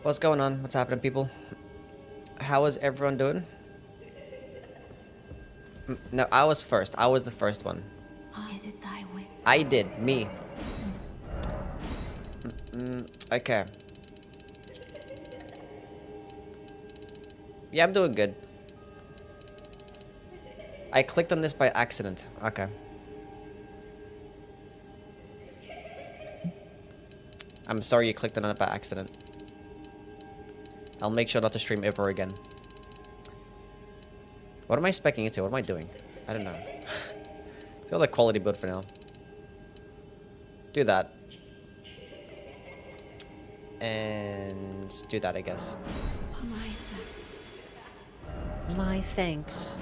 What's going on? What's happening, people? How is everyone doing? No, I was first. I was the first one. I did. Me. Okay. Yeah, I'm doing good. I clicked on this by accident. Okay. I'm sorry you clicked on it by accident. I'll make sure not to stream ever again. What am I speccing into? What am I doing? I don't know. Feel like quality build for now. Do that. And do that, I guess. My thanks.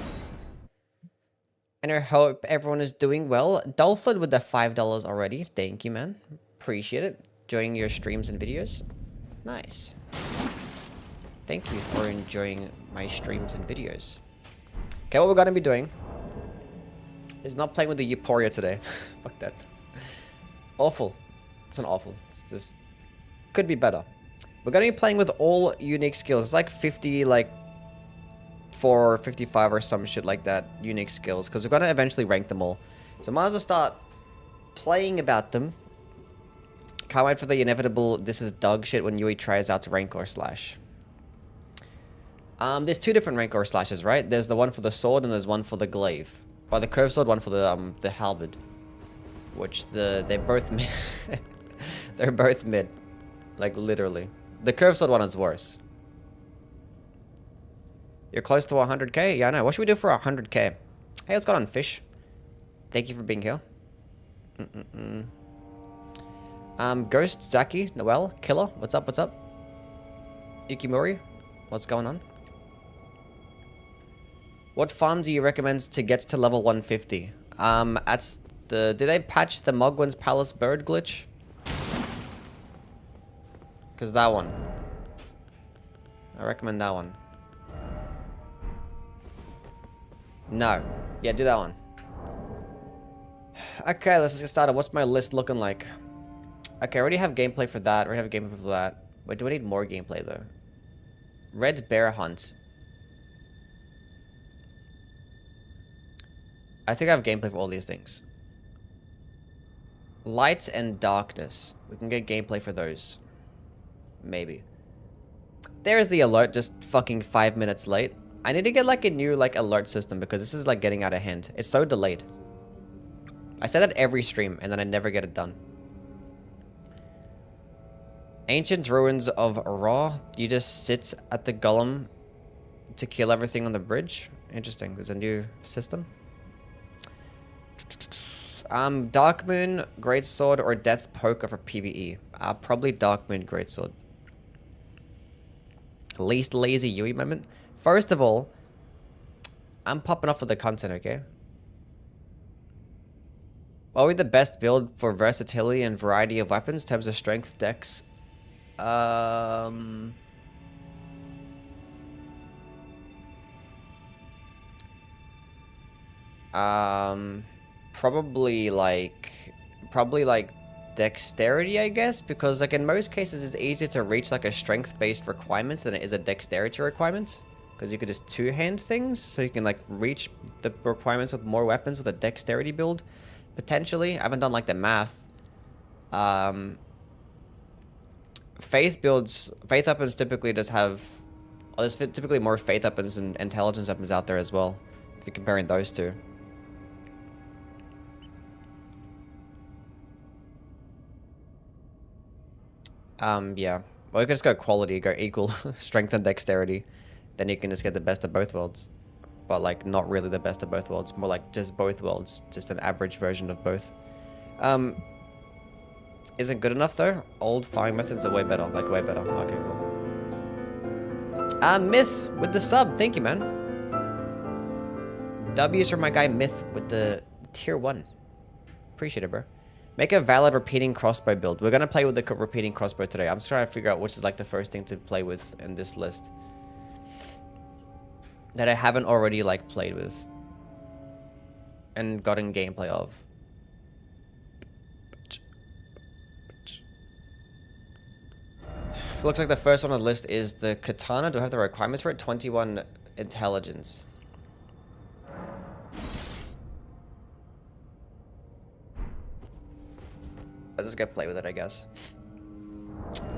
And I hope everyone is doing well. Dolphin with the $5 already. Thank you, man. Appreciate it. Enjoying your streams and videos. Nice. Thank you for enjoying my streams and videos. Okay, what we're gonna be doing is not playing with the Euphoria today. Fuck that. Awful. It's not awful. It's just... could be better. We're gonna be playing with all unique skills. It's like 50, like... 4 or 55 or some shit like that. Unique skills. Because we're gonna eventually rank them all. So might as well start playing about them. Can't wait for the inevitable this is dog shit when Yui tries out to rank or slash. There's two different rank or slashes, right? There's the one for the sword and there's one for the glaive. Or the curved sword, one for the halberd. Which they're both mid. They're both mid. Like literally. The curved sword one is worse. You're close to 100k? Yeah, I know. What should we do for 100k? Hey, what's going on, fish? Thank you for being here. Ghost, Zaki, Noel, Killer, what's up, what's up? Yukimori, what's going on? What farm do you recommend to get to level 150? That's the... did they patch the Mogwin's Palace bird glitch? Because that one. I recommend that one. No. Yeah, do that one. Okay, let's get started. What's my list looking like? Okay, I already have gameplay for that. I already have gameplay for that. Wait, do I need more gameplay, though? Red Bear Hunt. I think I have gameplay for all these things. Light and Darkness. We can get gameplay for those. Maybe. There's the alert, just fucking 5 minutes late. I need to get like a new like alert system because this is like getting out of hand. It's so delayed. I say that every stream and then I never get it done. Ancient Ruins of Ra. You just sit at the golem to kill everything on the bridge. Interesting. There's a new system. Dark Moon, Greatsword, or Death Poker for PvE. Probably Dark Moon, Greatsword. Least lazy Yui moment. First of all, I'm popping off with the content, okay? What would be the best build for versatility and variety of weapons in terms of strength, dex? Probably like dexterity, I guess, because like in most cases it's easier to reach like a strength-based requirement than it is a dexterity requirement, because you could just two-hand things, so you can like reach the requirements with more weapons with a dexterity build, potentially. I haven't done like the math. Faith weapons typically does have, well, there's typically more faith weapons and intelligence weapons out there as well, if you're comparing those two. Yeah. Well, you can just go quality, go equal strength and dexterity. Then you can just get the best of both worlds. But, like, not really the best of both worlds. More like just both worlds. Just an average version of both. Isn't good enough, though? Old firing methods are way better. Like, way better. Okay, cool. Myth with the sub. Thank you, man. W's for my guy Myth with the tier 1. Appreciate it, bro. Make a valid repeating crossbow build. We're gonna play with the repeating crossbow today. I'm just trying to figure out which is like the first thing to play with in this list that I haven't already like played with and gotten gameplay of. Looks like the first one on the list is the katana. Do I have the requirements for it? 21 intelligence. Let's just go play with it, I guess.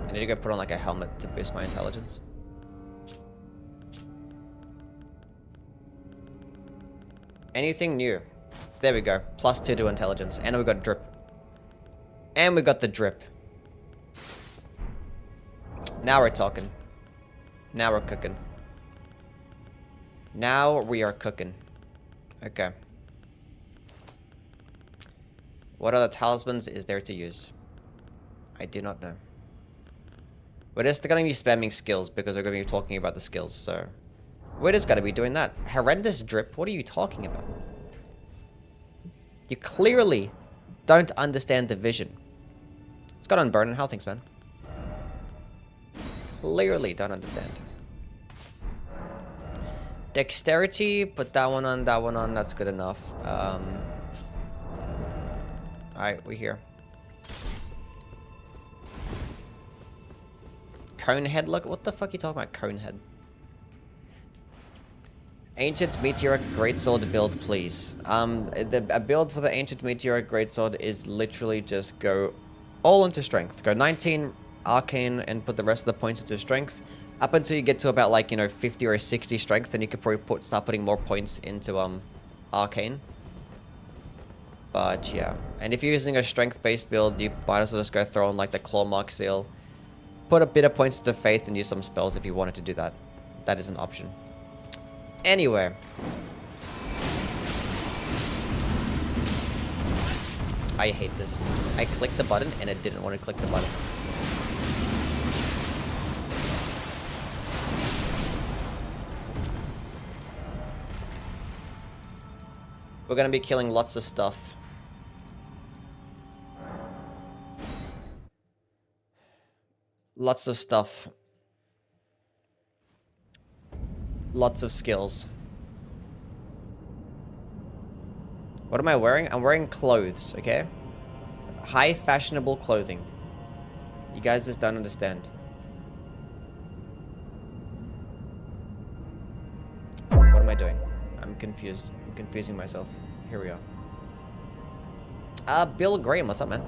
I need to go put on like a helmet to boost my intelligence. Anything new? There we go. +2 to intelligence. And we got drip. And we got the drip. Now we're talking. Now we're cooking. Now we are cooking. Okay. What other talismans is there to use? I do not know. We're just going to be spamming skills because we're going to be talking about the skills, so... We're just going to be doing that. Horrendous drip? What are you talking about? You clearly don't understand the vision. It's got on burn and how things, man. Clearly don't understand. Dexterity, put that one on, that's good enough. Alright, we're here. Conehead, look, what the fuck are you talking about, Conehead? Ancient Meteoric Greatsword build, please. A build for the Ancient Meteoric Greatsword is literally just go all into strength. Go 19 arcane and put the rest of the points into strength. Up until you get to about like, you know, 50 or 60 strength, then you could probably start putting more points into arcane. But yeah. And if you're using a strength-based build, you might as well just go throw on like the Claw Mark Seal. Put a bit of points into Faith and use some spells if you wanted to do that. That is an option. Anyway. I hate this. I clicked the button and it didn't want to click the button. We're gonna be killing lots of stuff. Lots of stuff. Lots of skills. What am I wearing? I'm wearing clothes, okay? High fashionable clothing. You guys just don't understand. What am I doing? I'm confused. I'm confusing myself. Here we are. Bill Graham, what's up, man?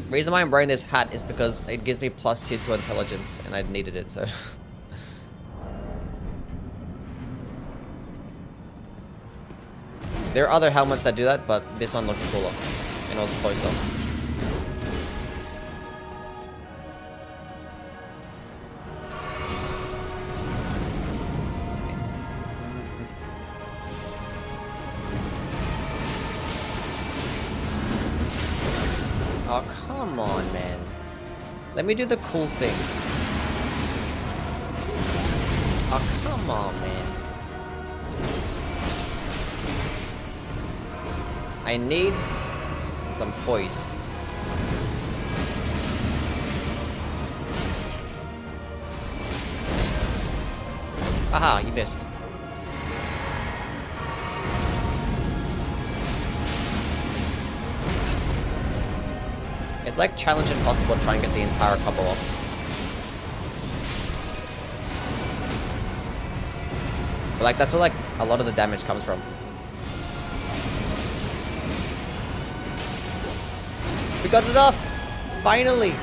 Reason why I'm wearing this hat is because it gives me +2 to intelligence, and I needed it, so... There are other helmets that do that, but this one looked cooler, and it was closer. Oh, come on, man. Let me do the cool thing. Oh, come on, man. I need some poise. Aha, you missed. It's like challenge impossible to try and get the entire couple off. But like that's where like a lot of the damage comes from. We got it off! Finally!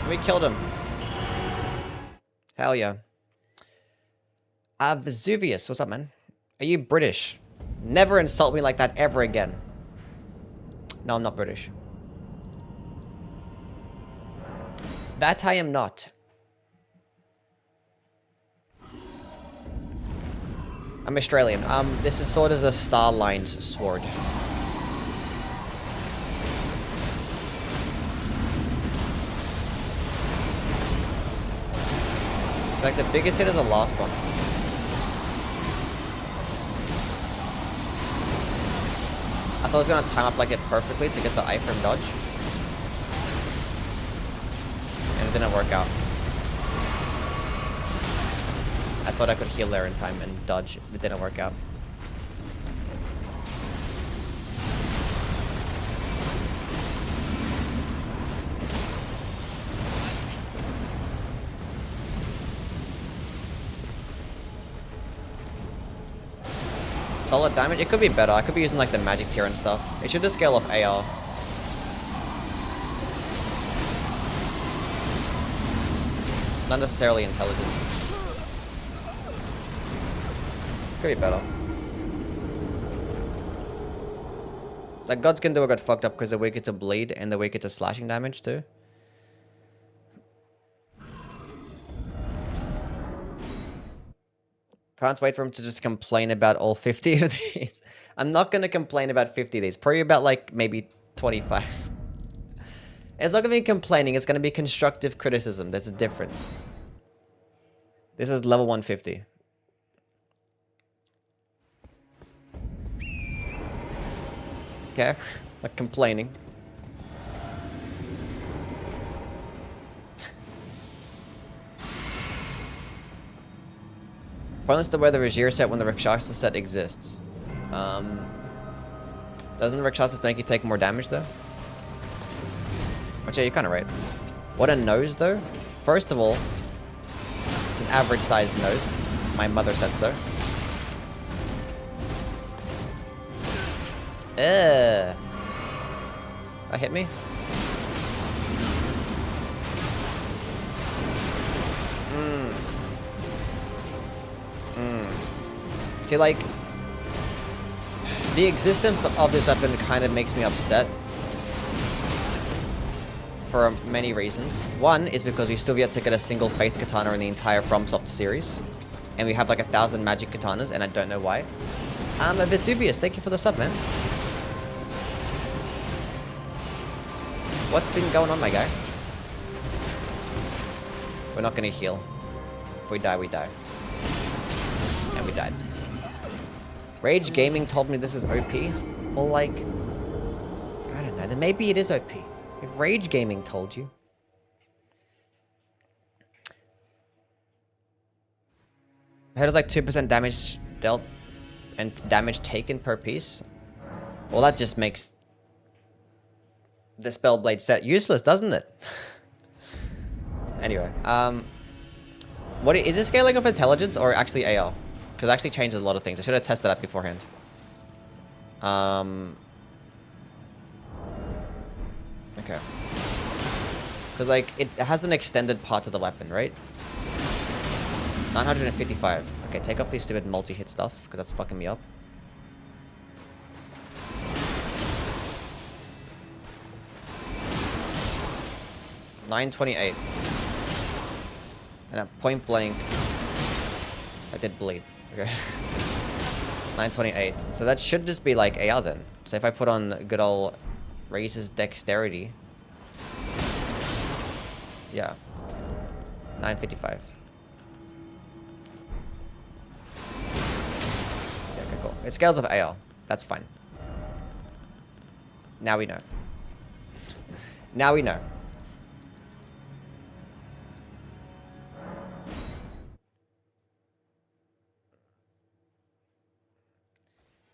We killed him. Hell yeah. Vesuvius, what's up, man? Are you British? Never insult me like that ever again. No, I'm not British. That I am not. I'm Australian. This is sword is a star-lined sword. It's like the biggest hit is the last one. I thought I was gonna time up like it perfectly to get the iframe dodge. And it didn't work out. I thought I could heal there in time and dodge. It didn't work out. Solid damage? It could be better. I could be using like the magic tier and stuff. It should just scale off AR. Not necessarily intelligence. Could be better. Like gods can do a got fucked up because they're weaker to bleed and they're weaker to slashing damage too. Can't wait for him to just complain about all 50 of these. I'm not going to complain about 50 of these. Probably about like maybe 25. It's not going to be complaining. It's going to be constructive criticism. There's a difference. This is level 150. Okay. Not complaining. Pointless to wear the Regier set when the Rakshasa set exists. Doesn't the Rakshasa make you take more damage though? Which, yeah, you're kind of right. What a nose though. First of all, it's an average sized nose. My mother said so. That hit me? See, like, the existence of this weapon kind of makes me upset for many reasons. One is because we still yet to get a single Faith Katana in the entire FromSoft series. And we have like 1,000 magic katanas, and I don't know why. Vesuvius, thank you for the sub, man. What's been going on, my guy? We're not gonna heal. If we die, we die. And we died. Rage Gaming told me this is OP. Or like, I don't know, then maybe it is OP. If Rage Gaming told you. I heard it's like 2% damage dealt and damage taken per piece. Well, that just makes the Spellblade set useless, doesn't it? Anyway, what is this scaling of intelligence or actually AR? Because it actually changes a lot of things. I should have tested that beforehand. Okay. Because, like, it has an extended part of the weapon, right? 955. Okay, take off these stupid multi-hit stuff, because that's fucking me up. $928. And at point blank, I did bleed. Okay. 928. So that should just be like AR then. So if I put on good old raises dexterity. Yeah. 955. Yeah, okay, cool. It scales of AR. That's fine. Now we know. Now we know.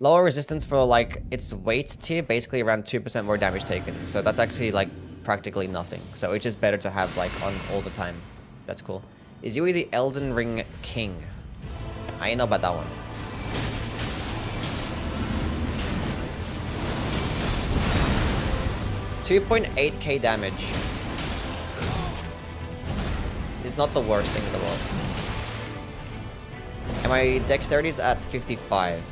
Lower resistance for, like, its weight tier, basically around 2% more damage taken. So that's actually, like, practically nothing. So it's just better to have, like, on all the time. That's cool. Is Yui the Elden Ring King? I ain't know about that one. $2.8k damage is not the worst thing in the world. And my dexterity is at 55.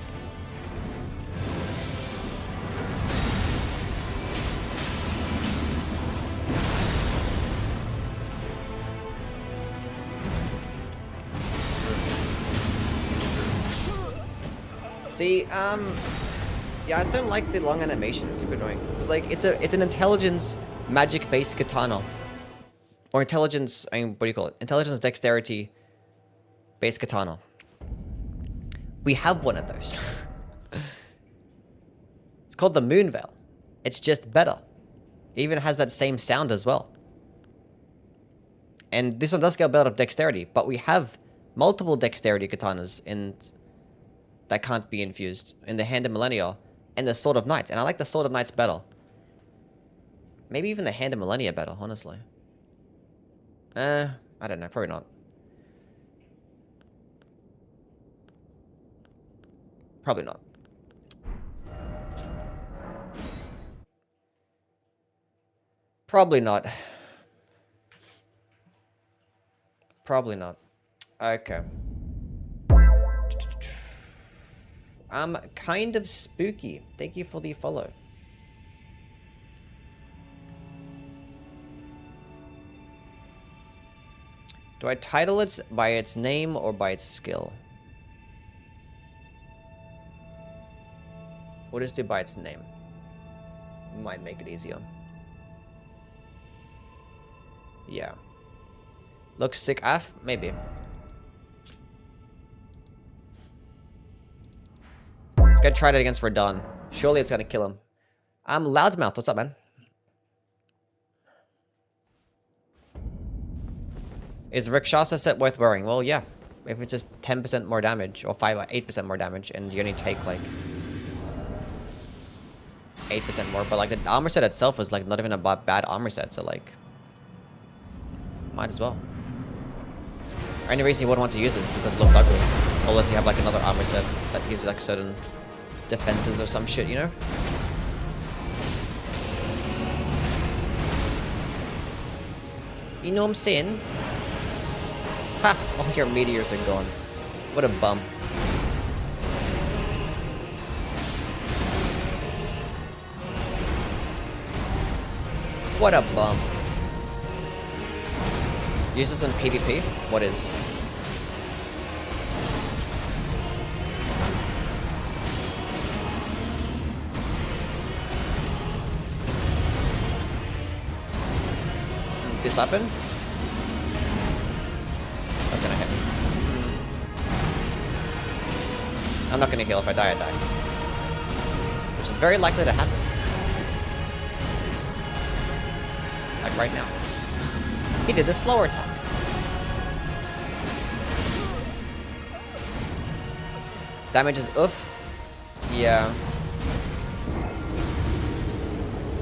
See, yeah, I just don't like the long animation. It's super annoying. It's like it's an intelligence magic based katana, or intelligence. I mean, what do you call it? Intelligence dexterity based katana. We have one of those. It's called the Moonveil. It's just better. It even has that same sound as well. And this one does get a belt of dexterity, but we have multiple dexterity katanas in that can't be infused in the Hand of Millennia and the Sword of Knights. And I like the Sword of Knights better. Maybe even the Hand of Millennia better, honestly. I don't know. Probably not. Probably not. Probably not. Probably not. Okay. Kind of spooky. Thank you for the follow. Do I title it by its name or by its skill? We'll just do by its name. Might make it easier. Yeah. Looks sick af? Maybe. Let's go try it against Radon. Surely it's gonna kill him. Loudmouth, what's up, man? Is Rakshasa set worth wearing? Well, yeah. If it's just 10% more damage, or 5 or 8% more damage, and you only take, like, 8% more, but, like, the armor set itself is, like, not even a bad armor set, so, like, might as well. Only reason you wouldn't want to use it is because it looks ugly. Unless you have, like, another armor set that gives you, like, certain defenses or some shit, you know? You know what I'm saying? Ha! All your meteors are gone. What a bum. What a bum. Use this in PvP? What is? This happen? That's gonna hit me. I'm not gonna heal. If I die, I die. Which is very likely to happen. Like right now. He did the slower attack. Damage is oof. Yeah.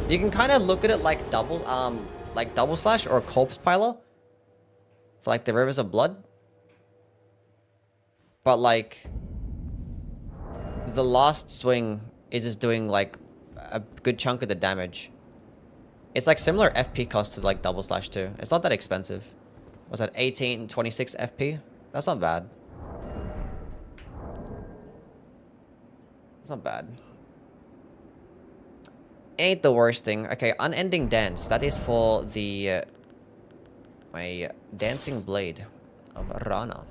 You can kind of look at it like double slash or corpse piler. For like the rivers of blood. But like the last swing is just doing like a good chunk of the damage. It's like similar FP cost to like double slash too. It's not that expensive. What's that? 18, 26 FP? That's not bad. It's not bad. Ain't the worst thing. Okay, Unending Dance. That is for the my Dancing Blade of Rana.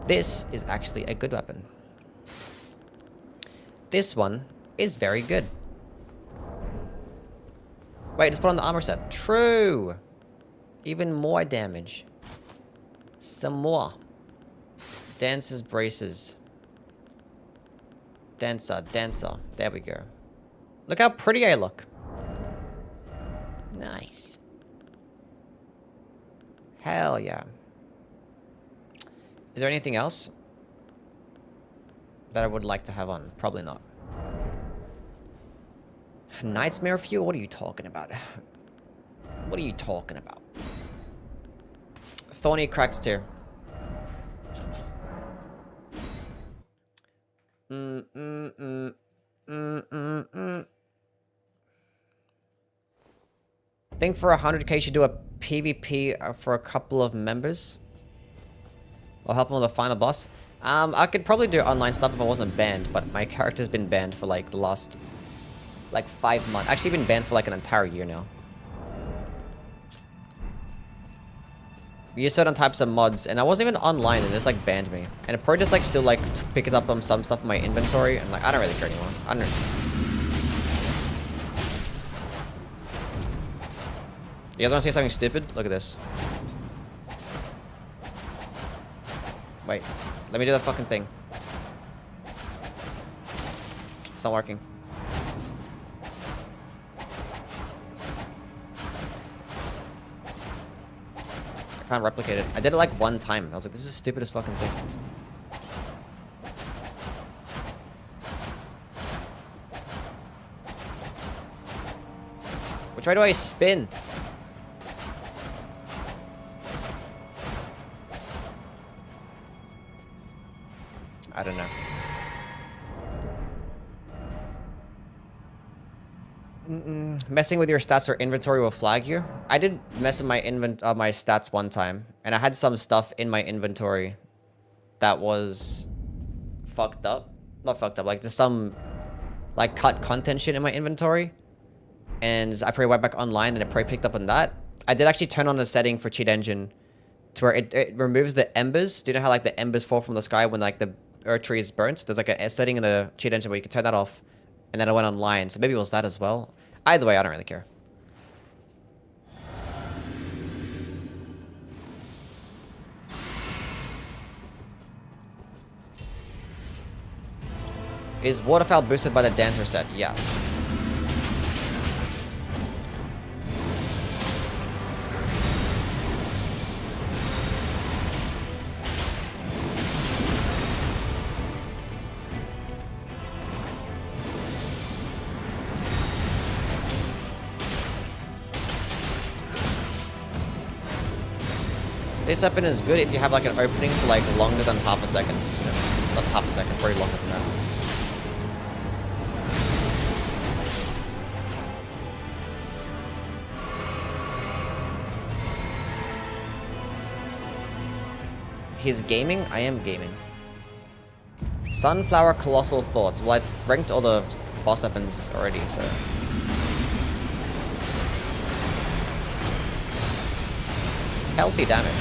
This is actually a good weapon. This one is very good. Wait, just put on the armor set. True. Even more damage. Some more. Dancer's braces. Dancer. There we go. Look how pretty I look. Nice. Hell yeah. Is there anything else that I would like to have on? Probably not. Nightmare Fuel? What are you talking about? What are you talking about? Thorny Cracks tier. I think for 100k you should do a PvP for a couple of members. I'll help them with the final boss. I could probably do online stuff if I wasn't banned, but my character's been banned for like the last like 5 months. Actually been banned for like an entire year now. We use certain types of mods, and I wasn't even online, and it just like banned me. And it probably just like still like pick it up on some stuff in my inventory, and like I don't really care anymore. I don't. You guys want to say something stupid? Look at this. Wait, let me do that fucking thing. It's not working. can't replicate it. I did it like one time. I was like, this is the stupidest fucking thing. Which way do I spin? I don't know. Messing with your stats or inventory will flag you. I did mess with my my stats one time, and I had some stuff in my inventory that was fucked up. Not fucked up, like there's some like cut content shit in my inventory, and I probably went back online and it probably picked up on that. I did actually turn on a setting for Cheat Engine to where it removes the embers. Do you know how like the embers fall from the sky when like the earth tree is burnt? There's like a setting in the Cheat Engine where you can turn that off. And then I went online, so maybe it was that as well. Either way, I don't really care. Is Waterfowl boosted by the Dancer set? Yes. This weapon is good if you have like an opening for like longer than half a second. You know, not half a second, probably longer than that. He's gaming? I am gaming. Sunflower Colossal Thoughts. Well, I ranked all the boss weapons already, so... Healthy damage.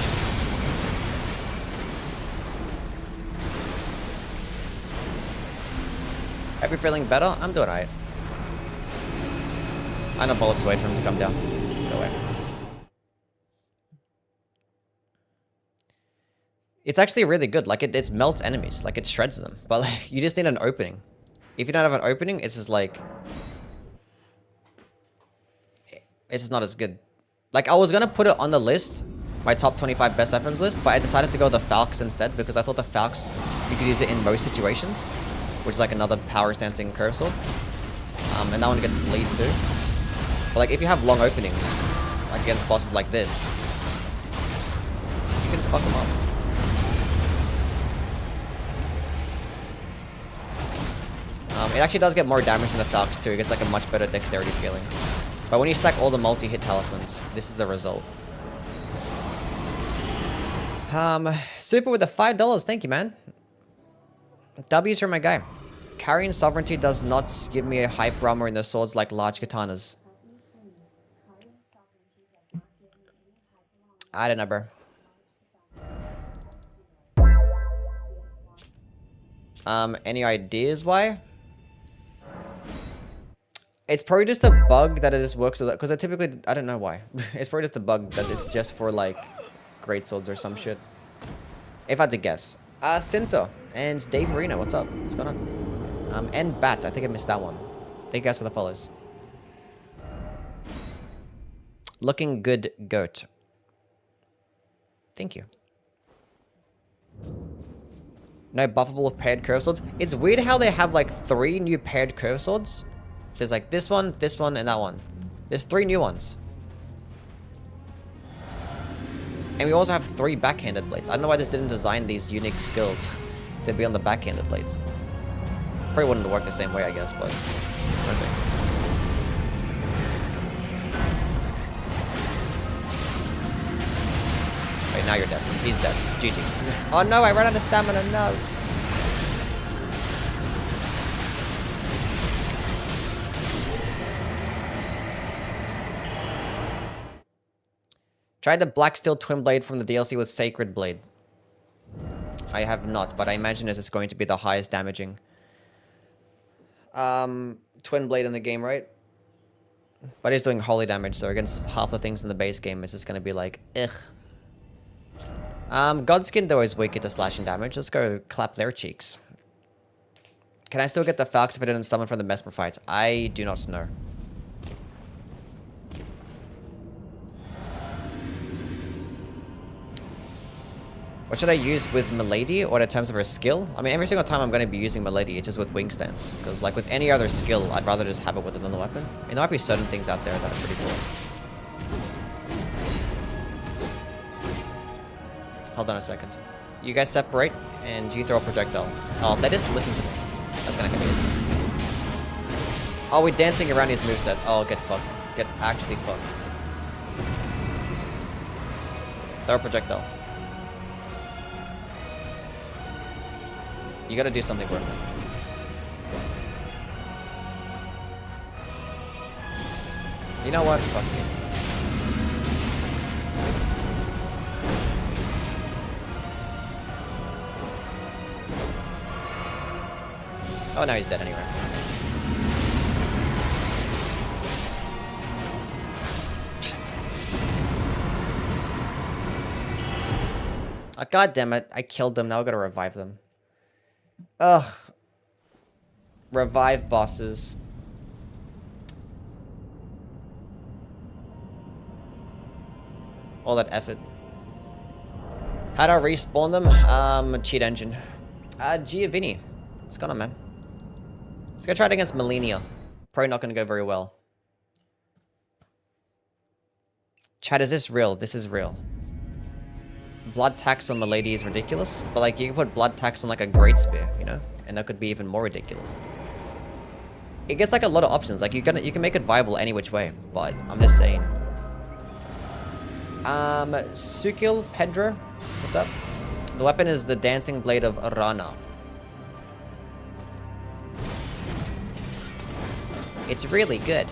Hope you're feeling better. I'm doing alright. I know bullet to wait for him to come down. Go away. It's actually really good. Like, it melts enemies. Like, it shreds them. But, like, you just need an opening. If you don't have an opening, it's just, like... It's just not as good. Like, I was gonna put it on the list, my top 25 best weapons list, but I decided to go with the Falx instead, because I thought the Falx, you could use it in most situations, which is, like, another power stancing curve sword. And that one gets bleed, too. But, like, if you have long openings, like, against bosses like this, you can fuck them up. It actually does get more damage than the Falx too. It gets like a much better dexterity scaling. But when you stack all the multi-hit talismans, this is the result. Super with the $5. Thank you, man. W's for my guy. Carrying sovereignty does not give me a hype armor in the swords like large katanas. I don't know, bro. Any ideas why? It's probably just a bug that it just works, because I typically, I don't know why. It's probably just a bug that it's just for like great swords or some shit. If I had to guess. Cinso and Dave Arena, what's up? What's going on? And Bat, I think I missed that one. Thank you guys for the follows. Looking good, goat. Thank you. No buffable with paired curve swords. It's weird how they have like 3 new paired curve swords. There's like this one, and that one. There's 3 new ones. And we also have 3 backhanded blades. I don't know why this didn't design these unique skills to be on the backhanded blades. Probably wouldn't work the same way, I guess, but... Okay. Wait, now you're dead. He's dead. GG. Oh no, I ran out of stamina, no! Tried the Black Steel Twin Blade from the DLC with Sacred Blade. I have not, but I imagine this is going to be the highest damaging Twin Blade in the game, right? But he's doing holy damage, so against half the things in the base game, it's just going to be like, ugh. Godskin, though, is weaker to slashing damage. Let's go clap their cheeks. Can I still get the Falx if I didn't summon from the Mesmer fight? I do not know. What should I use with Milady or in terms of her skill? I mean, every single time I'm going to be using Milady, it's just with wing stance. Because like with any other skill, I'd rather just have it with another weapon. I mean, there might be certain things out there that are pretty cool. Hold on a second. You guys separate and you throw a projectile. Oh, they just listen to me. That's kind of confusing. Oh, we're dancing around his moveset. Oh, get fucked. Get actually fucked. Throw a projectile. You gotta do something for it. You know what? Fuck you. Oh, now he's dead anyway. Oh, God damn it. I killed them. Now I gotta revive them. Ugh. Revive bosses. All that effort. How do I respawn them? Cheat engine. Giovanni. What's going on, man? Let's go try it against Melania. Probably not gonna go very well. Chat, is this real? This is real. Blood tax on Milady is ridiculous, but like you can put blood tax on like a great spear, you know, and that could be even more ridiculous. It gets like a lot of options. Like you can make it viable any which way, but I'm just saying. Sukil Pedro, what's up? The weapon is the dancing blade of Rana. It's really good.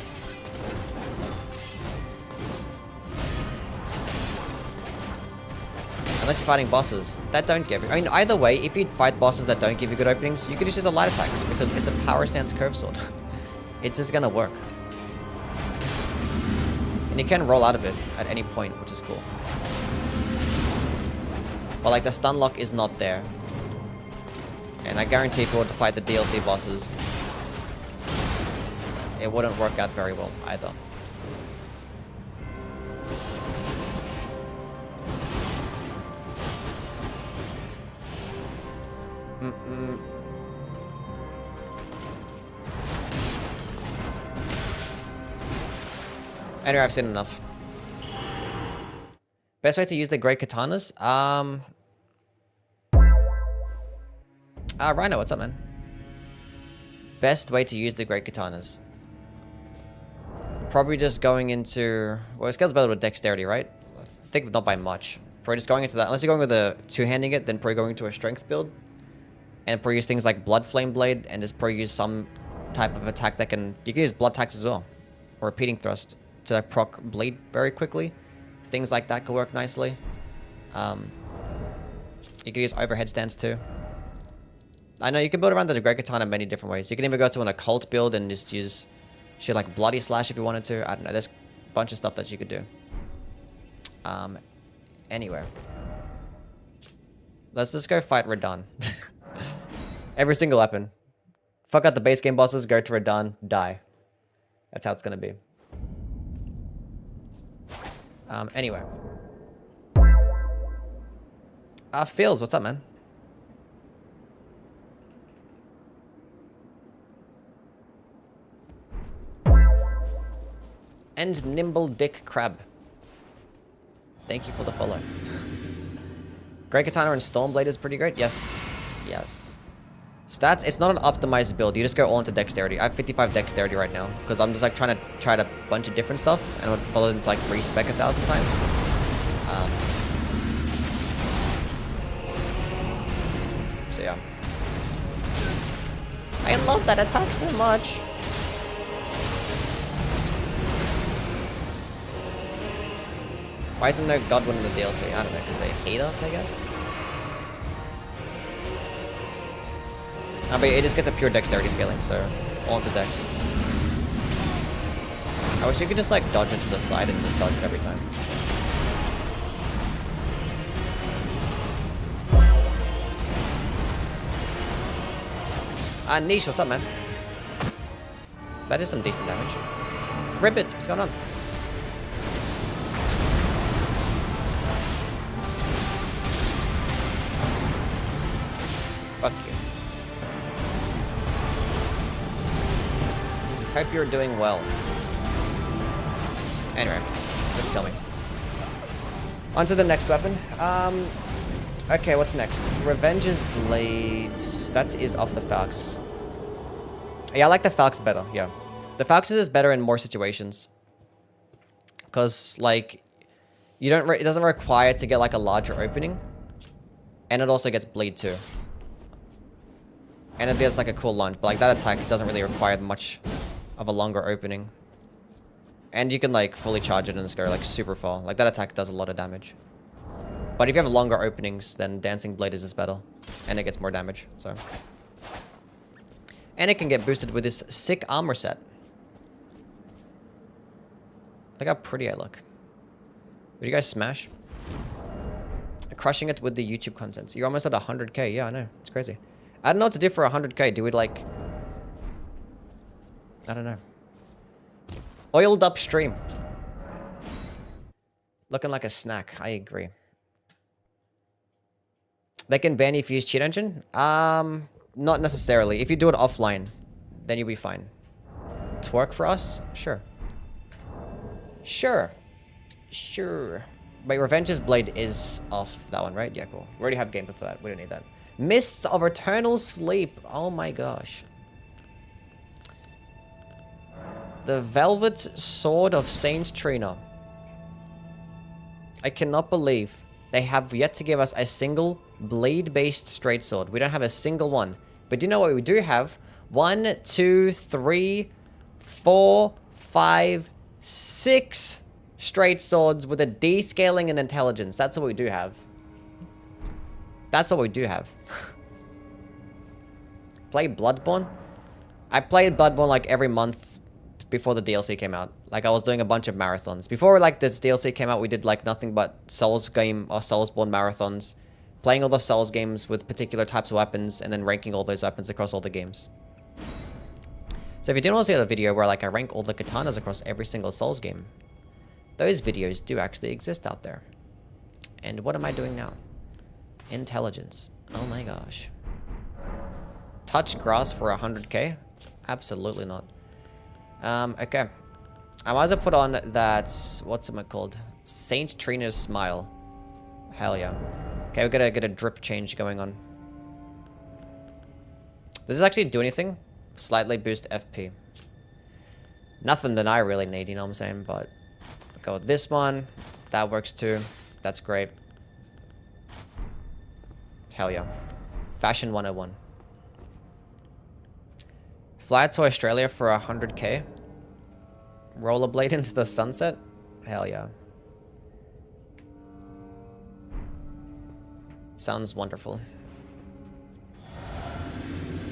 Unless you're fighting bosses that don't give you... I mean, either way, if you fight bosses that don't give you good openings, you could just use a light attacks because it's a power stance curve sword. It's just gonna work. And you can roll out of it at any point, which is cool. But like the stun lock is not there. And I guarantee if we were to fight the DLC bosses, it wouldn't work out very well either. Anyway, I've seen enough. Best way to use the great katanas? Rhino, what's up, man? Best way to use the great katanas. Probably just going into... Well, it scales better with dexterity, right? I think not by much. Probably just going into that. Unless you're going with a two-handing it, then probably going to a strength build. And probably use things like Blood Flame Blade, and just probably use some type of attack that can... You can use Blood Tax as well. Or Repeating Thrust to like, proc Bleed very quickly. Things like that could work nicely. You could use Overhead Stance too. I know you can build around the Great Katana many different ways. You can even go to an Occult build and just use shit like Bloody Slash if you wanted to. I don't know, there's a bunch of stuff that you could do. Anyway. Let's just go fight Radahn. Every single weapon. Fuck out the base game bosses, go to Radahn, die. That's how it's gonna be. Anyway. Phils, what's up, man? And Nimble Dick Crab. Thank you for the follow. Great Katana and Stormblade is pretty great. Yes. Yes. Stats, it's not an optimized build. You just go all into dexterity. I have 55 dexterity right now because I'm just like trying to try a bunch of different stuff and I would follow them to like respec 1,000 times. So yeah. I love that attack so much. Why isn't there Godwin in the DLC? I don't know, because they hate us, I guess. But it just gets a pure dexterity scaling, so all into dex. I wish you could just like dodge it to the side and just dodge it every time. Niche, what's up, man? That is some decent damage. Ribbit, what's going on? Hope you're doing well. Anyway, just kill me. On to the next weapon. Okay, what's next? Revenge's Blades. That is off the Falx. Yeah, I like the Falx better, yeah. The Falx is better in more situations. Because, like, you don't it doesn't require to get, like, a larger opening. And it also gets bleed, too. And it has, like, a cool launch. But, like, that attack doesn't really require much of a longer opening. And you can, like, fully charge it and just go, like, super far. Like, that attack does a lot of damage. But if you have longer openings, then Dancing Blade is just better. And it gets more damage, so. And it can get boosted with this sick armor set. Look how pretty I look. Would you guys smash? Crushing it with the YouTube content. You're almost at 100k. Yeah, I know. It's crazy. I don't know what to do for 100k. Do we, like... I don't know. Oiled up stream. Looking like a snack. I agree. They can ban you if you use cheat engine? Not necessarily. If you do it offline, then you'll be fine. Twerk for us? Sure. Sure. Sure. Wait, Revenge's Blade is off that one, right? Yeah, cool. We already have gameplay for that. We don't need that. Mists of Eternal Sleep. Oh my gosh. The Velvet Sword of Saint Trina. I cannot believe they have yet to give us a single blade-based straight sword. We don't have a single one. But do you know what we do have? 1, 2, 3, 4, 5, 6 straight swords with a D scaling and intelligence. That's what we do have. That's what we do have. Play Bloodborne? I played Bloodborne like every month before the DLC came out. Like I was doing a bunch of marathons. Before like this DLC came out, we did like nothing but Souls game or Soulsborne marathons. Playing all the Souls games with particular types of weapons and then ranking all those weapons across all the games. So if you didn't want to see a video where like I rank all the katanas across every single Souls game, those videos do actually exist out there. And what am I doing now? Intelligence. Oh my gosh. Touch grass for 100k? Absolutely not. Okay. I might as well put on that, what's it called? Saint Trina's Smile. Hell yeah. Okay, we're gonna get a drip change going on. Does this actually do anything? Slightly boost FP. Nothing that I really need, you know what I'm saying? But I'll go with this one. That works too. That's great. Hell yeah. Fashion 101. Fly to Australia for 100k. Rollerblade into the sunset? Hell yeah. Sounds wonderful.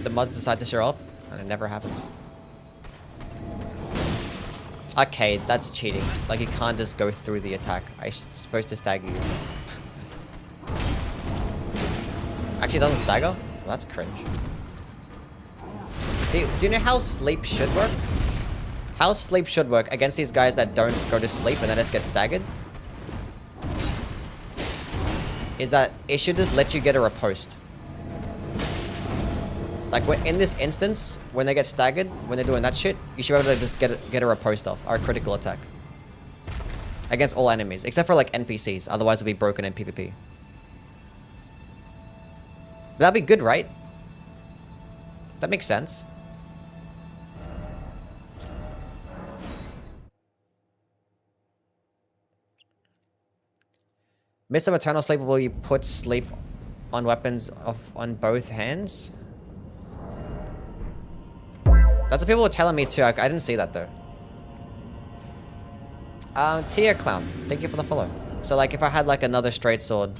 The mods decide to show up, and it never happens. Okay, that's cheating. Like, you can't just go through the attack. I'm supposed to stagger you. Actually, it doesn't stagger? Well, that's cringe. See, do you know how sleep should work? How sleep should work against these guys that don't go to sleep and then just get staggered? Is that it should just let you get a riposte. Like, in this instance, when they get staggered, when they're doing that shit, you should be able to just get a riposte off, or a critical attack. Against all enemies, except for, like, NPCs. Otherwise, it'll be broken in PvP. That'd be good, right? That makes sense. Mist of Eternal Sleep, will you put sleep on weapons on both hands? That's what people were telling me too. I didn't see that though. Tia Clown, thank you for the follow. So like if I had like another straight sword.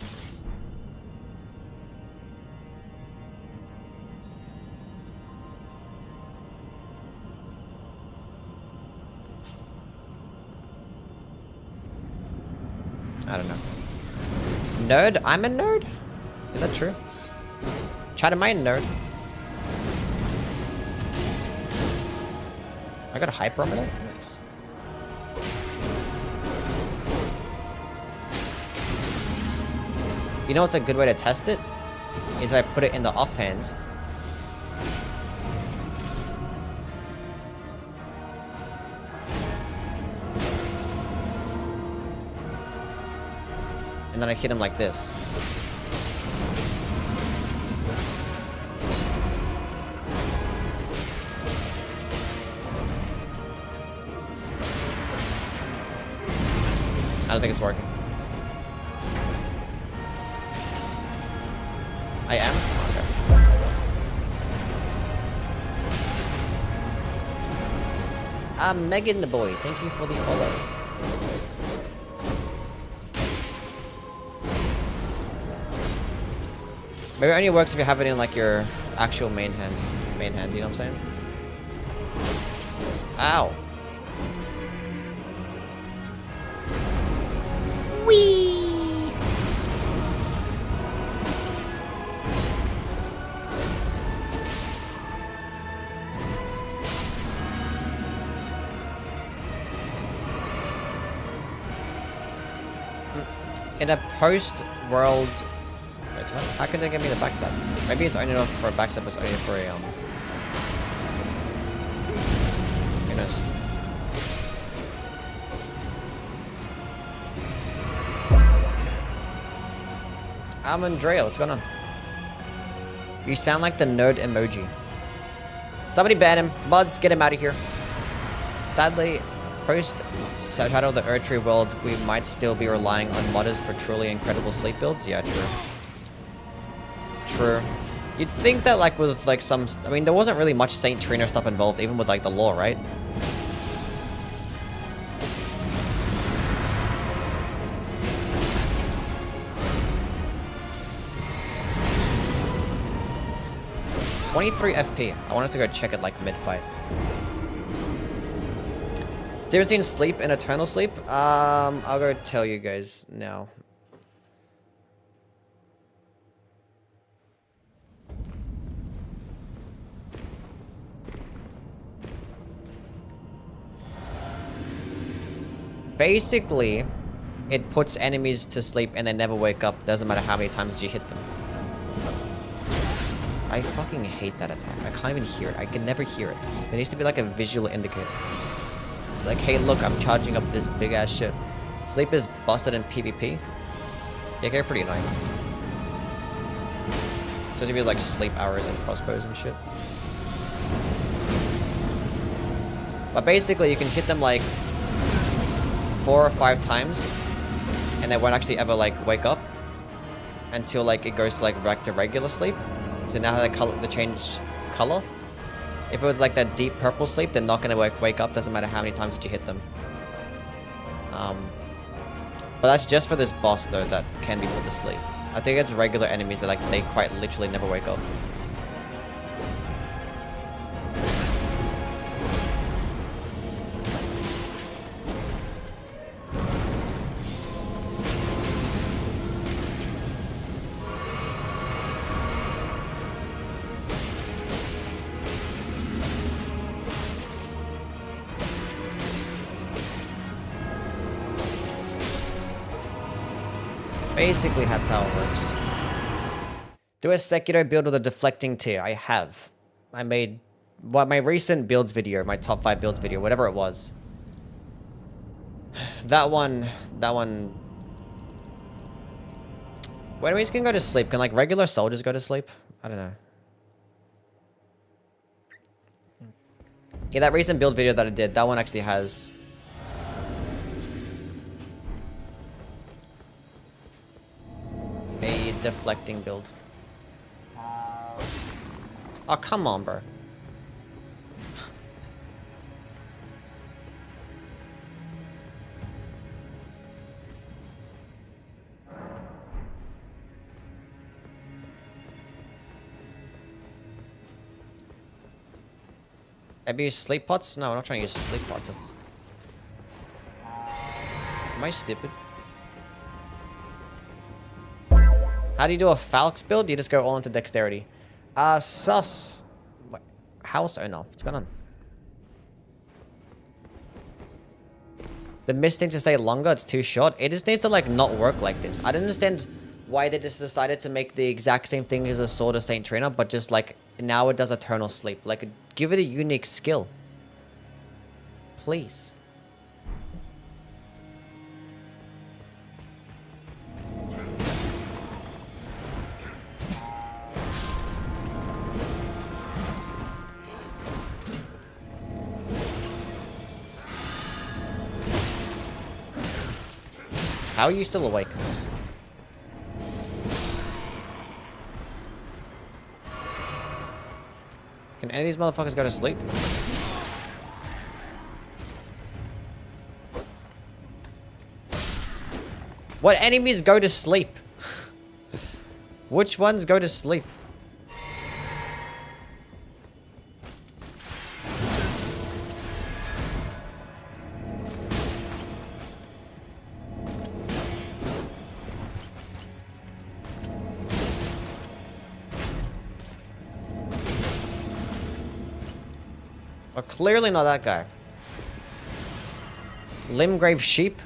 I don't know. Nerd? I'm a nerd? Is that true? Try to mine nerd. I got a hyperometer? Nice. You know what's a good way to test it? Is I put it in the offhand. And then I hit him like this. I don't think it's working. I am? Okay. Megan the boy, thank you for the follow. Maybe it only works if you have it in like your actual main hand, you know what I'm saying? Ow. Whee! In a post-world... Wait, how can they give me the backstab? Maybe it's only enough for a backstab, it's only for a, who knows? I'm Andrea, what's going on? You sound like the nerd emoji. Somebody ban him. Mods, get him out of here. Sadly, post Shadow of the Erdtree world, we might still be relying on modders for truly incredible sleep builds. Yeah, true. True. You'd think that like with like some... I mean, there wasn't really much Saint Trainer stuff involved, even with like the lore, right? $23 FP. I want us to go check it like mid-fight. Difference between sleep and eternal sleep? I'll go tell you guys now. Basically, it puts enemies to sleep and they never wake up. Doesn't matter how many times you hit them. I fucking hate that attack. I can't even hear it. I can never hear it. There needs to be like a visual indicator. Like, hey, look, I'm charging up this big ass shit. Sleep is busted in PvP. Yeah, they're pretty annoying. So it's gonna be like sleep hours and crossbows and shit. But basically, you can hit them like 4 or 5 times, and they won't actually ever like wake up until like it goes like back to regular sleep. So now they change color. If it was like that deep purple sleep, they're not gonna wake up. Doesn't matter how many times that you hit them. But that's just for this boss though that can be put to sleep. I think it's regular enemies that like they quite literally never wake up. Basically, that's how it works. Do a Sekiro build with a deflecting tier. I have. I made... Well, my recent builds video, my top 5 builds video, whatever it was. That one... When we can go to sleep, can like regular soldiers go to sleep? I don't know. Yeah, that recent build video that I did, that one actually has... a deflecting build. Oh, come on, bro. Maybe use sleep pots? No, I'm not trying to use sleep pots. That's... Am I stupid? How do you do a Falx build? You just go all into dexterity. Sus. What? House owner. What's going on? The mist needs to stay longer. It's too short. It just needs to like not work like this. I don't understand why they just decided to make the exact same thing as a Sword of Saint Trainer, but just like now it does eternal sleep. Like give it a unique skill. Please. How are you still awake? Can any of these motherfuckers go to sleep? What enemies go to sleep? Which ones go to sleep? Well, clearly not that guy. Limgrave sheep?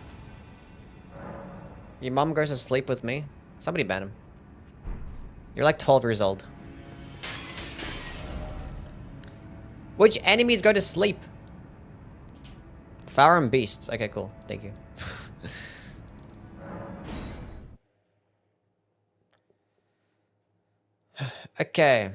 Your mom goes to sleep with me? Somebody ban him. You're like 12 years old. Which enemies go to sleep? Farum beasts. Okay, cool. Thank you. Okay.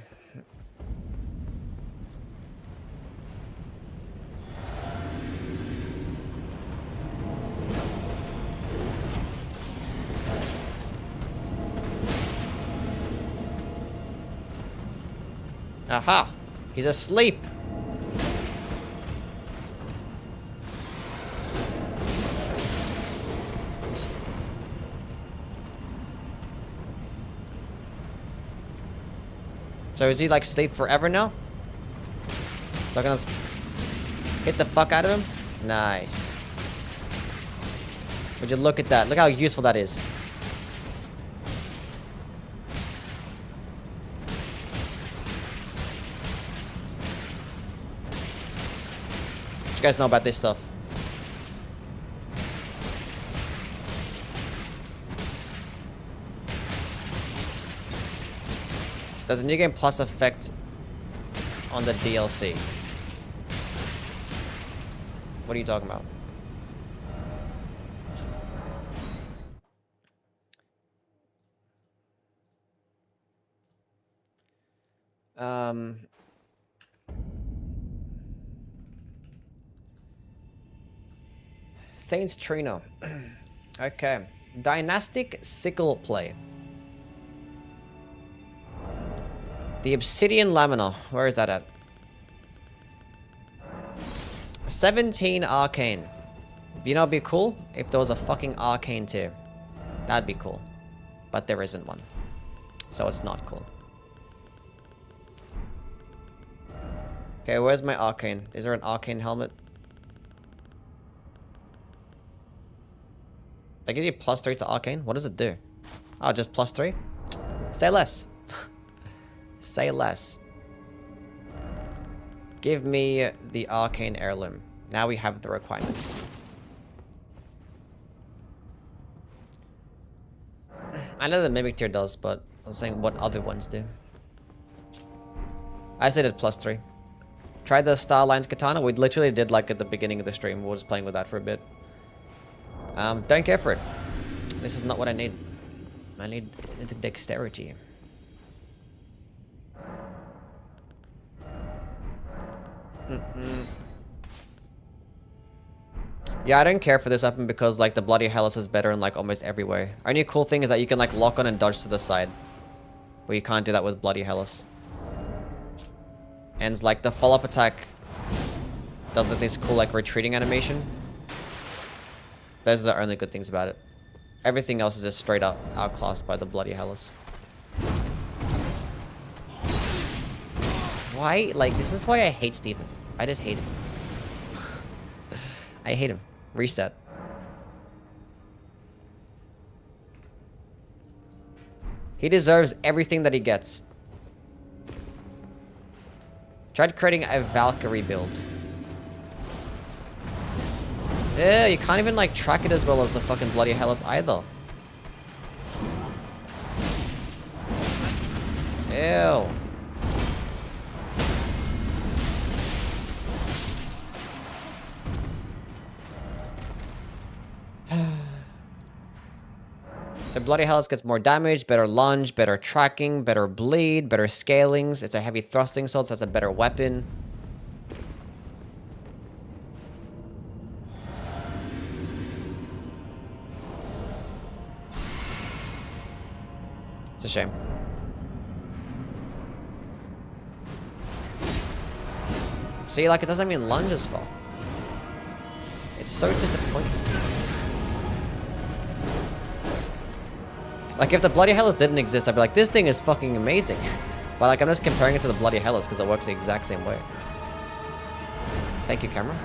Aha! He's asleep! So is he like asleep forever now? So I'm gonna hit the fuck out of him? Nice. Would you look at that? Look how useful that is. What you guys know about this stuff? Does the New Game Plus affect on the DLC? What are you talking about? Saints Trino. Okay. Dynastic Sickle Play. The Obsidian Lamina. Where is that at? 17 Arcane. You know, it'd be cool if there was a fucking Arcane tier. That'd be cool. But there isn't one. So it's not cool. Okay, where's my Arcane? Is there an Arcane helmet? That gives you +3 to Arcane? What does it do? Oh, just +3? Say less. Say less. Give me the Arcane Heirloom. Now we have the requirements. I know the Mimic tier does, but I was saying what other ones do. I said it +3. Tried the Starlines Katana. We literally did like at the beginning of the stream. We were just playing with that for a bit. Don't care for it. This is not what I need. I need the dexterity. Yeah, I don't care for this weapon because like the Bloody Hellas is better in like almost every way. Only cool thing is that you can like lock on and dodge to the side. But you can't do that with Bloody Hellas. And like the follow-up attack does like this cool like retreating animation. Those are the only good things about it. Everything else is just straight up outclassed by the Bloody Hellas. Why? Like, this is why I hate Steven. I just hate him. I hate him. Reset. He deserves everything that he gets. Tried creating a Valkyrie build. Yeah, you can't even like track it as well as the fucking Bloody Hellas either. Ew. So Bloody Hellas gets more damage, better lunge, better tracking, better bleed, better scalings. It's a heavy thrusting sword, so that's a better weapon. a shame. See, like, it doesn't even lunge as far. It's so disappointing. Like, if the Bloody Hellas didn't exist, I'd be like, this thing is fucking amazing. But, like, I'm just comparing it to the Bloody Hellas because it works the exact same way. Thank you, camera.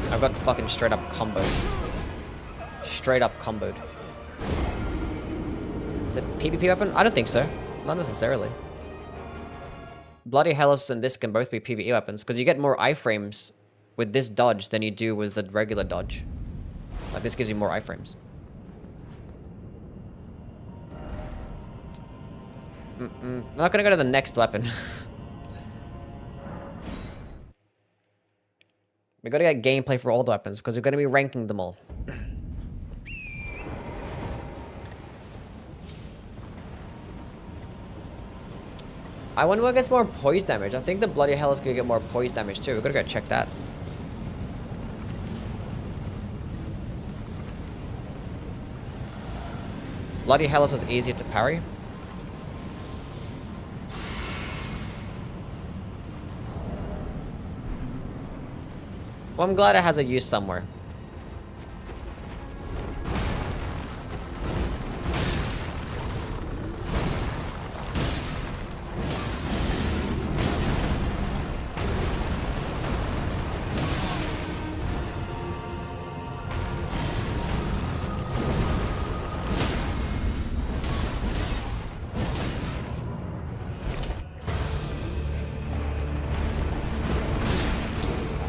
I've got fucking straight up comboed. Straight up comboed. Is it a PvP weapon? I don't think so. Not necessarily. Bloody Hellas and this can both be PvE weapons because you get more iframes with this dodge than you do with the regular dodge. Like, this gives you more iframes. I'm not gonna go to the next weapon. We gotta get gameplay for all the weapons because we're gonna be ranking them all. I wonder what gets more poise damage. I think the Bloody Hellas could get more poise damage too. We gotta go check that. Bloody Hellas is easier to parry. Well, I'm glad it has a use somewhere.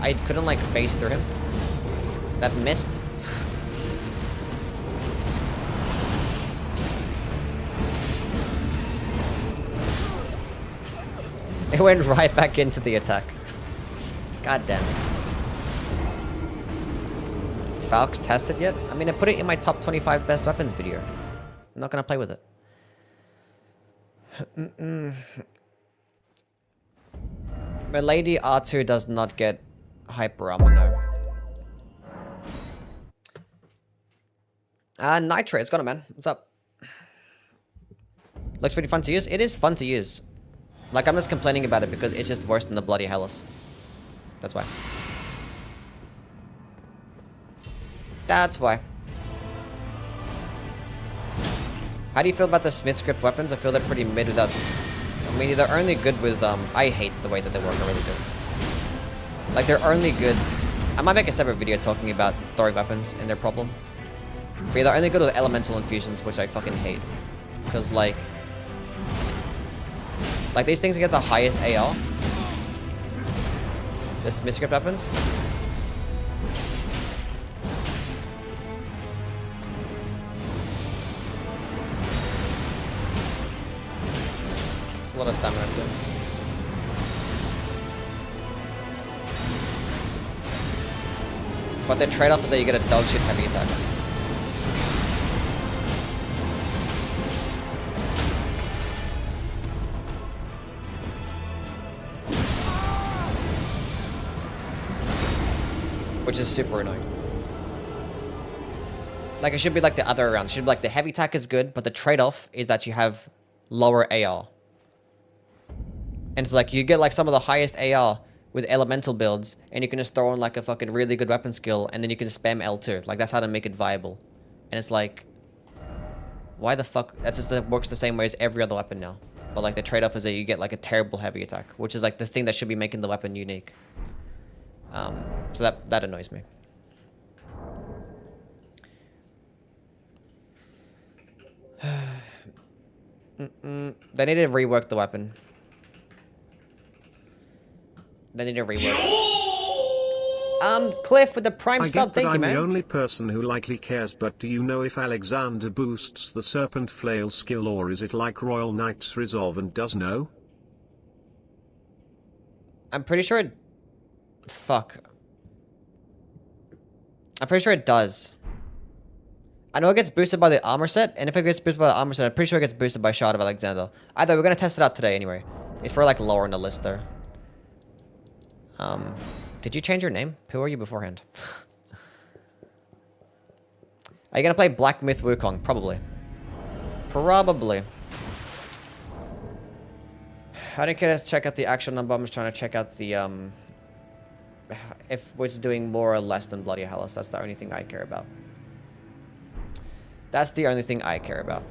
I couldn't, like, phase through him. That missed. It went right back into the attack. God damn it. Falx tested yet? I mean, I put it in my top 25 best weapons video. I'm not gonna play with it. But Lady R2 does not get hyper armor, no. Nitrate's got it, man. What's up? Looks pretty fun to use. It is fun to use. Like, I'm just complaining about it because it's just worse than the Bloody Hellas. That's why. That's why. How do you feel about the Smith script weapons? I feel they're pretty mid without... I mean, they're only good with, I hate the way that they work. They're really good. Like, they're only good... I might make a separate video talking about throwing weapons and their problem. But yeah, they're only good with elemental infusions, which I fucking hate. Because, like, these things get the highest AR. The Smith script weapons. It's a lot of stamina, too. But the trade-off is that you get a dog shit heavy attack. Which is super annoying. Like, it should be like the other way around. It should be like the heavy attack is good, but the trade-off is that you have lower AR. And it's like, you get like some of the highest AR with elemental builds, and you can just throw in like a fucking really good weapon skill, and then you can just spam L2. Like, that's how to make it viable. And it's like, why the fuck? That just works the same way as every other weapon now. But like, the trade-off is that you get like a terrible heavy attack, which is like the thing that should be making the weapon unique. So that annoys me. They need to rework the weapon. They need to rework it. Cliff with the prime sub, thank you, man. I'm the only person who likely cares, but do you know if Alexander boosts the Serpent Flail skill, or is it like Royal Knight's Resolve and does no? I'm pretty sure it... Fuck. I'm pretty sure it does. I know it gets boosted by the armor set, and if it gets boosted by the armor set, I'm pretty sure it gets boosted by Shard of Alexander. Either we're gonna test it out today anyway. It's probably like lower on the list though. Did you change your name? Who were you beforehand? Are you gonna play Black Myth Wukong? Probably. Probably. I don't care to check out the actual number. I'm just trying to check out the if it's doing more or less than Bloody Hellas. That's the only thing I care about. That's the only thing I care about.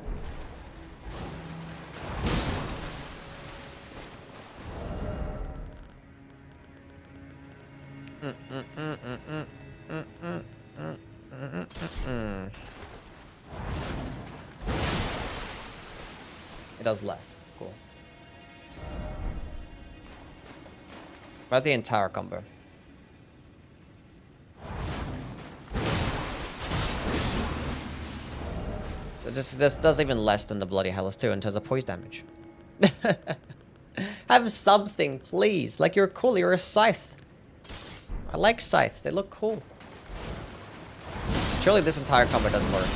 It does less. Cool. About the entire combo. So this does even less than the Bloody Hellas too in terms of poise damage. Have something, please. Like, you're cool. You're a scythe. I like scythes. They look cool. Surely this entire combo doesn't work.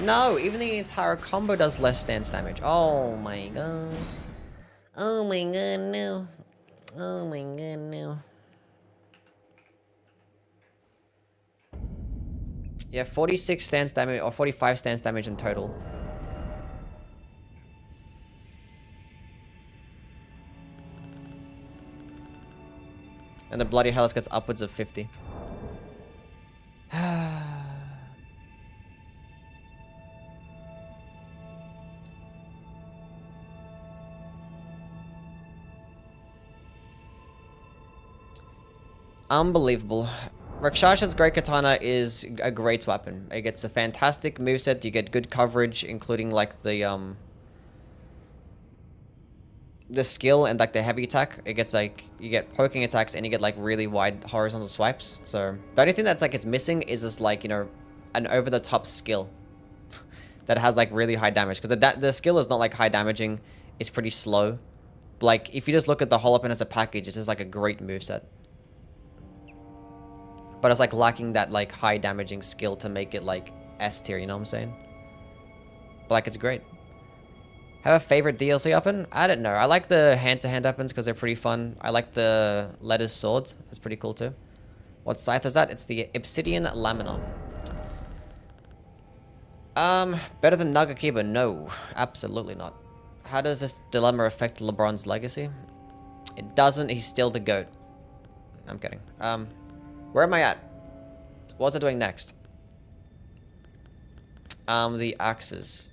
No, even the entire combo does less stance damage. Oh my god. Oh my god, no. Oh my god, no. Yeah, 46 stance damage, or 45 stance damage in total. And the Bloody Hellas gets upwards of 50. Unbelievable. Rakshas's Great Katana is a great weapon. It gets a fantastic moveset. You get good coverage, including like the skill and like the heavy attack. It gets like, you get poking attacks and you get like really wide horizontal swipes. So the only thing that's like it's missing is this, like, you know, an over the top skill that has like really high damage, because the skill is not like high damaging. It's pretty slow. Like, if you just look at the whole weapon as a package, it's just like a great moveset. But it's like lacking that like high damaging skill to make it like S tier, you know what I'm saying? But like, it's great. Have a favorite DLC weapon? I don't know. I like the hand-to-hand weapons because they're pretty fun. I like the Lettuce swords. That's pretty cool too. What scythe is that? It's the Obsidian Lamina. Better than Nagakiba? No, absolutely not. How does this dilemma affect LeBron's legacy? It doesn't. He's still the GOAT. I'm kidding. Where am I at? What's it doing next? The axes.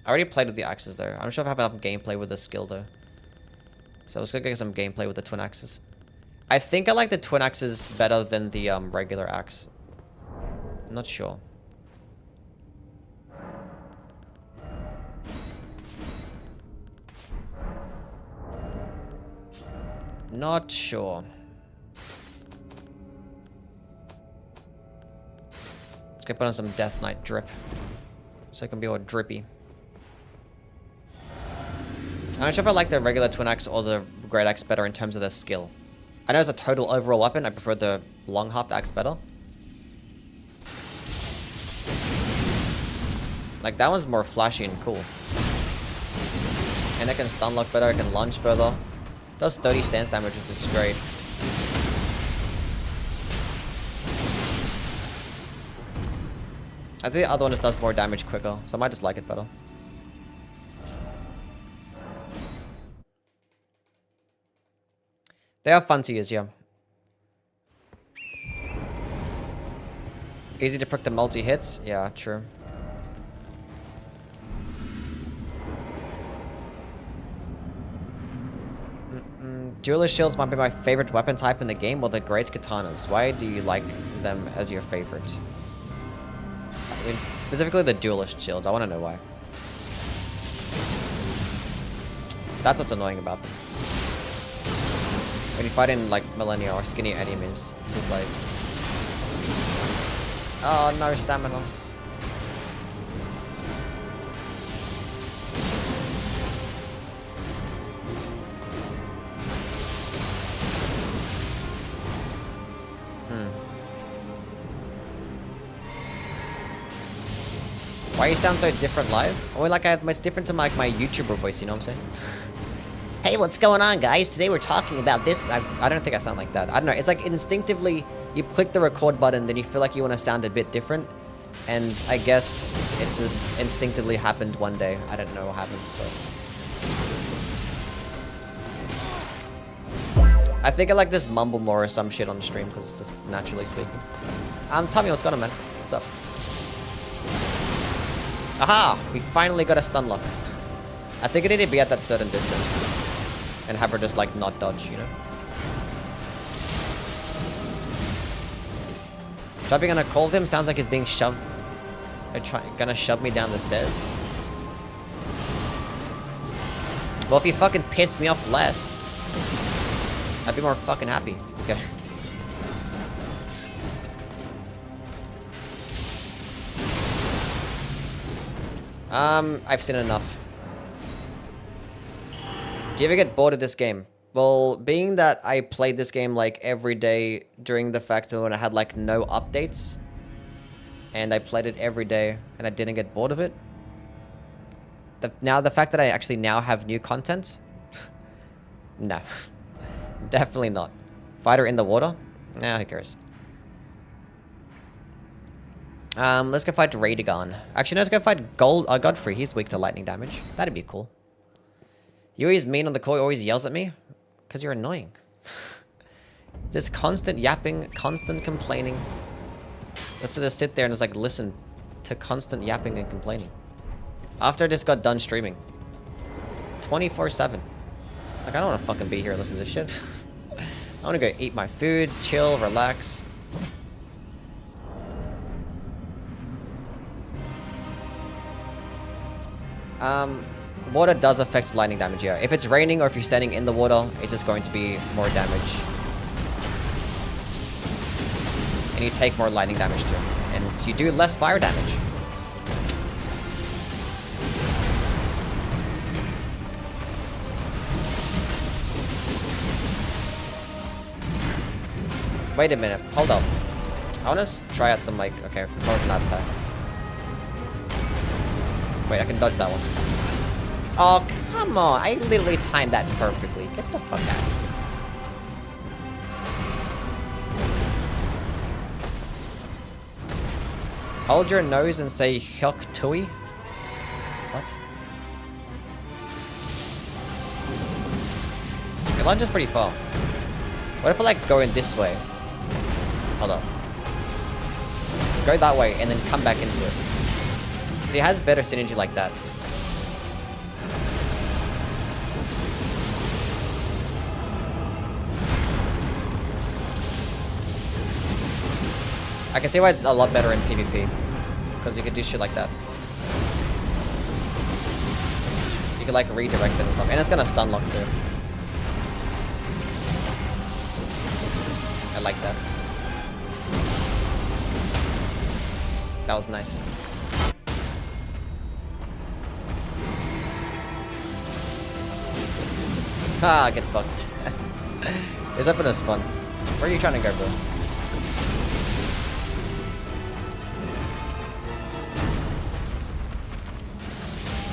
I already played with the axes though. I'm not sure if I have enough gameplay with the skill though. So let's go get some gameplay with the twin axes. I think I like the twin axes better than the regular axe. I'm not sure. Not sure. Let's go put on some Death Knight drip, so I can be all drippy. I'm not sure if I like the regular twin axe or the great axe better in terms of the skill. I know as a total overall weapon, I prefer the long haft axe better. Like, that one's more flashy and cool. And it can stun lock better, it can launch further. Does 30 stance damage, which is great. I think the other one just does more damage quicker, so I might just like it better. They are fun to use, yeah. Easy to pick the multi-hits? Yeah, true. Duelist shields might be my favorite weapon type in the game, or the great katanas. Why do you like them as your favorite? I mean, specifically the duelist shields. I want to know why. That's what's annoying about them. When you fight in like Millennia or skinny enemies, it's just like, oh, no stamina. Why you sound so different live? Or like it's different to my YouTuber voice, you know what I'm saying? Hey, what's going on, guys? Today we're talking about this. I don't think I sound like that. I don't know. It's like instinctively, you click the record button, then you feel like you want to sound a bit different. And I guess it's just instinctively happened one day. I don't know what happened, but... I think I like just mumble more or some shit on the stream, because it's just naturally speaking. Tommy, what's going on, man? What's up? Aha! We finally got a stun lock. I think it need to be at that certain distance. And have her just, like, not dodge, you know? Jumping on a call of him sounds like he's being shoved. Gonna shove me down the stairs. Well, if you fucking pissed me off less, I'd be more fucking happy. Okay. I've seen enough. Do you ever get bored of this game? Well, being that I played this game like every day during the fact when I had like no updates, and I played it every day and I didn't get bored of it. Now the fact that I actually now have new content, no, definitely not. Fighter in the water? Nah, who cares? Let's go fight Radagon. Actually, no, let's go fight Godfrey. He's weak to lightning damage. That'd be cool. You always mean on the call, always yells at me? Because you're annoying. This constant yapping, constant complaining. Let's just sit there and just like listen to constant yapping and complaining. After I just got done streaming. 24/7. Like, I don't want to fucking be here and listen to this shit. I want to go eat my food, chill, relax. Water does affect lightning damage, yeah. If it's raining or if you're standing in the water, it's just going to be more damage. And you take more lightning damage too. And so you do less fire damage. Wait a minute, hold up. I want to try out some like, okay, probably not attack. Wait, I can dodge that one. Oh, come on. I literally timed that perfectly. Get the fuck out of here. Hold your nose and say Hyuk Tui. What? Your lunge is pretty far. What if I like go in this way? Hold on. Go that way and then come back into it. See, it has better synergy like that. I can see why it's a lot better in PvP. Because you can do shit like that. You can like redirect it and stuff. And it's gonna stun lock too. I like that. That was nice. Ah, get fucked. This weapon is fun. Where are you trying to go, bro?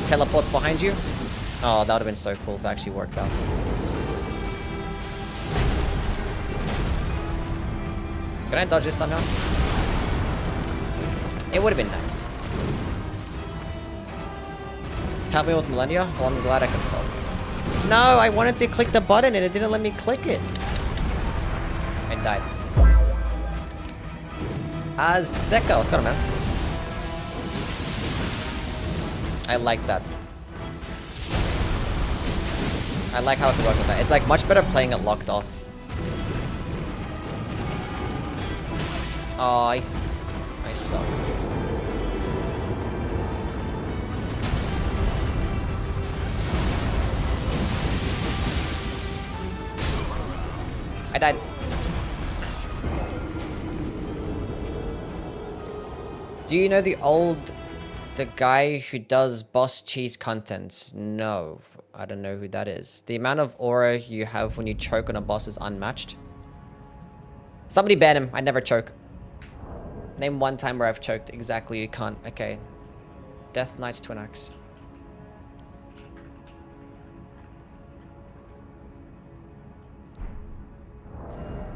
Teleports behind you? Oh, that would have been so cool if it actually worked out. Can I dodge this somehow? It would have been nice. Help me with Millennia? Well, I'm glad I could help. No, I wanted to click the button and it didn't let me click it. I died. Zeka, what's going on, man? I like that. I like how it can work with that. It's like much better playing it locked off. Oh, I suck. I died. Do you know the guy who does boss cheese content? No, I don't know who that is. The amount of aura you have when you choke on a boss is unmatched. Somebody ban him. I never choke. Name one time where I've choked. Exactly, you can't. Okay. Death Knight's Twin Axe.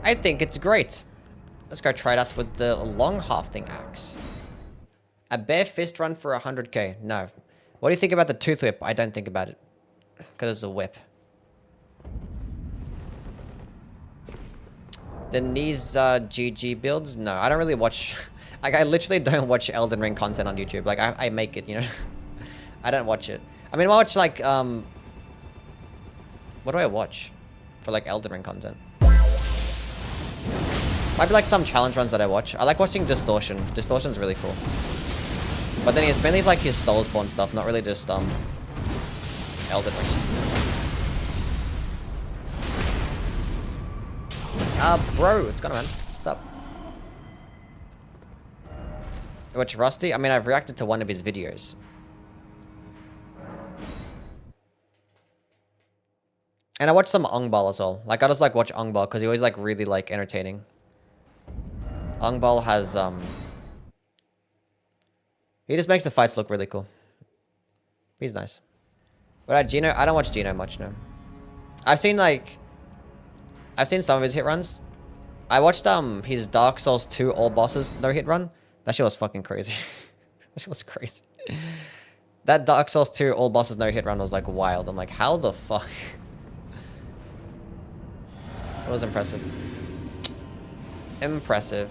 I think it's great. Let's go try that with the long hafting axe. A bare fist run for 100k. No. What do you think about the tooth whip? I don't think about it. Because it's a whip. The knees GG builds? No, I don't really watch... Like, I literally don't watch Elden Ring content on YouTube. Like, I make it, you know? I don't watch it. I mean, I watch, like, what do I watch? For, like, Elden Ring content. Might be, like, some challenge runs that I watch. I like watching Distortion. Distortion's really cool. But then it's mainly, like, his Soulsborne stuff, not really just, Elden Ring. Bro, what's going on, man? What's up? You watch Rusty? I mean, I've reacted to one of his videos. And I watch some Ongbal as well. Like, I just, like, watch Ongbal because he always, like, really, like, entertaining. Ongbal has, he just makes the fights look really cool. He's nice. But Gino, I don't watch Gino much, no. I've seen some of his hit runs. I watched his Dark Souls 2 all bosses no hit run. That shit was fucking crazy. That shit was crazy. That Dark Souls 2 all bosses no hit run was like wild. I'm like, how the fuck? It was impressive. Impressive.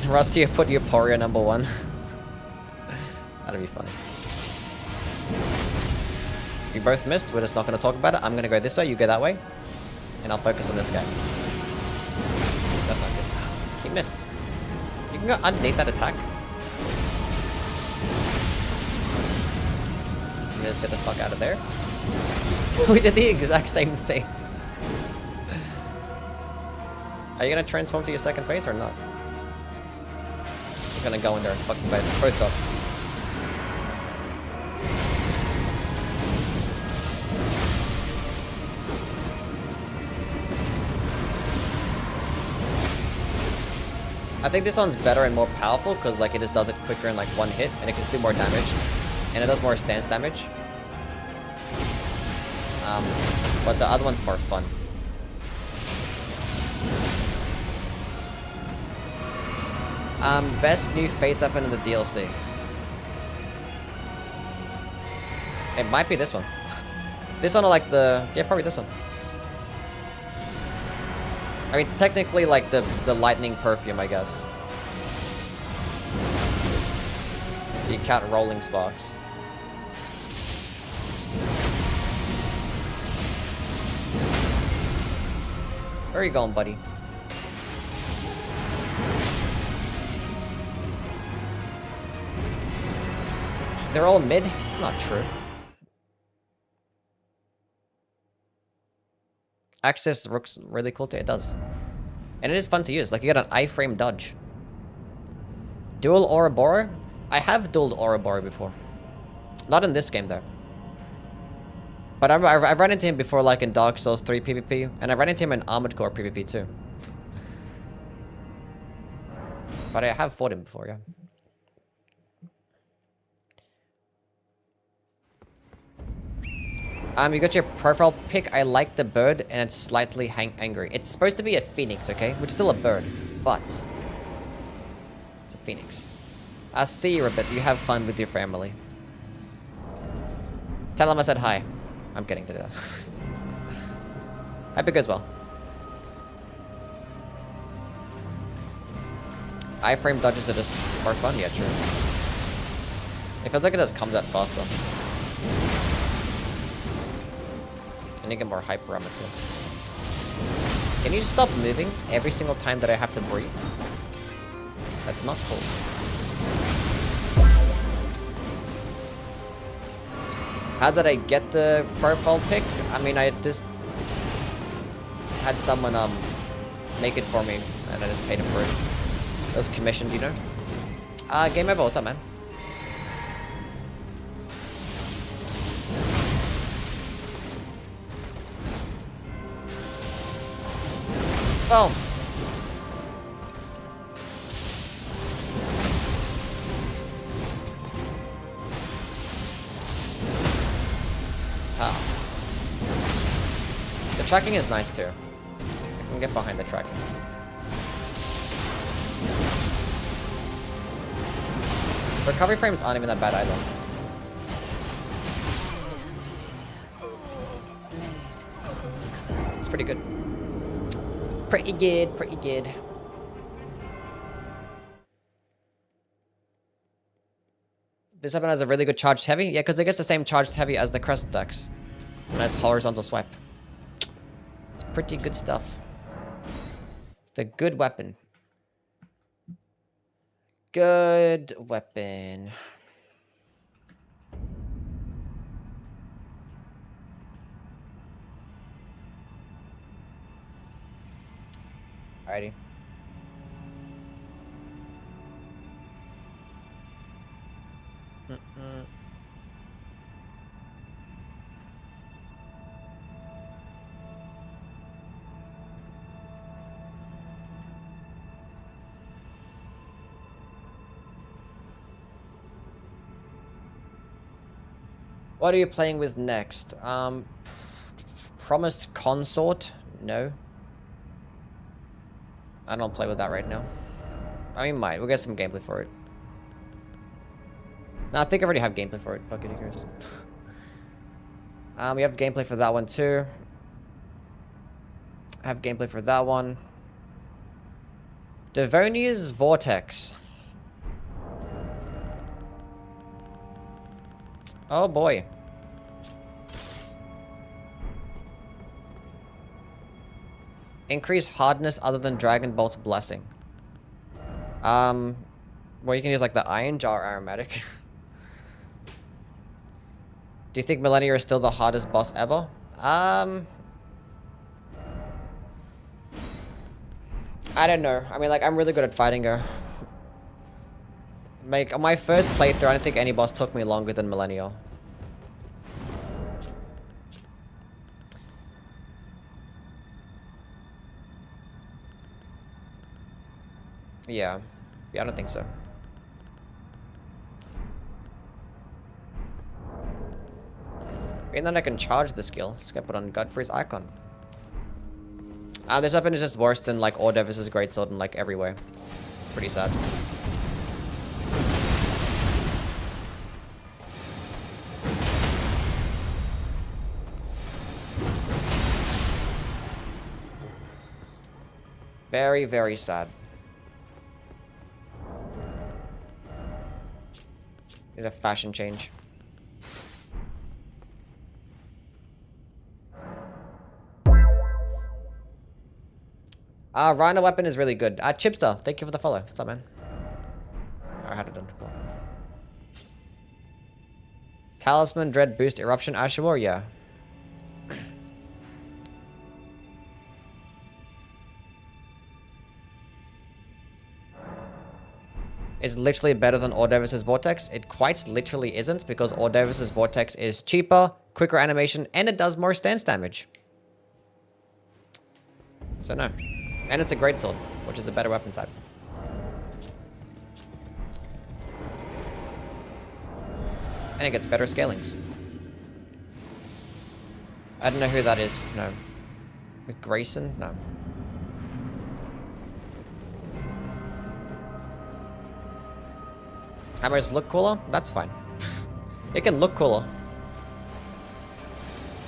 Rusty, put Euphoria #1. That'd be funny. We both missed. We're just not going to talk about it. I'm going to go this way. You go that way. And I'll focus on this guy. That's not good. He missed. You can go underneath that attack. Let me just get the fuck out of there. We did the exact same thing. Are you going to transform to your second phase or not? He's going to go in there and fucking fight both up. I think this one's better and more powerful because like it just does it quicker in like one hit and it can do more damage. And it does more stance damage. But the other one's more fun. Best new Faith weapon in the DLC. It might be this one. This one or like the... Yeah, probably this one. I mean, technically, like, the lightning perfume, I guess. The cat rolling sparks. Where are you going, buddy? They're all mid? It's not true. Access looks really cool too. It does. And it is fun to use. Like, you got an iframe dodge. Dual Ouroboros? I have dueled Ouroboros before. Not in this game, though. But I've run into him before, like, in Dark Souls 3 PvP. And I ran into him in Armored Core PvP, too. But I have fought him before, yeah. You got your profile pic. I like the bird, and it's slightly angry. It's supposed to be a phoenix, okay? Which is still a bird, but it's a phoenix. I'll see you a bit. You have fun with your family. Tell him I said hi. I'm kidding to do that. Hope it goes well. Iframe dodges are just more fun, yeah, true. It feels like it just comes out faster. And you get more hyper armor too. Can you stop moving every single time that I have to breathe? That's not cool. How did I get the profile pic? I mean, I just had someone make it for me, and I just paid him for it. It was commissioned, you know. Game over. What's up, man? Boom. tracking is nice too. I can get behind the tracking. Recovery frames aren't even that bad either. It's pretty good. Pretty good, pretty good. This weapon has a really good charged heavy. Yeah, because it gets the same charged heavy as the Crest decks. Nice horizontal swipe. It's pretty good stuff. It's a good weapon. Good weapon. Alrighty. What are you playing with next? Promised Consort? No. I don't play with that right now. I mean, might. We'll get some gameplay for it. No, I think I already have gameplay for it. Fuck it, who cares? We have gameplay for that one too. I have gameplay for that one. Devonia's Vortex. Oh boy. Increase hardness other than Dragon Bolt's Blessing. Well, you can use like the Iron Jar Aromatic. Do you think Millennia is still the hardest boss ever? I don't know. I mean, like, I'm really good at fighting her. Like, on my first playthrough, I don't think any boss took me longer than Millennia. Yeah. Yeah, I don't think so. And then I can charge the skill. Just gotta put on Godfrey's icon. This weapon is just worse than like Ordevis's greatsword in like every way. Pretty sad. Very, very sad. Need a fashion change. Rhino weapon is really good. Chipster, thank you for the follow. What's up, man? I had it done. Cool. Talisman, Dread Boost, Eruption, Ashawar, yeah. Is literally better than Ordevis's Vortex. It quite literally isn't, because Ordevis's Vortex is cheaper, quicker animation, and it does more stance damage. So no. And it's a greatsword, which is a better weapon type. And it gets better scalings. I don't know who that is. No. Grayson? No. Hammers look cooler? That's fine. It can look cooler.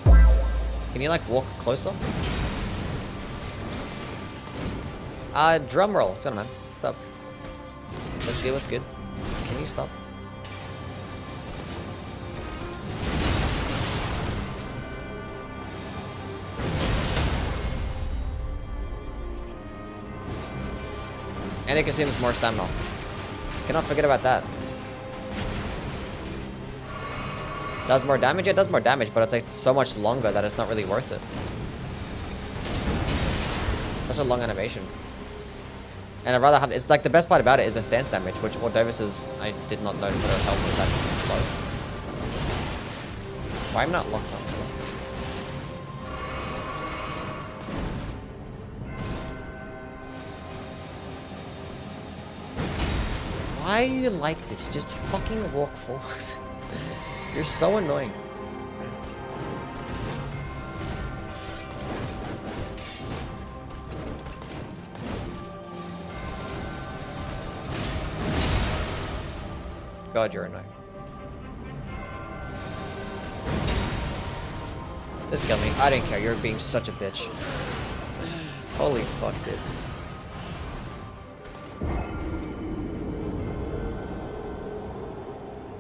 Can you like walk closer? Drum roll. What's going on, man? What's up? What's good? What's good? Can you stop? And it consumes more stamina. Cannot forget about that. Does more damage? Yeah, it does more damage, but it's like so much longer that it's not really worth it. Such a long animation. And I'd rather have, it's like the best part about it is the stance damage, which Ordevis's, I did not notice that it helped with that low. Why am I not locked on? Why are you like this? Just fucking walk forward. You're so annoying. God, you're annoying. Just kill me. I didn't care. You're being such a bitch. Holy fuck, dude.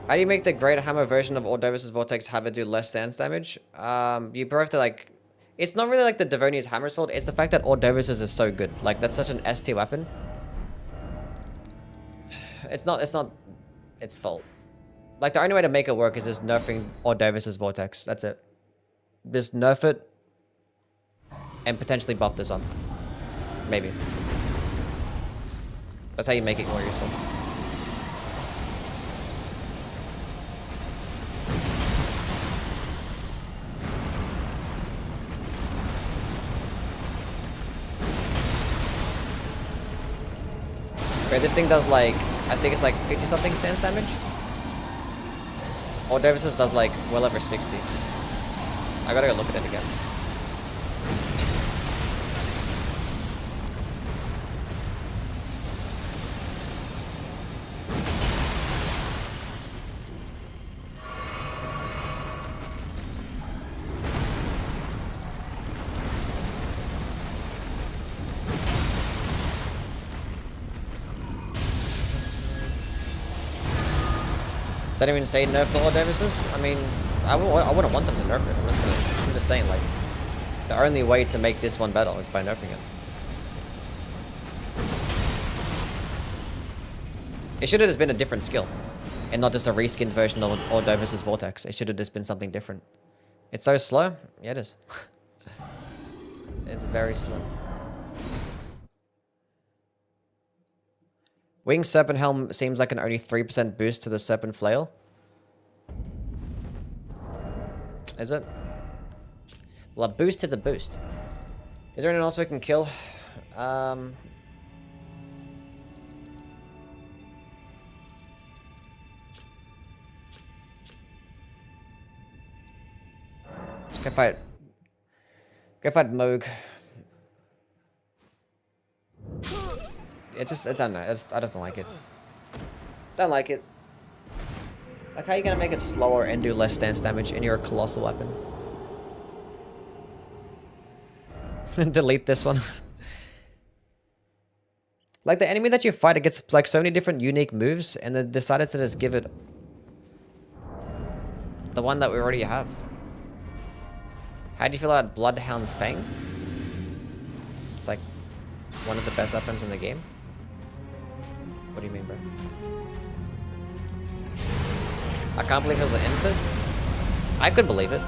How do you make the Great Hammer version of Ordovis' Vortex have it do less stance damage? You probably have to like... It's not really like the Devonia's Hammer's fault, it's the fact that Ordovis' is so good. Like, that's such an S tier weapon. It's not its fault. Like, the only way to make it work is just nerfing Ordovis' Vortex. That's it. Just nerf it. And potentially buff this one. Maybe. That's how you make it more useful. Okay, this thing does like, I think it's like 50 something stance damage. Or Davis's does like well over 60. I gotta go look at it again. Don't even say nerf the Lord Davises. I mean, I wouldn't want them to nerf it. I'm just saying, like, the only way to make this one better is by nerfing it. It should have just been a different skill, and not just a reskinned version of Ordovis' Vortex. It should have just been something different. It's so slow. Yeah, it is. It's very slow. Wing Serpent Helm seems like an only 3% boost to the Serpent Flail. Is it? Well, a boost is a boost. Is there anyone else we can kill? Let's go fight. Go fight Moog. It's just, I don't know. I just don't like it. Don't like it. Like, how are you gonna make it slower and do less stance damage in your colossal weapon? Delete this one. Like, the enemy that you fight, it gets like so many different unique moves, and they decided to just give it the one that we already have. How do you feel about Bloodhound Fang? It's like one of the best weapons in the game. What do you mean, bro? I can't believe it was an innocent. I could believe it.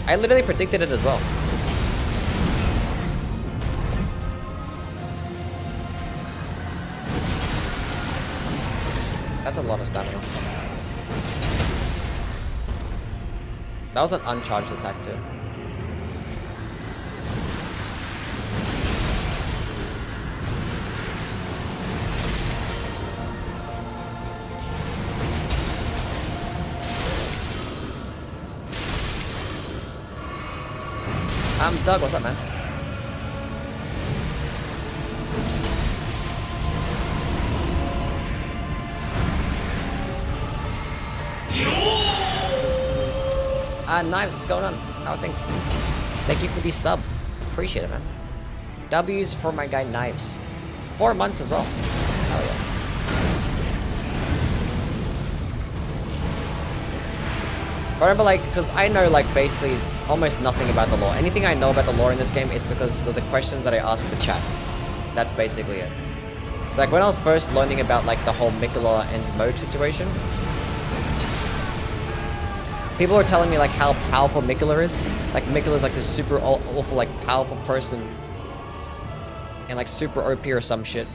I literally predicted it as well. That's a lot of stamina. That was an uncharged attack too. Doug, what's up, man? Knives, what's going on? How are things? Thank you for the sub. Appreciate it, man. W's for my guy Knives. 4 months as well. Hell yeah. But remember, like, because I know, like, basically almost nothing about the lore. Anything I know about the lore in this game is because of the questions that I ask the chat. That's basically it. It's like when I was first learning about, like, the whole Mikola and Moog situation, people were telling me, like, how powerful Mikola is. Like, Mikola is, like, this super awful, like, powerful person. And, like, super OP or some shit.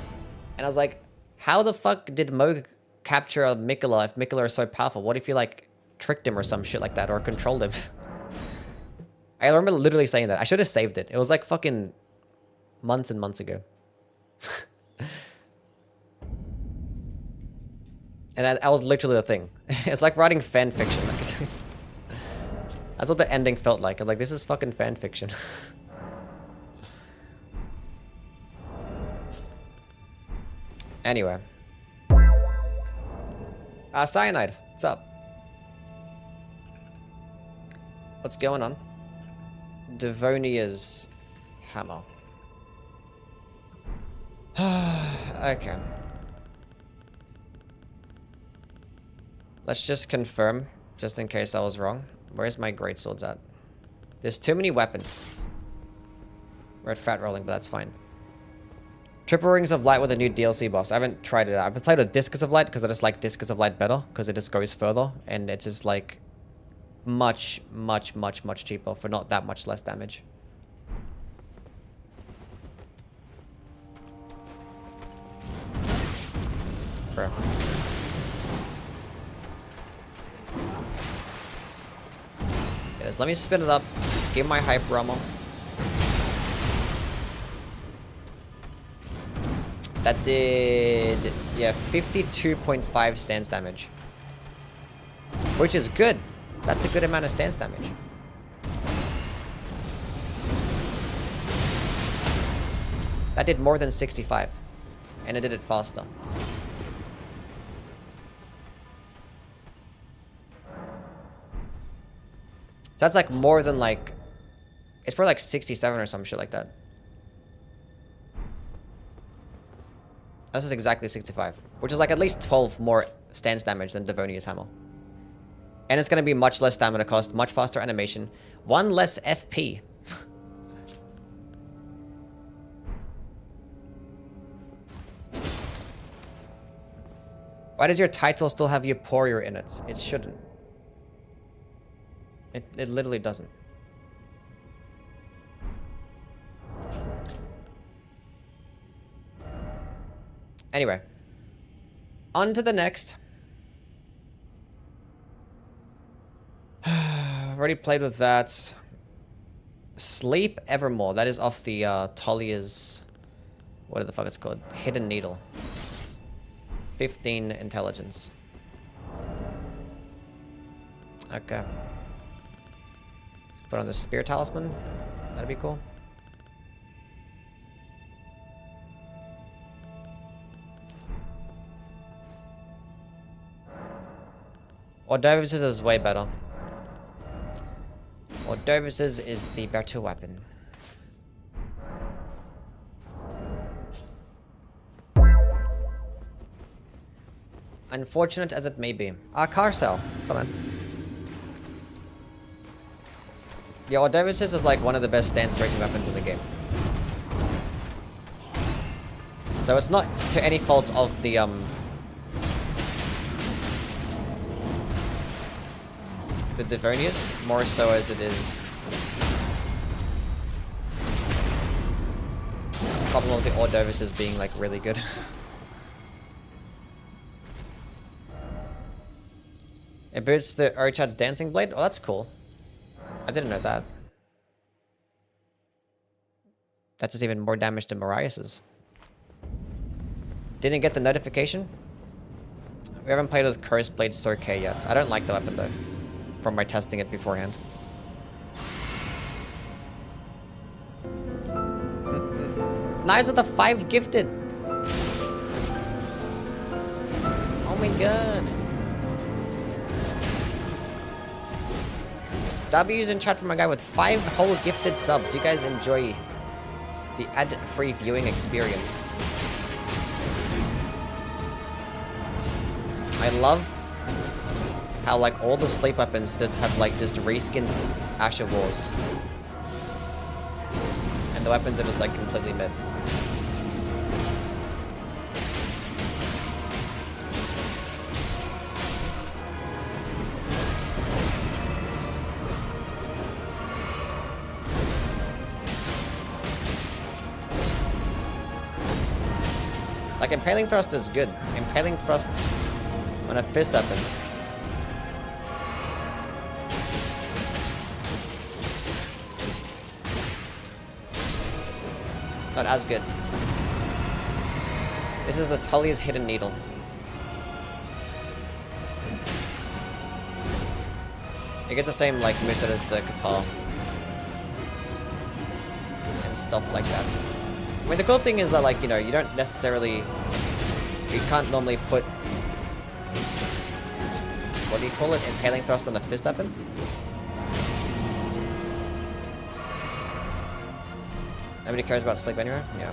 And I was like, how the fuck did Moog capture Mikola if Mikola is so powerful? What if you, like, tricked him or some shit like that, or controlled him? I remember literally saying that. I should have saved it. It was, like, fucking months and months ago. And that was literally the thing. It's like writing fan fiction. Like, that's what the ending felt like. I'm like, this is fucking fan fiction. Anyway. Cyanide, what's up? What's going on? Devonia's hammer. Okay. Let's just confirm, just in case I was wrong. Where's my greatswords at? There's too many weapons. We're at fat rolling, but that's fine. Triple Rings of Light with a new DLC boss. I haven't tried it out. I've played with Discus of Light because I just like Discus of Light better because it just goes further and it's just like much cheaper for not that much less damage. Bro. Yeah, just let me spin it up. Give my hyper armor. That did, yeah, 52.5 stance damage. Which is good. That's a good amount of stance damage. That did more than 65. And it did it faster. So that's like more than like... It's probably like 67 or some shit like that. This is exactly 65, which is like at least 12 more stance damage than Devonia's hammer. And it's going to be much less stamina cost, much faster animation, one less FP. Why does your title still have Euphoria in it? It shouldn't. It literally doesn't. Anyway, on to the next. Already played with that. Sleep Evermore. That is off the Talia's... What the fuck it's called? Hidden Needle. 15 intelligence. Okay. Let's put on the Spear Talisman. That'd be cool. Ordovis's is way better. Ordovis's is the better weapon. Unfortunate as it may be. Car sale. What's up, man? Yeah, Ordovis's is like one of the best stance-breaking weapons in the game. So it's not to any fault of the, the Devonias, more so as it is the problem of the Ordovis's being like really good. It boosts the Urchat's Dancing Blade? Oh, that's cool. I didn't know that. That's just even more damage than Marias's. Didn't get the notification? We haven't played with Cursed Blade Sorkei yet. I don't like the weapon though, from my testing it beforehand. Knives with the 5 gifted! Oh my god. W's in chat from a guy with 5 whole gifted subs. You guys enjoy the ad-free viewing experience. I love how like all the sleep weapons just have like just reskinned Asher Wars. And the weapons are just like completely mid. Like, Impaling Thrust is good. Impaling Thrust on a fist weapon. Not as good. This is the Tully's Hidden Needle. It gets the same, like, moveset as the Guitar. And stuff like that. I mean, the cool thing is that, like, you know, you don't necessarily... You can't normally put what do you call it? Impaling thrust on the fist weapon? Nobody cares about sleep anyway? Yeah.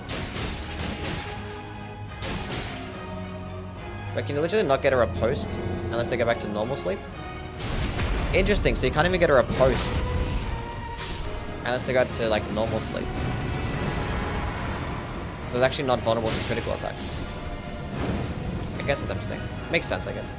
But can you literally not get a riposte unless they go back to normal sleep? Interesting, so you can't even get a riposte unless they go to like normal sleep. So they're actually not vulnerable to critical attacks. I guess that's interesting. Makes sense, I guess.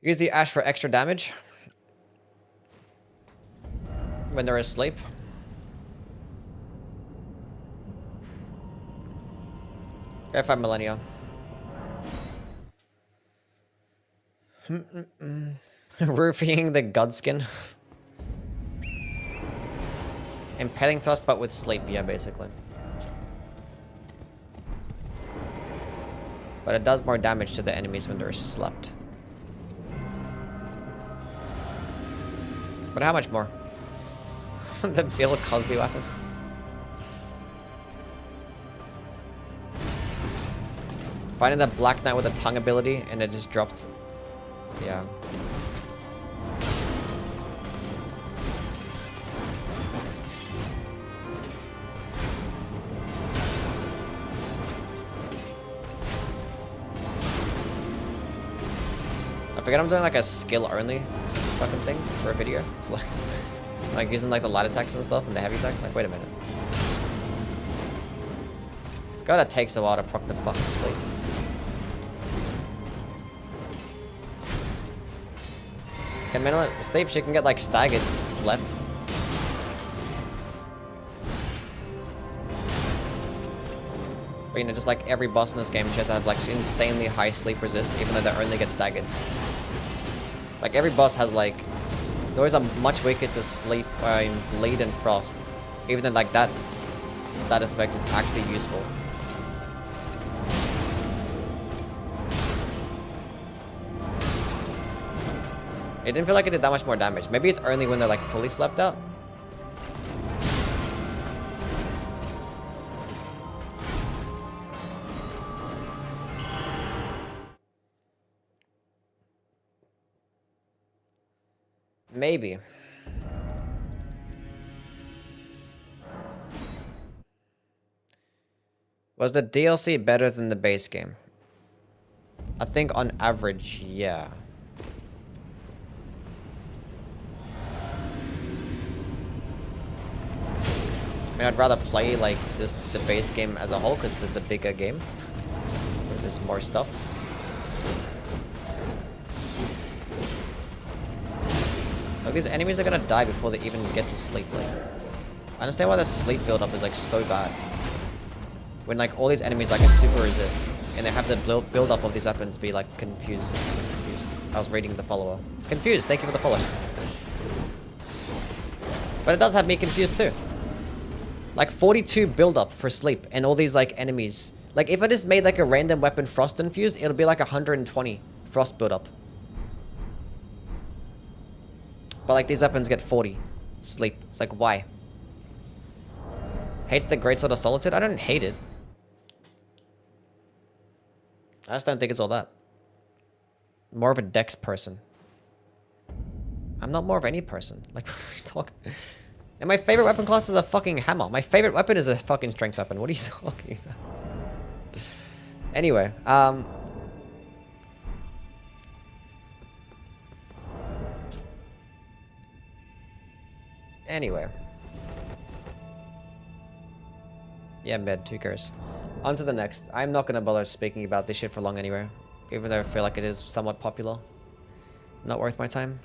Use the ash for extra damage when they're asleep. Go 5 millennia. Roofing the Godskin. Impaling thrust, but with sleep, yeah, basically. But it does more damage to the enemies when they're slept. But how much more? The Bill Cosby weapon. Finding the Black Knight with a tongue ability and it just dropped. Yeah. I forget I'm doing like a skill only fucking thing for a video. It's like using like the light attacks and stuff and the heavy attacks. Like, wait a minute. God, it takes a while to proc the fucking sleep. Can Menel sleep? She can get like staggered, slept. But you know, just like every boss in this game, she has to have like insanely high sleep resist, even though they only get staggered. Like every boss has like, it's always a much weaker to sleep, bleed and frost. Even though like that status effect is actually useful. It didn't feel like it did that much more damage. Maybe it's only when they're like fully slept out. Maybe. Was the DLC better than the base game? I think on average, yeah. I mean, I'd rather play like the base game as a whole because it's a bigger game. There's more stuff. Like, these enemies are gonna die before they even get to sleep. Like, I understand why the sleep buildup is like so bad. When like all these enemies like a super resist, and they have the build up of these weapons be like confused. I was reading the follower. Confused. Thank you for the follow. But it does have me confused too. Like 42 build up for sleep, and all these like enemies. Like if I just made like a random weapon frost infused, it'll be like 120 frost build up. But like these weapons get 40 sleep. It's like, why? Hates the Great Sword of Solitude? I don't hate it. I just don't think it's all that. More of a dex person. I'm not more of any person. Like, what are you talking? And my favorite weapon class is a fucking hammer. My favorite weapon is a fucking strength weapon. What are you talking about? Anyway, Anyway. Yeah, med, who cares? On to the next. I'm not gonna bother speaking about this shit for long anyway. Even though I feel like it is somewhat popular. Not worth my time.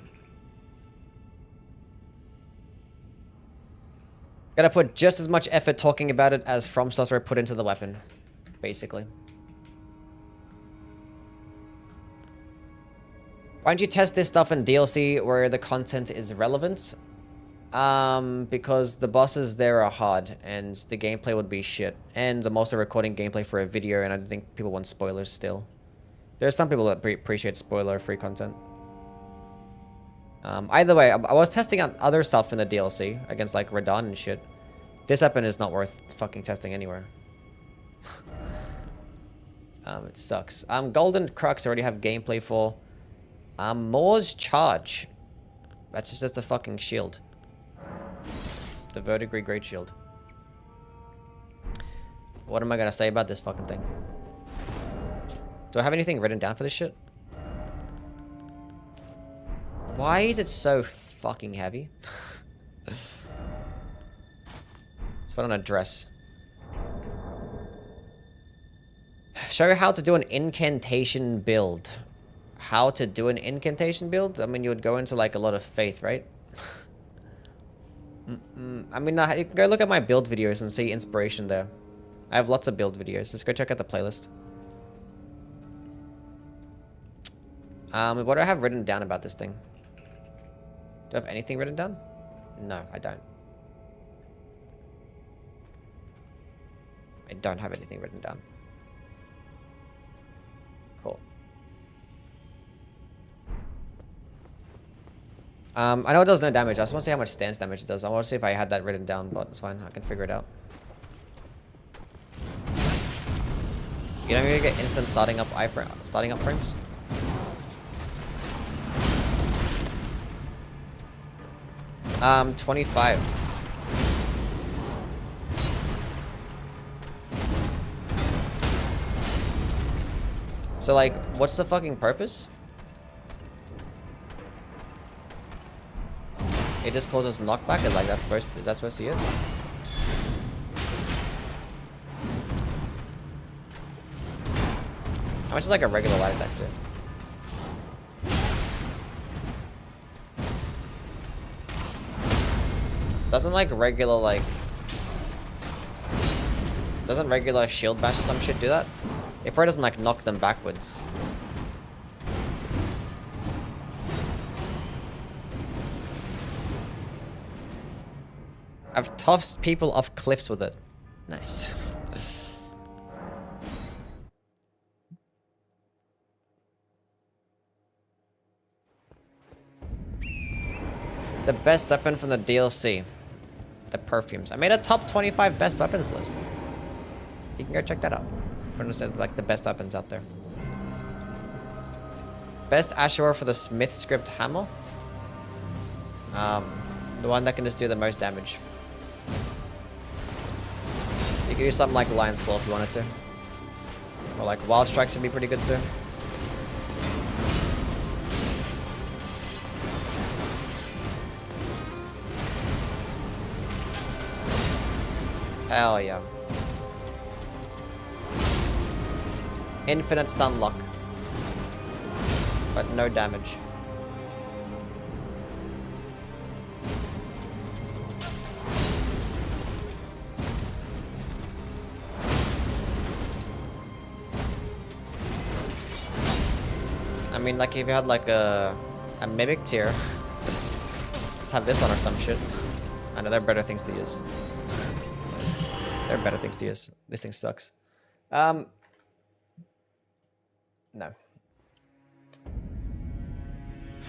Gotta put just as much effort talking about it as From Software put into the weapon. Basically. Why don't you test this stuff in DLC where the content is relevant? Because the bosses there are hard, and the gameplay would be shit. And I'm also recording gameplay for a video, and I don't think people want spoilers still. There are some people that appreciate spoiler-free content. Either way, I was testing out other stuff in the DLC against like Radon and shit. This weapon is not worth fucking testing anywhere. It sucks. Golden Crux I already have gameplay for. Moore's Charge. That's just a fucking shield. The verdigris great shield. What am I gonna say about this fucking thing? Do I have anything written down for this shit? Why is it so fucking heavy? Let's put on a dress. Show how to do an incantation build. How to do an incantation build? I mean, you would go into like a lot of faith, right? I mean, you can go look at my build videos and see inspiration there. I have lots of build videos. Just go check out the playlist. What do I have written down about this thing? Do I have anything written down? No, I don't. I don't have anything written down. Cool. I know it does no damage. I just want to see how much stance damage it does. I want to see if I had that written down, but it's fine. I can figure it out. You don't really get instant starting up frames? Um, 25. So like, what's the fucking purpose? It just causes knockback. Is like is that supposed to be it? How much is like a regular light attack do? Doesn't like regular doesn't regular shield bash or some shit do that? It probably doesn't like knock them backwards. I've tossed people off cliffs with it. Nice. The best weapon from the DLC. The perfumes. I made a top 25 best weapons list. You can go check that out. I'm gonna say like the best weapons out there. Best Ashura for the Smith script hammer. The one that can just do the most damage. You could use something like Lion's Claw if you wanted to. Or like Wild Strikes would be pretty good too. Hell yeah. Infinite stun lock. But no damage. I mean, like if you had like a mimic tier, let's have this on or some shit. I know there are better things to use. There are better things to use. This thing sucks. No.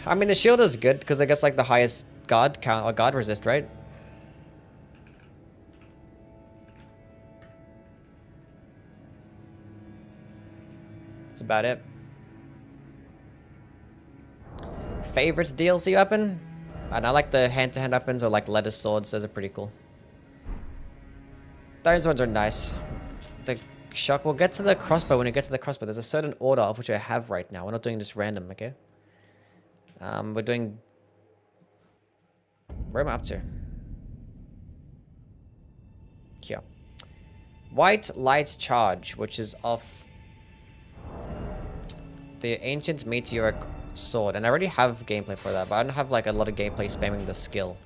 I mean, the shield is good because I guess like the highest god count or god resist, right? That's about it. Favorites DLC weapon? And I like the hand-to-hand weapons or like lettuce swords. Those are pretty cool. Those ones are nice. The shock. We'll get to the crossbow when we get to the crossbow. There's a certain order of which I have right now. We're not doing this random, okay? We're doing... Where am I up to? Here. White Light Charge, which is off the Ancient Meteoric Sword. And I already have gameplay for that, but I don't have like a lot of gameplay spamming the skill.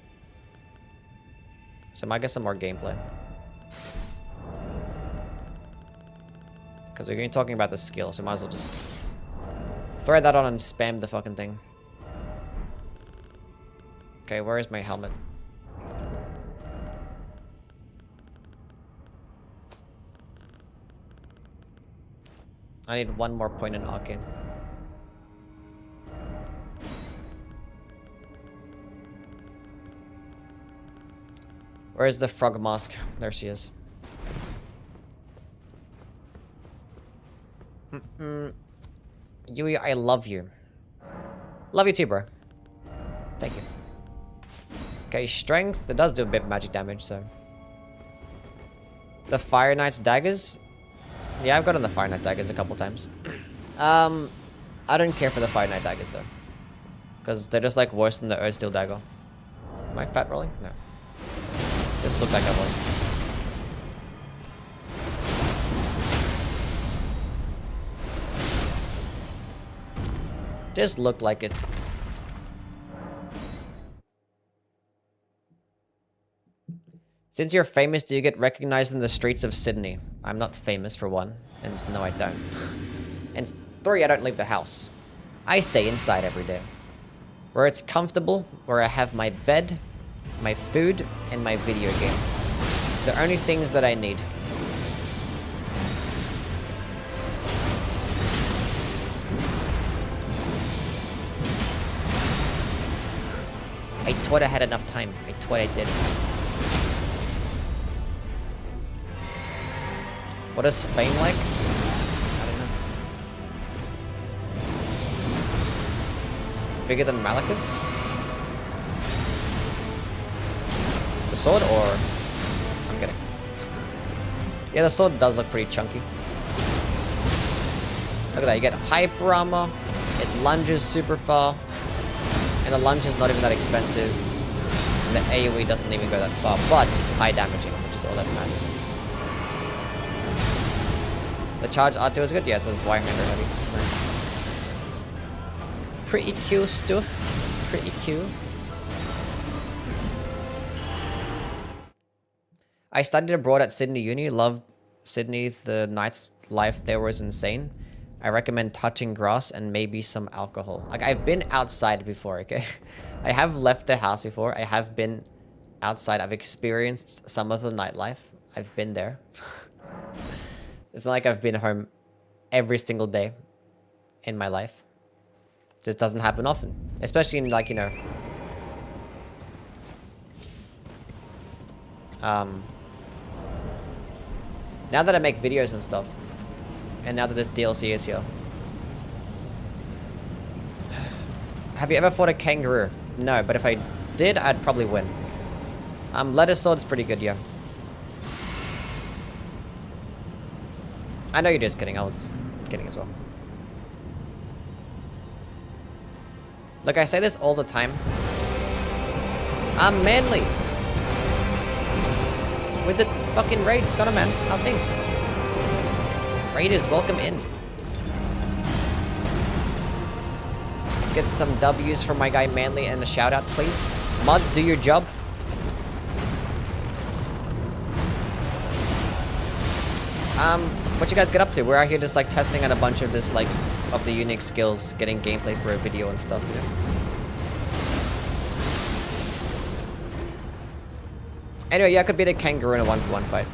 So I might get some more gameplay. Because we're going to be talking about the skill, so might as well just throw that on and spam the fucking thing. Okay, where is my helmet? I need one more point in Arcane. Where's the frog mask? There she is. Yui, I love you. Love you too, bro. Thank you. Okay, strength. It does do a bit of magic damage, so. The Fire Knight's daggers. Yeah, I've gotten the Fire Knight daggers a couple times. I don't care for the Fire Knight daggers, though. Because they're just, like, worse than the Earth Steel dagger. Am I fat rolling? No. Just looked like I was. Just looked like it. Since you're famous, do you get recognized in the streets of Sydney? I'm not famous, for one. And no, I don't. And 3, I don't leave the house. I stay inside every day. Where it's comfortable, where I have my bed, my food, and my video game. The only things that I need. I thought I had enough time. I thought I did. What is fame like? I don't know. Bigger than Malekith's? The sword, or... I'm kidding. Yeah, the sword does look pretty chunky. Look at that, you get hyper armor, it lunges super far, and the lunge is not even that expensive, and the AoE doesn't even go that far, but it's high damaging, which is all that matters. The charge R2 is good? Yes, it's Y-hander heavy, which is nice. Pretty cool stuff. Pretty cool. I studied abroad at Sydney Uni. Loved Sydney. The night's life there was insane. I recommend touching grass and maybe some alcohol. Like, I've been outside before, okay? I have left the house before. I have been outside. I've experienced some of the nightlife. I've been there. It's not like I've been home every single day in my life. It just doesn't happen often. Especially in, like, you know... now that I make videos and stuff, and now that this DLC is here. Have you ever fought a kangaroo? No, but if I did, I'd probably win. Letter sword's pretty good, yeah. I know you're just kidding. I was kidding as well. Look, I say this all the time. I'm manly. With the fucking raid, Scott, man. How things? Raiders, welcome in. Let's get some W's from my guy Manly and a shout out, please. Mods, do your job. What you guys get up to? We're out here just like testing out a bunch of this like of the unique skills, getting gameplay for a video and stuff, you know. Anyway, yeah, I could beat a kangaroo in a 1v1 fight.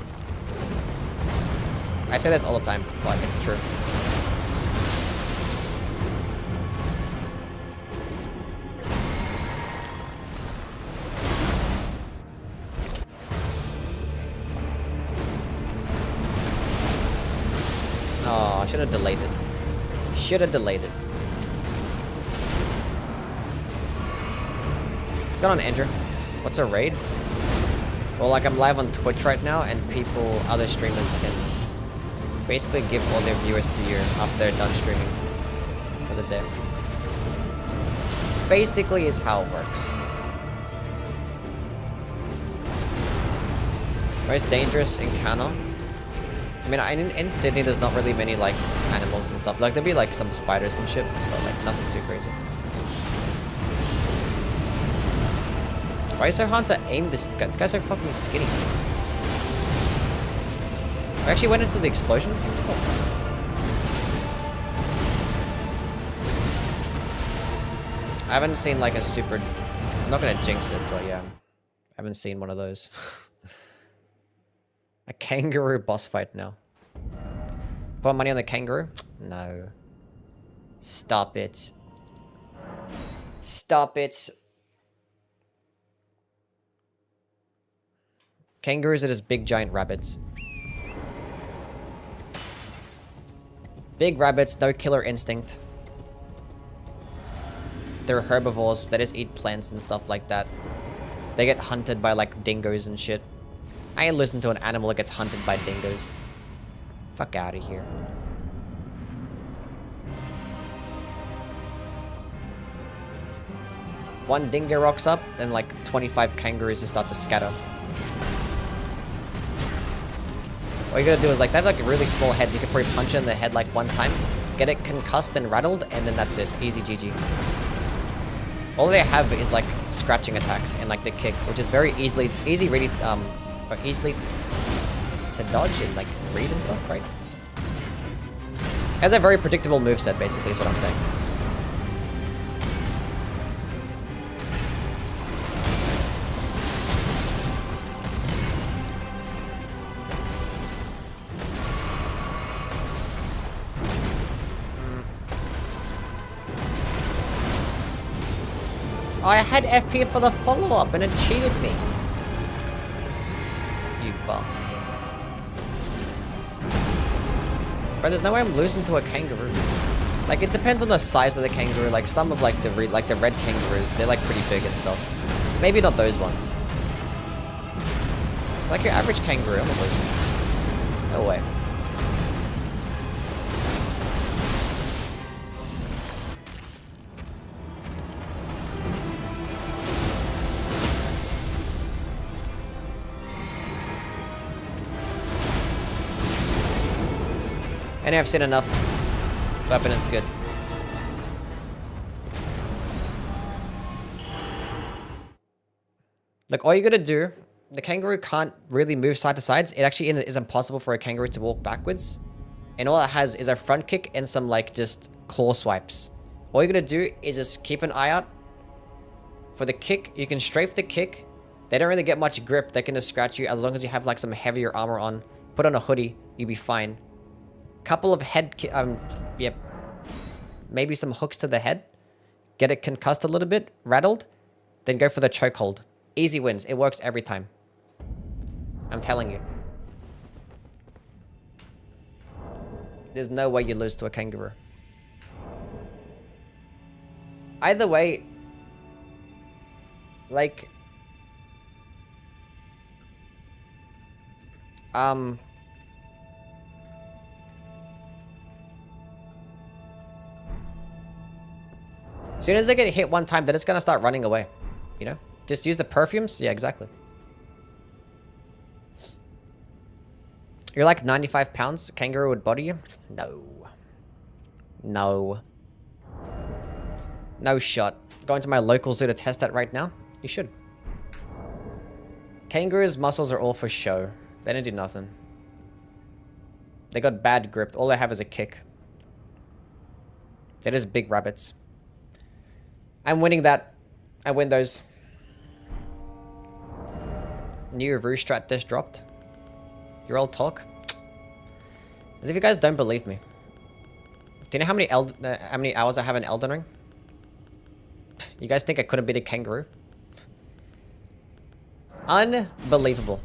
I say this all the time, but it's true. Oh, I should have delayed it. Should have delayed it. What's going on, Andrew? What's a raid? Well, like, I'm live on Twitch right now, and people, other streamers can basically give all their viewers to you after they're done streaming for the day. Basically is how it works. Most dangerous encounter? I mean, in Sydney, there's not really many, like, animals and stuff. Like, there'll be, like, some spiders and shit, but, like, nothing too crazy. Why is it so hard to aim this guy? This guy's so fucking skinny. I actually went into the explosion. It's cool. I haven't seen, like, a super... I'm not gonna jinx it, but yeah. I haven't seen one of those. A kangaroo boss fight now. Put money on the kangaroo? No. Stop it. Stop it. Kangaroos are just big giant rabbits. Big rabbits, no killer instinct. They're herbivores, they just eat plants and stuff like that. They get hunted by like dingoes and shit. I ain't listen to an animal that gets hunted by dingoes. Fuck out of here. One dingo rocks up, and like 25 kangaroos just start to scatter. All you gotta do is like, they have like really small heads. You can probably punch it in the head like one time, get it concussed and rattled, and then that's it. Easy GG. All they have is like scratching attacks and like the kick, which is very easily to dodge and like read and stuff, right? Has a very predictable moveset, basically, is what I'm saying. I had FP for the follow-up and it cheated me. You bum. Bro, there's no way I'm losing to a kangaroo. Like, it depends on the size of the kangaroo. Like, some of like the red kangaroos, they're like pretty big and stuff. Maybe not those ones. Like your average kangaroo, I'm not losing. No way. And I've seen enough. Weapon is good. Like, all you gotta do, the kangaroo can't really move side to sides. It actually is impossible for a kangaroo to walk backwards. And all it has is a front kick and some, like, just claw swipes. All you gotta do is just keep an eye out for the kick. You can strafe the kick. They don't really get much grip. They can just scratch you as long as you have, like, some heavier armor on. Put on a hoodie, you'll be fine. Couple of yep. Maybe some hooks to the head. Get it concussed a little bit, rattled. Then go for the chokehold. Easy wins. It works every time. I'm telling you. There's no way you lose to a kangaroo. Either way, like, as soon as they get hit one time, then it's gonna start running away. You know? Just use the perfumes? Yeah, exactly. You're like 95 pounds? Kangaroo would body you? No. No. No shot. Going to my local zoo to test that right now? You should. Kangaroo's muscles are all for show. They don't do nothing. They got bad grip. All they have is a kick. They're just big rabbits. I'm winning that. I win those. New review strat just dropped. Your old talk. As if you guys don't believe me. Do you know how many hours I have in Elden Ring? You guys think I couldn't beat a kangaroo? Unbelievable.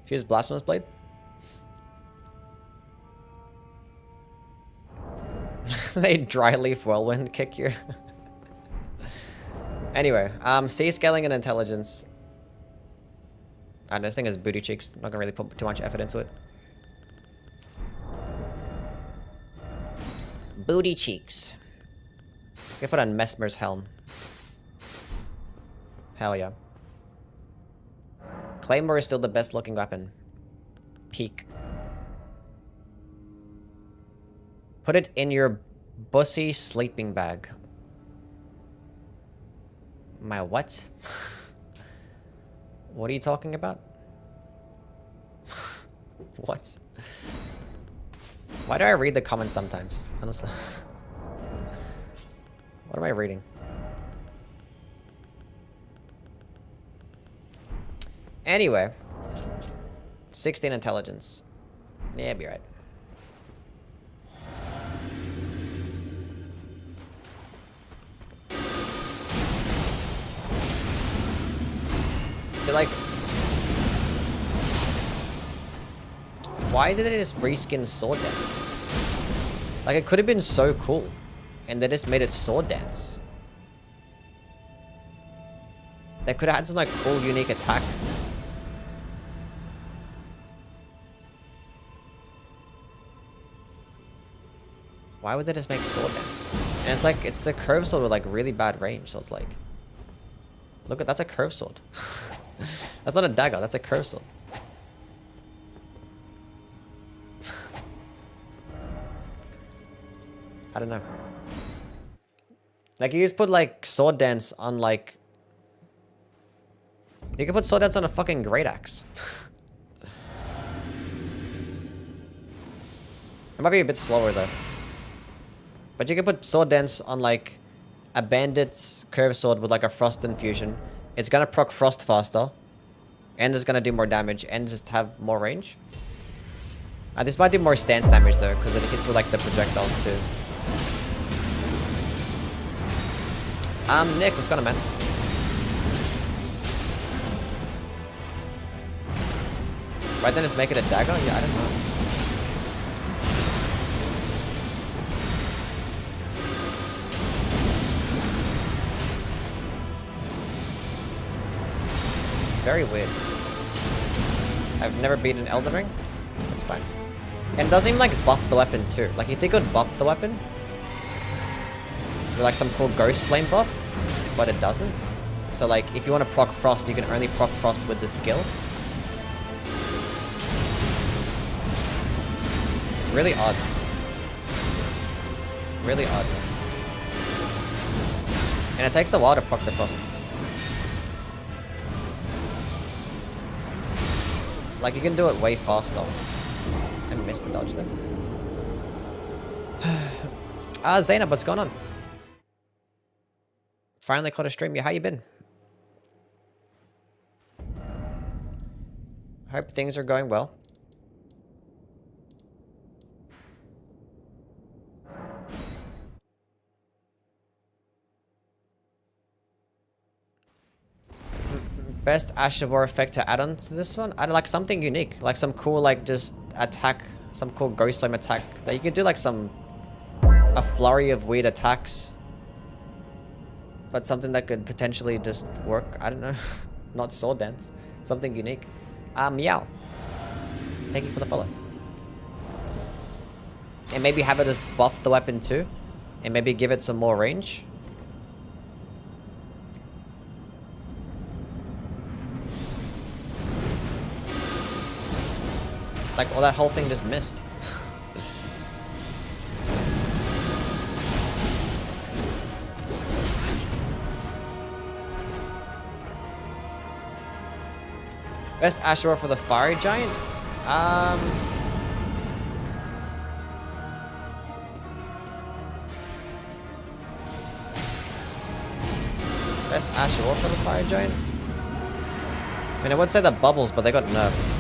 Fuse Blasphemous Blade. They dry leaf whirlwind kick you. Anyway, C scaling and intelligence. I don't know, this thing is booty cheeks. Not gonna really put too much effort into it. Booty cheeks. Let's get put on Mesmer's helm. Hell yeah. Claymore is still the best looking weapon. Peak. Put it in your bussy sleeping bag. My what? What are you talking about? What? Why do I read the comments sometimes? Honestly. What am I reading? Anyway. 16 intelligence. Yeah, be right. So like, why did they just reskin Sword Dance? Like, it could have been so cool, and they just made it Sword Dance. They could have had some like cool, unique attack. Why would they just make Sword Dance? And it's like, it's a curved sword with like really bad range, so it's like, look at, that's a curved sword. That's not a dagger, that's a curved sword. I don't know. Like, you just put like Sword Dance on like, you can put Sword Dance on a fucking Great Axe. It might be a bit slower though. But you can put Sword Dance on like a Bandit's curved sword with like a Frost infusion. It's gonna proc Frost faster. And it's gonna do more damage and just have more range. This might do more stance damage though, because it hits with like the projectiles too. Nick, what's going on, man? Why then just make it a dagger? Yeah, I don't know. Very weird. I've never beaten Elden Ring. That's fine. And it doesn't even like buff the weapon too. Like, you think it would buff the weapon with like some cool ghost flame buff, but it doesn't. So like, if you want to proc Frost, you can only proc Frost with the skill. It's really odd. Really odd. And it takes a while to proc the Frost. Like, you can do it way faster. I missed the dodge there. Zainab, what's going on? Finally caught a stream. Yeah, how you been? Hope things are going well. Best Ashavor effect to add on to this one? I'd like something unique. Like some cool, like, just attack. Some cool Ghost Flame attack. That you could do like a flurry of weird attacks. But something that could potentially just work. I don't know. Not Sword Dance. Something unique. Meow. Thank you for the follow. And maybe have it just buff the weapon too. And maybe give it some more range. Like, well, that whole thing just missed. Best Asherah for the Fiery Giant? Best Asherah for the Fiery Giant? I mean, I would say the bubbles, but they got nerfed.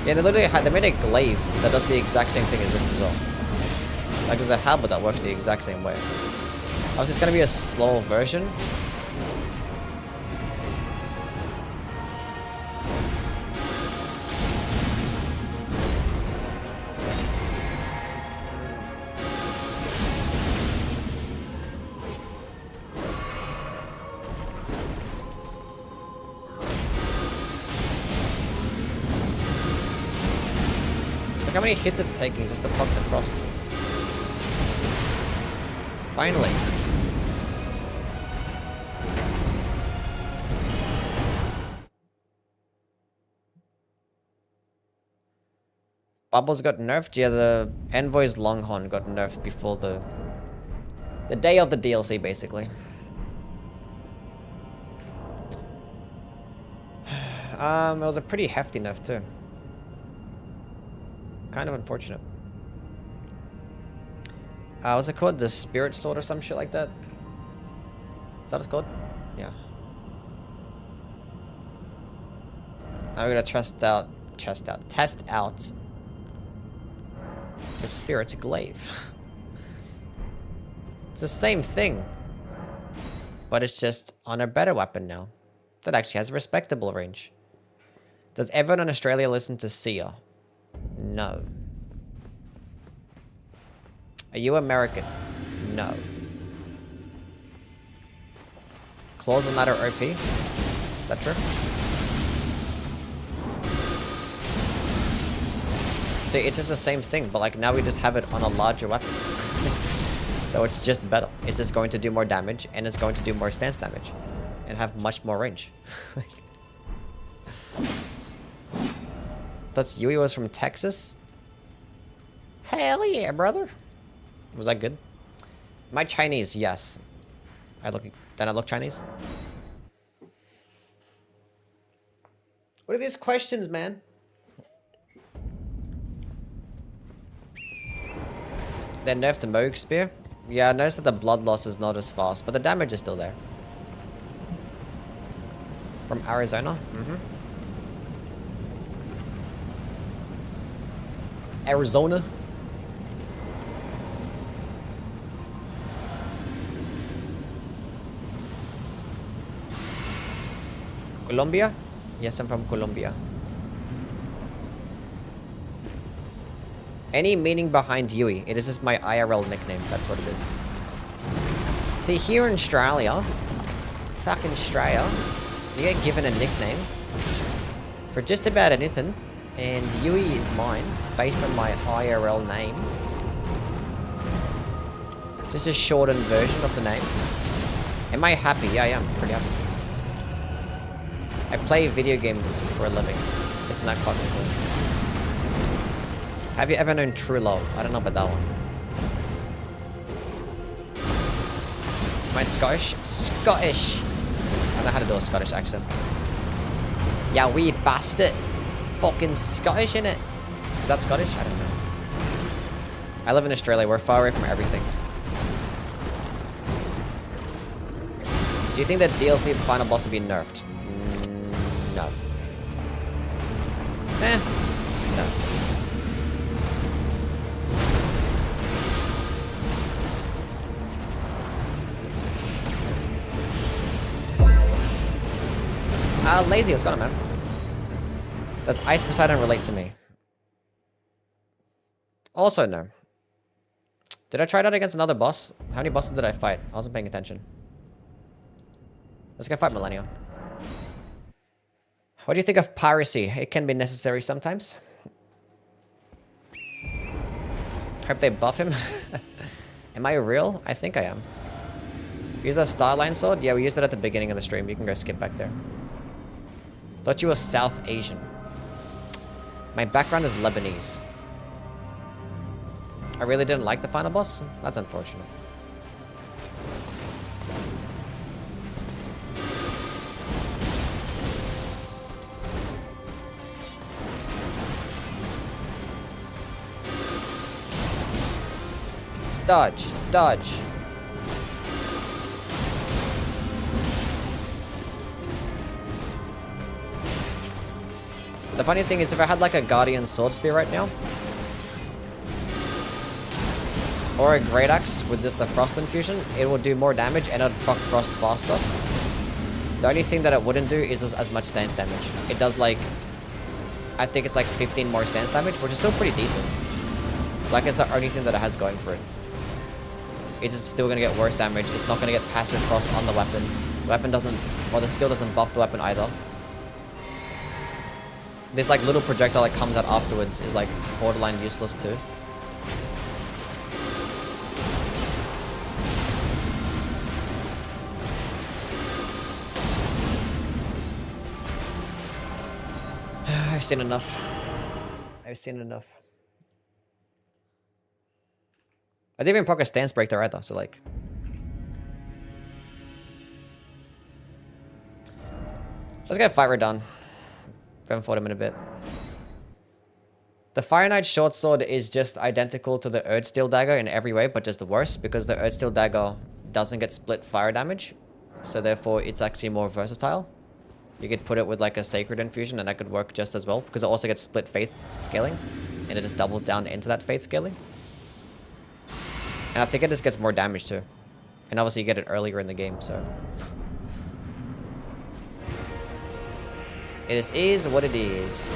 Yeah, they literally had, they made a glaive that does the exact same thing as this as well. Like, there's a halberd that works the exact same way. Obviously, it's gonna be a slow version. Look how many hits it's taking just to proc the Frost. Finally. Bubbles got nerfed? Yeah, the Envoy's Longhorn got nerfed before the day of the DLC, basically. It was a pretty hefty nerf too. Kind of unfortunate. What's it called? The Spirit Sword or some shit like that? Is that what it's called? Yeah. Now we're gonna test out the Spirit's Glaive. It's the same thing, but it's just on a better weapon now. That actually has a respectable range. Does everyone in Australia listen to Sia? No. Are you American? No. Claws on ladder OP? Is that true? See, it's just the same thing, but like now we just have it on a larger weapon. So it's just better. It's just going to do more damage, and it's going to do more stance damage. And have much more range. That's Yui was from Texas? Hell yeah, brother. Was that good? My Chinese, yes. Then I look Chinese? What are these questions, man? They nerfed the Moog Spear? Yeah, I noticed that the blood loss is not as fast, but the damage is still there. From Arizona? Mm-hmm. Arizona? Colombia? Yes, I'm from Colombia. Any meaning behind Yui? It is just my IRL nickname. That's what it is. See, here in Australia, fucking Australia, you get given a nickname for just about anything, and Yui is mine. It's based on my IRL name. Just a shortened version of the name. Am I happy? Yeah, I am. Pretty happy. I play video games for a living. Isn't that fucking cool? Have you ever known True Love? I don't know about that one. Am I Scottish? Scottish! I don't know how to do a Scottish accent. Yeah, we bastard. Fucking Scottish, innit? Is that Scottish? I don't know. I live in Australia. We're far away from everything. Do you think that DLC final boss will be nerfed? No. No. Lazy, what's going on, man? Does Ice Poseidon relate to me? Also, no. Did I try that against another boss? How many bosses did I fight? I wasn't paying attention. Let's go fight Millennia. What do you think of piracy? It can be necessary sometimes. Hope they buff him. Am I real? I think I am. Use a Starline sword? Yeah, we used it at the beginning of the stream. You can go skip back there. Thought you were South Asian. My background is Lebanese. I really didn't like the final boss? That's unfortunate. Dodge, dodge. The funny thing is, if I had like a Guardian Sword Spear right now, or a Great Axe with just a Frost Infusion, it would do more damage and it would proc Frost faster. The only thing that it wouldn't do is as much stance damage. It does like, I think it's like 15 more stance damage, which is still pretty decent. Like, it's the only thing that it has going for it. It's just still gonna get worse damage. It's not gonna get passive Frost on the weapon. The weapon doesn't, or the skill doesn't buff the weapon either. This like little projectile that comes out afterwards is like borderline useless too. I've seen enough. I've seen enough. I didn't even proc a stance break there either, so like. Let's get Fight Redone. We haven't fought him in a bit. The Fire Knight short sword is just identical to the Erdsteel dagger in every way, but just worse because the Erdsteel dagger doesn't get split fire damage, so therefore it's actually more versatile. You could put it with like a Sacred Infusion and that could work just as well because it also gets split faith scaling and it just doubles down into that faith scaling. And I think it just gets more damage too. And obviously you get it earlier in the game, so. It is what it is.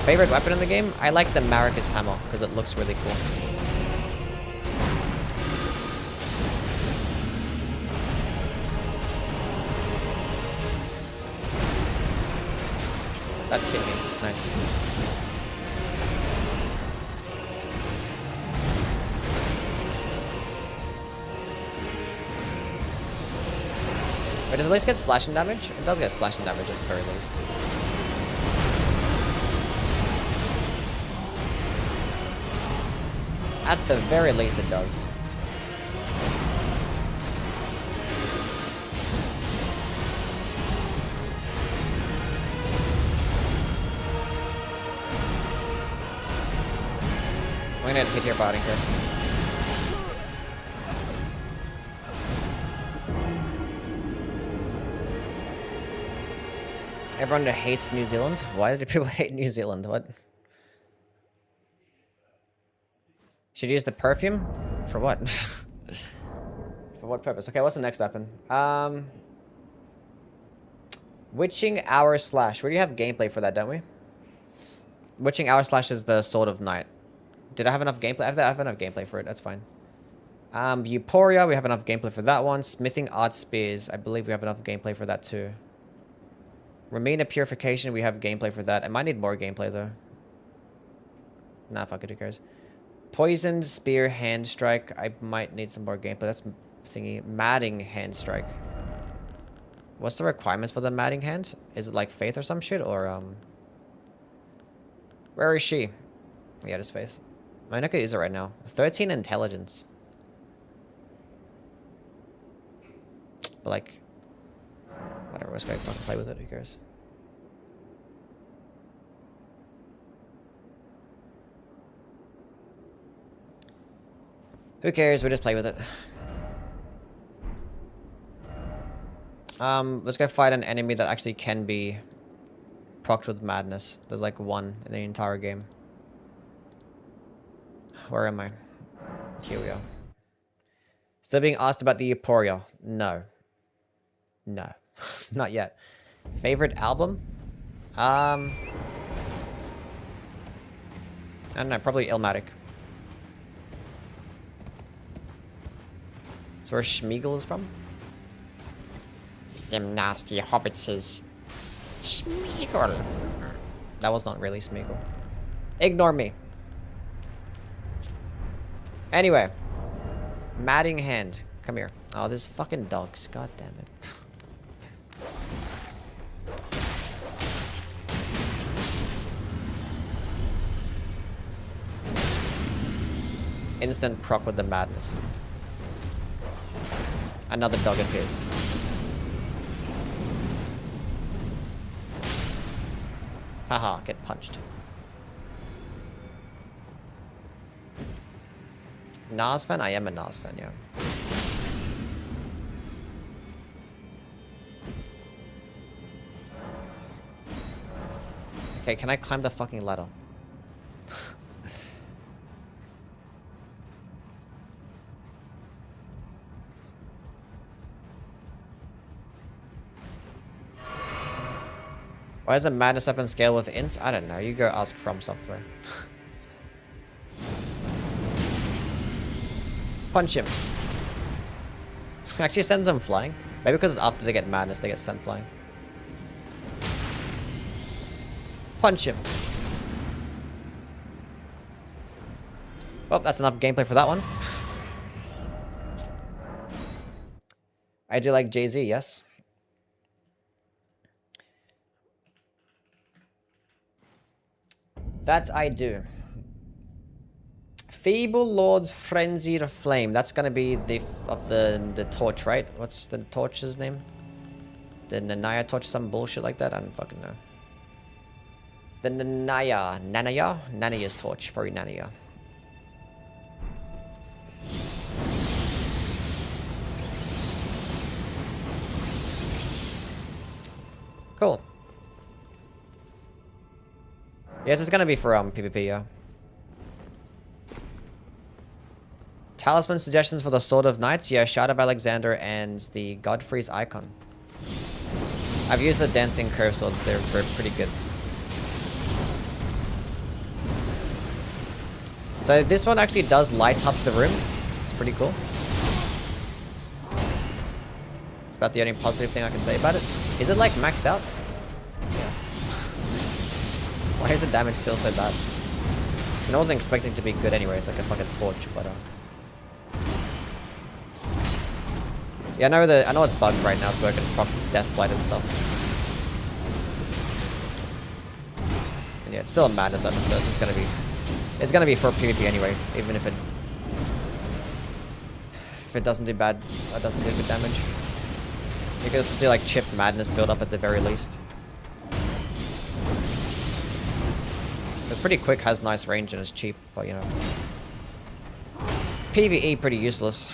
Favorite weapon in the game? I like the Maracas hammer because it looks really cool. That killed me. Nice. Wait, does it at least get slashing damage? It does get slashing damage at the very least. At the very least, it does. I'm gonna hit your body here. Everyone hates New Zealand? Why do people hate New Zealand? What? Should use the perfume? For what? For what purpose? Okay, what's the next weapon? Witching Hour Slash. We already have gameplay for that, don't we? Witching Hour Slash is the Sword of Night. Did I have enough gameplay? I have enough gameplay for it. That's fine. Euphoria. We have enough gameplay for that one. Smithing Art Spears. I believe we have enough gameplay for that too. Remain of Purification. We have gameplay for that. I might need more gameplay though. Nah, fuck it. Who cares? Poisoned Spear Hand Strike. I might need some more gameplay. That's thingy. Matting Hand Strike. What's the requirements for the Matting Hand? Is it like Faith or some shit? Or, where is she? Yeah, it is Faith. I'm not gonna use it right now. 13 Intelligence. But like... whatever, let's go fucking play with it. Who cares? Who cares? We just play with it. Let's go fight an enemy that actually can be procced with madness. There's like one in the entire game. Where am I? Here we are. Still being asked about the Euphoria. No. No. Not yet. Favorite album? I don't know, probably Illmatic. That's where Schmeagol is from. Them nasty hobbitses. Schmeagol. That was not really Schmeagol. Ignore me. Anyway. Matting Hand. Come here. Oh, there's fucking dogs. God damn it. Instant proc with the madness. Another dog appears. Haha, get punched. Nas fan? I am a Nas fan, yeah. Okay, can I climb the fucking ladder? Why does a madness weapon scale with ints? I don't know. You go ask From Software. Punch him. Actually sends them flying. Maybe because after they get madness, they get sent flying. Punch him. Well, that's enough gameplay for that one. I do like Jay-Z, yes. That I do. Feeble Lord's Frenzied Flame. That's gonna be the torch, right? What's the torch's name? The Nanaya torch, some bullshit like that? I don't fucking know. The Nanaya. Nanaya's torch. Probably Nanaya. Cool. Yes, it's gonna be for PvP, yeah. Talisman suggestions for the Sword of Knights? Yeah, Shadow of Alexander and the Godfrey's Icon. I've used the dancing curve swords. They're pretty good. So this one actually does light up the room. It's pretty cool. It's about the only positive thing I can say about it. Is it like maxed out? Yeah. Why is the damage still so bad? And I wasn't expecting to be good anyway. It's like a fucking torch, but yeah, I know it's bugged right now. It's working proper deathblight and stuff. And yeah, it's still a madness weapon, so it's just gonna be. It's gonna be for PvP anyway, even if it doesn't do bad, or doesn't do good damage. You can just do like chip madness build up at the very least. It's pretty quick, has nice range, and it's cheap, but you know. PvE pretty useless.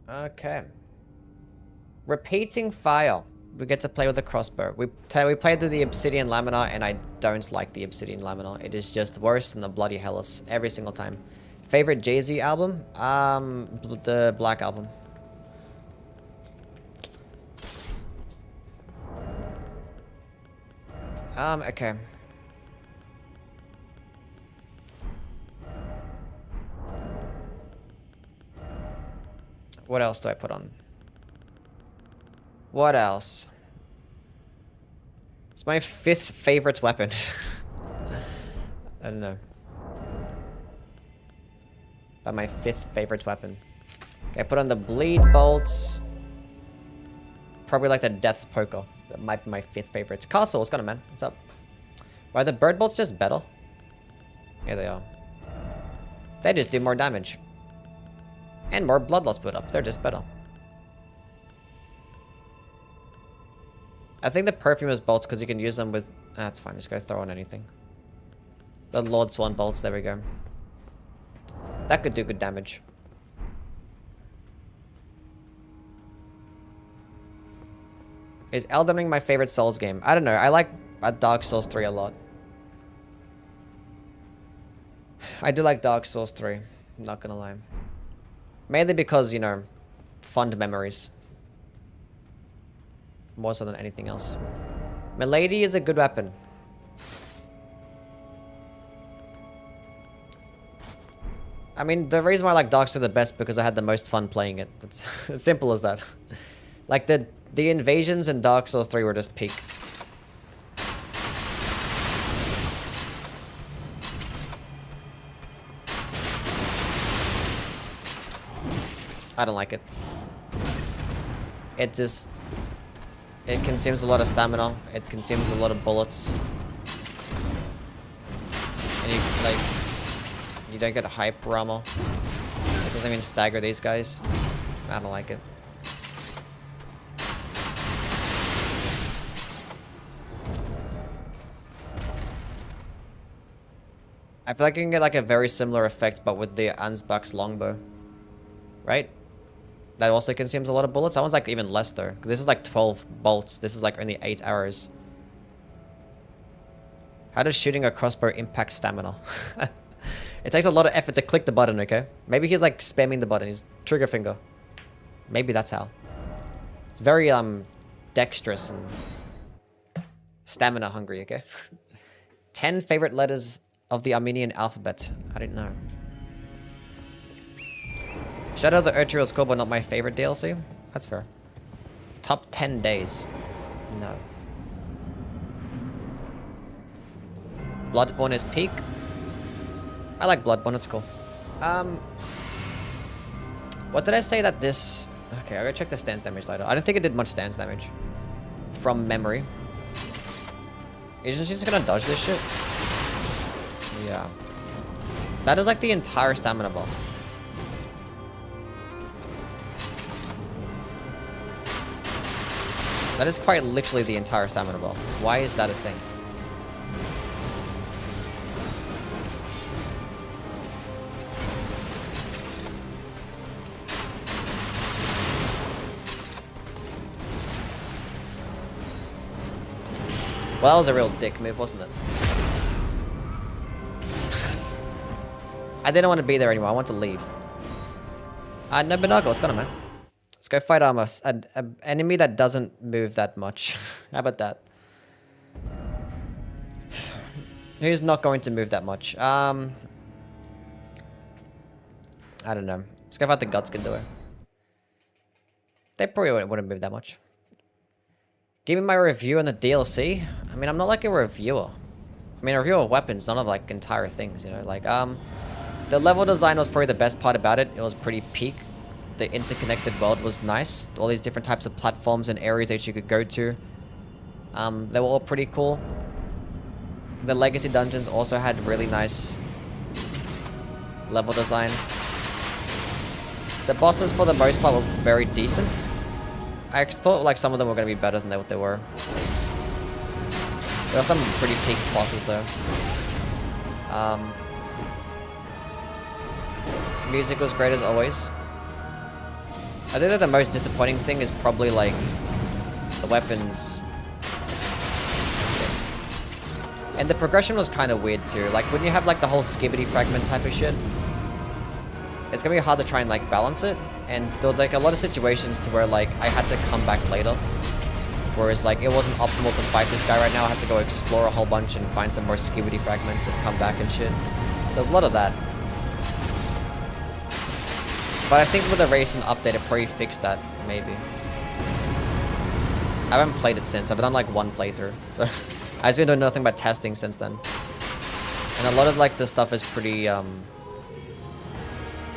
Okay. Repeating fire. We get to play with the crossbow. We played with the obsidian laminar, and I don't like the obsidian laminar. It is just worse than the bloody Hellas every single time. Favorite Jay-Z album? The Black Album. Okay. What else do I put on? What else? It's my 5th favorite weapon. I don't know. But my 5th favorite weapon. Okay, I put on the bleed bolts. Probably like the Death's Poker. That might be my 5th favorite. Castle, what's going on, man? What's up? Why are the bird bolts just better? Yeah, they are. They just do more damage. And more blood loss put up. They're just better. I think the perfumous bolts, because you can use them with... That's fine, just go throw on anything. The Lord Swan bolts, there we go. That could do good damage. Is Elden Ring my favorite Souls game? I don't know, I like Dark Souls 3 a lot. I do like Dark Souls 3, I'm not gonna lie. Mainly because, you know, fond memories. More so than anything else. Milady is a good weapon. I mean, the reason why I like Dark Souls the best because I had the most fun playing it. It's as simple as that. Like, the invasions in Dark Souls 3 were just peak. I don't like it. It just... It consumes a lot of stamina. It consumes a lot of bullets. And you, like... You don't get hyper ammo. It doesn't even stagger these guys. I don't like it. I feel like you can get like a very similar effect, but with the Ansbach's longbow. Right? That also consumes a lot of bullets. That one's like even less though. This is like 12 bolts. This is like only 8 arrows. How does shooting a crossbow impact stamina? It takes a lot of effort to click the button, okay? Maybe he's like spamming the button. He's trigger finger. Maybe that's how. It's very dexterous and stamina hungry, okay? 10 favorite letters of the Armenian alphabet. I didn't know. Shadow of the Earthreal's cool, but not my favorite DLC. That's fair. Top 10 days. No. Bloodborne is peak. I like Bloodborne, it's cool. What did I say that this... Okay, I'm gonna check the stance damage later. I don't think it did much stance damage. From memory. Isn't she just gonna dodge this shit? Yeah. That is like the entire stamina bar. That is quite literally the entire stamina bar. Why is that a thing? Well, that was a real dick move, wasn't it? I didn't want to be there anymore. I want to leave. No, Binago, what's going on, man? Let's go fight an enemy that doesn't move that much. How about that? Who's not going to move that much? I don't know. Let's go fight the Gutskin duo. They probably wouldn't move that much. Give me my review on the DLC. I mean, I'm not like a reviewer. I mean, a review of weapons, not of like entire things, you know? Like, the level design was probably the best part about it. It was pretty peak. The interconnected world was nice. All these different types of platforms and areas that you could go to. They were all pretty cool. The legacy dungeons also had really nice level design. The bosses, for the most part, were very decent. I thought like some of them were going to be better than what they were. There were some pretty peak bosses though. Music was great as always. I think that the most disappointing thing is probably like the weapons. And the progression was kind of weird too. Like when you have like the whole skibbity fragment type of shit, it's gonna be hard to try and like balance it. And there was like a lot of situations to where like I had to come back later. Whereas like it wasn't optimal to fight this guy right now. I had to go explore a whole bunch and find some more skibbity fragments and come back and shit. There's a lot of that. But I think with the recent update it probably fixed that, maybe. I haven't played it since. I've done like one playthrough. So I've been doing nothing but testing since then. And a lot of like the stuff is pretty all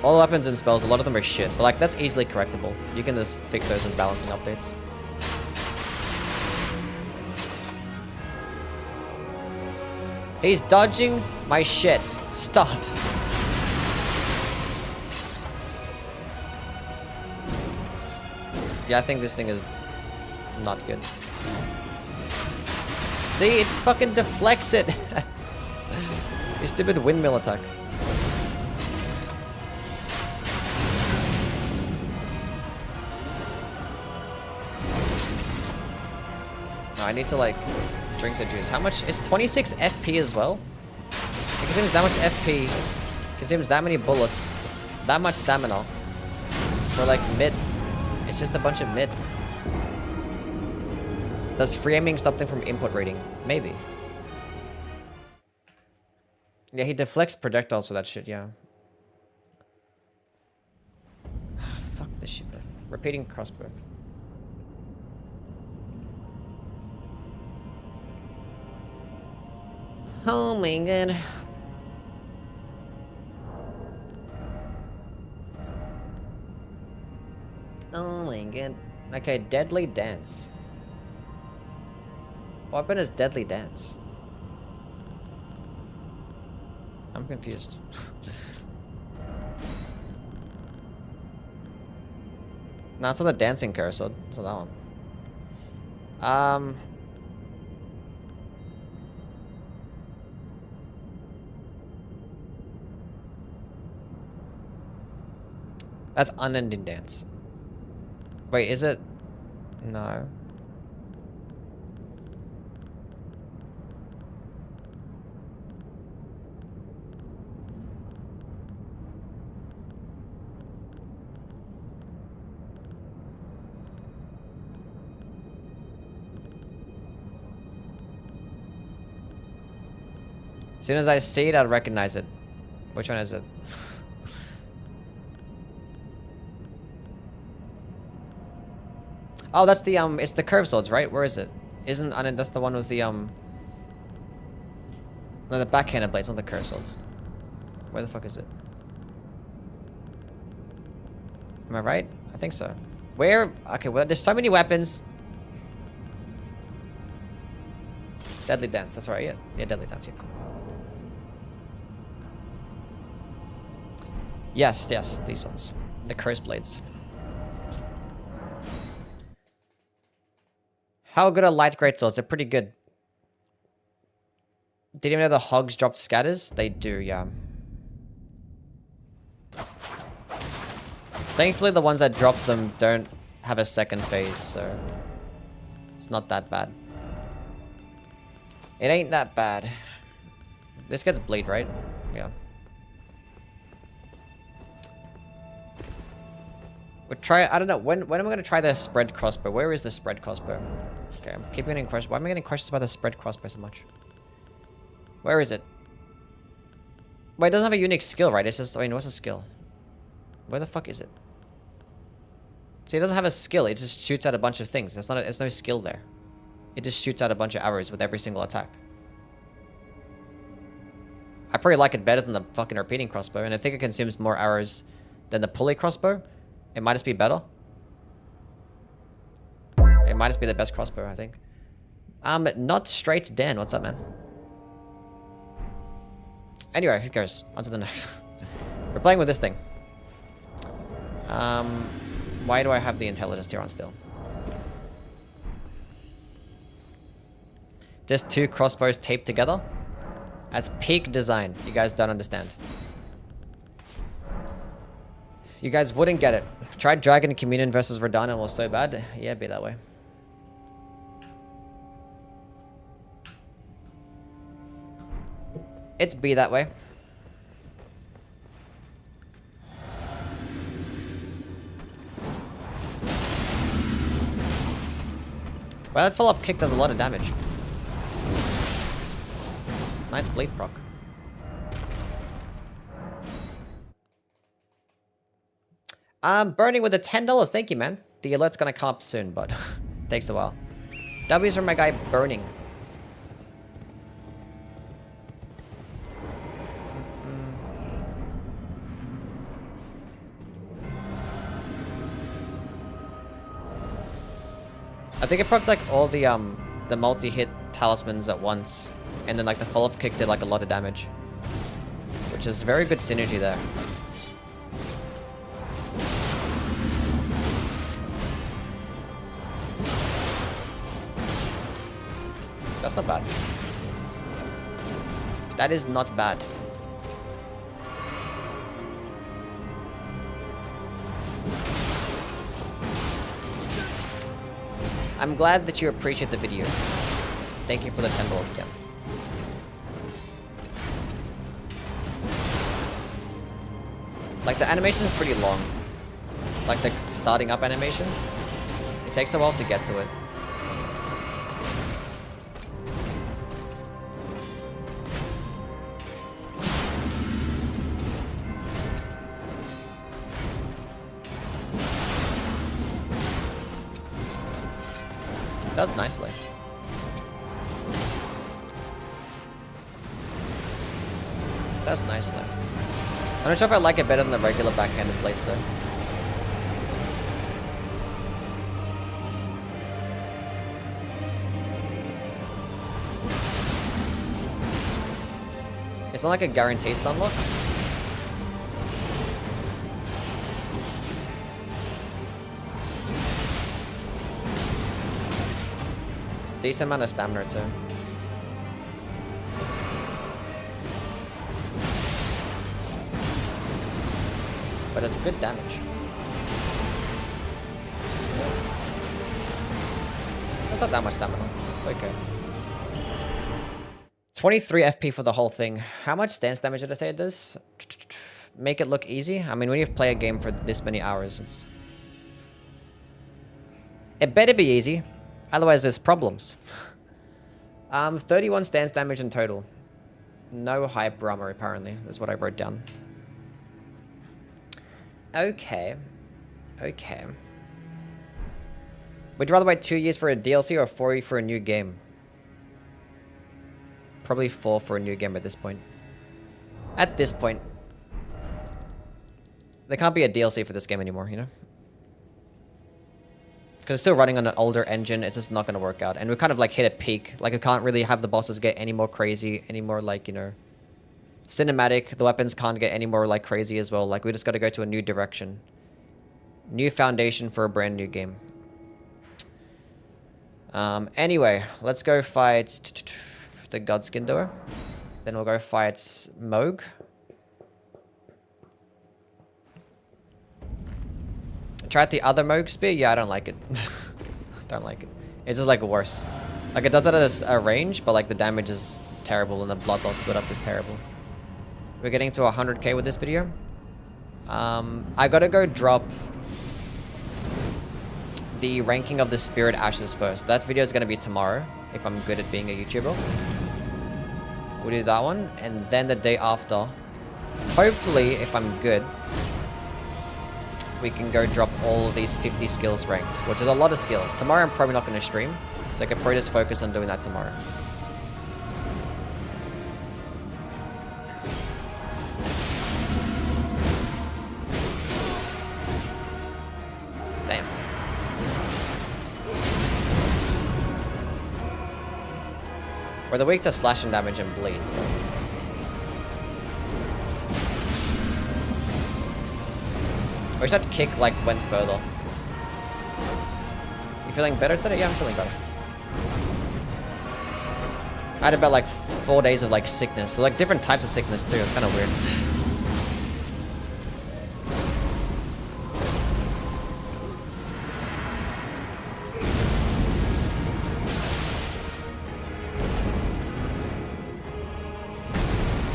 the weapons and spells, a lot of them are shit. But like that's easily correctable. You can just fix those in balancing updates. He's dodging my shit. Stop. Yeah, I think this thing is not good. See, it fucking deflects it. You stupid windmill attack. No, I need to like drink the juice. How much is 26 FP as well? It consumes that much FP, consumes that many bullets, that much stamina for like mid. It's just a bunch of mid. Does free aiming stop them from input rating? Maybe. Yeah, he deflects projectiles for that shit, yeah. Fuck this shit, bro. Repeating crossbow. Oh my god. Oh my god. Okay, Deadly Dance. What weapon is Deadly Dance? I'm confused. No, it's not the dancing carousel. It's not that one. That's Unending Dance. Wait, is it? No. As soon as I see it, I'll recognize it. Which one is it? Oh, that's the, it's the curved swords, right? Where is it? Isn't, that's the one with the, no, the backhanded blades, not the curved swords. Where the fuck is it? Am I right? I think so. Where? Okay, well, there's so many weapons. Deadly Dance, that's right, yeah. Yeah, Deadly Dance, yeah, cool. Yes, yes, these ones. The cursed blades. How good are light greatswords? They're pretty good. Did you know the hogs drop scatters? They do, yeah. Thankfully, the ones that drop them don't have a second phase, so it's not that bad. It ain't that bad. This gets bleed, right? Yeah. We'll try, I don't know, when am I going to try the spread crossbow? Where is the spread crossbow? Okay, I'm keeping getting questions. Why am I getting questions about the spread crossbow so much? Where is it? Well, it doesn't have a unique skill, right? It's just, I mean, what's the skill? Where the fuck is it? See, it doesn't have a skill. It just shoots out a bunch of things. There's no skill there. It just shoots out a bunch of arrows with every single attack. I probably like it better than the fucking repeating crossbow, and I think it consumes more arrows than the pulley crossbow. It might just be better. It might just be the best crossbow, I think. Not straight Dan. What's up, man? Anyway, who cares? On to the next. We're playing with this thing. Why do I have the intelligence tier on still? Just 2 crossbows taped together? That's peak design. You guys don't understand. You guys wouldn't get it. Tried Dragon Communion versus Radana was so bad. Yeah, be that way. It's be that way. Well, that follow-up kick does a lot of damage. Nice bleed proc. Burning with the $10. Thank you, man. The alert's gonna come up soon, but takes a while. W's from my guy Burning. I think it procs like all the multi-hit talismans at once, and then like the follow-up kick did like a lot of damage, which is very good synergy there. That's not bad. That is not bad. I'm glad that you appreciate the videos. Thank you for the $10 again. Like, the animation is pretty long. Like, the starting up animation. It takes a while to get to it. Does nicely. Does nicely. I'm not sure if I like it better than the regular backhanded plates though. It's not like a guaranteed stun lock. Decent amount of stamina too. But it's good damage. That's not that much stamina. It's okay. 23 FP for the whole thing. How much stance damage did I say it does? Make it look easy? I mean, when you play a game for this many hours, it better be easy. Otherwise, there's problems. 31 stance damage in total. No hype armor, apparently. That's what I wrote down. Okay. Okay. Would you rather wait 2 years for a DLC or 4 years for a new game? Probably 4 for a new game at this point. At this point. There can't be a DLC for this game anymore, you know? Because it's still running on an older engine, it's just not going to work out. And we kind of like hit a peak. Like, we can't really have the bosses get any more crazy, any more like, you know, cinematic. The weapons can't get any more like crazy as well. Like, we just got to go to a new direction. New foundation for a brand new game. Anyway, let's go fight the Godskin Doer. Then we'll go fight Moog. Tried the other Moog Spear? Yeah, I don't like it. Don't like it. It's just like worse. Like, it does that at a range, but like the damage is terrible and the blood loss split up is terrible. We're getting to 100k with this video. I gotta go drop the ranking of the Spirit Ashes first. That video is going to be tomorrow, if I'm good at being a YouTuber. We'll do that one, and then the day after, hopefully, if I'm good, we can go drop all of these 50 skills ranked, which is a lot of skills. Tomorrow I'm probably not going to stream, so I can probably just focus on doing that tomorrow. Damn. We're the weak to slashing damage and bleed, so... I wish that kick, like, went further. You feeling better today? Yeah, I'm feeling better. I had about, like, 4 days of, like, sickness. So, like, different types of sickness, too. It's kind of weird.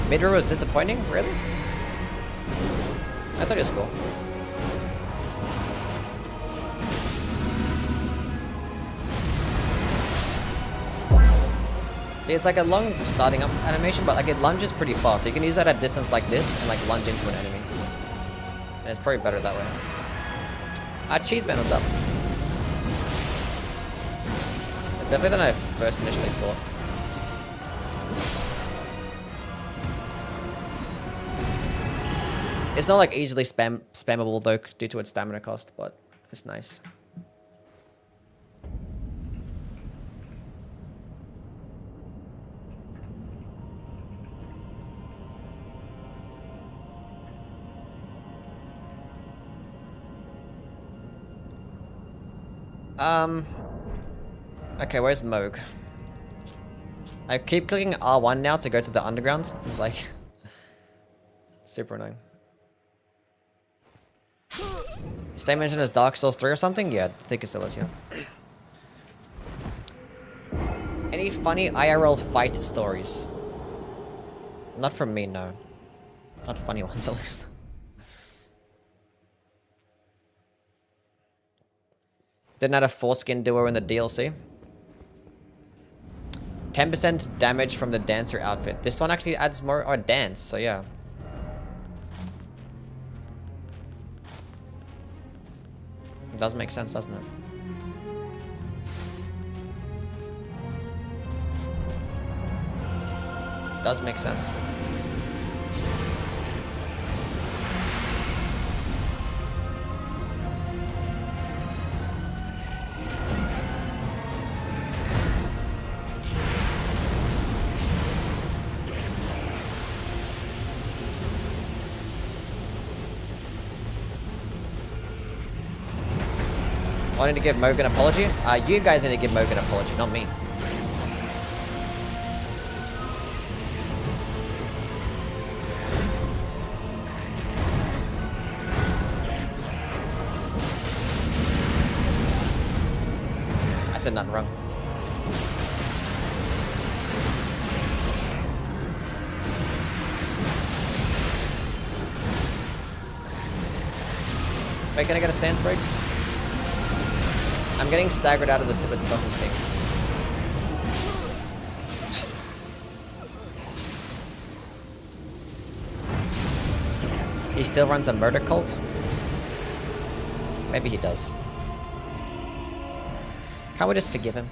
Mid-row was disappointing? Really? I thought it was cool. See, it's like a long starting up animation, but like it lunges pretty fast. So you can use that at distance like this and like lunge into an enemy. And it's probably better that way. Cheeseman, what's up? It's definitely than I first initially thought. It's not like easily spammable though due to its stamina cost, but it's nice. Okay, where's Moog? I keep clicking R1 now to go to the underground. It's like... super annoying. Same engine as Dark Souls 3 or something? Yeah, I think it still is, yeah. Any funny IRL fight stories? Not from me, no. Not funny ones, at least. Didn't add a foreskin duo in the DLC. 10% damage from the dancer outfit. This one actually adds more dance, so yeah. It does make sense, doesn't it? Does make sense. I need to give Moog an apology? You guys need to give Moog an apology, not me. I said nothing wrong. Wait, can I get a stance break? I'm getting staggered out of the stupid fucking thing. He still runs a murder cult? Maybe he does. Can't we just forgive him?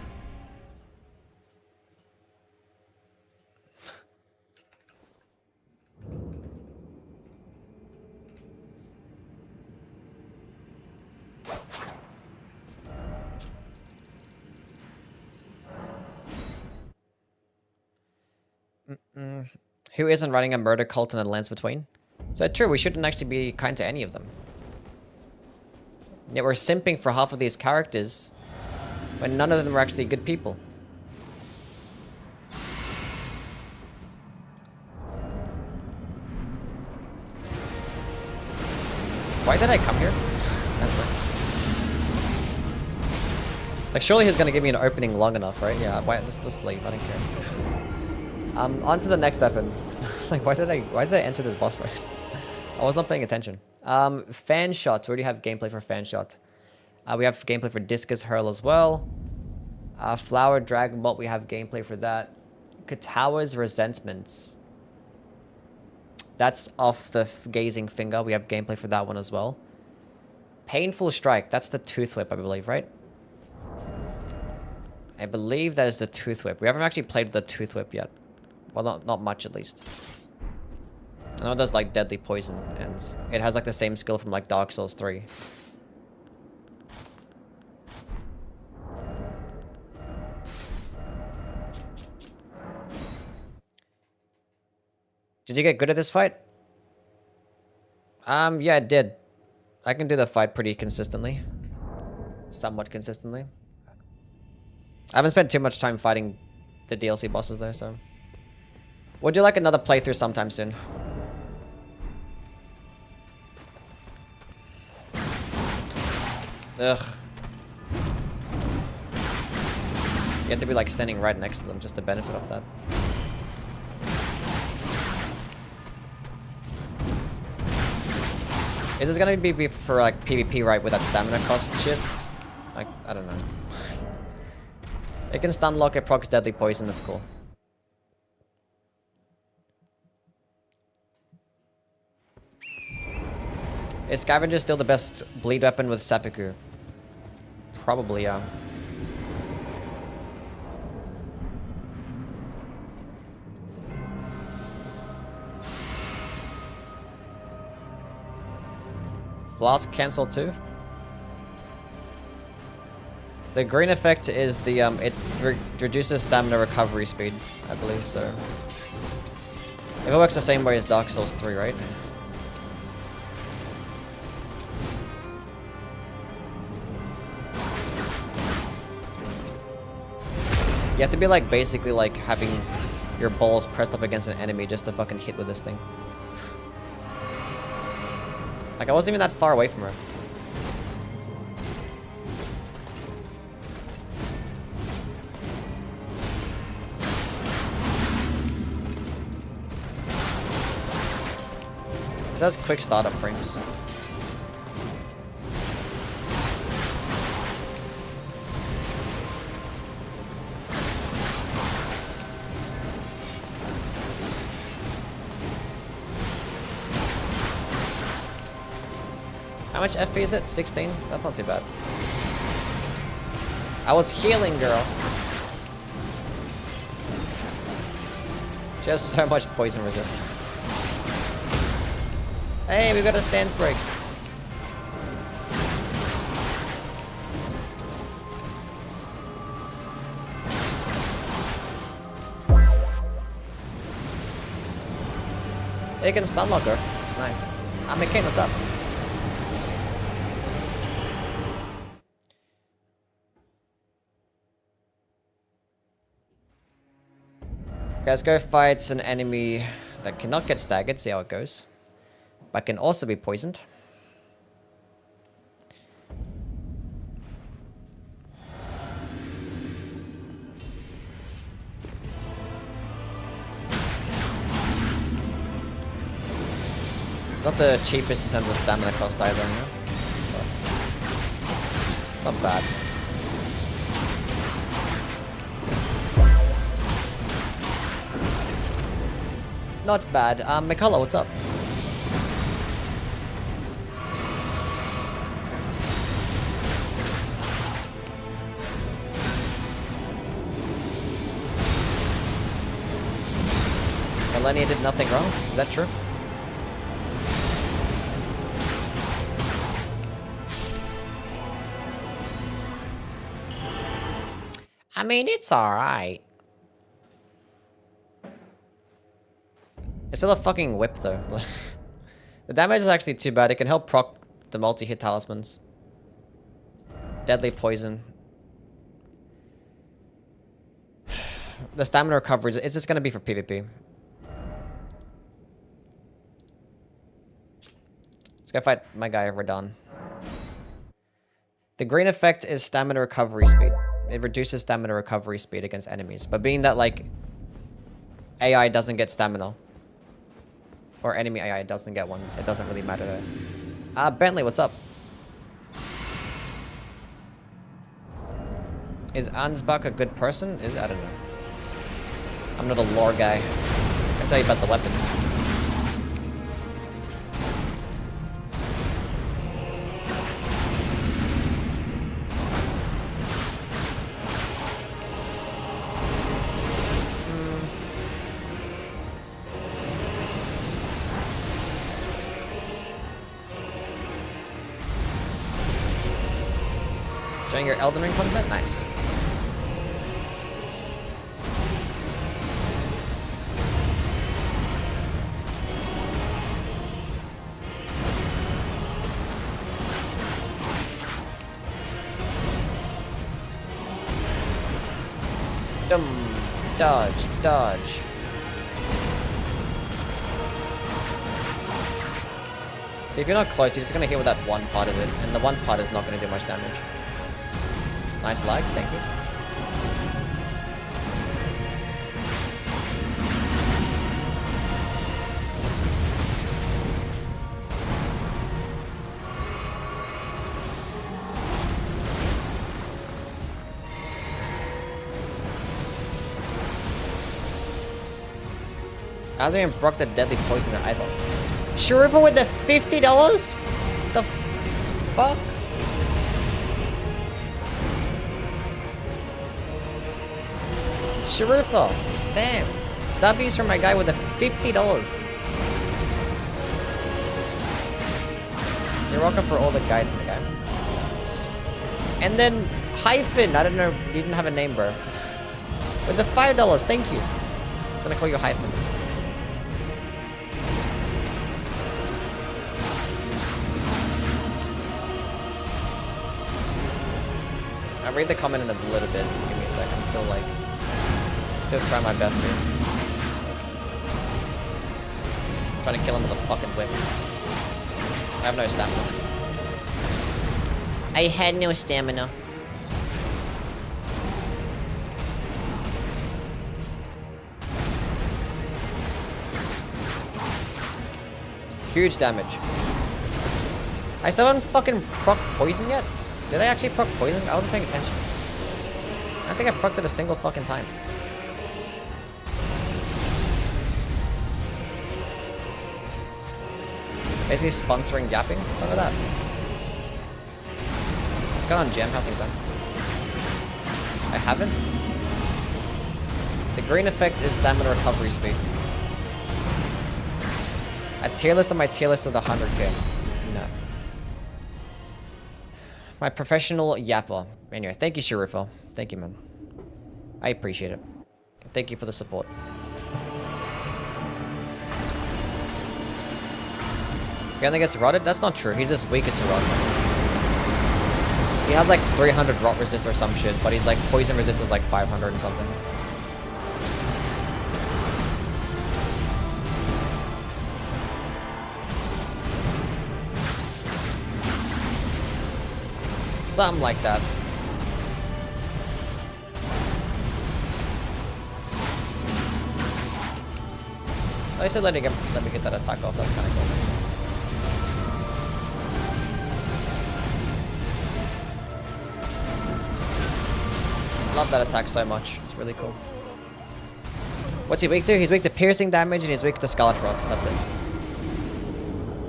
Who isn't running a murder cult in the lands between? So true, we shouldn't actually be kind to any of them. Yet we're simping for half of these characters when none of them are actually good people. Why did I come here? Like, surely he's gonna give me an opening long enough, right? Yeah, why, just leave, I don't care. On to the next weapon. It's like, why did I enter this boss fight? I was not paying attention. Fan shot. We already have gameplay for fan shot. We have gameplay for Discus Hurl as well. Flower Dragon Bolt, we have gameplay for that. Katawa's Resentments. That's off the Gazing Finger. We have gameplay for that one as well. Painful Strike. That's the Tooth Whip, I believe, right? I believe that is the Tooth Whip. We haven't actually played the Tooth Whip yet. Well, not much at least. I know it does like Deadly Poison, and it has like the same skill from like Dark Souls 3. Did you get good at this fight? Yeah, I did. I can do the fight pretty consistently. Somewhat consistently. I haven't spent too much time fighting the DLC bosses though, so... Would you like another playthrough sometime soon? Ugh. You have to be like standing right next to them just to benefit off that. Is this gonna be for like PvP, right, with that stamina cost shit? Like, I don't know. It can stun lock, it procs Deadly Poison, that's cool. Is Scavenger still the best bleed weapon with Seppuku? Probably, yeah. Flask cancel too? The green effect is the, it reduces stamina recovery speed, I believe, so. If it works the same way as Dark Souls 3, right? You have to be like, basically like having your balls pressed up against an enemy just to fucking hit with this thing. Like, I wasn't even that far away from her. It says quick startup frames. How much FP is it? 16? That's not too bad. I was healing, girl. She has so much poison resist. Hey, we got a stance break. They can stun lock her. It's nice. McCain, what's up? Okay, let's go fight an enemy that cannot get staggered, see how it goes. But can also be poisoned. It's not the cheapest in terms of stamina cost either, you know? But not bad. Not bad. McCullough, what's up? Melania did nothing wrong? Is that true? I mean, it's alright. It's still a fucking whip, though. The damage is actually too bad. It can help proc the multi-hit talismans. Deadly Poison. The stamina recovery, is this going to be for PvP? Let's go fight my guy Radon. The green effect is stamina recovery speed. It reduces stamina recovery speed against enemies. But being that, like, AI doesn't get stamina, or enemy AI doesn't get one, it doesn't really matter there. Bentley, what's up? Is Ansbach a good person? I don't know. I'm not a lore guy. I can tell you about the weapons. Enjoying your Elden Ring content? Nice. Dodge, dodge. See, if you're not close, you're just gonna hit with that one part of it, and the one part is not gonna do much damage. Nice lag, thank you. Hasn't even broke the deadly poison either. Shurifa with the $50? The fuck? Shurifa. Damn. W's from my guy with the $50. You're welcome for all the guides, my guy. And then Hyphen. I don't know. You didn't have a name, bro. With the $5. Thank you. I was gonna call you Hyphen. I'll read the comment in a little bit. Give me a sec. I'm still trying my best here. I'm trying to kill him with a fucking whip. I have no stamina. I had no stamina. Huge damage. I still haven't fucking procced poison yet? Did I actually proc poison? I wasn't paying attention. I don't think I procced it a single fucking time. Basically sponsoring gapping? What's wrong with that? It's got on gem, how things done. I haven't? The green effect is stamina recovery speed. A tier list on my tier list of 100k. No. My professional yapper. Anyway, thank you, Shurifo. Thank you, man. I appreciate it. Thank you for the support. He only gets rotted? That's not true. He's just weaker to rot. He has like 300 rot resist or some shit, but he's like poison resist is like 500 and something. Something like that. I said let me get that attack off. That's kind of cool. Love that attack so much. It's really cool. What's he weak to? He's weak to piercing damage and he's weak to scarlet rods. That's it.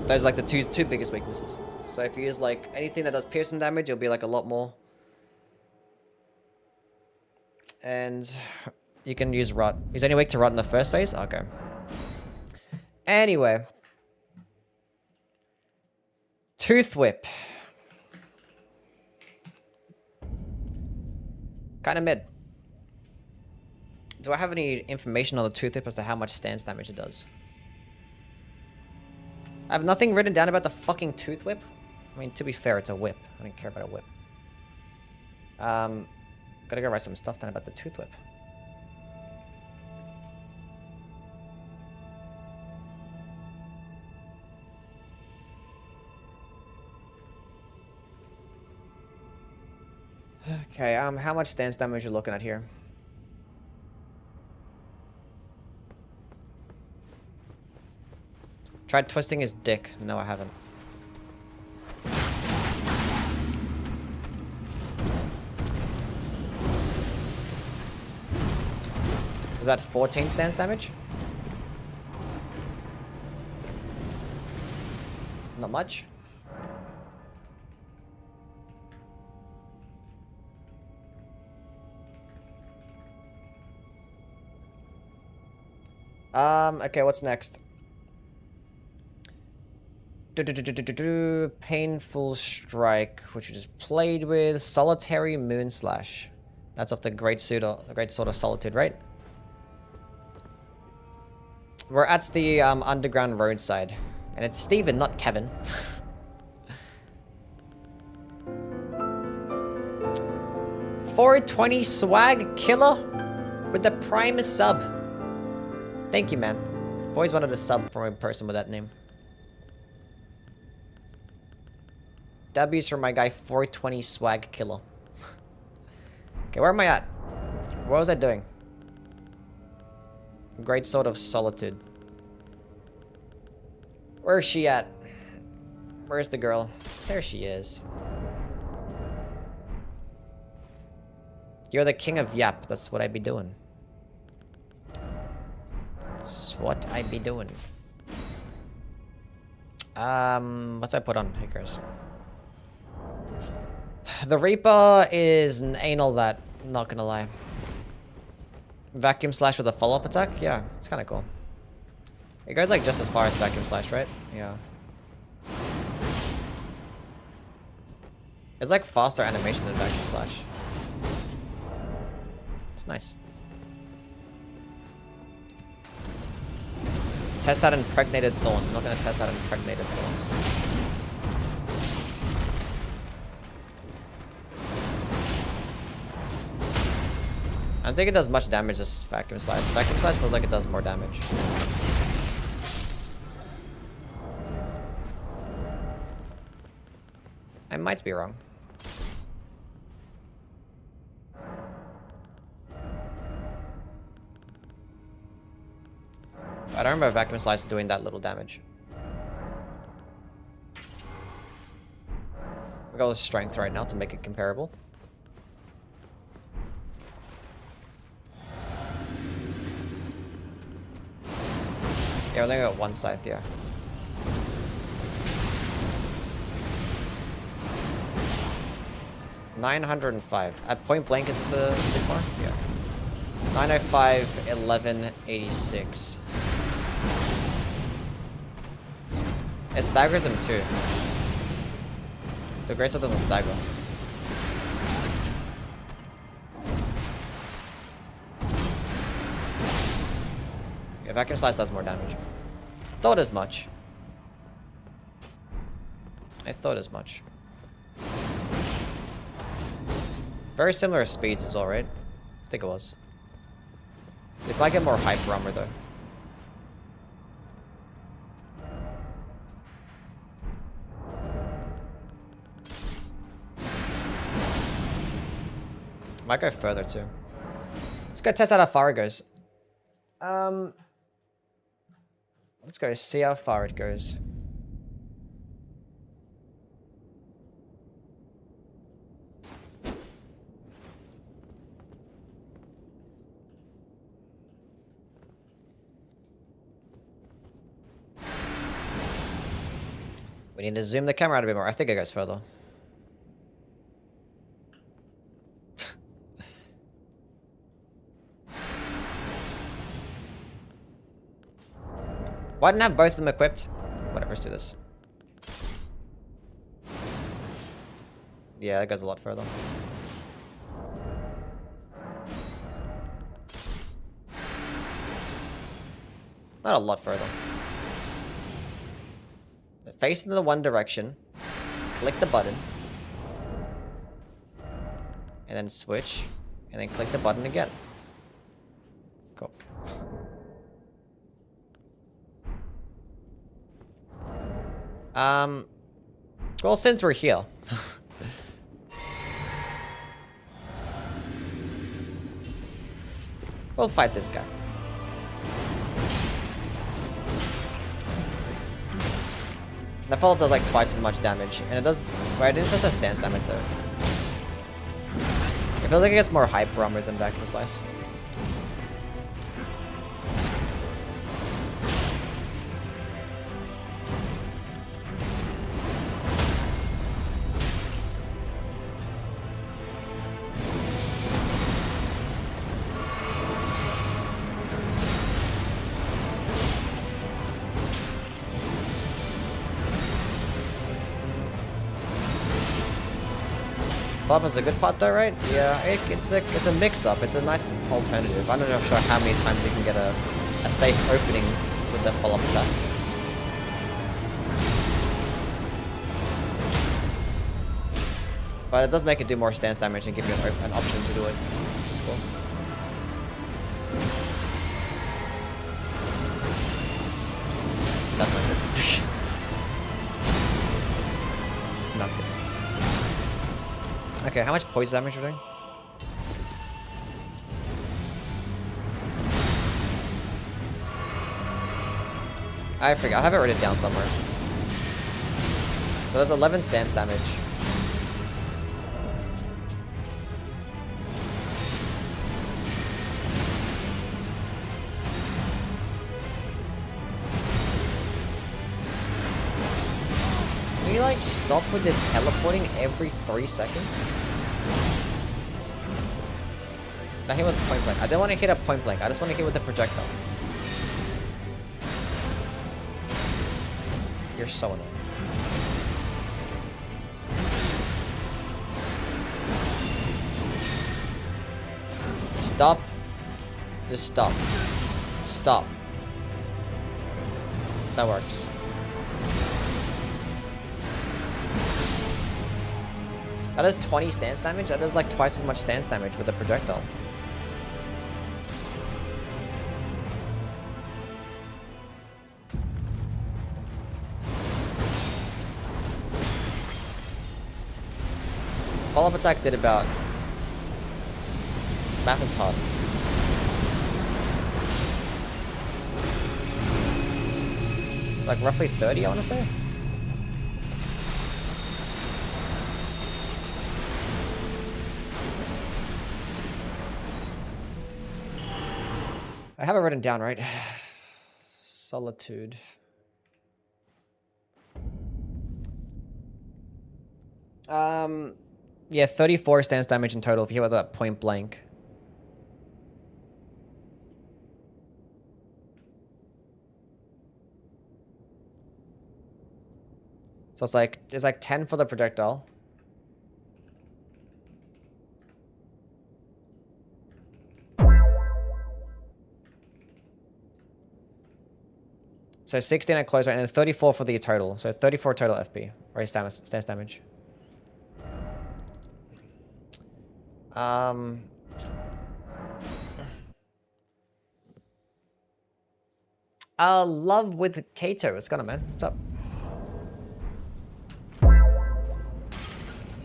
Those are like the two biggest weaknesses. So if you use like anything that does piercing damage, it'll be like a lot more. And you can use rot. He's only weak to rot in the first phase? Okay. Anyway. Tooth Whip. Kind of mid. Do I have any information on the Tooth Whip as to how much stance damage it does? I have nothing written down about the fucking Tooth Whip. I mean, to be fair, it's a whip. I don't care about a whip. Gotta go write some stuff down about the Tooth Whip. Okay, how much stance damage are you looking at here? Tried twisting his dick. No, I haven't. Is that 14 stance damage? Not much. Okay, what's next? Painful Strike, which we just played with. Solitary Moon Slash. That's of the Great Sword of Solitude, right? We're at the underground roadside. And it's Steven, not Kevin. $420 swag killer with the Prime sub. Thank you, man. I've always wanted a sub from a person with that name. W's for my guy 420 swag killer. Okay, where am I at? What was I doing? Great Sword of Solitude. Where is she at? Where's the girl? There she is. You're the king of Yap. That's what I be doing. That's what I be doing. What do I put on? Who cares? The Reaper is an anal that, not gonna lie. Vacuum Slash with a follow-up attack? Yeah, it's kind of cool. It goes like just as far as Vacuum Slash, right? Yeah. It's like faster animation than Vacuum Slash. It's nice. Test out Impregnated Thorns. I'm not gonna test out Impregnated Thorns. I don't think it does much damage as Vacuum Slice. Vacuum Slice feels like it does more damage. I might be wrong. I don't remember Vacuum Slice doing that little damage. We'll go with Strength right now to make it comparable. Yeah, we only got one scythe, yeah. $905. At point blank, it's the big bar? Yeah. 905, 1186. It staggers him too. The Greatsword doesn't stagger. Yeah, Vacuum Slice does more damage. Thought as much. I thought as much. Very similar speeds as well, right? I think it was. This might get more hyper armor though. Might go further too. Let's go test out how far it goes. Let's go see how far it goes. We need to zoom the camera out a bit more. I think it goes further. Why didn't I have both of them equipped? Whatever, let's do this. Yeah, it goes a lot further. Not a lot further. Face in the one direction. Click the button. And then switch. And then click the button again. Cool. Well, since we're here. We'll fight this guy. That follow-up does like twice as much damage, and it does. But I didn't test that stance damage though. It feels like it gets more hyper armor than Vacuum Slice. Bob is a good part though, right? Yeah, it's a mix-up. It's a nice alternative. I'm not sure how many times you can get a safe opening with the follow-up attack. But it does make it do more stance damage and give you an option to do it, which is cool. That's not good. It's not good. Okay, how much poison damage are we doing? I forgot. I have it written down somewhere. So there's 11 stance damage. Can you like stop with the teleporting every 3 seconds? I hit with point blank. I don't want to hit a point blank. I just want to hit with the projectile. You're so annoying. Stop. Just stop. Stop. That works. That does 20 stance damage? That does like twice as much stance damage with the projectile. Follow-up attack did about... Math is hard. Like roughly 30, I want to say? I have it written down, right? Solitude. Yeah, 34 stance damage in total if you hit with that point blank. So it's like 10 for the projectile. So 16 at close range, and then 34 for the total. So 34 total FP, or stance damage. Love with Kato. What's going on, man? What's up?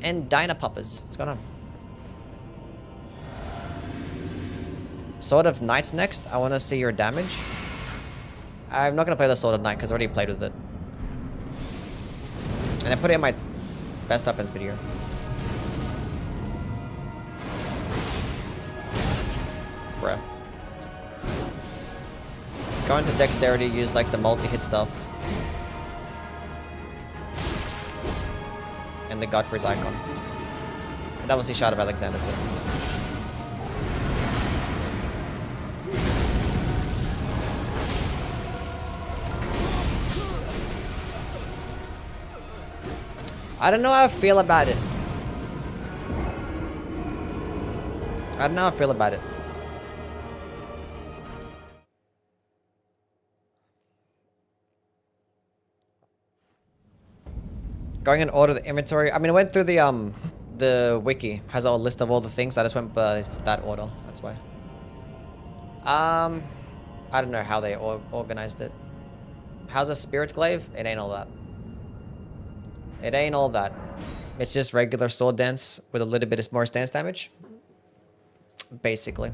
And Dynapoppers. What's going on? Sword of Knight's next. I want to see your damage. I'm not going to play the Sword of Knight because I already played with it. And I put it in my best weapons video. Bruh. Let's go into dexterity, use like the multi-hit stuff. And the Godfrey's icon. And obviously Shard of Alexander too. I don't know how I feel about it. I don't know how I feel about it. Going in order the inventory. I mean, I went through the wiki has a list of all the things. I just went by that order. That's why. I don't know how they organized it. How's a spirit glaive? It ain't all that. It ain't all that. It's just regular sword dance with a little bit more stance damage. Basically.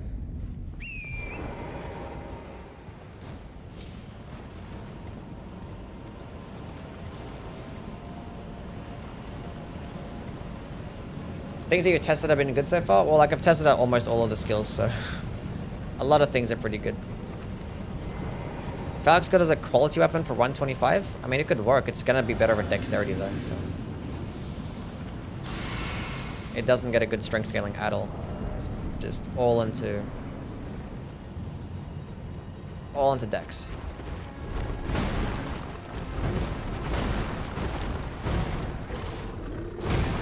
Things that you've tested have been good so far? Well, like I've tested out almost all of the skills, so a lot of things are pretty good. Falc's good as a quality weapon for 125. I mean, it could work. It's gonna be better with dexterity though, so. It doesn't get a good strength scaling at all. It's just all into dex.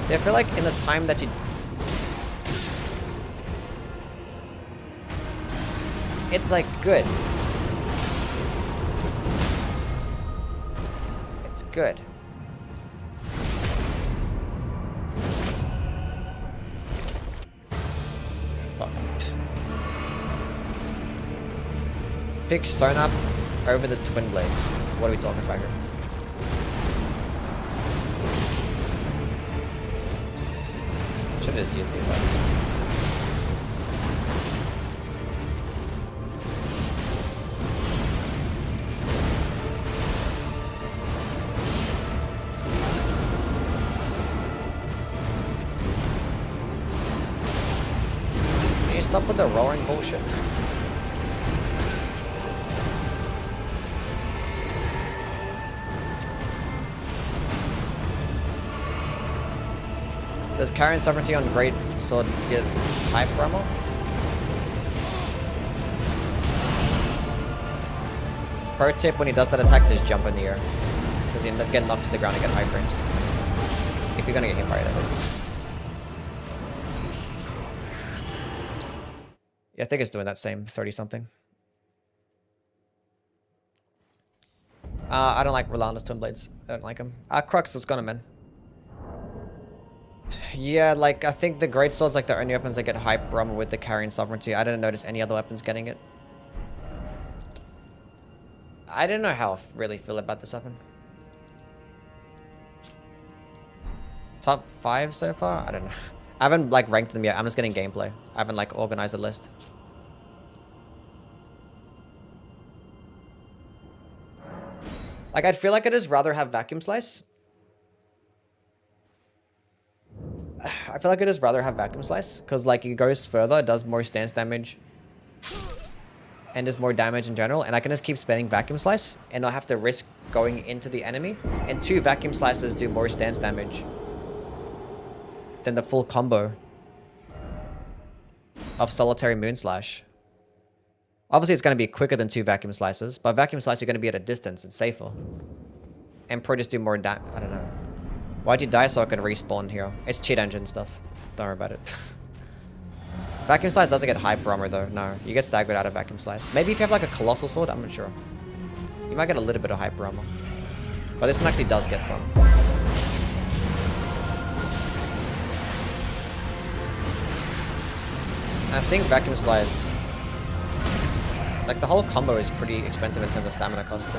See, I feel like in the time that you It's like good. It's good. Fuck. Pick Sonap over the Twin Blades. What are we talking about here? Should have just used the attack. Can you stop with the roaring bullshit? Does Karen Sovereignty on Great Sword get hype promo? Pro tip, when he does that attack, just jump in the air. Because you end up getting knocked to the ground and get high frames. If you're gonna get hit by it at least. Yeah, I think it's doing that same 30-something. I don't like Rolando's Twin Blades. I don't like him. Crux is gonna, man. Yeah, like, I think the Great Sword's like the only weapons that get hype Brahma with the Carrying Sovereignty. I didn't notice any other weapons getting it. I don't know how I really feel about this weapon. Top 5 so far? I don't know. I haven't, like, ranked them yet. I'm just getting gameplay. I haven't, like, organized a list. Like, I'd feel like I'd just rather have Vacuum Slice. I feel like I'd just rather have Vacuum Slice, because, like, it goes further, it does more stance damage, and does more damage in general, and I can just keep spamming Vacuum Slice, and not have to risk going into the enemy, and 2 Vacuum Slices do more stance damage than the full combo of Solitary Moonslash. Obviously, it's going to be quicker than 2 Vacuum Slices, but Vacuum Slice, you're going to be at a distance, it's safer. And Pro just do more I don't know. Why'd you die so I could respawn here? It's cheat engine stuff. Don't worry about it. Vacuum Slice doesn't get hyper armor though. No, you get staggered out of Vacuum Slice. Maybe if you have like a Colossal Sword, I'm not sure. You might get a little bit of hyper armor. But this one actually does get some. And I think Vacuum Slice... Like the whole combo is pretty expensive in terms of stamina cost too.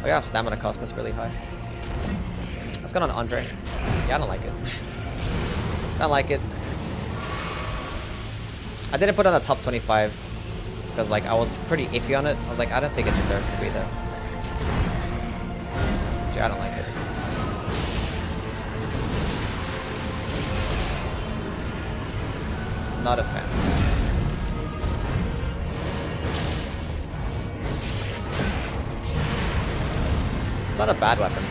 Oh yeah, stamina cost, that's really high. Let's go on Andre. Yeah, I don't like it. I don't like it. I didn't put it on the top 25 because like I was pretty iffy on it. I was like, I don't think it deserves to be there. Yeah, I don't like it. Not a fan. It's not a bad weapon.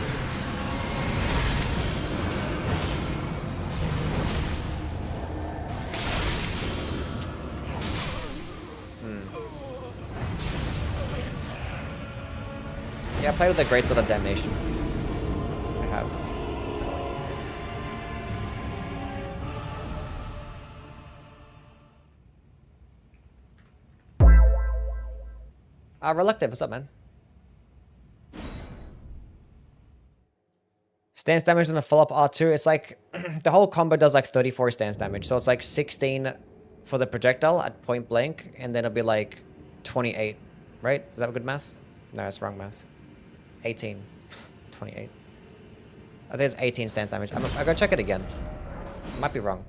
Yeah, I played with the Great Sword of Damnation. I have. Reluctant, what's up, man? Stance damage in a follow-up R2, it's like, the whole combo does like 34 stance damage. So it's like 16 for the projectile at point blank, and then it'll be like 28, right? Is that good math? No, it's wrong math. 18. 28. I think it's 18 stance damage. I'll go check it again. I might be wrong.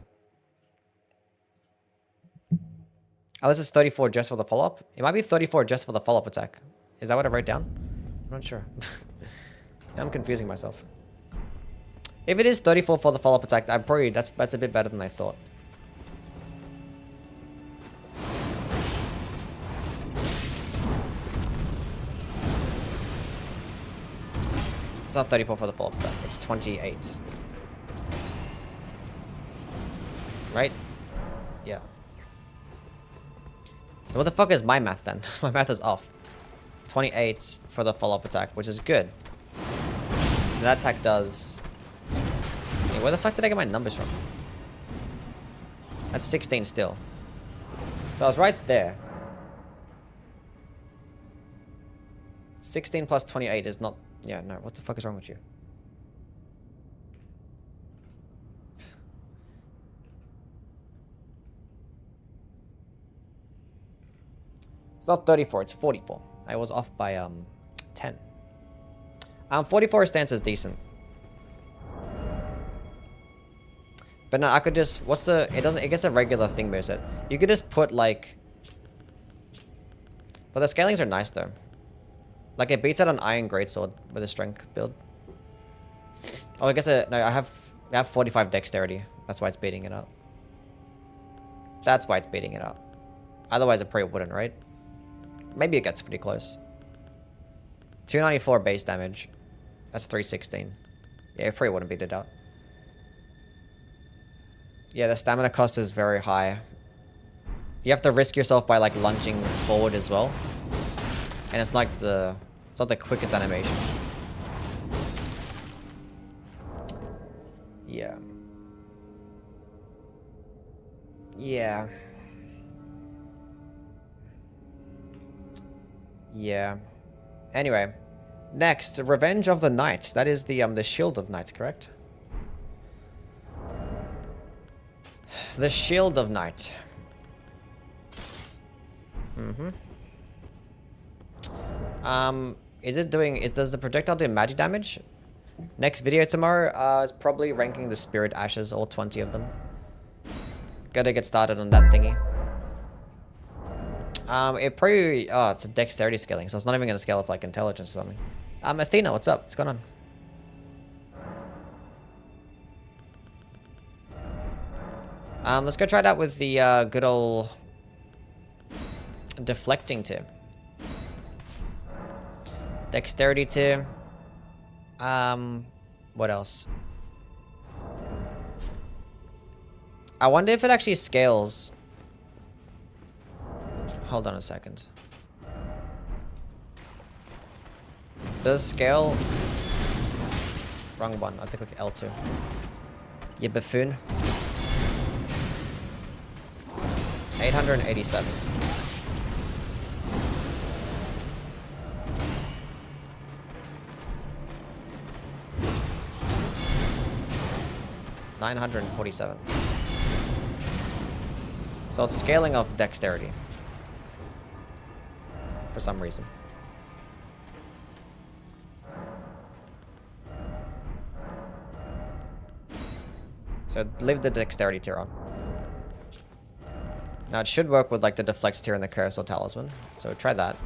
Oh, this is 34 just for the follow-up? It might be 34 just for the follow-up attack. Is that what I wrote down? I'm not sure. I'm confusing myself. If it is 34 for the follow-up attack, I'm probably that's a bit better than I thought. It's not 34 for the follow-up attack, it's 28. Right? Yeah. So what the fuck is my math then? My math is off. 28 for the follow-up attack, which is good. And that attack does... Where the fuck did I get my numbers from? That's 16 still. So I was right there. 16 plus 28 is not... Yeah, no, what the fuck is wrong with you? It's not 34, it's 44. I was off by 10. 44 stance is decent. But no, I could just... What's the... It doesn't... It gets a regular thing moveset. You could just put like... But the scalings are nice though. Like it beats out an iron greatsword with a strength build. Oh, I guess no, I have 45 dexterity. That's why it's beating it up. That's why it's beating it up. Otherwise it probably wouldn't, right? Maybe it gets pretty close. 294 base damage. That's 316. Yeah, it probably wouldn't beat it out. Yeah, the stamina cost is very high. You have to risk yourself by like lunging forward as well. And it's like the... It's not the quickest animation. Yeah. Yeah. Yeah. Anyway. Next, Revenge of the Knight. That is the Shield of Knight, correct? The Shield of Knight. Does the projectile do magic damage? Next video tomorrow is probably ranking the Spirit Ashes, all 20 of them. Gotta get started on that thingy. It probably... Oh, it's a dexterity scaling, so it's not even gonna scale with like intelligence or something. Athena, what's up? What's going on? Let's go try it out with the good old deflecting too. Dexterity too. What else? I wonder if it actually scales. Hold on a second. Does scale... Wrong one. I have to click L2. You buffoon. 887. $947. So it's scaling of dexterity. For some reason. So leave the dexterity tier on. Now it should work with like the deflects tier and the curse or talisman. So try that.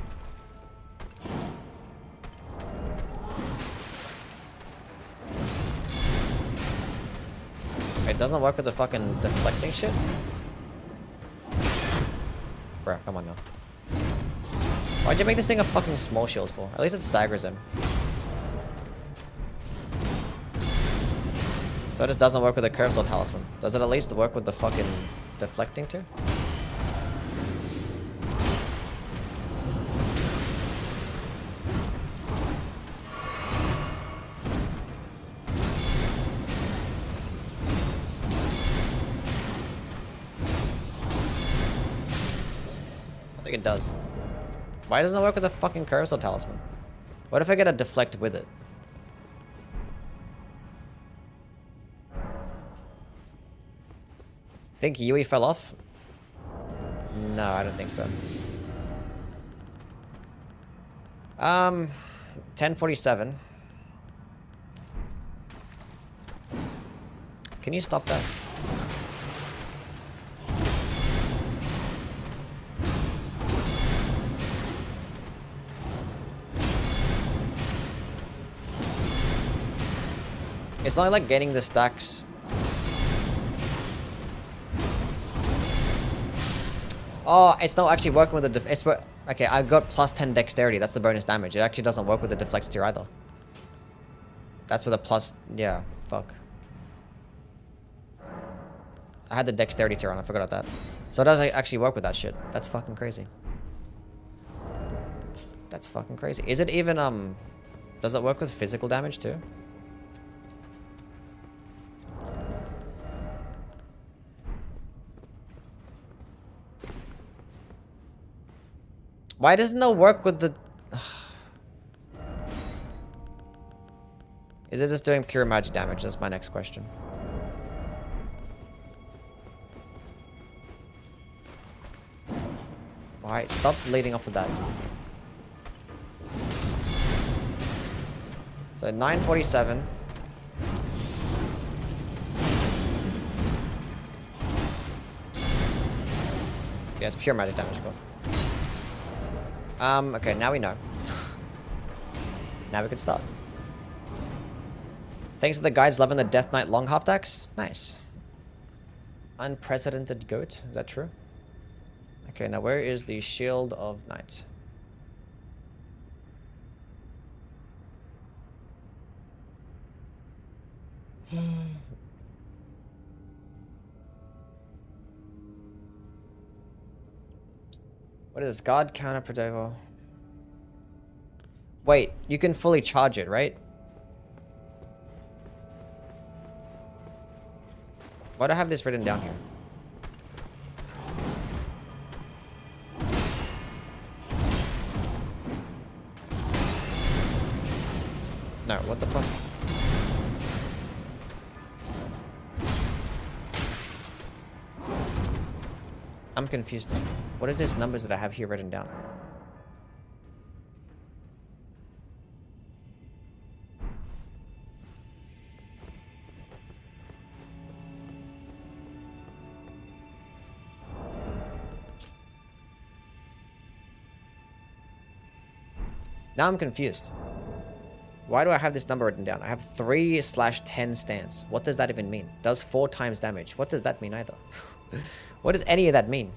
It doesn't work with the fucking deflecting shit? Bro, come on now. Why'd you make this thing a fucking small shield for? At least it staggers him. So it just doesn't work with the curse or talisman. Does it at least work with the fucking deflecting too? I think it does. Why doesn't it work with the fucking curse or talisman? What if I get a deflect with it? Think Yui fell off? No, I don't think so. 1047. Can you stop that? It's not like getting the stacks. Oh, it's not actually working with the okay, I got plus 10 dexterity. That's the bonus damage. It actually doesn't work with the deflex tier either. That's with a plus... Yeah, fuck. I had the dexterity tier on. I forgot about that. So it doesn't actually work with that shit. That's fucking crazy. That's fucking crazy. Is it even, does it work with physical damage too? Why doesn't it work with the... Is it just doing pure magic damage? That's my next question. Alright, stop leading off with that. So 947. Yeah, it's pure magic damage, bro. Okay, now we know. Now we can start. Thanks to the guys loving the Death Knight long half axe. Nice. Unprecedented goat. Is that true? Okay, now where is the Shield of Night? What is this? God counter projectile? Wait, you can fully charge it, right? Why do I have this written down here? No, what the fuck? I'm confused. What is these numbers that I have here written down? Now I'm confused. Why do I have this number written down? I have 3/10 stance. What does that even mean? Does 4 times damage. What does that mean either? What does any of that mean?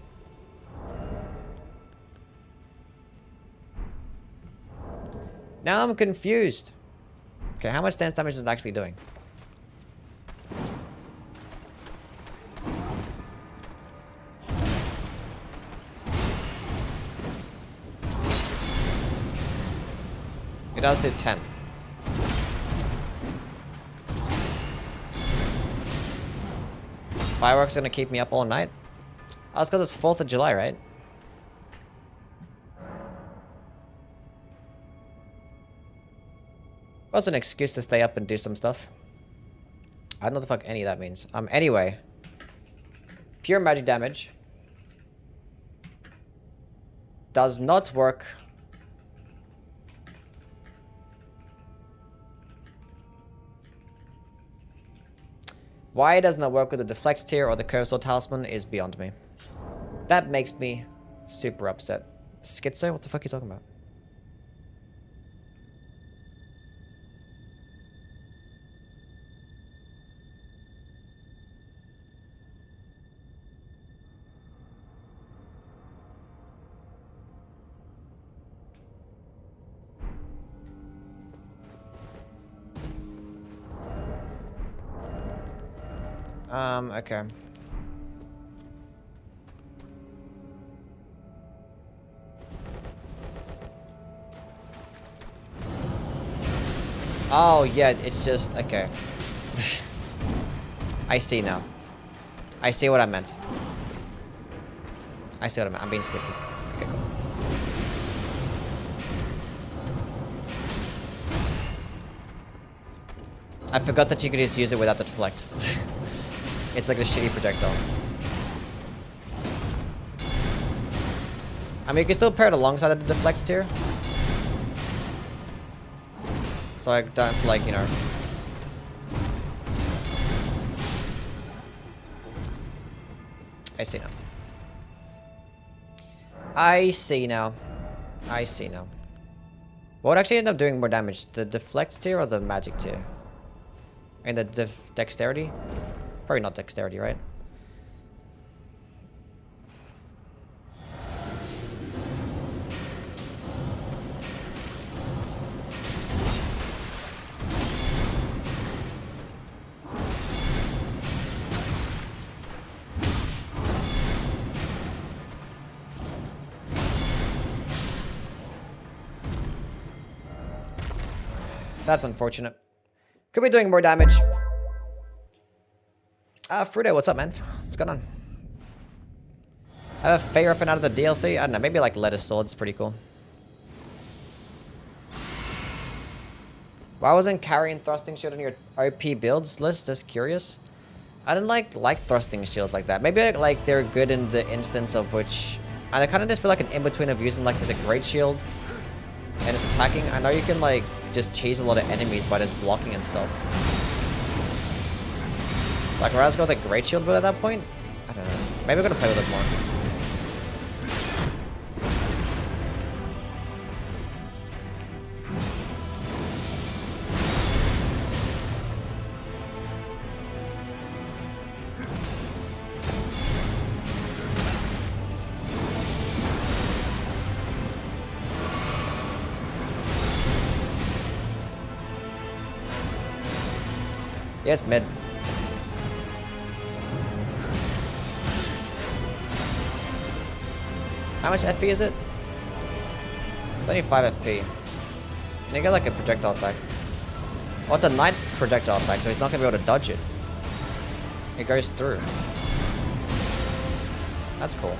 Now I'm confused. Okay, how much stance damage is it actually doing? It does do 10. Fireworks gonna keep me up all night? Oh, it's because it's 4th of July, right? Was an excuse to stay up and do some stuff. I don't know what the fuck any of that means. Anyway. Pure magic damage. Does not work. Why it does not work with the Deflex tier or the Cursor Talisman is beyond me. That makes me super upset. Schizo? What the fuck are you talking about? Okay. Oh, yeah, it's just... Okay. I see now. I see what I meant. I see what I meant. I'm being stupid. Okay, cool. I forgot that you could just use it without the deflect. It's like a shitty projectile. I mean, you can still pair it alongside the deflect tier. So I don't, like, you know... I see now. I see now. I see now. What would actually end up doing more damage? The deflect tier or the magic tier? And the dexterity? Probably not dexterity, right? That's unfortunate. Could be doing more damage. Fruito, what's up, man? What's going on? I have a Fey weapon out of the DLC. I don't know, maybe like Lettuce Sword's pretty cool. Why wasn't carrying thrusting shield in your OP builds list? Just curious. I didn't like thrusting shields like that. Maybe like they're good in the instance of which, and I kind of just feel like an in-between of using like just a great shield and just attacking. I know you can like just chase a lot of enemies by just blocking and stuff. Like, would I just go with a great shield build at that point? I don't know. Maybe I'm gonna play with it more. Yes, mid. How much FP is it? It's only 5 FP. And you get like a projectile attack. Well, it's a knight projectile attack, so he's not gonna be able to dodge it. It goes through. That's cool.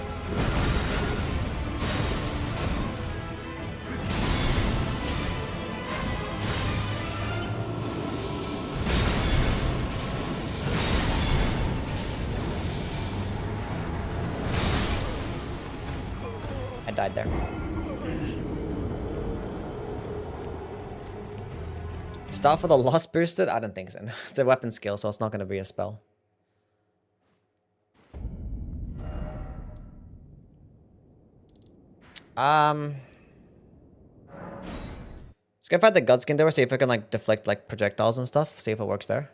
Died there. Staff for the Lost boosted? I don't think so. It's a weapon skill, so it's not going to be a spell. Let's go find the Godskin door, see if I can like deflect like projectiles and stuff. See if it works there.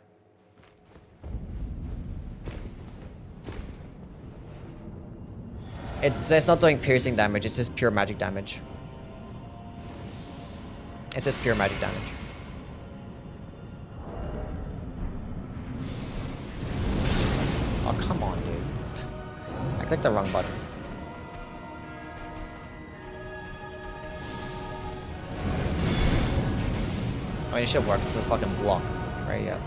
It's not doing piercing damage, it's just pure magic damage. It's just pure magic damage. Oh, come on, dude. I clicked the wrong button. I mean, it should work. It's just fucking block, right? Yeah.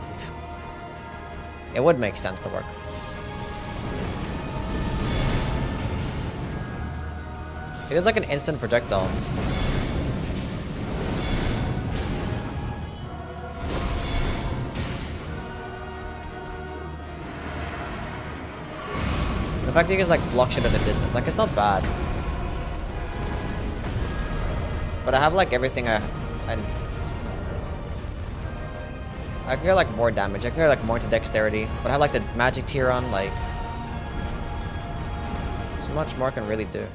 It would make sense to work. It is like an instant projectile. The fact that you can just like block shit at a distance, like it's not bad. But I have like everything I can get like more damage. I can get like more into dexterity. But I have like the magic tier on, like so much more I can really do.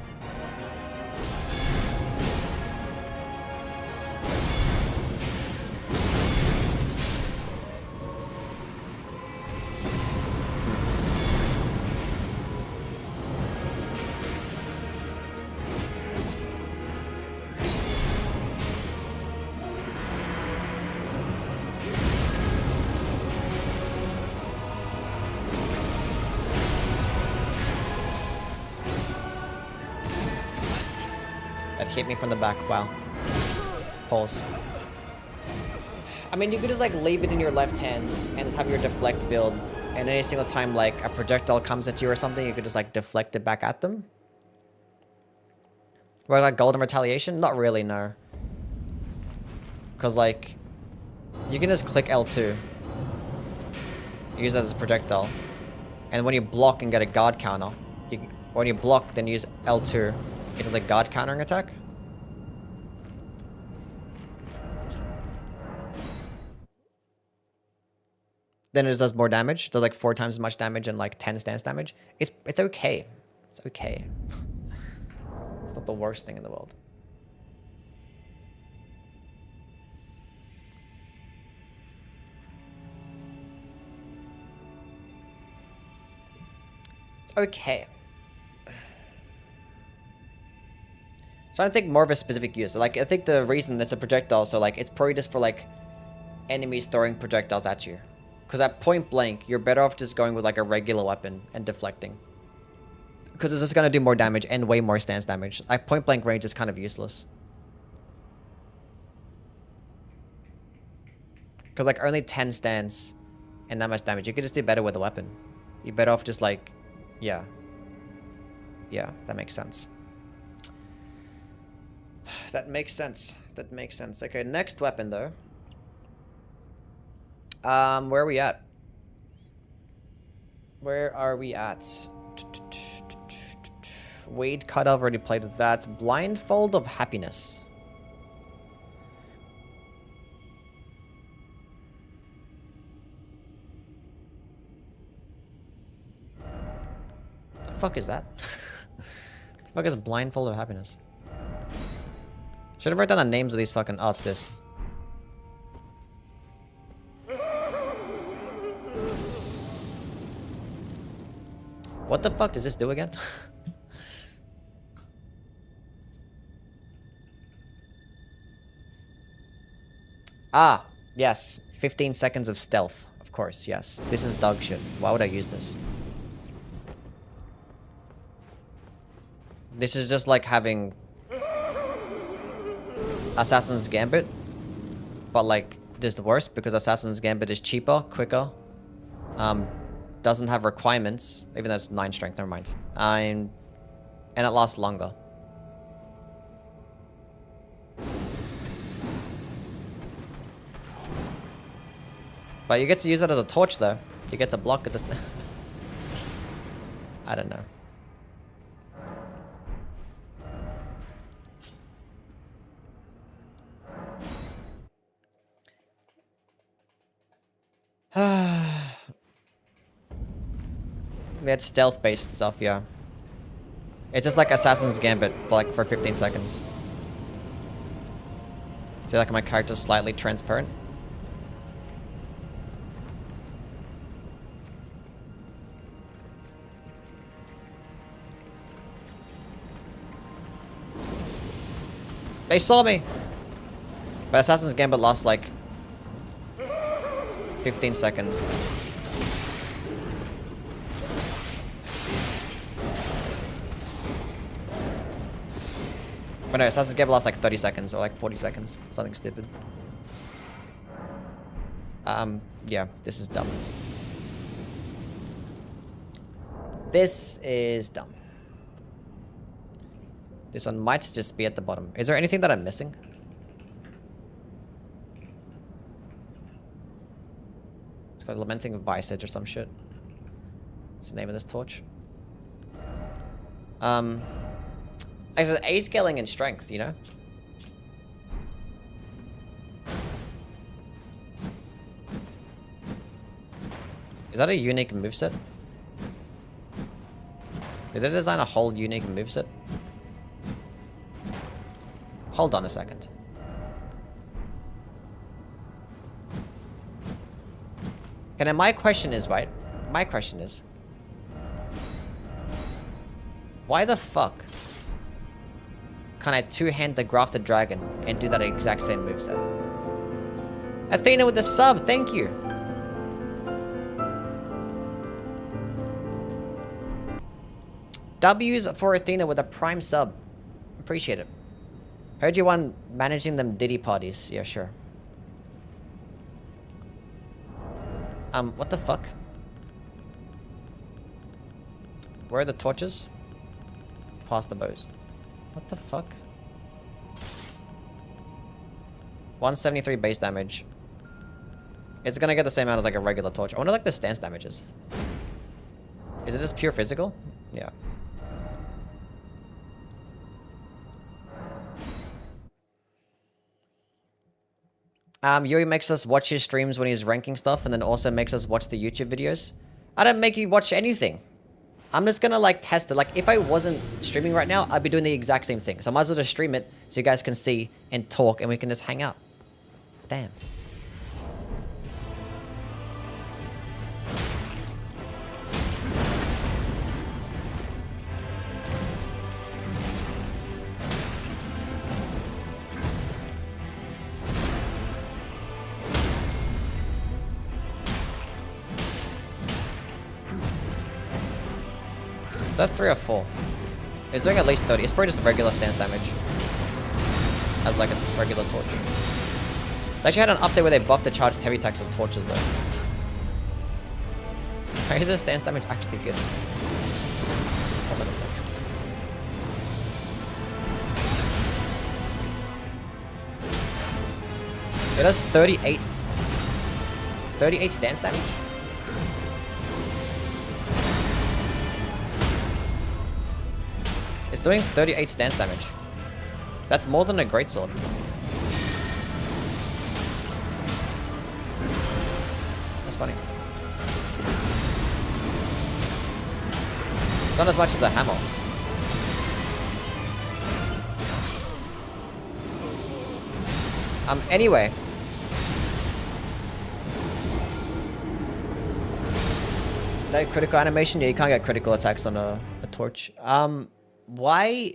Hit me from the back. Wow. Pulse. I mean, you could just like leave it in your left hand and just have your deflect build, and any single time like a projectile comes at you or something, you could just like deflect it back at them. Or like golden retaliation? Not really, no. Because like you can just click L2, use it as a projectile, and when you block and get a guard counter, when you block then use L2, it does a guard countering attack. Then it does more damage. It does like 4 times as much damage and like 10 stance damage. It's okay. It's okay. It's not the worst thing in the world. It's okay. Trying to think more of a specific use. Like I think the reason it's a projectile, so like it's probably just for like enemies throwing projectiles at you. Because at point blank, you're better off just going with like a regular weapon and deflecting. Because it's just going to do more damage and way more stance damage. Like point blank range is kind of useless. Because like only 10 stance and that much damage. You could just do better with a weapon. You're better off just like, yeah. Yeah, that makes sense. That makes sense. That makes sense. Okay, next weapon though. Where are we at? Where are we at? Wade cut. I've already played with that. Blindfold of Happiness. The fuck is that? The fuck is Blindfold of Happiness? Should have written down the names of these fucking. Oh, it's this. What the fuck does this do again? Ah, yes. 15 seconds of stealth. Of course, yes. This is dog shit. Why would I use this? This is just like having Assassin's Gambit, but like just worse because Assassin's Gambit is cheaper, quicker, doesn't have requirements, even though it's 9 strength, never mind. And it lasts longer. But you get to use it as a torch though. You get to block it. I don't know. We had stealth-based stuff, yeah. It's just like Assassin's Gambit, for 15 seconds. See, like my character's slightly transparent. They saw me! But Assassin's Gambit lasts like 15 seconds. But no, Assassin's Gambit lasts like 30 seconds or like 40 seconds. Something stupid. Yeah, this is dumb. This is dumb. This one might just be at the bottom. Is there anything that I'm missing? It's called Lamenting Vice Edge or some shit. What's the name of this torch? It's A scaling and strength, you know? Is that a unique moveset? Did they design a whole unique moveset? Hold on a second. Okay, now my question is, right? My question is, why the fuck can I two-hand the Grafted Dragon and do that exact same moveset? Athena with the sub, thank you. W's for Athena with a prime sub. Appreciate it. Heard you on managing them Diddy parties. Yeah, sure. What the fuck? Where are the torches? Past the bows. What the fuck? 173 base damage. It's gonna get the same amount as like a regular torch. I wonder like the stance damages. Is it just pure physical? Yeah. Yuri makes us watch his streams when he's ranking stuff and then also makes us watch the YouTube videos. I don't make you watch anything. I'm just gonna like test it. Like if I wasn't streaming right now, I'd be doing the exact same thing. So I might as well just stream it so you guys can see and talk and we can just hang out. Damn. Is that 3 or 4? It's doing at least 30. It's probably just regular stance damage. As like a regular torch. They actually had an update where they buffed the charged heavy attacks of torches though. Why is the stance damage actually good? Hold on a second. It does 38 stance damage? It's doing 38 stance damage. That's more than a greatsword. That's funny. It's not as much as a hammer. Anyway. That critical animation? Yeah, you can't get critical attacks on a torch. Why?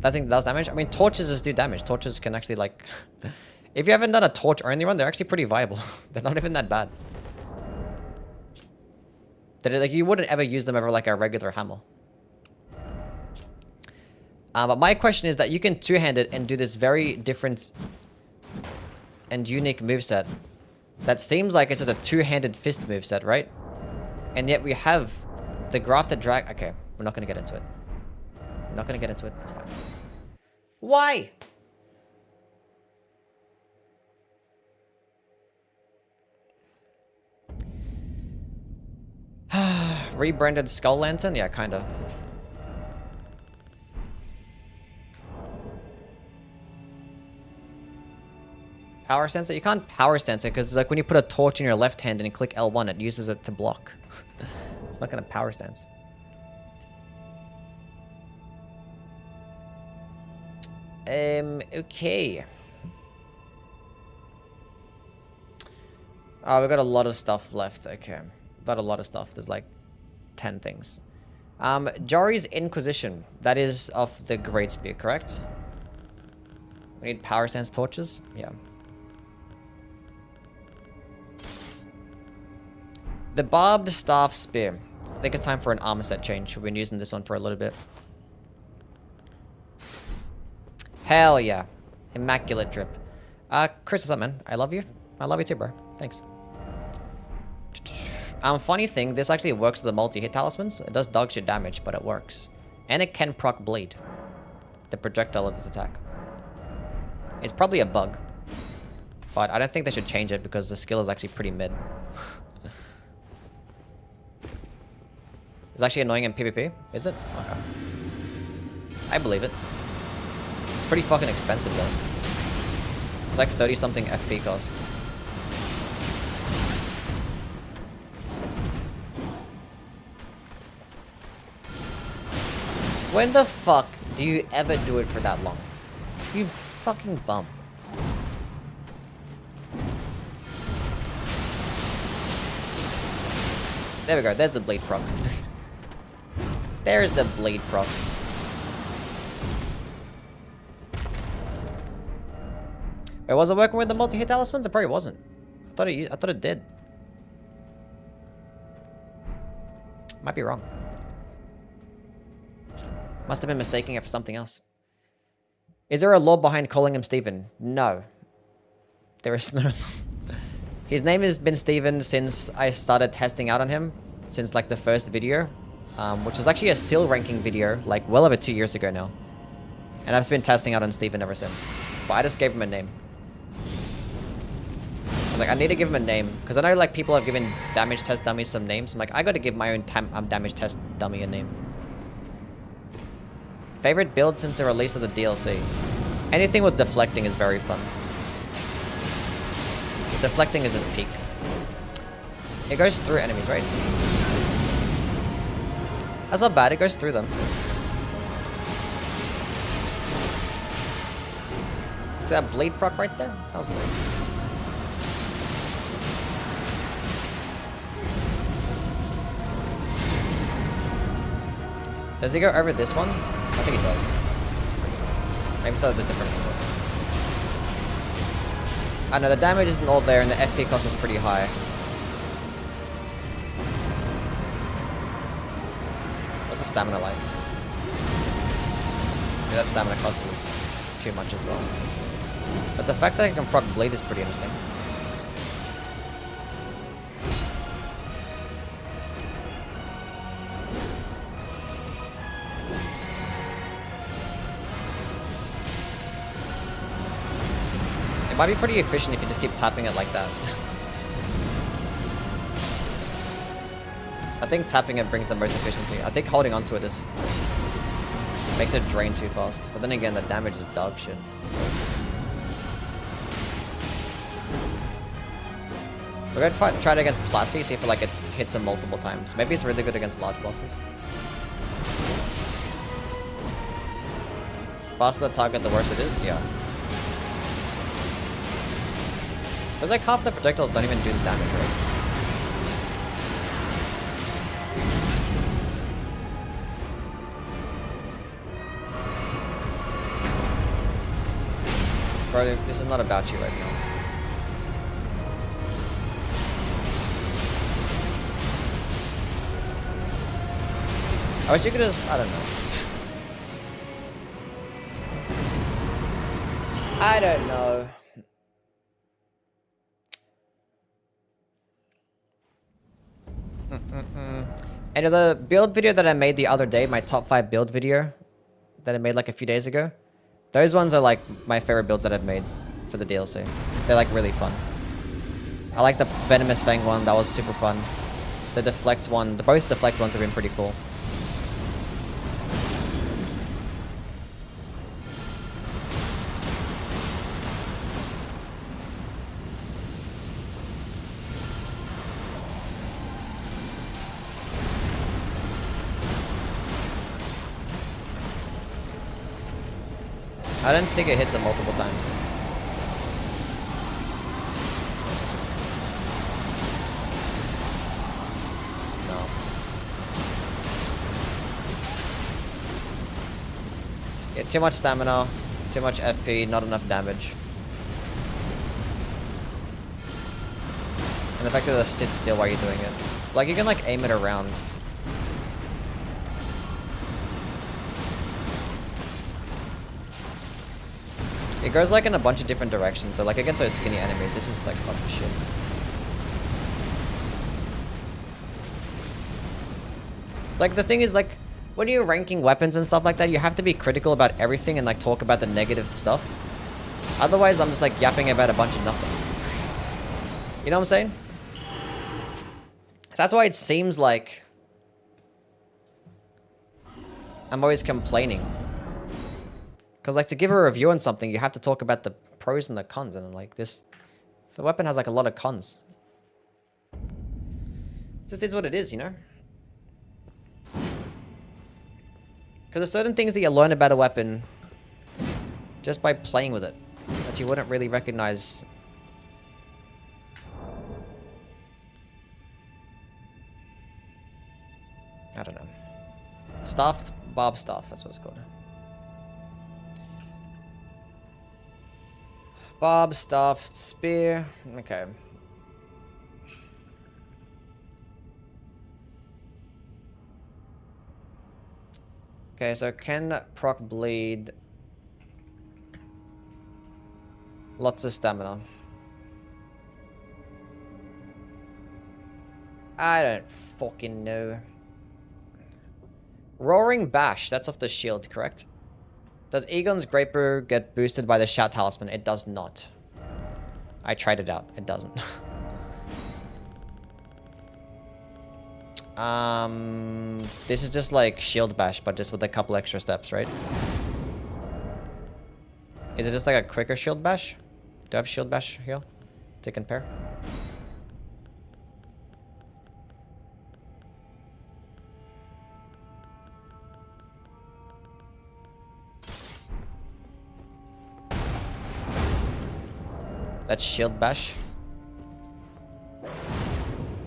That thing does damage? I mean, torches just do damage. Torches can actually, like... if you haven't done a torch only run, they're actually pretty viable. They're not even that bad. Like, you wouldn't ever use them over, like, a regular hammer. But my question is that you can two-hand it and do this very different and unique moveset. That seems like it's just a two-handed fist moveset, right? And yet we have the grafted drag... Okay, we're not going to get into it. We're not going to get into it. It's fine. Why? Rebranded Skull Lantern? Yeah, kind of. Power sensor? You can't power sensor because it's like when you put a torch in your left hand and you click L1, it uses it to block. It's not going to power stance. Okay. Oh, we got a lot of stuff left. Okay. Got a lot of stuff. There's like 10 things. Jori's Inquisition. That is of the Great Spear, correct? We need power sense torches? Yeah. The Barbed Staff Spear. I think it's time for an armor set change. We've been using this one for a little bit. Hell yeah. Immaculate Drip. Chris, what's up, man? I love you. I love you too, bro. Thanks. Funny thing, this actually works with the multi-hit talismans. It does dog shit damage, but it works. And it can proc bleed. The projectile of this attack. It's probably a bug. But I don't think they should change it because the skill is actually pretty mid. It's actually annoying in PvP, is it? Okay. I believe it. It's pretty fucking expensive though. It's like 30 something FP cost. When the fuck do you ever do it for that long? You fucking bum. There we go, there's the bleed proc. There's the bleed proc. Wait, was it working with the multi-hit talismans? It probably wasn't. I thought it did. Might be wrong. Must have been mistaking it for something else. Is there a lore behind calling him Steven? No. There is no. His name has been Steven since I started testing out on him. Since like the first video. Which was actually a SEAL ranking video. Like well over 2 years ago now. And I've been testing out on Steven ever since. But I just gave him a name. I was like, I need to give him a name. Because I know like people have given damage test dummies some names. I'm like, I gotta give my own damage test dummy a name. Favorite build since the release of the DLC? Anything with deflecting is very fun. Deflecting is his peak. It goes through enemies, right? That's not bad, it goes through them. See that bleed proc right there? That was nice. Does he go over this one? I think he does. Maybe it's a different angle. I know the damage isn't all there and the FP cost is pretty high. What's the stamina like? Yeah, that stamina cost is too much as well. But the fact that I can proc bleed is pretty interesting. Might be pretty efficient if you just keep tapping it like that. I think tapping it brings the most efficiency. I think holding onto it is makes it drain too fast. But then again, the damage is dog shit. We're gonna try it against Plasty, see if like it hits him multiple times. Maybe it's really good against large bosses. Faster the target, the worse it is. Yeah. There's like half the projectiles don't even do the damage, right? Bro, this is not about you right now. I wish you could just, I don't know. I don't know. And the build video that I made the other day, my top 5 build video that I made like a few days ago, those ones are like my favorite builds that I've made for the DLC. They're like really fun. I like the Venomous Fang one, that was super fun. The Deflect one, both Deflect ones have been pretty cool. I don't think it hits him multiple times. No. Yeah, too much stamina, too much FP, not enough damage. And the fact that it sits still while you're doing it. Like, you can like aim it around. It goes like in a bunch of different directions, so like against those skinny enemies, it's just like fucking shit. It's like the thing is like, when you're ranking weapons and stuff like that, you have to be critical about everything and like talk about the negative stuff. Otherwise, I'm just like yapping about a bunch of nothing. You know what I'm saying? So that's why it seems like I'm always complaining. Because, like, to give a review on something, you have to talk about the pros and the cons. And, like, the weapon has, like, a lot of cons. This is what it is, you know? Because there's certain things that you learn about a weapon just by playing with it that you wouldn't really recognize. I don't know. Staffed Barb Staff, that's what it's called. Barb Staffed Spear. Okay. Okay, so can proc bleed. Lots of stamina. I don't fucking know. Roaring Bash, that's off the shield, correct? Does Egon's Graper get boosted by the Shout Talisman? It does not. I tried it out. It doesn't. This is just like Shield Bash, but just with a couple extra steps, right? Is it just like a quicker Shield Bash? Do I have Shield Bash here to compare? That's Shield Bash.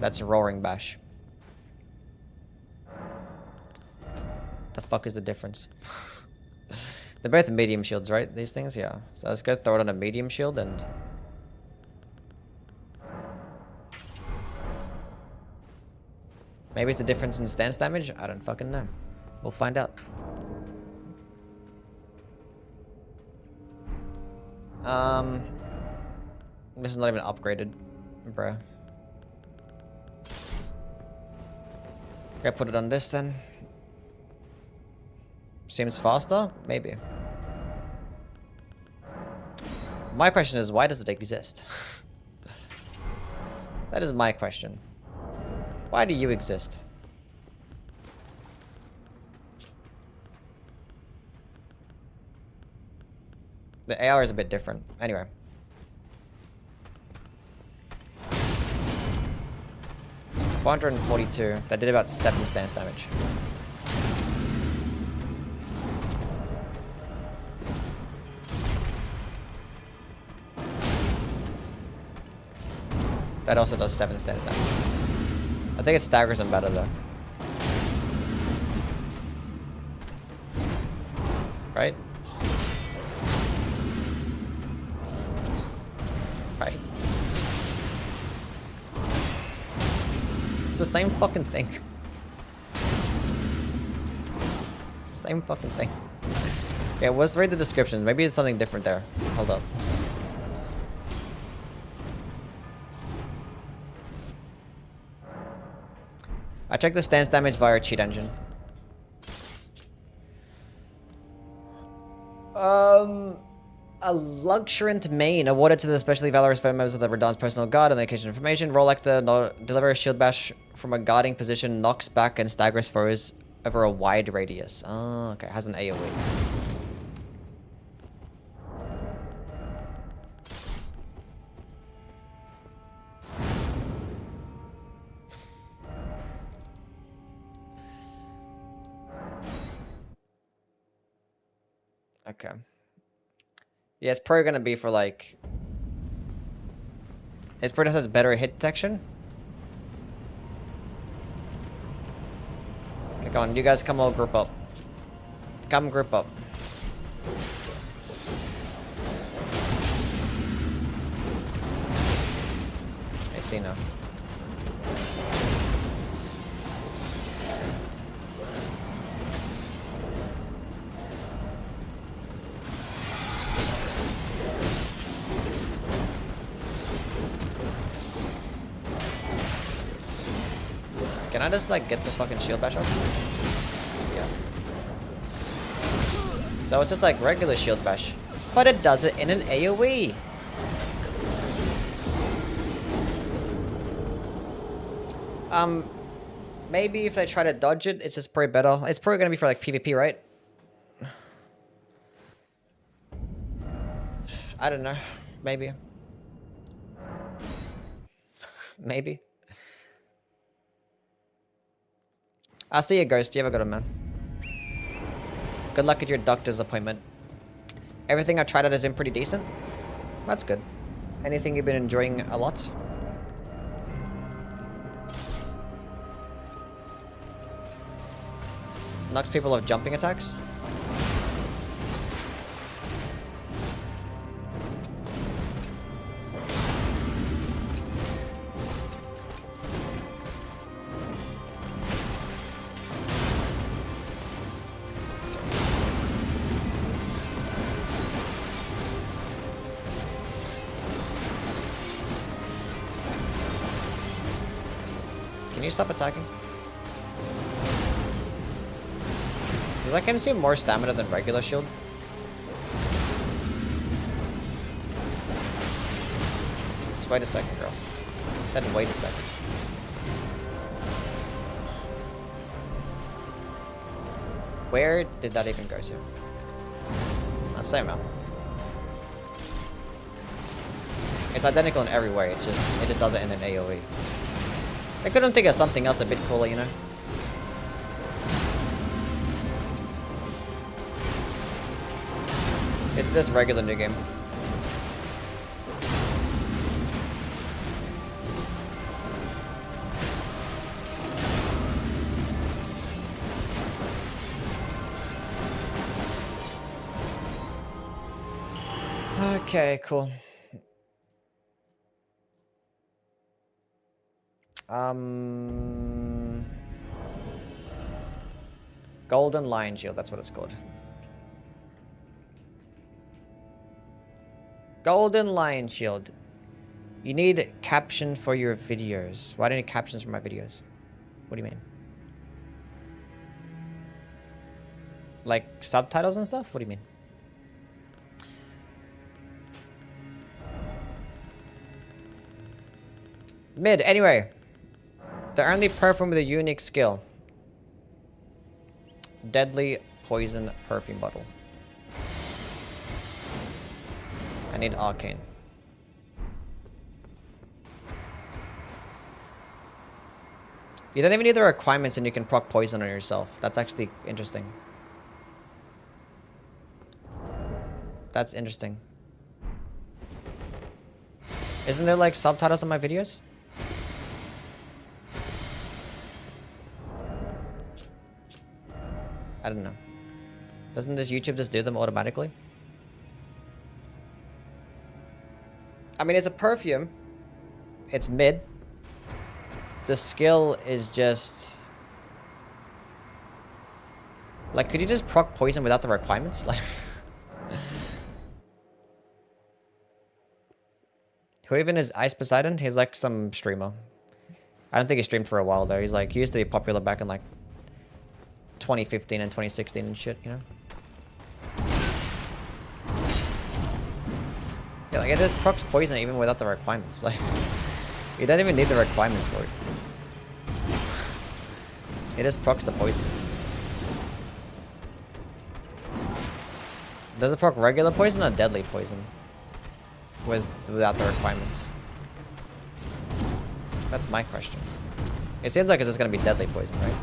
That's Roaring Bash. The fuck is the difference? They're both medium shields, right? These things? Yeah. So let's go throw it on a medium shield and... Maybe it's a difference in stance damage? I don't fucking know. We'll find out. This is not even upgraded, bro. Gotta put it on this then. Seems faster? Maybe. My question is, why does it exist? That is my question. Why do you exist? The AR is a bit different. Anyway. $442. That did about 7 stance damage. That also does 7 stance damage. I think it staggers them better though. Right? Right. It's the same fucking thing. It's the same fucking thing. Okay, let's read the description. Maybe it's something different there. Hold up. I checked the stance damage via cheat engine. A luxuriant main awarded to the especially valorous members of the Radahn's personal guard on the occasion information. Roll like the deliver a shield bash from a guarding position, knocks back and staggers foes over a wide radius. Oh, okay. It has an AoE. Okay. Yeah, it's probably gonna be for like... It's probably has better hit detection. Okay, go on. You guys come all group up. Come group up. I see now. Can I just like get the fucking shield bash up? Yeah. So it's just like regular shield bash, but it does it in an AoE. Maybe if they try to dodge it, it's just probably better. It's probably gonna be for like PvP, right? I don't know. Maybe. Maybe. I'll see you, Ghost. You have a good one, man. Good luck at your doctor's appointment. Everything I tried out has been pretty decent. That's good. Anything you've been enjoying a lot? Knocks people off jumping attacks. Can you stop attacking? Does that consume more stamina than regular shield? Just wait a second, girl. I said wait a second. Where did that even go to? Same amount. It's identical in every way, it just does it in an AoE. I couldn't think of something else a bit cooler, you know? It's just regular new game. Okay, cool. Golden Lion Shield, that's what it's called. Golden Lion Shield. You need caption for your videos. Why do you need captions for my videos? What do you mean? Like subtitles and stuff? What do you mean? Mid, anyway. The only perfume with a unique skill. Deadly poison perfume bottle. I need arcane. You don't even need the requirements and you can proc poison on yourself. That's actually interesting. That's interesting. Isn't there like subtitles on my videos? I don't know. Doesn't this YouTube just do them automatically? I mean, it's a perfume. It's mid. The skill is just... Like, could you just proc poison without the requirements? Like... Who even is Ice Poseidon? He's like some streamer. I don't think he streamed for a while though. He's like, he used to be popular back in like 2015 and 2016 and shit, you know? Yeah, like it just procs poison even without the requirements. Like, you don't even need the requirements for it. It just procs the poison. Does it proc regular poison or deadly poison? Without the requirements? That's my question. It seems like it's just gonna be deadly poison, right?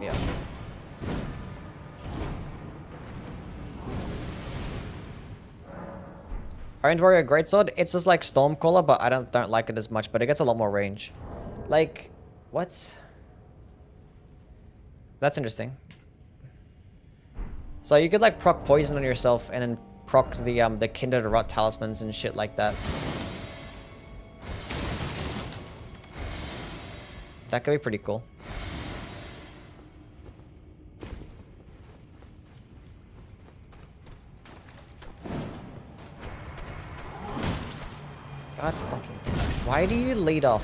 Yeah. Orange Warrior Greatsword, it's just like Stormcaller, but I don't like it as much, but it gets a lot more range. Like, what? That's interesting. So you could like proc poison on yourself and then proc the Kindred Rot talismans and shit like that. That could be pretty cool. God fucking damn. Why do you lead off?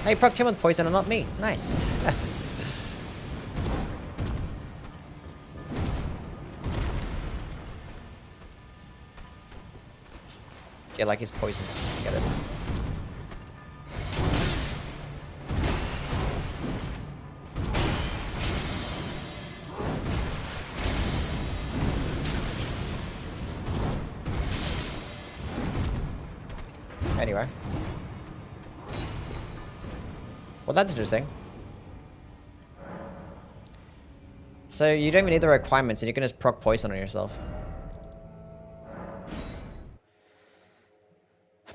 Hey, proc him with poison and not me. Nice. Yeah, like he's poisoned. Get it. Anyway. Well, that's interesting. So you don't even need the requirements and you can just proc poison on yourself.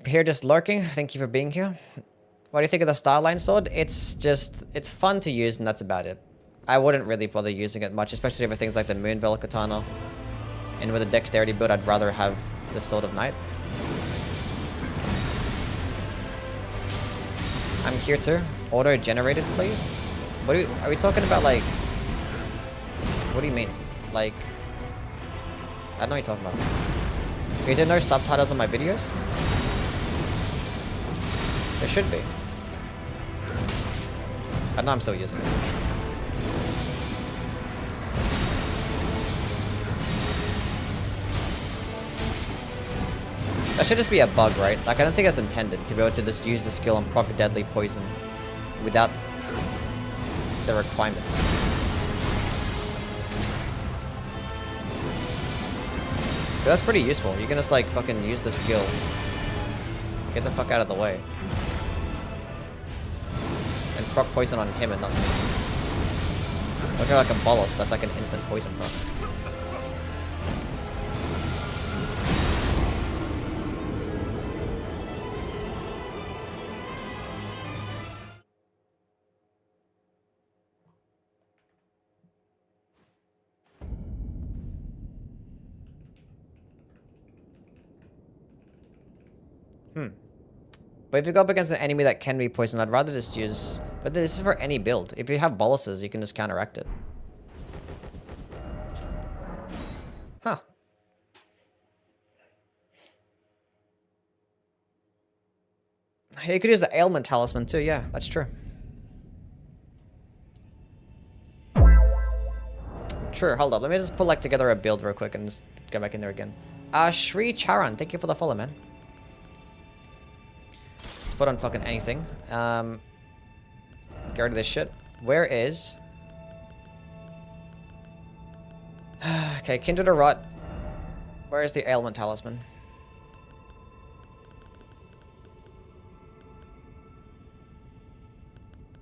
Here just lurking. Thank you for being here. What do you think of the Starline sword? It's fun to use and that's about it. I wouldn't really bother using it much, especially for things like the Moonveil Katana. And with a dexterity build, I'd rather have the Sword of Night. I'm here too. Auto-generated, please? What are we talking about, like... What do you mean? Like... I don't know what you're talking about. Is there no subtitles on my videos? There should be. I know I'm still using it. That should just be a bug, right? Like, I don't think that's intended, to be able to just use the skill and proc deadly poison without the requirements. But that's pretty useful. You can just, like, fucking use the skill. Get the fuck out of the way. And proc poison on him and not me. Look at like a bolus, that's like an instant poison proc. But if you go up against an enemy that can be poisoned, I'd rather just use... But this is for any build. If you have boluses, you can just counteract it. Huh. You could use the ailment talisman too, yeah, that's true. Sure, hold up. Let me just put like together a build real quick and just go back in there again. Shri Charan, thank you for the follow, man. Let's put on fucking anything. Get rid of this shit. Where is... Okay, Kindred or Rot. Where is the Ailment Talisman?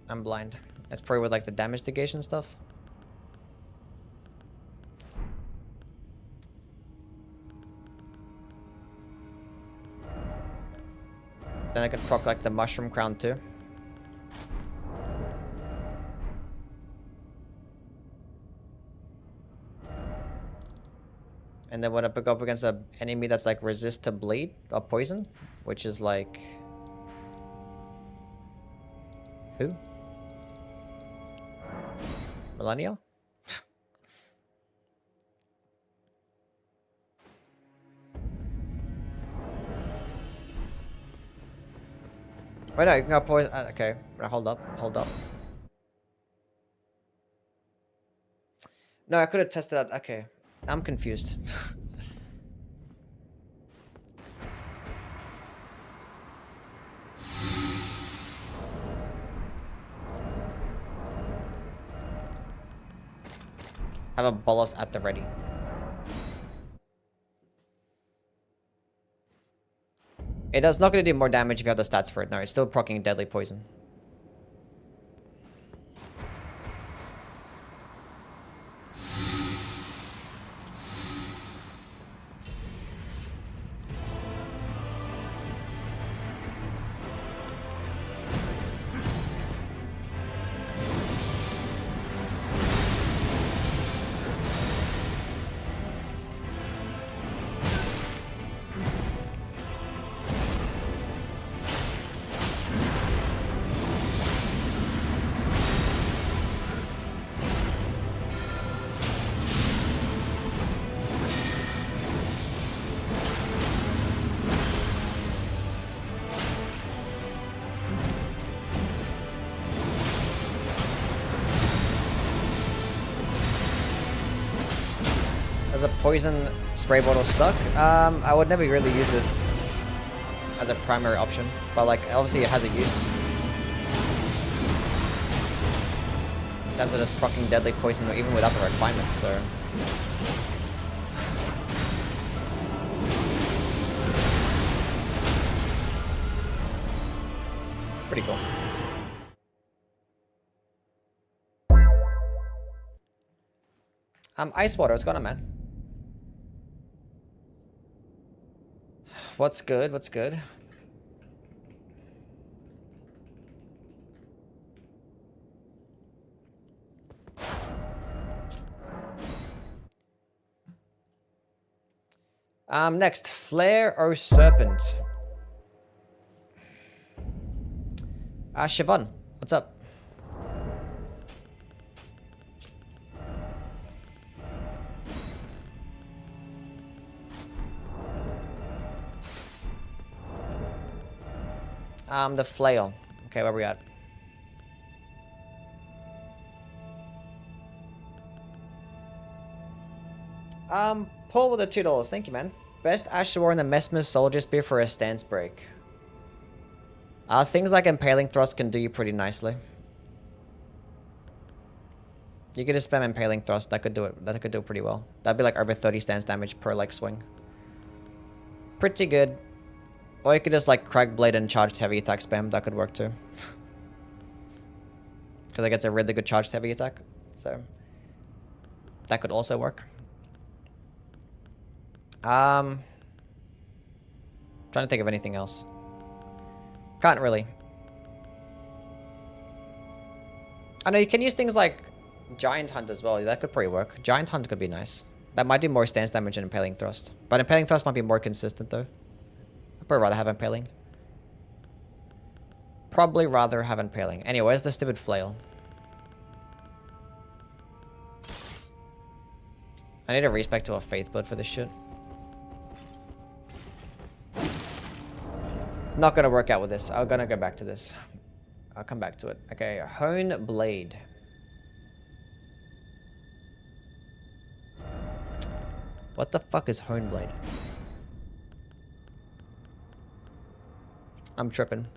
I'm blind. That's probably with like the damage negation stuff. Then I can proc like the Mushroom Crown too. And then when I pick up against an enemy that's like resist to bleed or poison, which is like... Who? Millennial? Wait, no, you can go poison. Okay, hold up, hold up. No, I could have tested out. Okay, I'm confused. Have a bolus at the ready. It does not going to do more damage if you have the stats for it. No, it's still proccing deadly poison. Does a poison spray bottle suck? I would never really use it as a primary option, but like obviously it has a use. In terms of just proccing deadly poison even without the refinements, so... It's pretty cool. Ice water, what's going on, man? What's good? What's good? Next, Flare or Serpent? Siobhan, what's up? The flail. Okay, where we at? Paul with the $2. Thank you, man. Best Asher War in the Messmer's Soldier Spear for a stance break. Things like Impaling Thrust can do you pretty nicely. You could just spam Impaling Thrust. That could do it. That could do it pretty well. That'd be like over 30 stance damage per like swing. Pretty good. Or you could just like Crag Blade and charged heavy attack spam. That could work too. Because it gets a really good charged heavy attack. So that could also work. Trying to think of anything else. Can't really. I know you can use things like Giant Hunt as well. That could probably work. Giant Hunt could be nice. That might do more stance damage than Impaling Thrust. But Impaling Thrust might be more consistent though. I'd probably rather have Impaling. Probably rather have Impaling. Anyway, where's the stupid flail? I need a respec to a Faith build for this shit. It's not gonna work out with this. I'm gonna go back to this. I'll come back to it. Okay, Hone Blade. What the fuck is Honeblade? I'm tripping.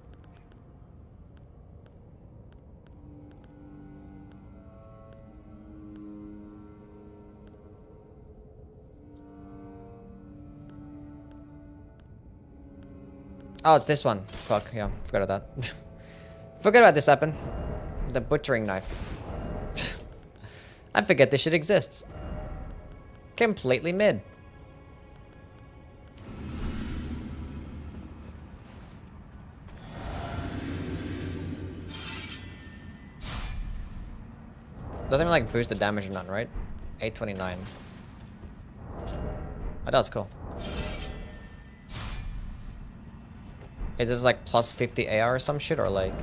Oh, it's this one. Fuck, yeah. Forgot about that. Forget about this weapon. The butchering knife. I forget this shit exists. Completely mid. Doesn't even like boost the damage or none, right? 829. Oh, that's cool. Is this like plus 50 AR or some shit, or like...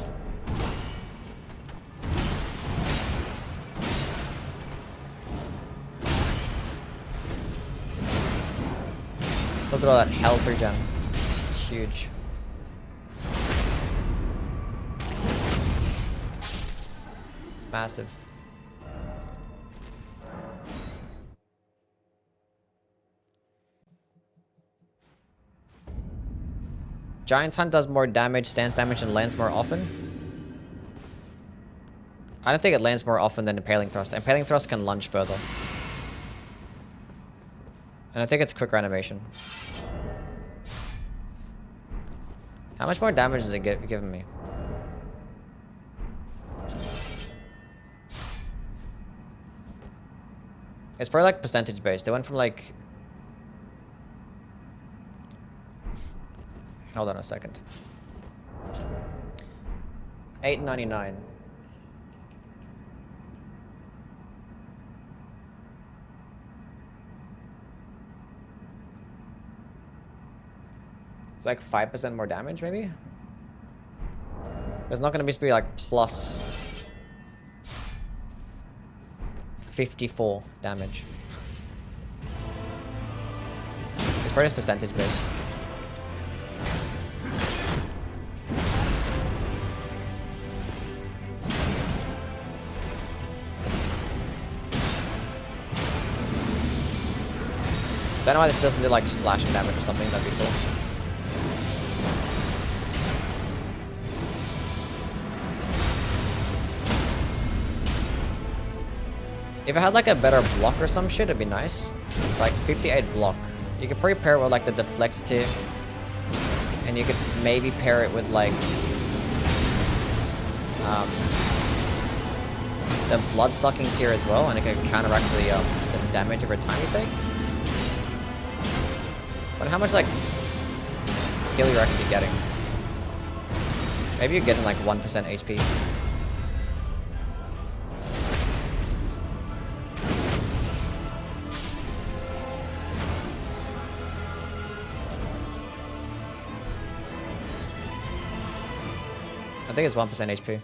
Look at all that health regen. Huge. Massive. Giant's Hunt does more damage, stance damage, and lands more often. I don't think it lands more often than Impaling Thrust. Impaling Thrust can lunge further. And I think it's quicker animation. How much more damage is it giving me? It's probably like percentage based. They went from like... Hold on a second. 899. It's like 5% more damage, maybe? It's not gonna be like plus 54 damage. It's probably just percentage based. Don't know why this doesn't do like slashing damage or something. That'd be cool. If it had like a better block or some shit, it'd be nice. Like 58 block. You could probably pair it with like the deflects tier. And you could maybe pair it with like the blood sucking tier as well, and it could counteract the damage every time you take. But how much like kill you're actually getting? Maybe you're getting like 1% HP. I think it's 1% HP.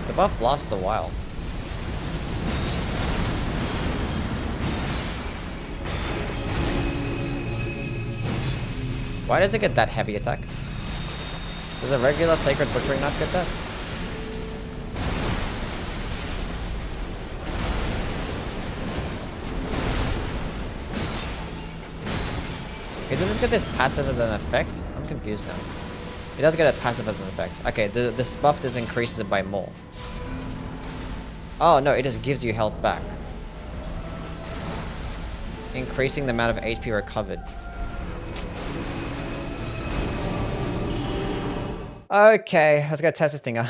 The buff lasts a while. Why does it get that heavy attack? Does a regular Sacred Butchering not get that? Okay, does this get this passive as an effect? I'm confused now. It does get a passive as an effect. Okay, this buff just increases it by more. Oh no, it just gives you health back. Increasing the amount of HP recovered. Okay, let's go test this thing out.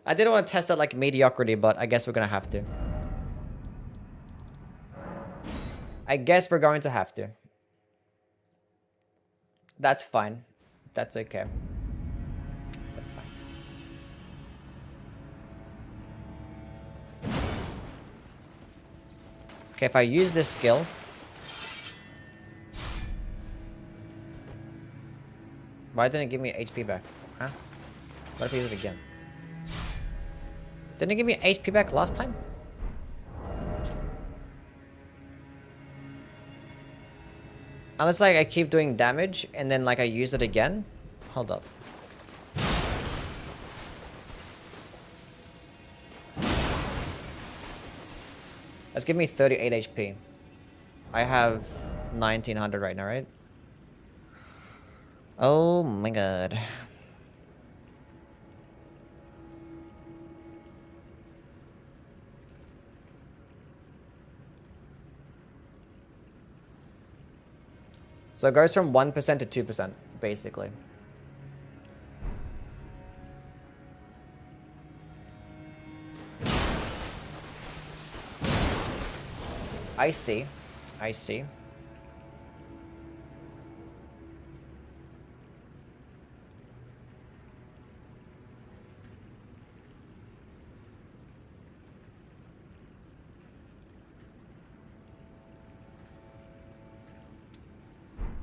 I didn't want to test it like mediocrity, but I guess we're gonna have to. I guess we're going to have to. That's fine. That's okay. That's fine. Okay, if I use this skill... Why didn't it give me HP back? Huh? What if I use it again? Didn't it give me HP back last time? Unless like I keep doing damage and then like I use it again. Hold up. Let's give me 38 HP. I have 1900 right now, right? Oh my god. So it goes from 1% to 2%, basically. I see. I see.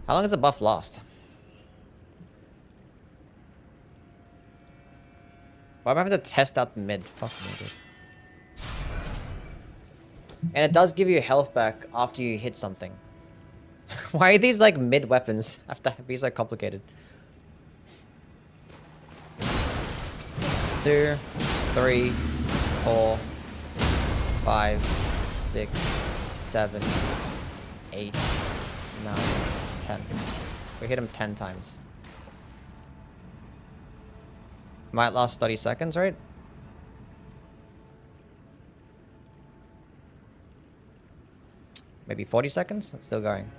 How long does the buff last? Why am I having to test out mid? Fuck me, dude. And it does give you health back after you hit something. Why are these like mid weapons have to be so complicated? 2, 3, 4, 5, 6, 7, 8, 9, 10. We hit him 10 times. Might last 30 seconds, right? Maybe 40 seconds? It's still going.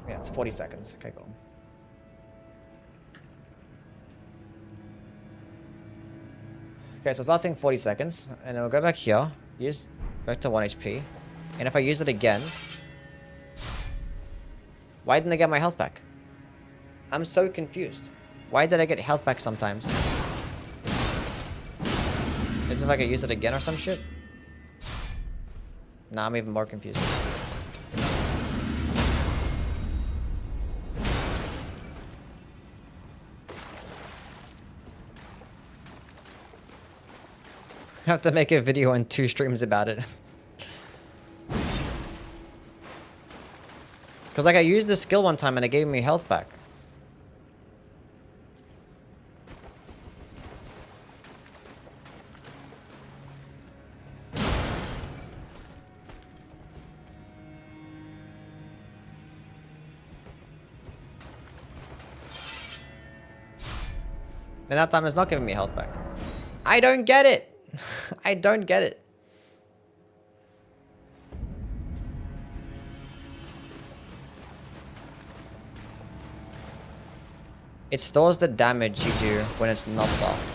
Yeah, it's 40 seconds. Okay, cool. Okay, so it's lasting 40 seconds. And I'll go back here. Use back to 1 HP. And if I use it again... Why didn't I get my health back? I'm so confused. Why did I get health back sometimes? Is it if I could use it again or some shit? Nah, I'm even more confused. I have to make a video and 2 streams about it. Because like I used this skill one time and it gave me health back. And that time it's not giving me health back. I don't get it. I don't get it. It stores the damage you do when it's not buffed.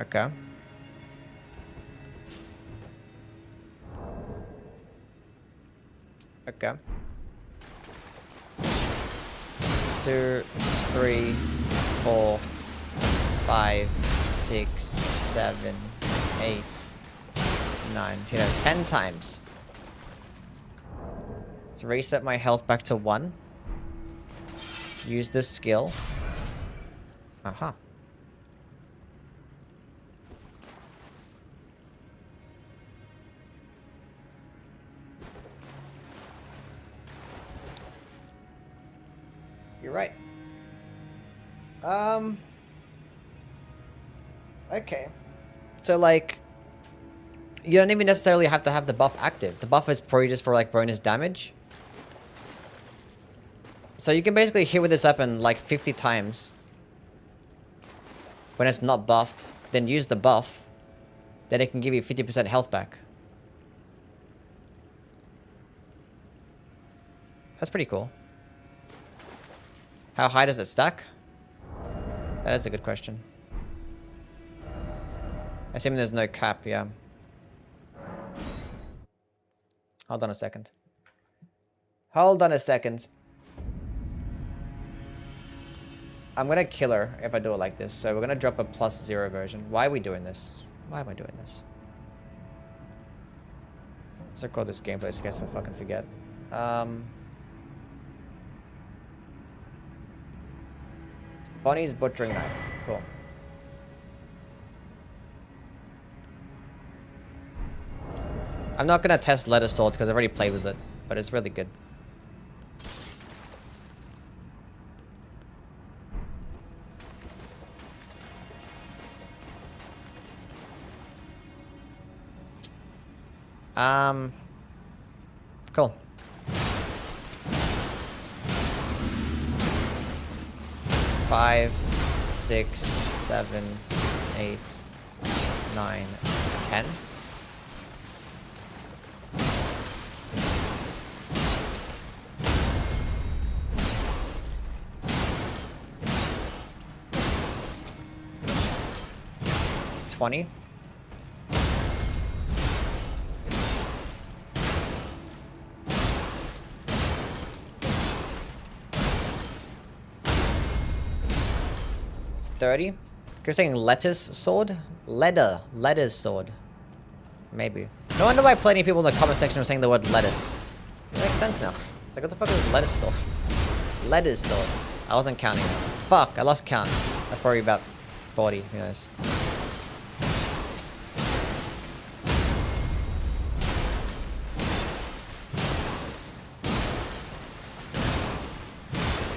Okay. Okay. 2, 3, 4, 5, 6, 7, 8, 9, 10 times. Let's reset my health back to 1. Use this skill. Aha. You're right. Okay. So, like, you don't even necessarily have to have the buff active. The buff is probably just for, like, bonus damage. So you can basically hit with this weapon, like, 50 times. When it's not buffed. Then use the buff. Then it can give you 50% health back. That's pretty cool. How high does it stack? That is a good question. Assuming there's no cap, yeah. Hold on a second. Hold on a second. I'm gonna kill her if I do it like this. So we're gonna drop a +0 version. Why are we doing this? Why am I doing this? Let's record this gameplay just in case I fucking forget. Bonnie's butchering knife. Cool. I'm not gonna test letter swords because I've already played with it, but it's really good. Cool. Five, 6, 7, 8, 9, 10. It's 20. It's 30. You're saying lettuce sword? Lettuce sword. Maybe. No wonder why plenty of people in the comment section are saying the word lettuce. It makes sense now. It's like, what the fuck is lettuce sword? Lettuce sword. I wasn't counting. Fuck, I lost count. That's probably about 40, who knows.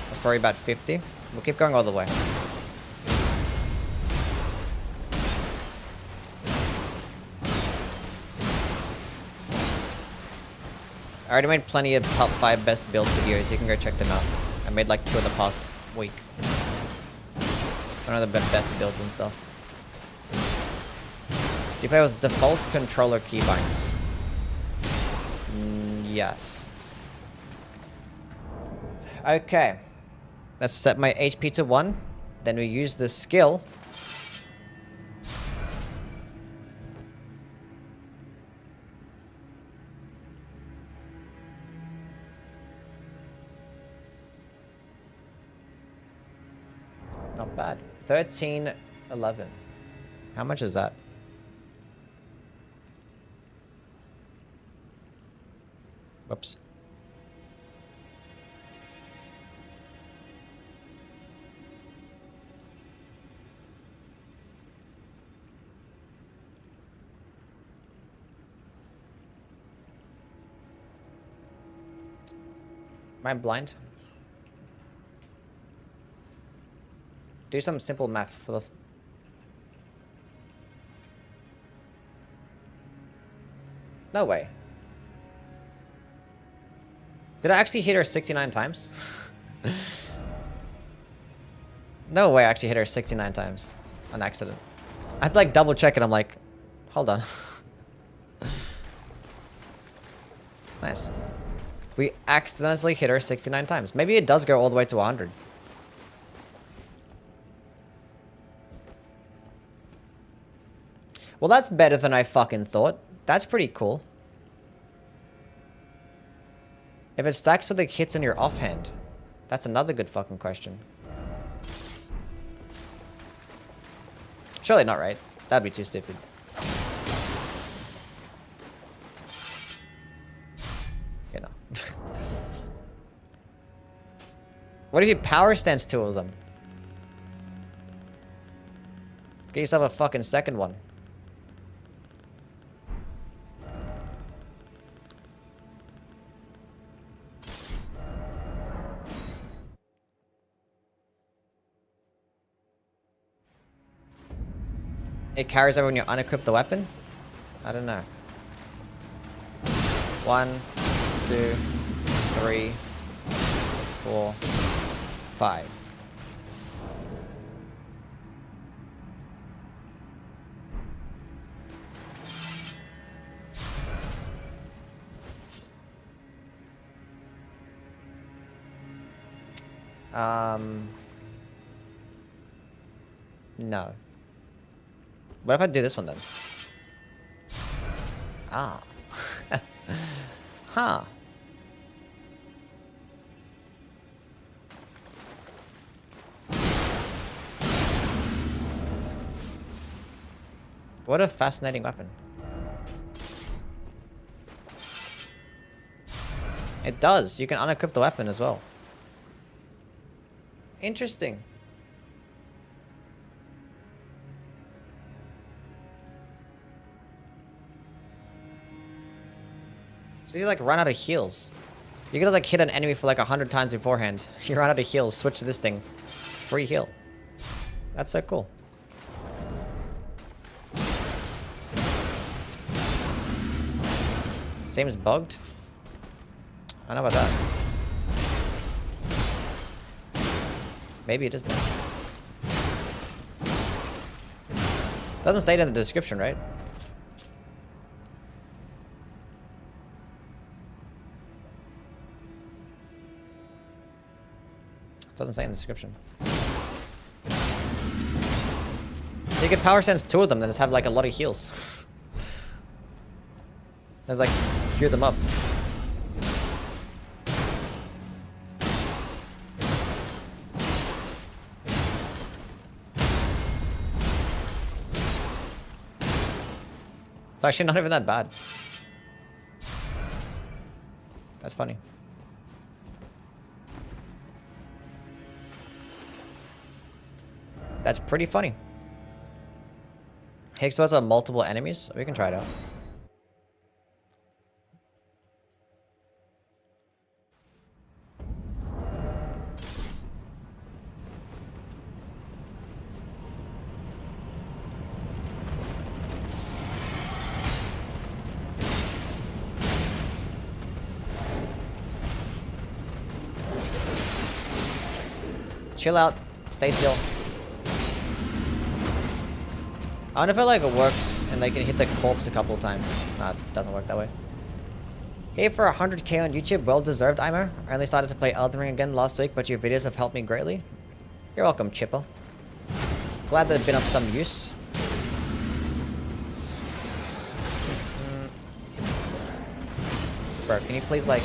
That's probably about 50. We'll keep going all the way. I already made plenty of top 5 best build videos. You can go check them out. I made like 2 in the past week. One of the best builds and stuff. Do you play with default controller keybinds? Yes. Okay. Let's set my HP to 1. Then we use the skill. Not bad. 1311. How much is that? Whoops. Am I blind? Do some simple math for the... No way. Did I actually hit her 69 times? No way I actually hit her 69 times. On accident. I had to like double check it. I'm like, hold on. Nice. We accidentally hit her 69 times. Maybe it does go all the way to 100. Well, that's better than I fucking thought. That's pretty cool. If it stacks with the hits in your offhand, that's another good fucking question. Surely not right. That'd be too stupid. You know. What if you power stance 2 of them? Get yourself a fucking second one. It carries over when you unequip the weapon? I don't know. 1, 2, 3, 4, 5. No. What if I do this one then? Ah. Huh. What a fascinating weapon. It does. You can unequip the weapon as well. Interesting. So you like run out of heals. You can just like hit an enemy for like 100 times beforehand. You run out of heals, switch to this thing. Free heal. That's so cool. Same as bugged? I don't know about that. Maybe it is bugged. Doesn't say it in the description, right? Doesn't say in the description. You could power sense 2 of them, then just have like a lot of heals. There's like, queue them up. It's actually not even that bad. That's funny. That's pretty funny. Higgs was on multiple enemies. We can try it out. Chill out. Stay still. I wonder if it like works and they can hit the corpse a couple times. Nah, it doesn't work that way. Hey, for 100k on YouTube, well deserved, Aimer. I only started to play Elden Ring again last week, but your videos have helped me greatly. You're welcome, Chipper. Glad they've been of some use. Bro, can you please like...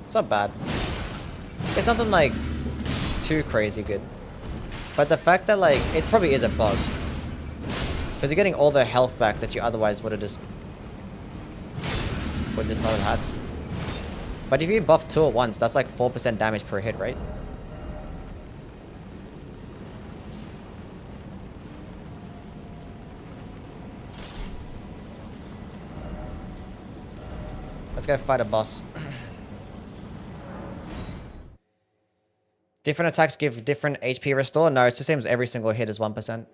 It's not bad. It's nothing like too crazy good. But the fact that like it probably is a bug. Because you're getting all the health back that you otherwise would just not have had. But if you buff 2 at once, that's like 4% damage per hit, right? Let's go fight a boss. Different attacks give different HP restore? No, it's the same as every single hit is 1%.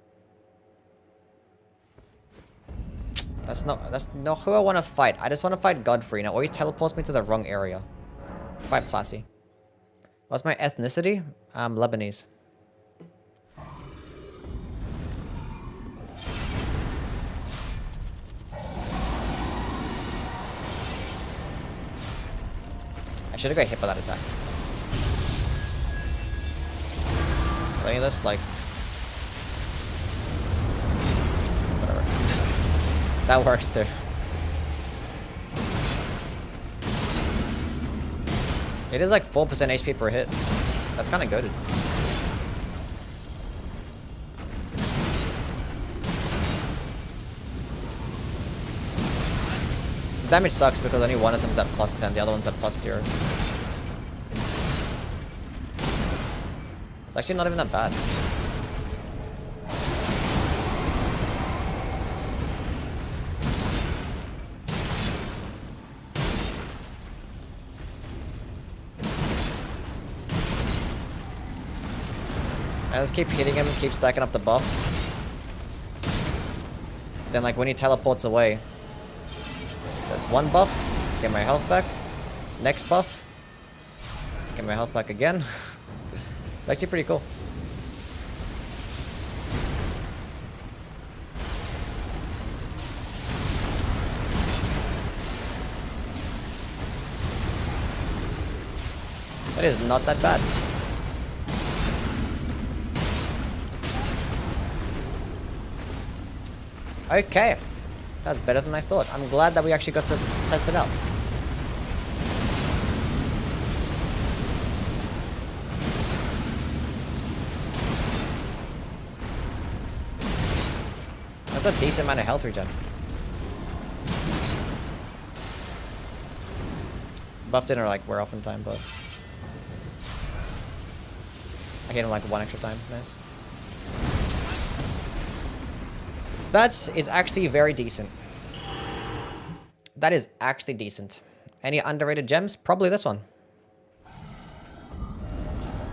That's not who I want to fight. I just want to fight Godfrey, and it always teleports me to the wrong area. Fight Plassey. What's my ethnicity? I'm Lebanese. I should have got hit by that attack. Playing this, like... whatever. That works too. It is like 4% HP per hit. That's kind of goated. Damage sucks because only one of them is at +10, the other one's at +0. It's actually not even that bad. I just keep hitting him and keep stacking up the buffs. Then like when he teleports away, there's one buff, get my health back. Next buff, get my health back again. It's actually pretty cool. That is not that bad. Okay. That's better than I thought. I'm glad that we actually got to test it out. That's a decent amount of health regen. Buff didn't like wear off in time, but... I hit him like 1 extra time. Nice. That is actually very decent. That is actually decent. Any underrated gems? Probably this one.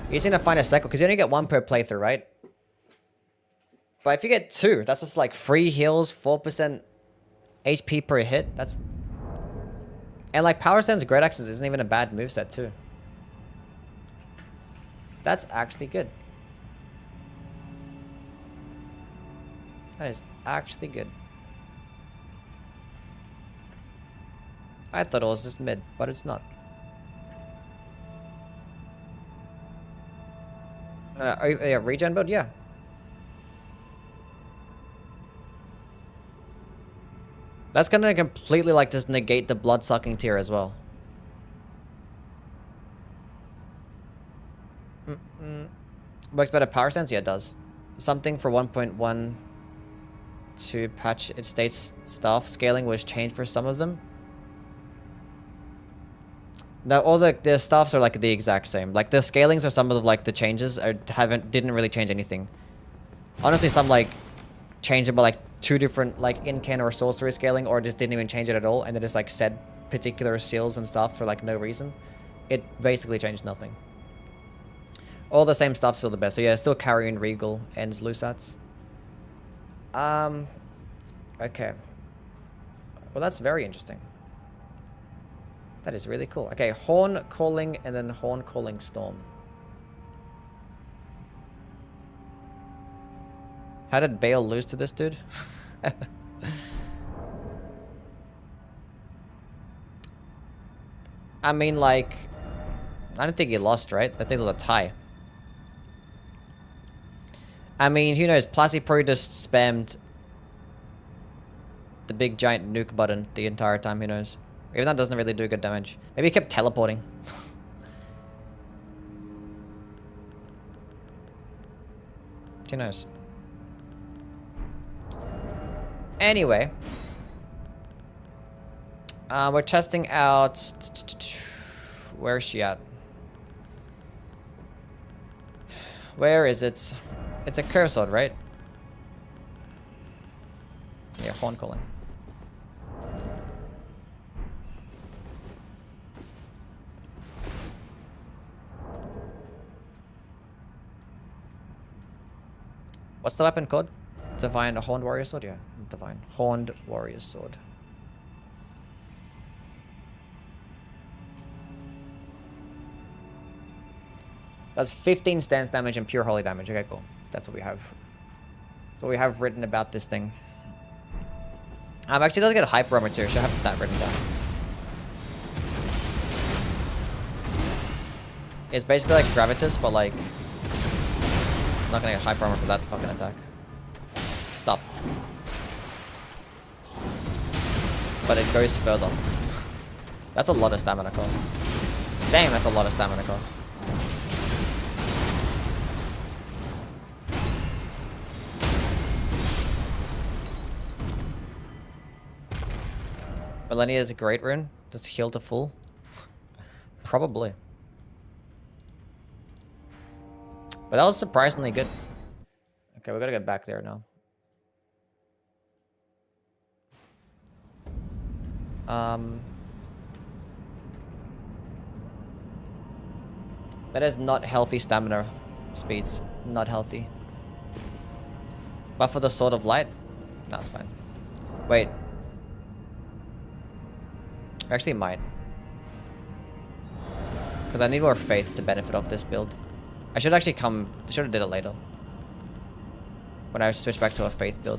You just need to find a cycle, because you only get 1 per playthrough, right? But if you get 2, that's just like free heals, 4% HP per hit. That's... And like Power Stone's Great Axes isn't even a bad moveset too. That's actually good. That is actually good. I thought it was just mid, but it's not. Yeah, regen build? Yeah. That's gonna completely like just negate the blood sucking tier as well. Works better power sense? Yeah, it does. Something for 1.1 to patch it states staff scaling was changed for some of them. Now all the staffs are like the exact same. Like the scalings are some of like the changes didn't really change anything. Honestly, some like changed it by like 2 different like incan or sorcery scaling, or just didn't even change it at all, and they just like said particular seals and stuff for like no reason. It basically changed nothing. All the same stuff, still the best. So yeah, still Carrion, Regal, Ends, Lusats. Okay. Well, that's very interesting. That is really cool. Okay, Horn Calling and then Horn Calling Storm. How did Bale lose to this dude? I mean, like... I don't think he lost, right? I think it was a tie. I mean, who knows? Plasty probably just spammed the big giant nuke button the entire time, who knows? Even that doesn't really do good damage. Maybe he kept teleporting. Who knows? Anyway. We're testing out... Where is she at? Where is it? It's a curse sword, right? Yeah, Horn Calling. What's the weapon called? Divine Horned Warrior Sword? Yeah, Divine. Horned Warrior Sword. That's 15 stance damage and pure holy damage. Okay, cool. That's what we have. That's what we have written about this thing. Actually, it does get a hyper armor too. Should have that written down. It's basically like Gravitas, but like... I'm not gonna get hyper armor for that fucking attack. Stop. But it goes further. That's a lot of stamina cost. Damn, that's a lot of stamina cost. Millennia is a great rune. Just heal to full. Probably. But that was surprisingly good. Okay, we gotta get back there now. That is not healthy stamina speeds. Not healthy. But for the Sword of Light? That's fine. Wait. Actually, might. Because I need more faith to benefit off this build. I should actually I should have did it later. When I switch back to a faith build.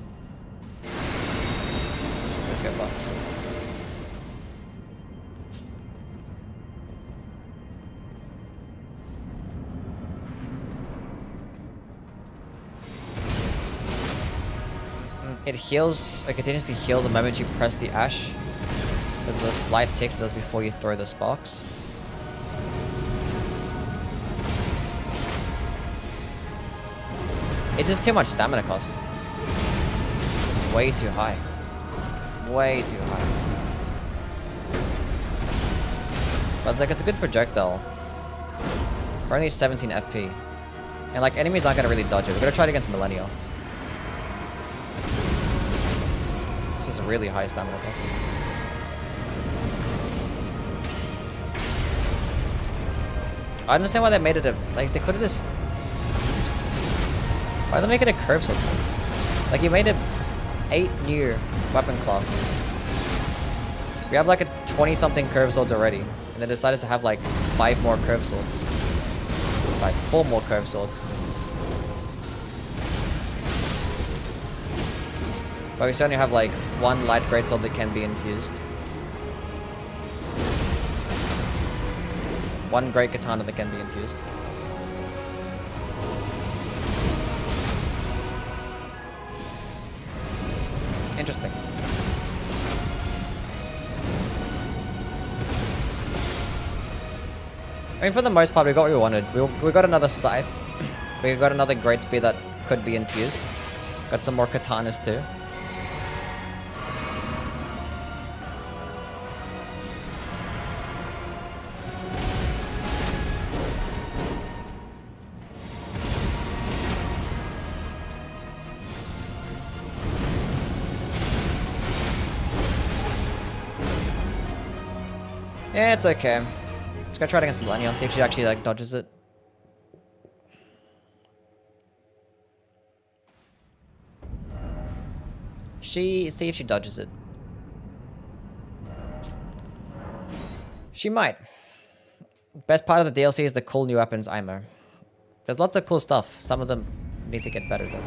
Let's go buff. It heals, it continues to heal the moment you press the ash. Because the slight ticks does before you throw the sparks. It's just too much stamina cost. It's just way too high. Way too high. But it's like, it's a good projectile. For only 17 FP. And like enemies aren't gonna really dodge it. We're gonna try it against Millennial. This is a really high stamina cost. I understand why they made it a like they could have just why they make it a curve sword? Like you made it 8 new weapon classes. We have like a 20-something curve swords already, and they decided to have like 5 more curve swords. Like 4 more curve swords. But we still only have like 1 light greatsword that can be infused. 1 great katana that can be infused. Interesting. I mean, for the most part, we got what we wanted. We got another scythe. We got another great spear that could be infused. Got some more katanas too. Yeah, it's okay. Just gotta try it against Millennial, see if she actually like dodges it. See if she dodges it. She might. Best part of the DLC is the cool new weapons IMO. There's lots of cool stuff. Some of them need to get better though.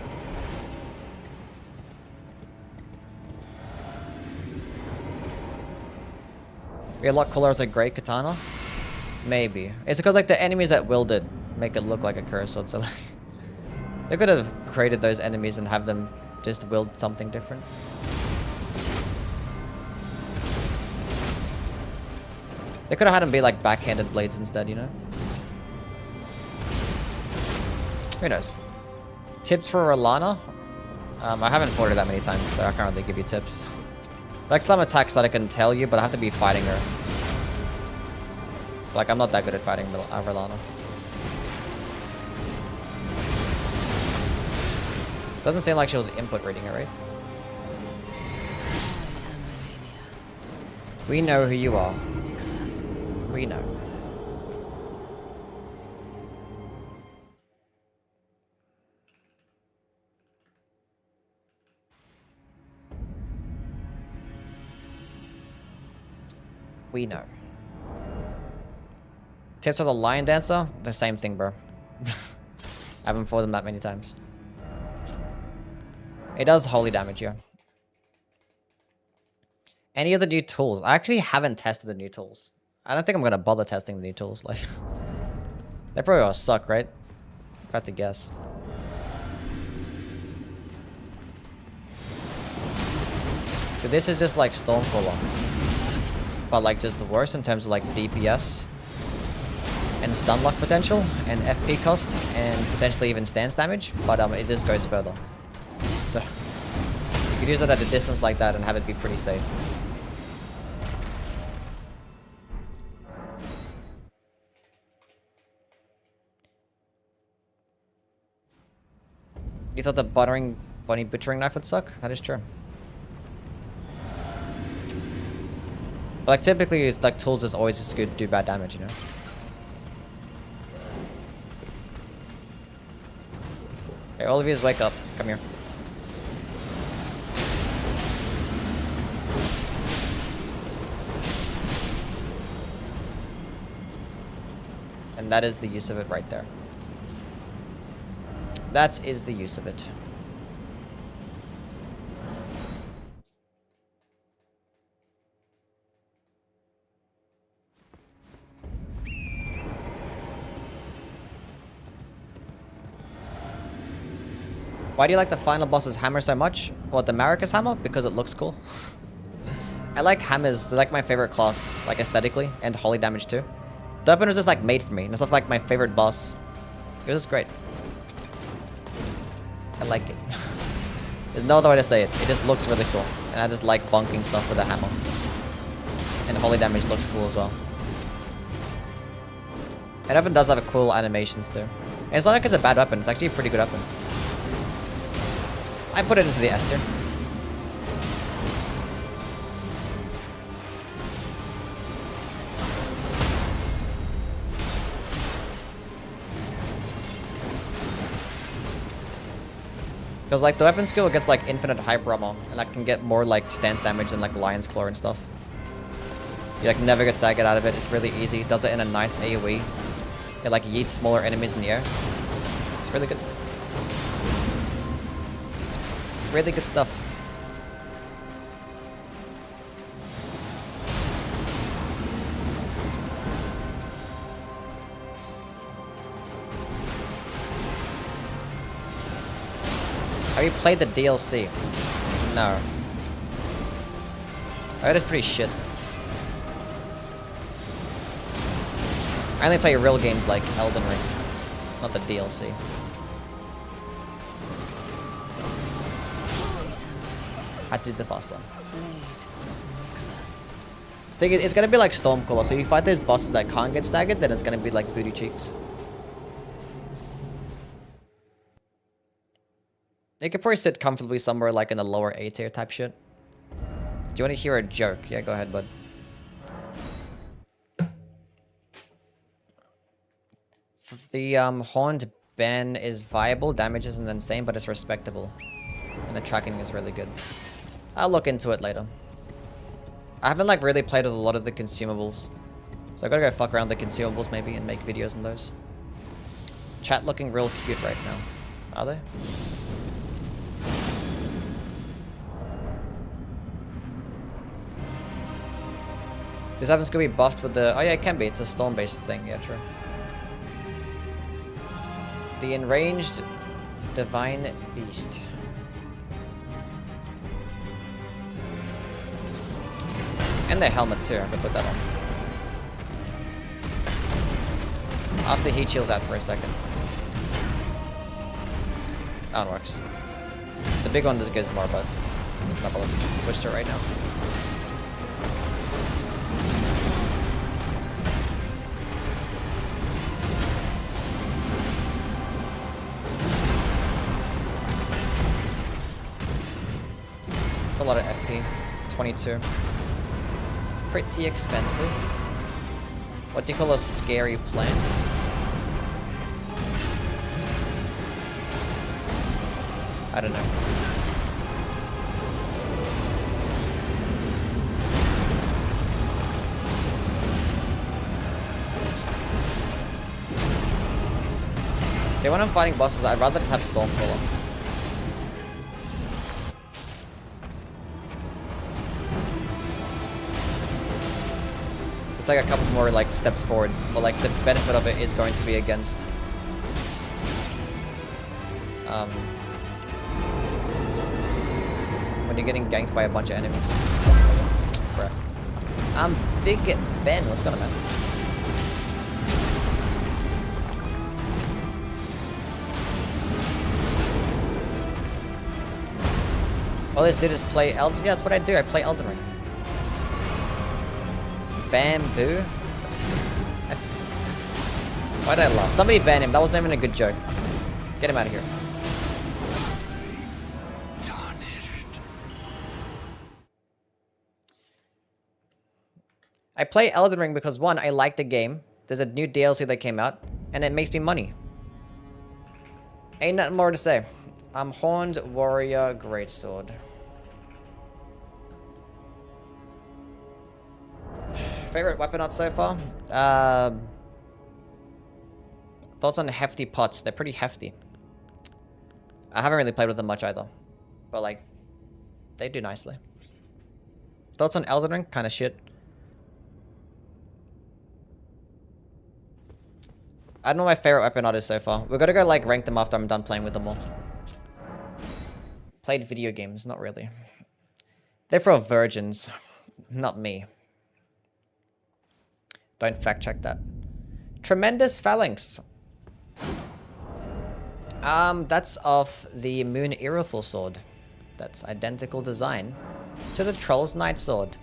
Be a lot cooler as a great katana? Maybe. It's because like the enemies that wielded make it look like a curse sword, so like they could have created those enemies and have them just wield something different. They could have had them be like backhanded blades instead, you know? Who knows? Tips for Rolana? I haven't fought her that many times, so I can't really give you tips. Like some attacks that I can tell you, but I have to be fighting her. Like I'm not that good at fighting Rolana. Doesn't seem like she was input reading it, right? We know who you are. We know. We know. Tips for the Lion Dancer? The same thing, bro. I haven't fought them that many times. It does holy damage, yeah. Any of the new tools? I actually haven't tested the new tools. I don't think I'm gonna bother testing the new tools. Like, they probably all suck, right? If I had to guess. So this is just like Stormcaller, but like just the worst in terms of like DPS and stun lock potential and FP cost and potentially even stance damage, but it just goes further. So you could use it at a distance like that and have it be pretty safe. You thought the bunny butchering knife would suck? That is true. But like typically, like tools is always just good to do bad damage, you know. Okay, all of you wake up. Come here. And that is the use of it right there. That is the use of it. Why do you like the final boss's hammer so much? Well, the Maracas hammer? Because it looks cool. I like hammers. They're like my favorite class, like aesthetically, and holy damage too. The weapon was just like made for me, and it's like my favorite boss. It was great. I like it. There's no other way to say it. It just looks really cool. And I just like bonking stuff with a hammer. And holy damage looks cool as well. And weapon does have cool animations too. And it's not like it's a bad weapon, it's actually a pretty good weapon. I put it into the S tier. Because like the weapon skill gets like infinite hyper ammo, and I can get more like stance damage than like Lion's Claw and stuff. You like never get staggered out of it. It's really easy. It does it in a nice AoE. It like yeets smaller enemies in the air. It's really good. Really good stuff. Have you played the DLC? No. I heard it's pretty shit. I only play real games like Elden Ring, not the DLC. Had to do the fast one. I think it's gonna be like Stormcaller, so if you fight those bosses that can't get staggered, then it's gonna be like booty cheeks. You could probably sit comfortably somewhere like in the lower A tier type shit. Do you want to hear a joke? Yeah, go ahead, bud. The horned ban is viable, damage isn't insane, but it's respectable. And the tracking is really good. I'll look into it later. I haven't like really played with a lot of the consumables. So I gotta go fuck around the consumables maybe and make videos on those. Chat looking real cute right now. Are they? This happens to be buffed with the... Oh yeah, it can be. It's a storm-based thing. Yeah, true. The enraged divine beast. And the helmet too. I could put that on. After he chills out for a second. That one works. The big one gives more, but not bothered to switch to it right now. It's a lot of FP. 22. Pretty expensive. What do you call a scary plant? I don't know. See, when I'm fighting bosses, I'd rather just have Stormcaller. It's like a couple more like steps forward, but like the benefit of it is going to be against when you're getting ganked by a bunch of enemies. Bruh. Big Ben, what's going on, man? All this did is play Elden. Yeah, that's what I do. I play Elden Ring. Bamboo? Why did I laugh? Somebody ban him. That wasn't even a good joke. Get him out of here. I play Elden Ring because, one, I like the game. There's a new DLC that came out, and it makes me money. Ain't nothing more to say. I'm Horned Warrior Greatsword. Favorite weapon art so far? Thoughts on hefty pots? They're pretty hefty. I haven't really played with them much either. But like, they do nicely. Thoughts on Elden Ring? Kind of shit. I don't know what my favorite weapon art is so far. We're gonna go like rank them after I'm done playing with them all. Played video games, not really. They're for virgins, not me. Don't fact check that. Tremendous Phalanx. That's of the Moon Irothel sword. That's identical design to the Troll's Knight sword.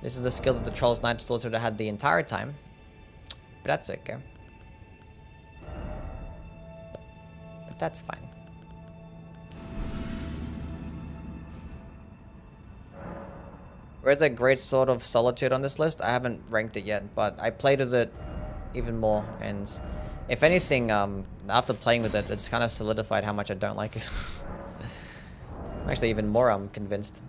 This is the skill that the Troll's Knight sword would have had the entire time. But that's okay. That's fine. Where's a great sword of solitude on this list? I haven't ranked it yet, but I played with it even more, and if anything, after playing with it, it's kind of solidified how much I don't like it. I'm actually even more convinced.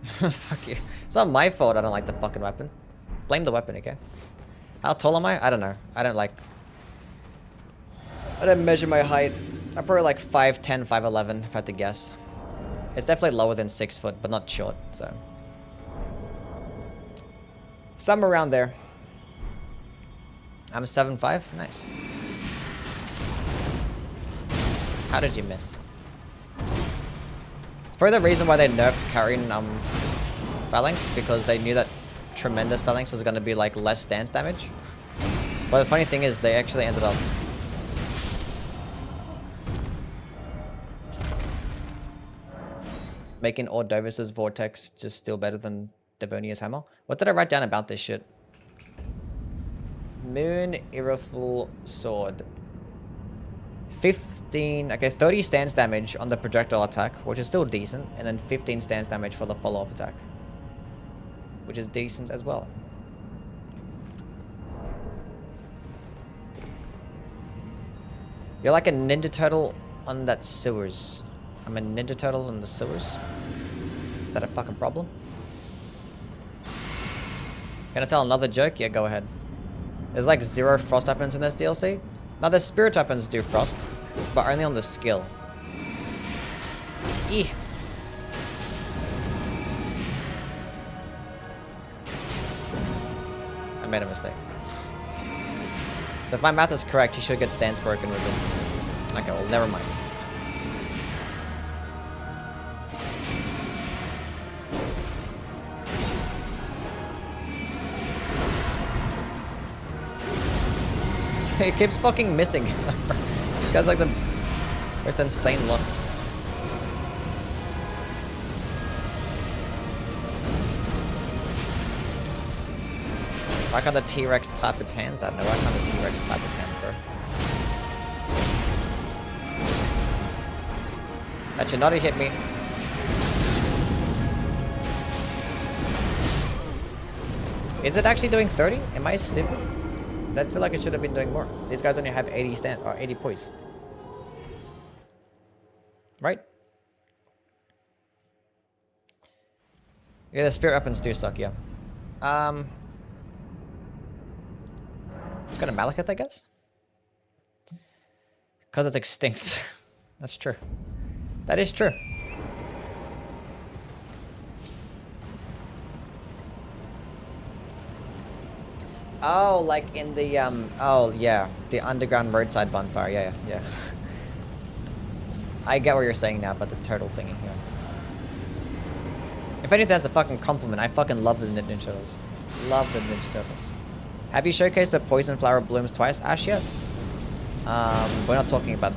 Fuck you. It's not my fault I don't like the fucking weapon. Blame the weapon, okay? How tall am I? I don't know. I don't measure my height. I'm probably like 5'10", 5'11", if I had to guess. It's definitely lower than 6 foot, but not short, so. Somewhere around there. I'm 7'5", nice. How did you miss? It's probably the reason why they nerfed carrying phalanx, because they knew that tremendous phalanx was going to be like less stance damage. But the funny thing is, they actually ended up making Ordovis's Vortex just still better than Devonia's Hammer. What did I write down about this shit? Moon Irothal Sword. 15, okay, 30 stance damage on the projectile attack, which is still decent, and then 15 stance damage for the follow-up attack, which is decent as well. You're like a Ninja Turtle on that sewers. I'm a Ninja Turtle in the sewers. Is that a fucking problem? Can I tell another joke? Yeah, go ahead. There's like 0 frost weapons in this DLC. Now the spirit weapons do frost, but only on the skill. Eeh. I made a mistake. So if my math is correct, he should get stance broken with this. Okay, well, never mind. It keeps fucking missing. This guy's like the most insane luck. Why can't the T-Rex clap its hands? I don't know. Why can't the T-Rex clap its hands, bro? That should not have hit me. Is it actually doing 30? Am I stupid? I feel like it should have been doing more. These guys only have 80 or 80 poise. Right? Yeah, the spirit weapons do suck, yeah. It's got a Malekith, I guess? Because it's extinct. That's true. That is true. Oh, like in the, oh, yeah. The underground roadside bonfire. Yeah. I get what you're saying now about the turtle thingy, yeah. If anything, that's a fucking compliment. I fucking love the Ninja Turtles. Love the Ninja Turtles. Have you showcased the Poison Flower Blooms twice, Ash, yet? We're not talking about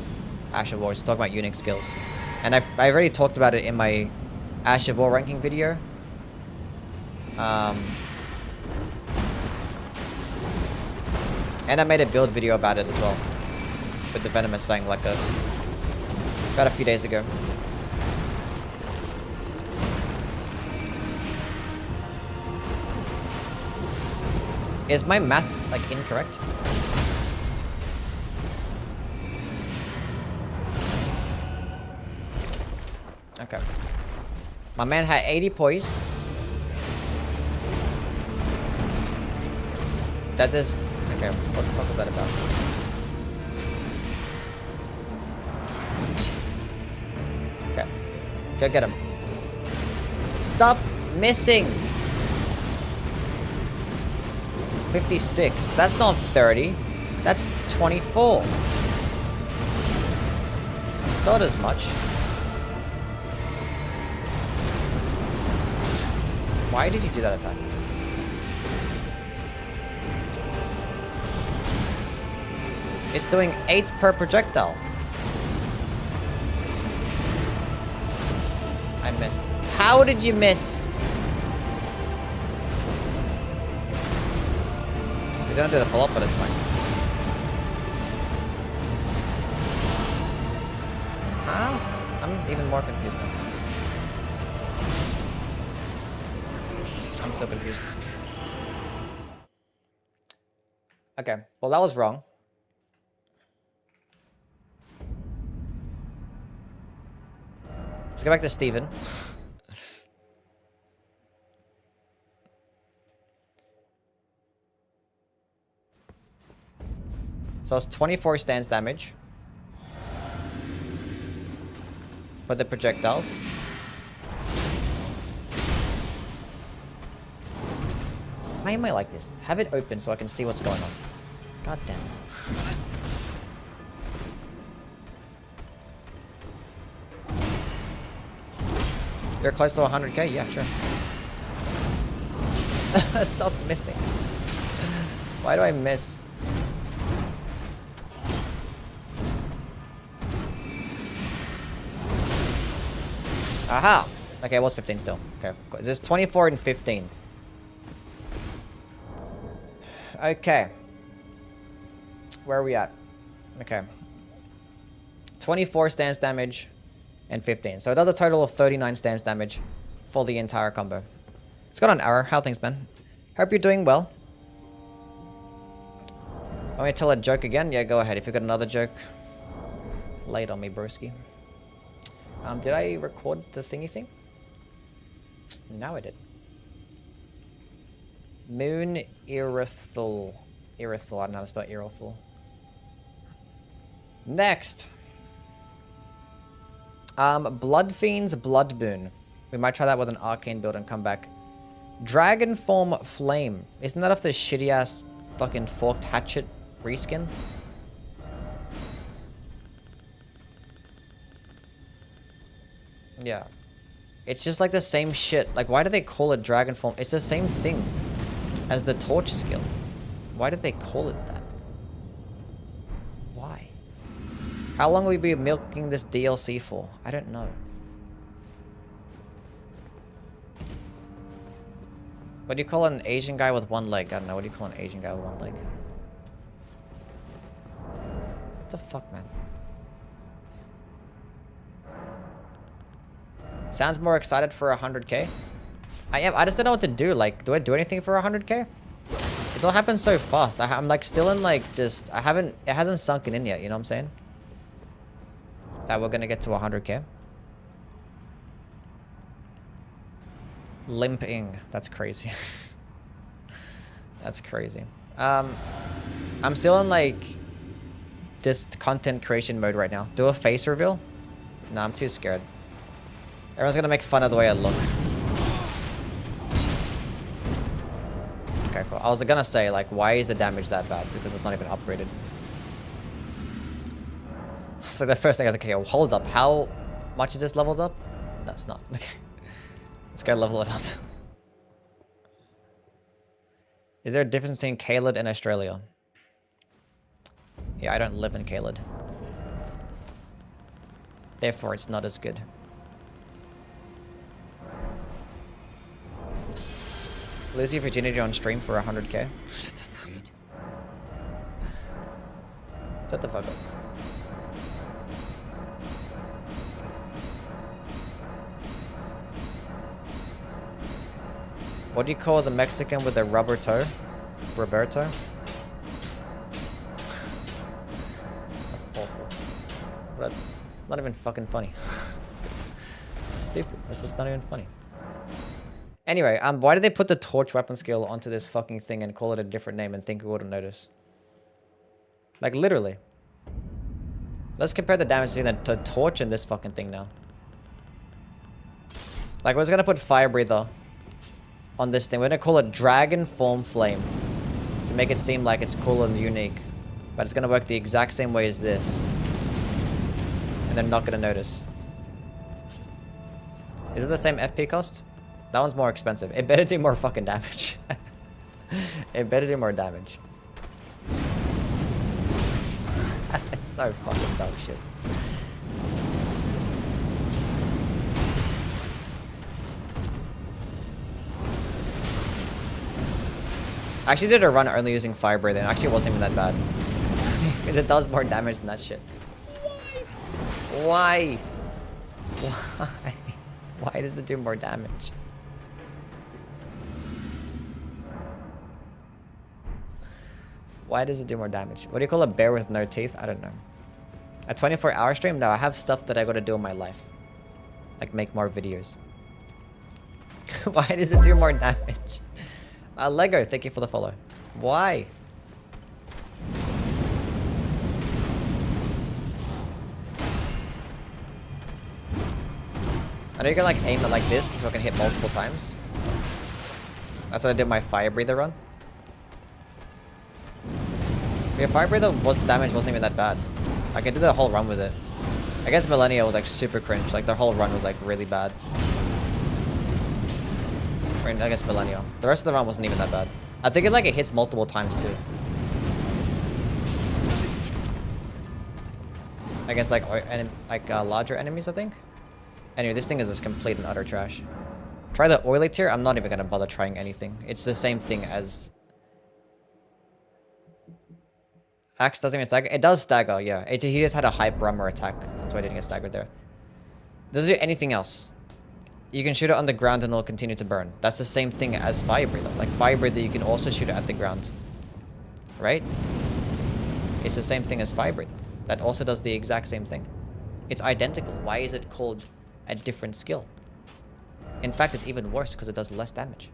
Ash of War, we're talking about unique skills. And I already talked about it in my Ash of War ranking video. And I made a build video about it as well. With the Venomous Fang, like about a few days ago. Is my math, like, incorrect? Okay. My man had 80 poise. That is... Okay, what the fuck was that about? Okay. Go get him. Stop missing! 56. That's not 30. That's 24. Not as much. Why did you do that attack? It's doing 8 per projectile. I missed. How did you miss? He's gonna do the follow-up, but it's fine. Huh? I'm even more confused now. I'm so confused. Okay, well that was wrong. Let's go back to Steven. So it's 24 stance damage for the projectiles. Why am I like this? Have it open so I can see what's going on. God damn it. You're close to 100k? Yeah, sure. Stop missing. Why do I miss? Aha! Okay, it was 15 still. Okay, this is 24 and 15. Okay. Where are we at? Okay. 24 stance damage and 15. So it does a total of 39 stance damage for the entire combo. It's got an arrow. How are things, man? Hope you're doing well. Want me to tell a joke again? Yeah, go ahead. If you've got another joke, lay it on me, broski. Did I record the thingy thing? No, I did. Moon Irithal. Irithal, I don't know how to spell Irithal. Next. Blood Fiend's Blood Boon. We might try that with an arcane build and come back. Dragon Form Flame. Isn't that off the shitty ass fucking forked hatchet reskin? Yeah. It's just like the same shit. Like, why do they call it Dragon Form? It's the same thing as the torch skill. Why did they call it that? Why? How long will we be milking this DLC for? I don't know. What do you call an Asian guy with one leg? I don't know. What do you call an Asian guy with one leg? What the fuck, man? Sounds more excited for 100k. I am. I just don't know what to do. Like, do I do anything for 100k? It's all happened so fast. I'm like still in like just. It hasn't sunken in yet. You know what I'm saying? That we're gonna get to 100k. Limping. That's crazy. That's crazy. I'm still in like just content creation mode right now. Do a face reveal? No, I'm too scared. Everyone's gonna make fun of the way I look. Okay, cool. I was gonna say, like, why is the damage that bad? Because it's not even upgraded. It's like the first thing I was like, okay, hold up. How much is this leveled up? That's not. Okay. Let's go level it up. Is there a difference between Caelid and Australia? Yeah, I don't live in Caelid. Therefore, it's not as good. Lose your virginity on stream for 100k? Shut the fuck up. What do you call the Mexican with the rubber toe? Roberto? That's awful. But it's not even fucking funny. It's stupid. It's just not even funny. Anyway, why did they put the torch weapon skill onto this fucking thing and call it a different name and think we wouldn't notice? Like, literally. Let's compare the damage between the torch and this fucking thing now. Like, we're just gonna put Fire Breather on this thing. We're gonna call it Dragon Form Flame to make it seem like it's cool and unique. But it's gonna work the exact same way as this. And they're not gonna notice. Is it the same FP cost? That one's more expensive. It better do more fucking damage. It better do more damage. It's so fucking dog shit. I actually did a run only using fire breathing. Actually, it wasn't even that bad. Because it does more damage than that shit. Why? Why? Why does it do more damage? Why does it do more damage? What do you call a bear with no teeth? I don't know. A 24-hour stream? No, I have stuff that I gotta do in my life. Like make more videos. Why does it do more damage? Lego, thank you for the follow. Why? I know you can like aim it like this so I can hit multiple times. That's what I did my fire breather run. Yeah, fire breather damage wasn't even that bad. Like I did the whole run with it. I guess Millennia was like super cringe. Like their whole run was like really bad. I guess Millennial. The rest of the run wasn't even that bad. I think it hits multiple times too. Against larger enemies, I think. Anyway, this thing is just complete and utter trash. Try the oily tier. I'm not even gonna bother trying anything. It's the same thing as Axe doesn't even stagger. It does stagger, yeah. He just had a high Brummer attack. That's why I didn't get staggered there. Doesn't do anything else. You can shoot it on the ground and it'll continue to burn. That's the same thing as Fire Breather. Like Fire Breather, you can also shoot it at the ground. Right? It's the same thing as Fire Breather. That also does the exact same thing. It's identical. Why is it called a different skill? In fact, it's even worse because it does less damage.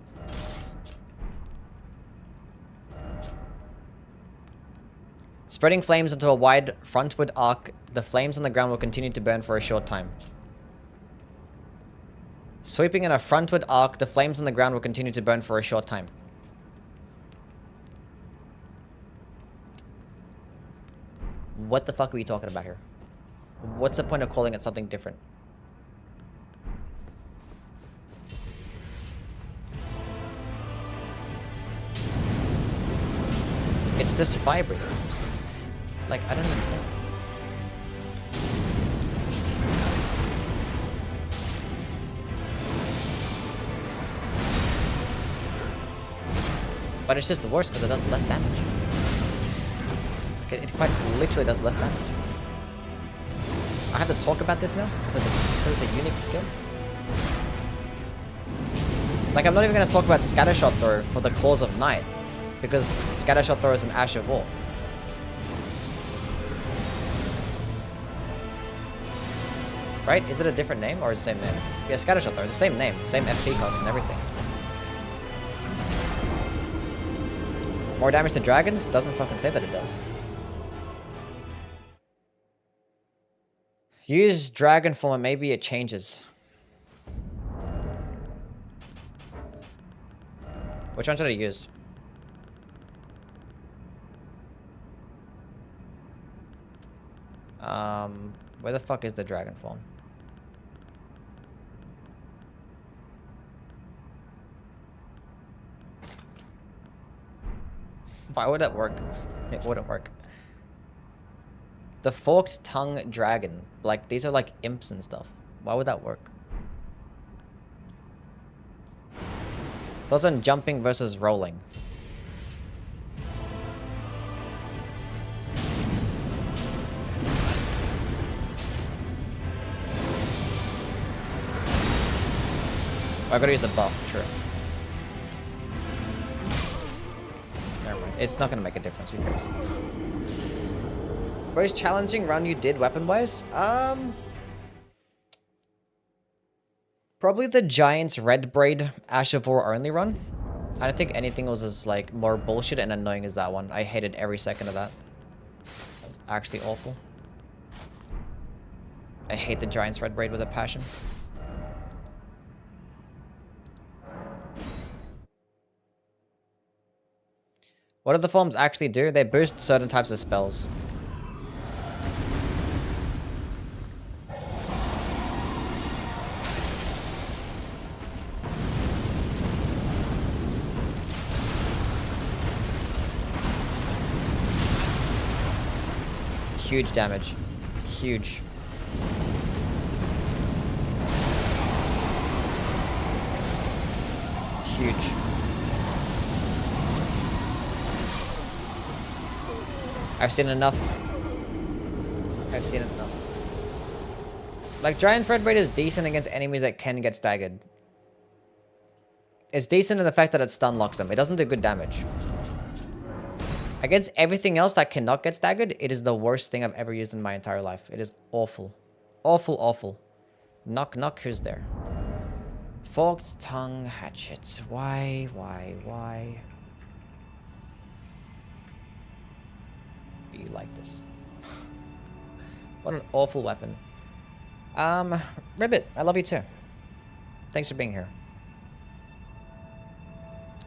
Spreading flames into a wide frontward arc, the flames on the ground will continue to burn for a short time. Sweeping in a frontward arc, the flames on the ground will continue to burn for a short time. What the fuck are we talking about here? What's the point of calling it something different? It's just fire breathing. Like, I don't understand. But it's just worse because it does less damage. It quite literally does less damage. I have to talk about this now because it's a unique skill. Like, I'm not even going to talk about Scattershot Throw for the Claws of Night because Scattershot Throw is an Ash of War. Right? Is it a different name or is it the same name? Yeah, Scattershot Throw is the same name, same FP cost and everything. More damage to dragons? Doesn't fucking say that it does. Use dragon form and maybe it changes. Which one should I use? Where the fuck is the dragon form? Why would that work? It wouldn't work. The forked tongue dragon. Like, these are like imps and stuff. Why would that work? Thoughts on jumping versus rolling? Oh, I gotta use the buff, true. Never mind. It's not gonna make a difference, who cares? Most challenging run you did weapon-wise? Probably the Giant's Red Braid Ash of War only run. I don't think anything was as like more bullshit and annoying as that one. I hated every second of that. That's actually awful. I hate the Giant's Red Braid with a passion. What do the forms actually do? They boost certain types of spells. Huge damage. Huge. Huge. I've seen enough. I've seen it enough. Like, Giant Thread Rate is decent against enemies that can get staggered. It's decent in the fact that it stun locks them. It doesn't do good damage. Against everything else that cannot get staggered, it is the worst thing I've ever used in my entire life. It is awful. Awful, awful. Knock, knock, who's there? Forked tongue hatchets. Why? You like this? What an awful weapon. Ribbit, I love you too. Thanks for being here.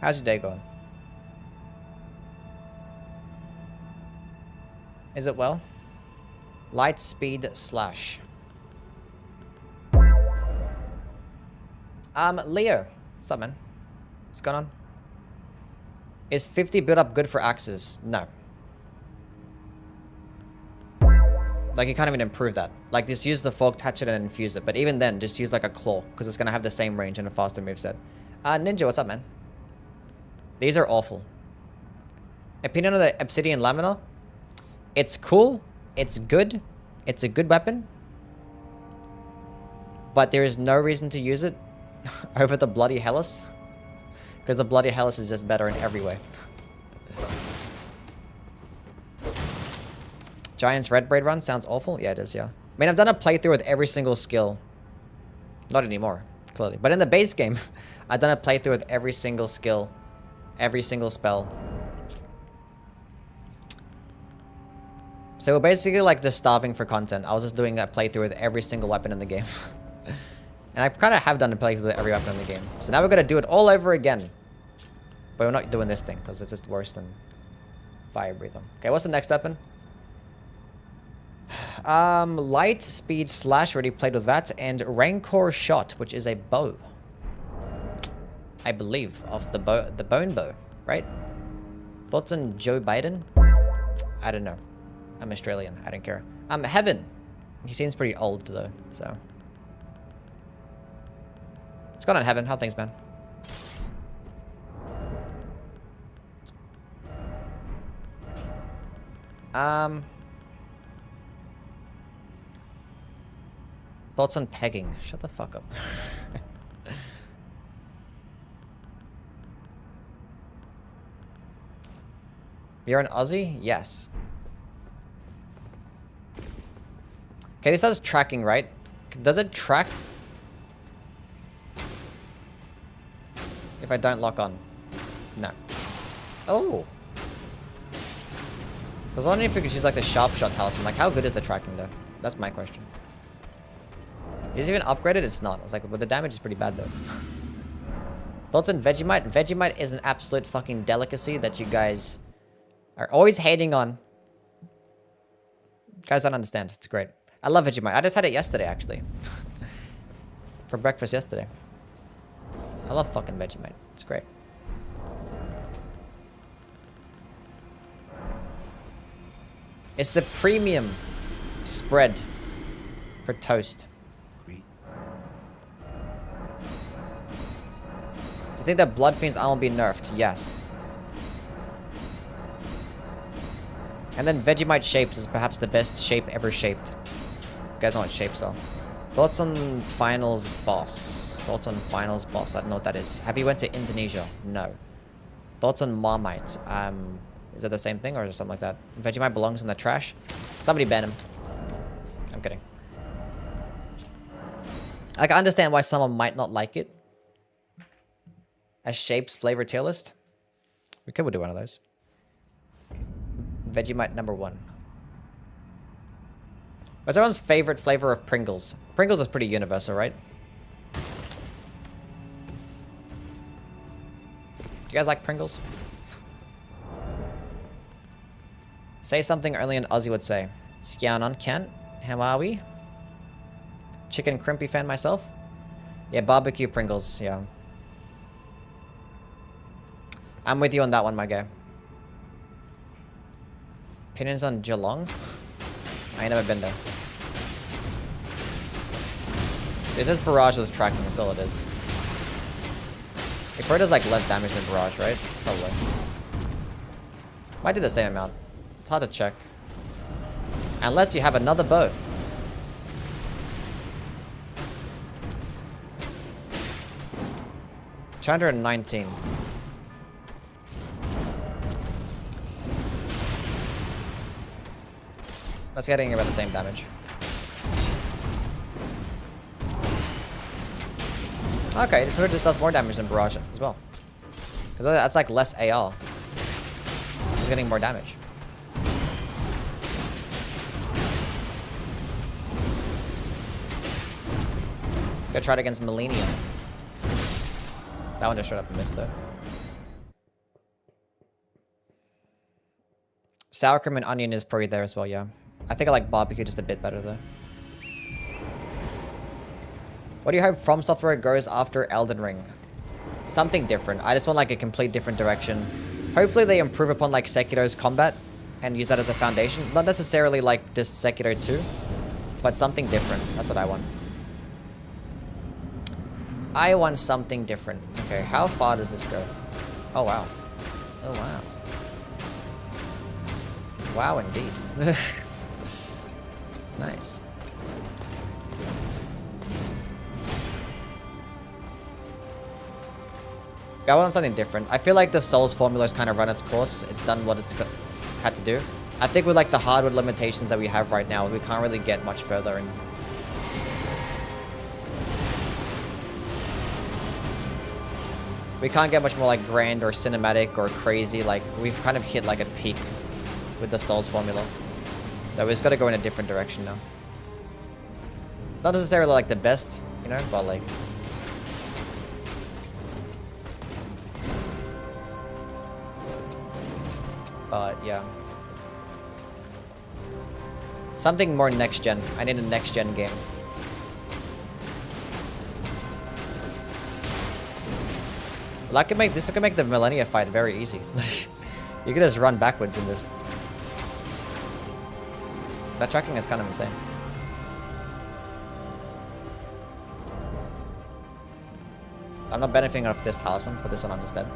How's your day going? Is it well? Light speed slash. Leo. What's up, man? What's going on? Is 50 build up good for axes? No. Like, you can't even improve that. Like, just use the forked hatchet and infuse it. But even then, just use like a claw, because it's going to have the same range and a faster moveset. Ninja, what's up, man? These are awful. Opinion of the Obsidian Lamina? It's cool. It's good. It's a good weapon. But there is no reason to use it over the Bloody Hellas. Because the Bloody Hellas is just better in every way. Giant's Red Braid run sounds awful. Yeah, it is, yeah. I mean, I've done a playthrough with every single skill. Not anymore, clearly. But in the base game, I've done a playthrough with every single skill. Every single spell. So we're basically like just starving for content. I was just doing that playthrough with every single weapon in the game. And I kind of have done a playthrough with every weapon in the game. So now we're going to do it all over again. But we're not doing this thing because it's just worse than Fire Breather. Okay, what's the next weapon? Light speed slash, already played with that, and Rancor shot, which is a bow, I believe, of the bone bow, right? Thoughts on Joe Biden? I don't know. I'm Australian. I don't care. Heaven. He seems pretty old though, so. What's going on, Heaven? How things, man? Thoughts on pegging? Shut the fuck up. You're an Aussie? Yes. Okay, this has tracking, right? Does it track if I don't lock on? No. Oh. I was wondering if we could use like the sharp shot talisman. Like, how good is the tracking though? That's my question. Is it even upgraded? It's not. It's like, but the damage is pretty bad though. Thoughts on Vegemite? Vegemite is an absolute fucking delicacy that you guys are always hating on. You guys don't understand. It's great. I love Vegemite. I just had it yesterday, actually. For breakfast yesterday. I love fucking Vegemite. It's great. It's the premium spread for toast. Do you think that Blood Fiend's armor will be nerfed? Yes. And then Vegemite shapes is perhaps the best shape ever shaped. You guys know what shapes are. Thoughts on finals boss? Thoughts on finals boss? I don't know what that is. Have you went to Indonesia? No. Thoughts on Marmite? Is it the same thing or is it something like that? Vegemite belongs in the trash? Somebody ban him. I'm kidding. Like, I understand why someone might not like it. A shapes flavor tier list? We could do one of those. Vegemite number 1. What's everyone's favorite flavor of Pringles? Pringles is pretty universal, right? You guys like Pringles? Say something only an Aussie would say. Skianon Kent. How are we? Chicken crimpy fan myself? Yeah, barbecue Pringles, yeah. I'm with you on that one, my guy. Opinions on Geelong? I ain't never been there. So it says Barrage with tracking, that's all it is. It probably does like less damage than Barrage, right? Probably. Might do the same amount. It's hard to check. Unless you have another boat. $219. That's getting about the same damage. Okay, the turret just does more damage than Barrage as well. Because that's like less AR. It's getting more damage. Let's go try it against Millennium. That one just showed up and missed though. Sour cream and onion is probably there as well, yeah. I think I like barbecue just a bit better though. What do you hope From Software goes after Elden Ring? Something different. I just want like a complete different direction. Hopefully they improve upon like Sekiro's combat and use that as a foundation. Not necessarily like just Sekiro 2, but something different. That's what I want. I want something different. Okay, how far does this go? Oh wow. Oh wow. Wow indeed. Nice. I want something different. I feel like the Souls formula has kind of run its course. It's done what it's had to do. I think with like the hardware limitations that we have right now, we can't really get much further. And we can't get much more like grand or cinematic or crazy. Like we've kind of hit like a peak with the Souls formula. So we just got to go in a different direction now. Not necessarily like the best, you know, but like. But yeah. Something more next gen. I need a next gen game. Well, this could make the Millennia fight very easy. You could just run backwards in this. That tracking is kind of insane. I'm not benefiting off this talisman, put this one on instead.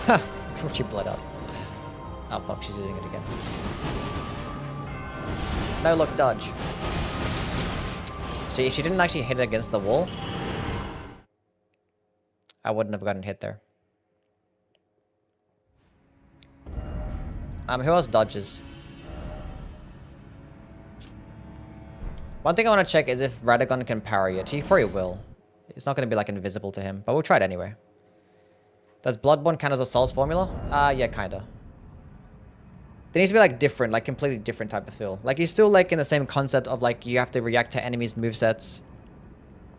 Ha! She bled up. Oh fuck, she's using it again. No, look, dodge. See, if she didn't actually hit it against the wall, I wouldn't have gotten hit there. Who else dodges? One thing I want to check is if Radagon can parry it. He probably will. It's not going to be like invisible to him, but we'll try it anyway. Does Bloodborne count as a Souls formula? Yeah, kinda. There needs to be like different, like completely different type of feel. Like you're still like in the same concept of like you have to react to enemies' movesets.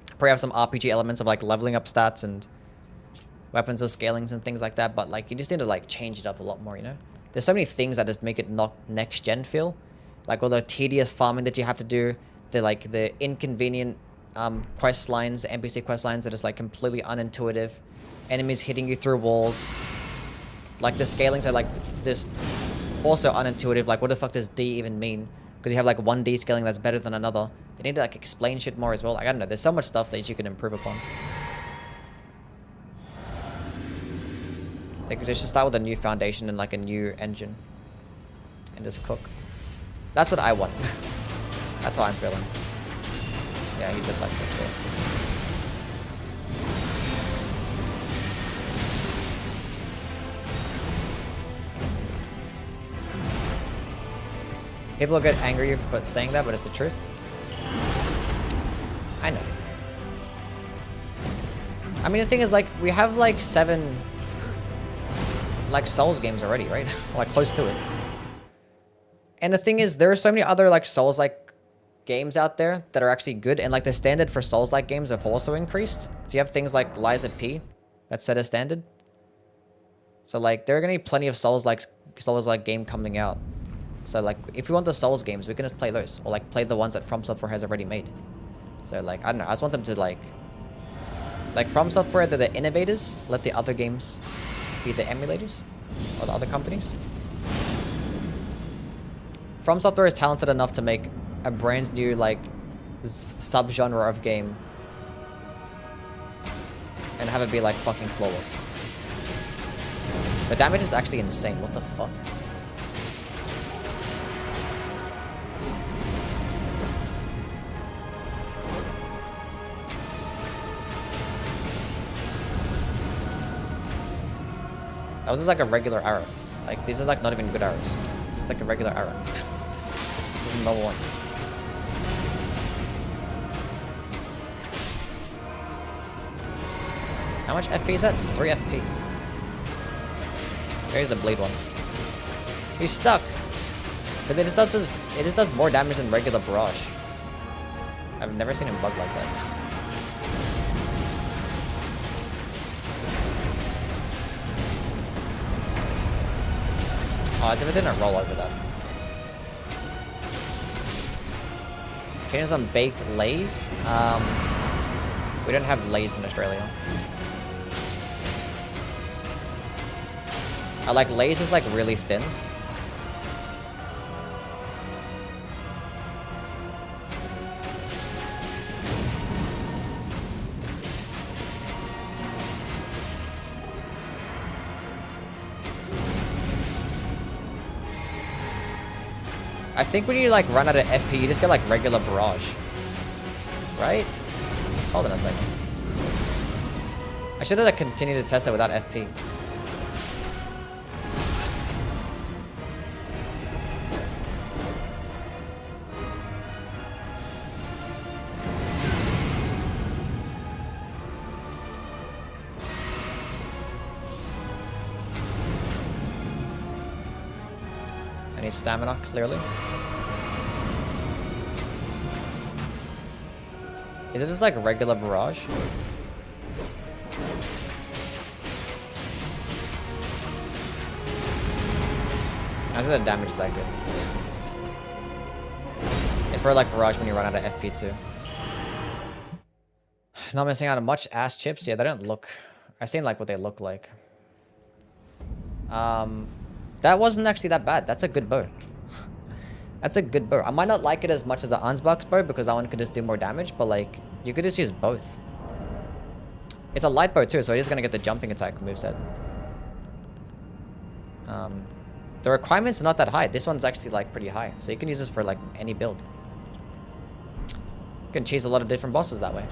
Probably have some RPG elements of like leveling up stats and weapons or scalings and things like that, but like you just need to like change it up a lot more, you know? There's so many things that just make it not next gen feel. Like all the tedious farming that you have to do, the inconvenient quest lines, NPC quest lines that is like completely unintuitive. Enemies hitting you through walls. Like the scalings are like just also unintuitive. Like what the fuck does D even mean? Because you have like one D scaling that's better than another. They need to like explain shit more as well. Like, I don't know, there's so much stuff that you can improve upon. They could just start with a new foundation and like a new engine. And just cook. That's what I want. That's how I'm feeling. Yeah, he did like such a... People get angry for saying that, but it's the truth. I know. I mean, the thing is, like, we have, like, 7, like, Souls games already, right? Like, close to it. And the thing is, there are so many other, like, Souls-like games out there that are actually good, and, like, the standard for Souls-like games have also increased. So you have things like Lies of P that set a standard. So, like, there are gonna be plenty of Souls-like game coming out. So, like, if we want the Souls games, we can just play those. Or, like, play the ones that From Software has already made. So, like, I don't know. I just want them to, like... Like, From Software, they're the innovators. Let the other games be the emulators. Or the other companies. From Software is talented enough to make a brand new, like, sub-genre of game. And have it be, like, fucking flawless. The damage is actually insane. What the fuck? That was just like a regular arrow. Like, these are like not even good arrows. It's just like a regular arrow. This is a normal one. How much FP is that? It's 3 FP. Here's the blade ones. He's stuck. Because it just does more damage than regular barrage. I've never seen him bug like that. Oh, as if it didn't roll over that. Getting some baked lays. We don't have lays in Australia. I like lays is like really thin. I think when you like run out of FP, you just get like regular barrage. Right? Hold on a second. I should have like, continued to test it without FP. I need stamina, clearly. Is it just like regular barrage? I think the damage is that good. It's probably like barrage when you run out of FP too. Not missing out on much ass chips. Yeah, they don't look. I've seen like what they look like. That wasn't actually that bad. That's a good bow. That's a good bow. I might not like it as much as the Ansbach's bow because that one could just do more damage, but like, you could just use both. It's a light bow too, so it is going to get the jumping attack moveset. The requirements are not that high. This one's actually like pretty high, so you can use this for like any build. You can cheese a lot of different bosses that way.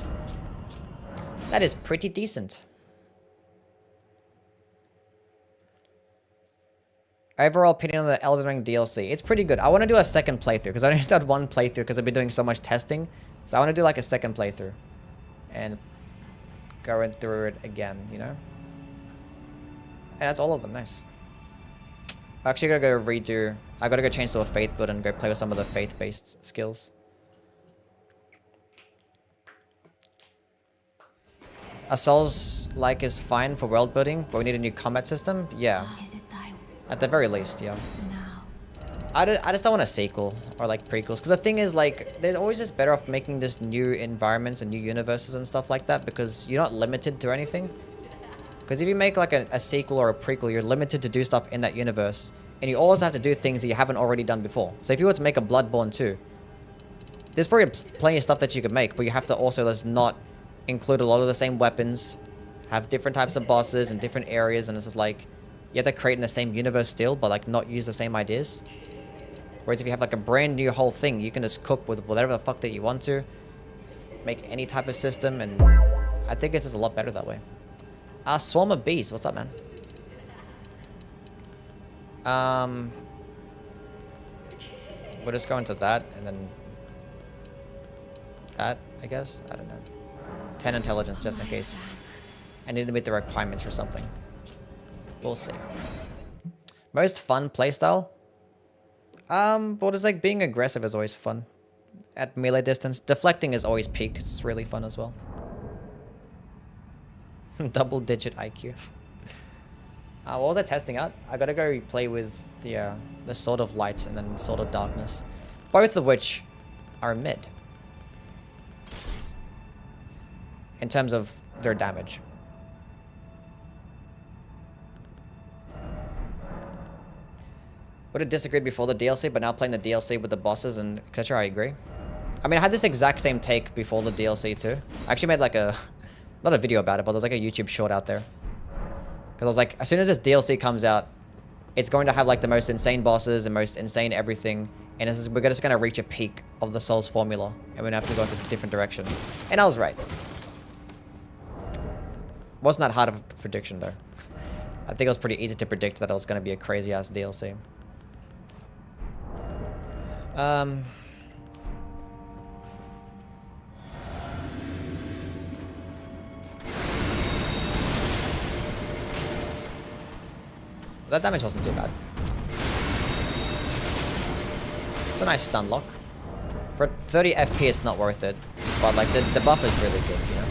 That is pretty decent. Overall opinion on the Elden Ring DLC. It's pretty good. I want to do a second playthrough because I only did one playthrough because I've been doing so much testing. So I want to do like a second playthrough. And going through it again, you know? And that's all of them. Nice. I actually gotta go redo. I gotta go change to a faith build and go play with some of the faith-based skills. A Souls-like is fine for world building, but we need a new combat system? Yeah. At the very least, yeah. I just don't want a sequel or like prequels, because the thing is like there's always just better off making just new environments and new universes and stuff like that, because you're not limited to anything. Because if you make like a sequel or a prequel, you're limited to do stuff in that universe, and you always have to do things that you haven't already done before. So if you were to make a Bloodborne 2, there's probably plenty of stuff that you could make, but you have to also just not include a lot of the same weapons, have different types of bosses in different areas, and it's just like you have to create in the same universe still, but like not use the same ideas. Whereas if you have like a brand new whole thing, you can just cook with whatever the fuck that you want to, make any type of system, and I think it's just a lot better that way. Swarm of Bees, what's up, man? We'll just go into that, and then that, I guess? I don't know. 10 intelligence, just in case I need to meet the requirements for something. We'll see. Most fun playstyle? Well, just like being aggressive is always fun. At melee distance. Deflecting is always peak. It's really fun as well. Double digit IQ. What was I testing out? I gotta go play with the Sword of Light and then Sword of Darkness. Both of which are mid. In terms of their damage. Would have disagreed before the DLC, but now playing the DLC with the bosses and etc. I agree. I mean, I had this exact same take before the DLC too. I actually made like a, not a video about it, but there's like a YouTube short out there. Because I was like, as soon as this DLC comes out, it's going to have like the most insane bosses and most insane everything. And we're just going to reach a peak of the Souls formula. And we're going to have to go into a different direction. And I was right. Wasn't that hard of a prediction though. I think it was pretty easy to predict that it was going to be a crazy ass DLC. That damage wasn't too bad. It's a nice stun lock. For 30 FP, it's not worth it. But like the buff is really good, you know.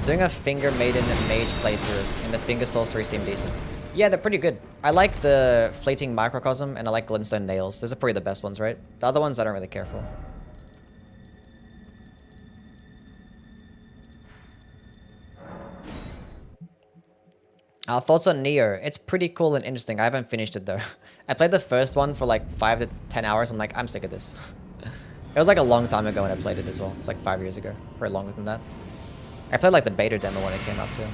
Doing a Finger Maiden and Mage playthrough and the Finger Sorcery seem decent. Yeah, they're pretty good. I like the Fleeting Microcosm and I like Glintstone Nails. Those are probably the best ones, right? The other ones I don't really care for. Our thoughts on Neo. It's pretty cool and interesting. I haven't finished it though. I played the first one for like 5 to 10 hours. I'm like, I'm sick of this. It was like a long time ago when I played it as well. It's like 5 years ago. Probably longer than that. I played like the beta demo when it came out too.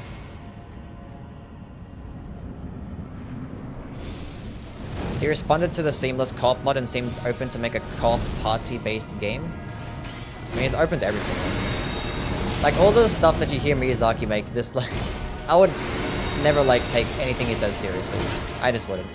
He responded to the seamless co-op mod and seemed open to make a co-op party-based game. I mean, he's open to everything. Like all the stuff that you hear Miyazaki make, just like, I would never like take anything he says seriously. I just wouldn't.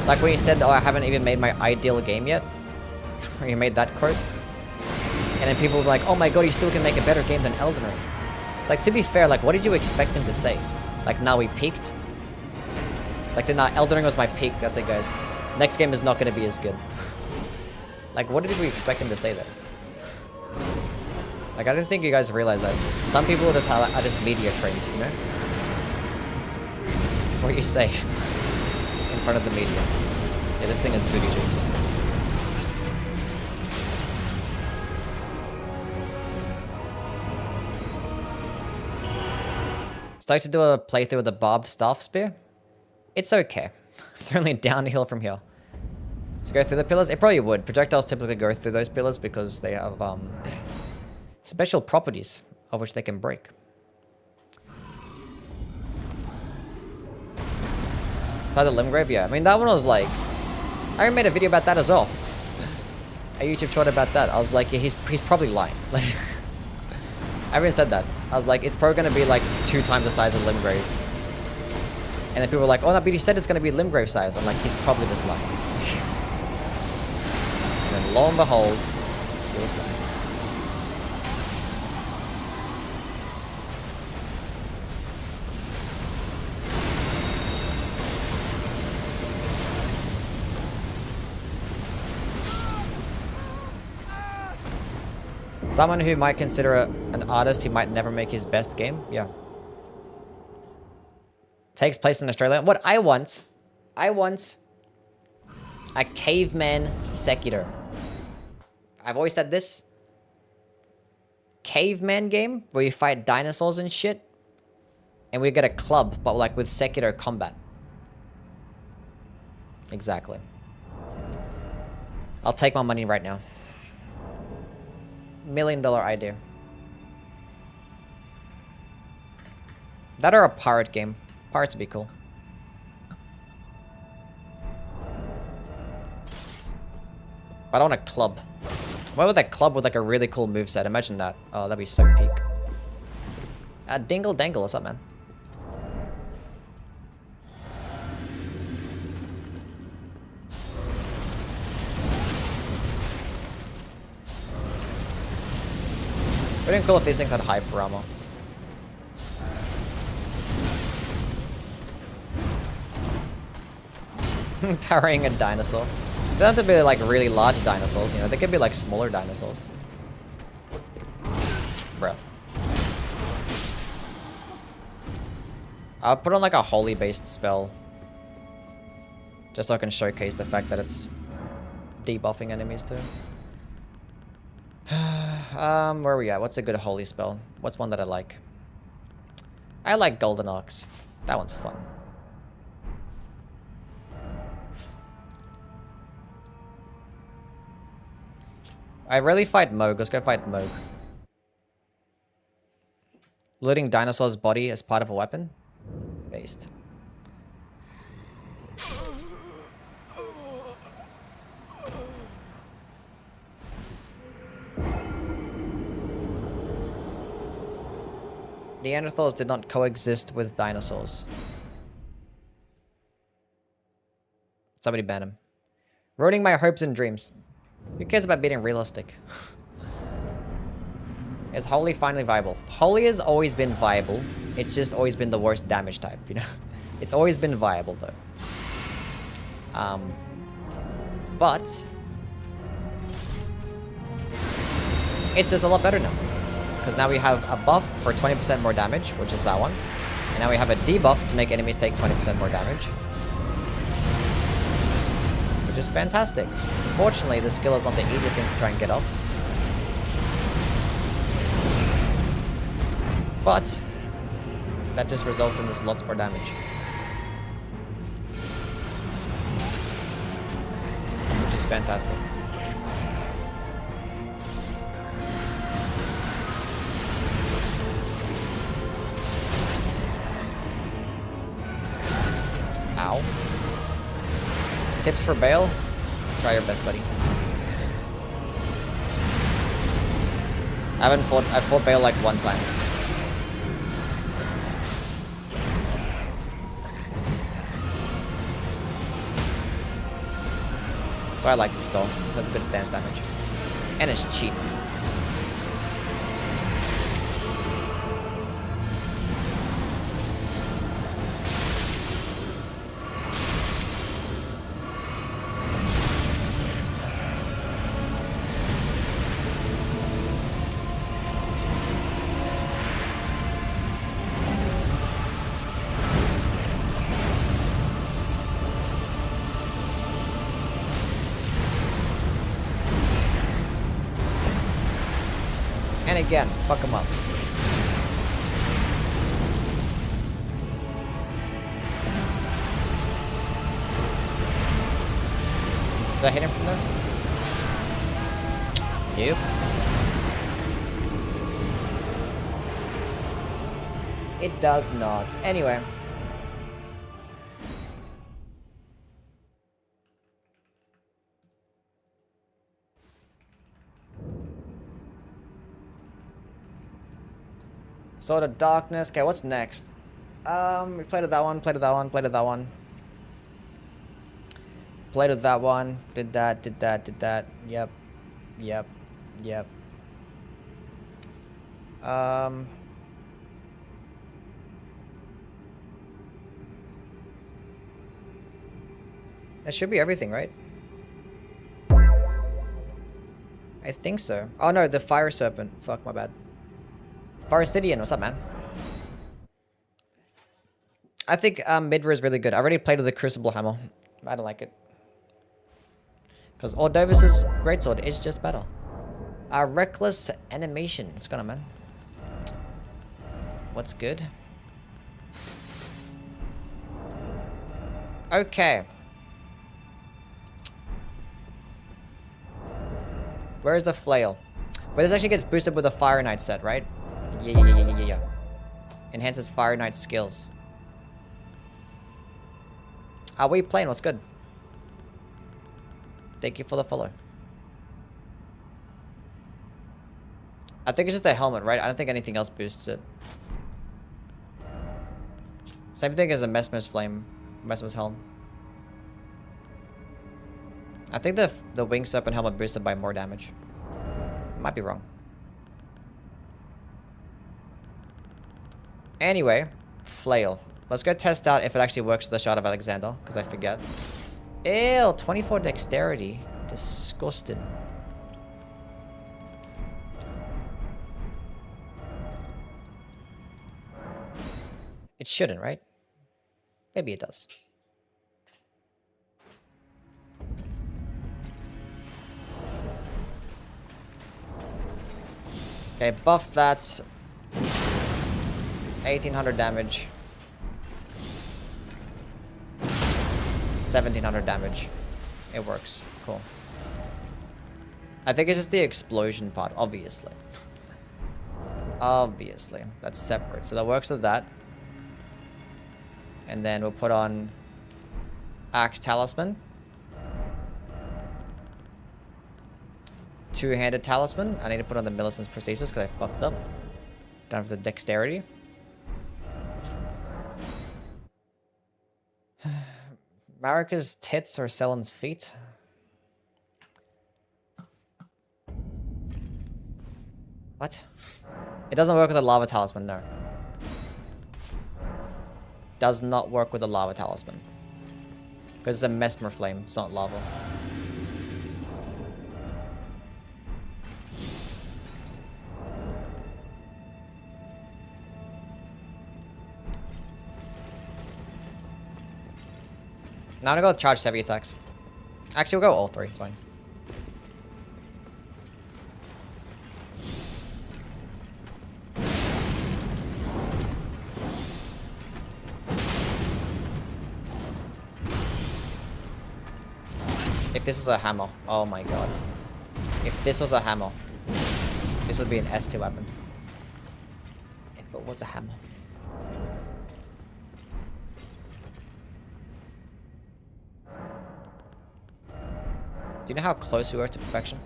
Like when you said, oh, I haven't even made my ideal game yet. Or you made that quote. And then people were like, oh my god, he still can make a better game than Elden Ring. It's like, to be fair, like, what did you expect him to say? Like, now we peaked? Like, nah, Elden Ring was my peak, that's it, guys. Next game is not going to be as good. Like, what did we expect him to say there? Like, I don't think you guys realize that. Some people are just media trained, you know? This is what you say. In front of the media. Yeah, this thing is booty juice. Stoked to do a playthrough with a barbed staff spear? It's okay. It's only downhill from here. To go through the pillars? It probably would. Projectiles typically go through those pillars because they have special properties of which they can break. Inside the Limgrave? Yeah. I mean, that one was like... I made a video about that as well. A YouTube short about that. I was like, yeah, he's probably lying. Like, I even said that. I was like, it's probably going to be like 2 times the size of Limgrave. And then people were like, oh no, but he said it's going to be Limgrave size. I'm like, he's probably just lying. And then lo and behold, he was lying. Someone who might consider an artist who might never make his best game? Yeah. Takes place in Australia. What I want a caveman Sekiro. I've always said this. Caveman game where you fight dinosaurs and shit. And we get a club, but like with Sekiro combat. Exactly. I'll take my money right now. $1 million idea. That or a pirate game. Pirates would be cool. But I want a club. What with a club with like a really cool moveset? Imagine that. Oh, that'd be so peak. Dingle Dangle, what's up, man? Wouldn't be cool if these things had hyper armor. Carrying a dinosaur. They don't have to be like really large dinosaurs, you know, they could be like smaller dinosaurs. Bruh. I'll put on like a holy based spell. Just so I can showcase the fact that it's debuffing enemies too. Where are we at? What's a good holy spell? What's one that I like? I like Golden Ox. That one's fun. I rarely fight Moog. Let's go fight Moog. Looting dinosaur's body as part of a weapon? Based. Neanderthals did not coexist with dinosaurs. Somebody ban him. Ruining my hopes and dreams. Who cares about being realistic? Is Holy finally viable? Holy has always been viable. It's just always been the worst damage type, you know? It's always been viable, though. But it's just a lot better now. Because now we have a buff for 20% more damage, which is that one. And now we have a debuff to make enemies take 20% more damage. Which is fantastic. Unfortunately, the skill is not the easiest thing to try and get up. But that just results in just lots more damage. Which is fantastic. Ow. Tips for Bale? Try your best, buddy. I've fought Bale like one time. So I like the spell. So that's good stance damage. And it's cheap. And again, fuck him up. Did I hit him from there? Nope. It does not. Anyway. Sword of Darkness. Okay, what's next? We played with that one, played with that one, played with that one. Played with that one. Did that, did that, did that. Yep. Yep. Yep. That should be everything, right? I think so. Oh no, the Fire Serpent. Fuck, my bad. Farsidian, what's up, man? I think Midra is really good. I already played with the Crucible Hammer. I don't like it. Because Ordovis's Greatsword is just better. Reckless Animation. What's going on, man? What's good? Okay. Where's the flail? But this actually gets boosted with a Fire Knight set, right? Yeah. Enhances Fire Knight's skills. What are you playing? What's good? Thank you for the follow. I think it's just the helmet, right? I don't think anything else boosts it. Same thing as a Messmer's Flame. Messmer's Helm. I think the Wing Serpent helmet boosted by more damage. Might be wrong. Anyway, flail. Let's go test out if it actually works with the Shard of Alexander, because I forget. Ew, 24 dexterity. Disgusting. It shouldn't, right? Maybe it does. Okay, buff that. 1800 damage. 1700 damage. It works. Cool. I think it's just the explosion part, obviously. Obviously. That's separate. So that works with that. And then we'll put on Axe Talisman. Two-handed Talisman. I need to put on the Millicent's Prosthesis because I fucked up. Don't have the Dexterity. Marika's tits or Selen's feet. What? It doesn't work with a Lava Talisman, no. Does not work with a Lava Talisman. Because it's a Mesmer Flame, it's not lava. Now I'm gonna go with charged heavy attacks. Actually, we'll go all three, it's fine. If this was a hammer, oh my god. If this was a hammer, this would be an S2 weapon. If it was a hammer. Do you know how close we were to perfection?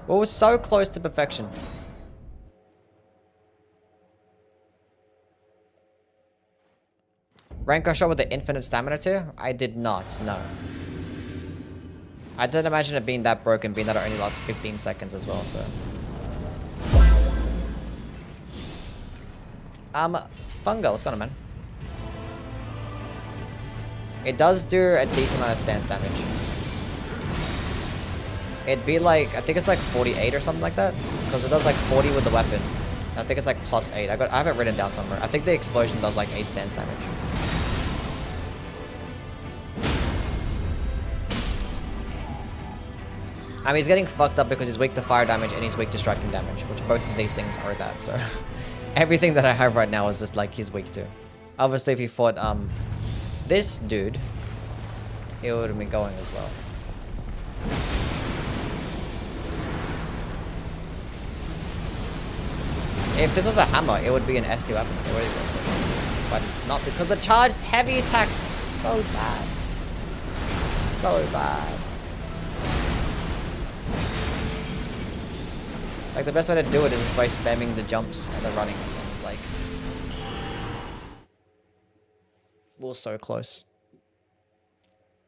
We were so close to perfection. Rank shot with the infinite stamina too? I did not, no. I didn't imagine it being that broken, being that it only lasts 15 seconds as well, so. Fungo, what's going on, man? It does do a decent amount of stance damage. It'd be like, I think it's like 48 or something like that. Because it does like 40 with the weapon. I think it's like plus 8. I have it written down somewhere. I think the explosion does like 8 stance damage. I mean, he's getting fucked up because he's weak to fire damage and he's weak to striking damage. Which both of these things are that, so. Everything that I have right now is just like he's weak to. Obviously, if he fought this dude, he would have been going as well. If this was a hammer, it would be an S2 weapon. It really would. But it's not because the charged heavy attacks so bad. So bad. Like the best way to do it is just by spamming the jumps and the runnings, and it's like we're so close.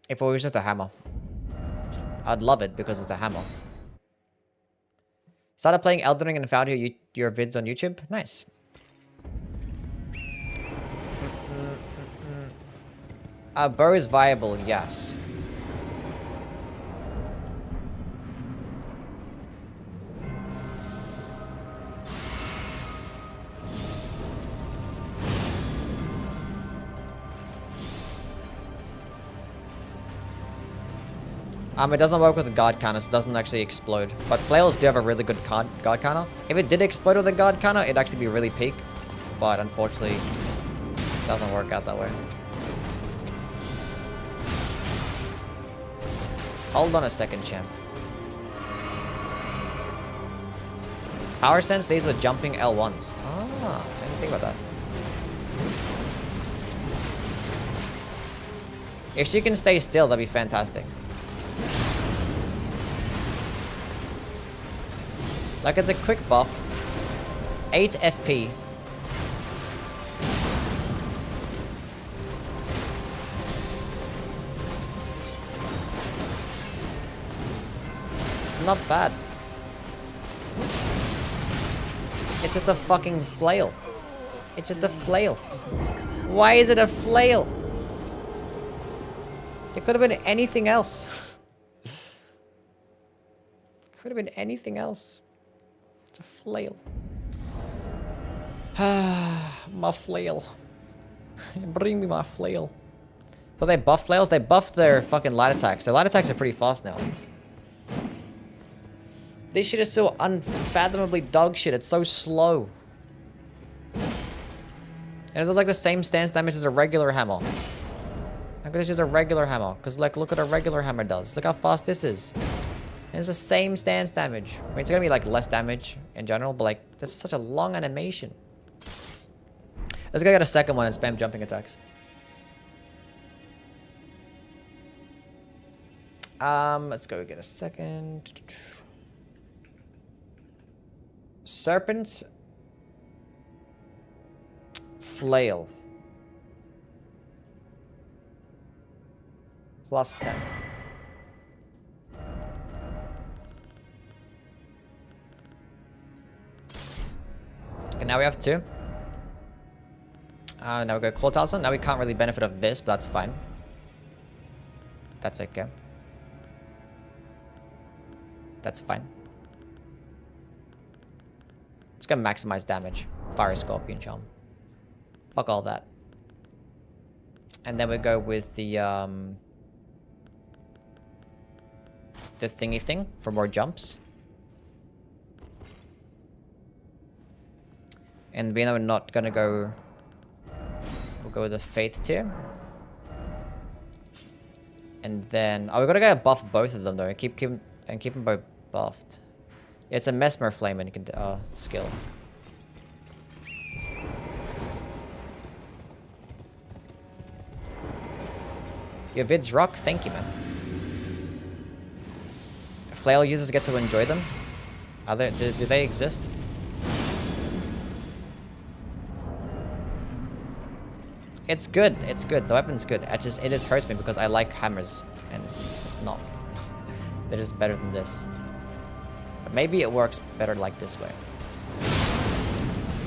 If it was just a hammer, I'd love it because it's a hammer. Started playing Elden Ring and found your vids on YouTube. Nice. Bow is viable, yes. It doesn't work with a guard counter, so it doesn't actually explode. But flails do have a really good guard counter. If it did explode with a guard counter, it'd actually be really peak. But unfortunately, it doesn't work out that way. Hold on a second, champ. Power Sense, these are the jumping L1s. Ah, I didn't think about that. If she can stay still, that'd be fantastic. Like, it's a quick buff. 8 FP. It's not bad. It's just a fucking flail. It's just a flail. Why is it a flail? It could have been anything else. Could have been anything else. It's a flail. My flail. Bring me my flail. So they buff flails? They buff their fucking light attacks. Their light attacks are pretty fast now. This shit is so unfathomably dog shit. It's so slow. And it does like the same stance damage as a regular hammer. How good is just a regular hammer? Because like, look what a regular hammer does. Look how fast this is. And it's the same stance damage. I mean, it's gonna be like less damage in general, but like, that's such a long animation. Let's go get a second one and spam jumping attacks. Let's go get a second. Serpent. Flail. Plus 10. Okay, now we have 2. Now we go Cold Talisman. Now we can't really benefit of this, but that's fine. That's okay. That's fine. It's gonna maximize damage. Fire Scorpion Charm. Fuck all that. And then we go with the thingy thing for more jumps. And being that we're not gonna go, we'll go with the Faith tier. And then, oh, we're gonna go buff both of them though, and keep them both buffed. It's a Mesmer Flame and you can skill. Your vids rock, thank you, man. Flail users get to enjoy them. Are they? Do they exist? It's good. It's good. The weapon's good. It just hurts me because I like hammers, and it's not. They're just better than this. But maybe it works better like this way.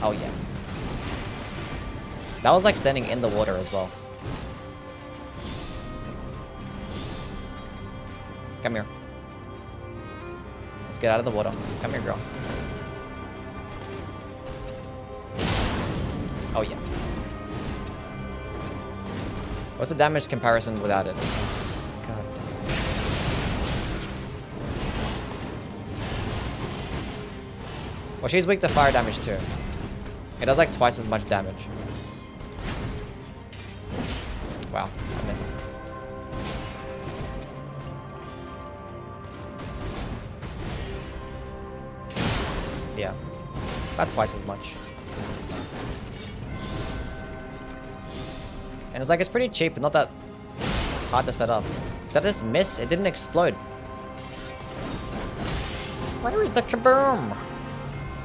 Oh yeah. That was like standing in the water as well. Come here. Let's get out of the water. Come here, girl. Oh yeah. What's the damage comparison without it? God damn. Well, she's weak to fire damage too. It does like twice as much damage. Wow, I missed. Yeah, about twice as much. And it's like, it's pretty cheap, not that hard to set up. Did I just miss? It didn't explode. Where is the kaboom?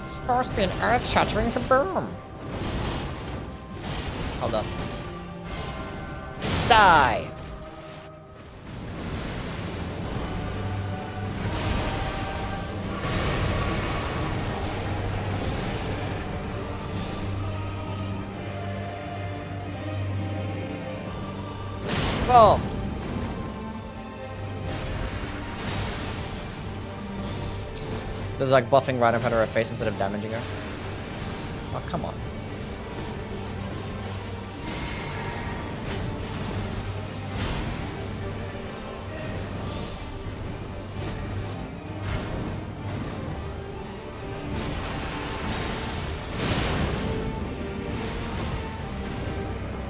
It's supposed to be an earth-shattering kaboom. Hold up. Die! Boom! This is like buffing right in front of her face instead of damaging her. Oh, come on.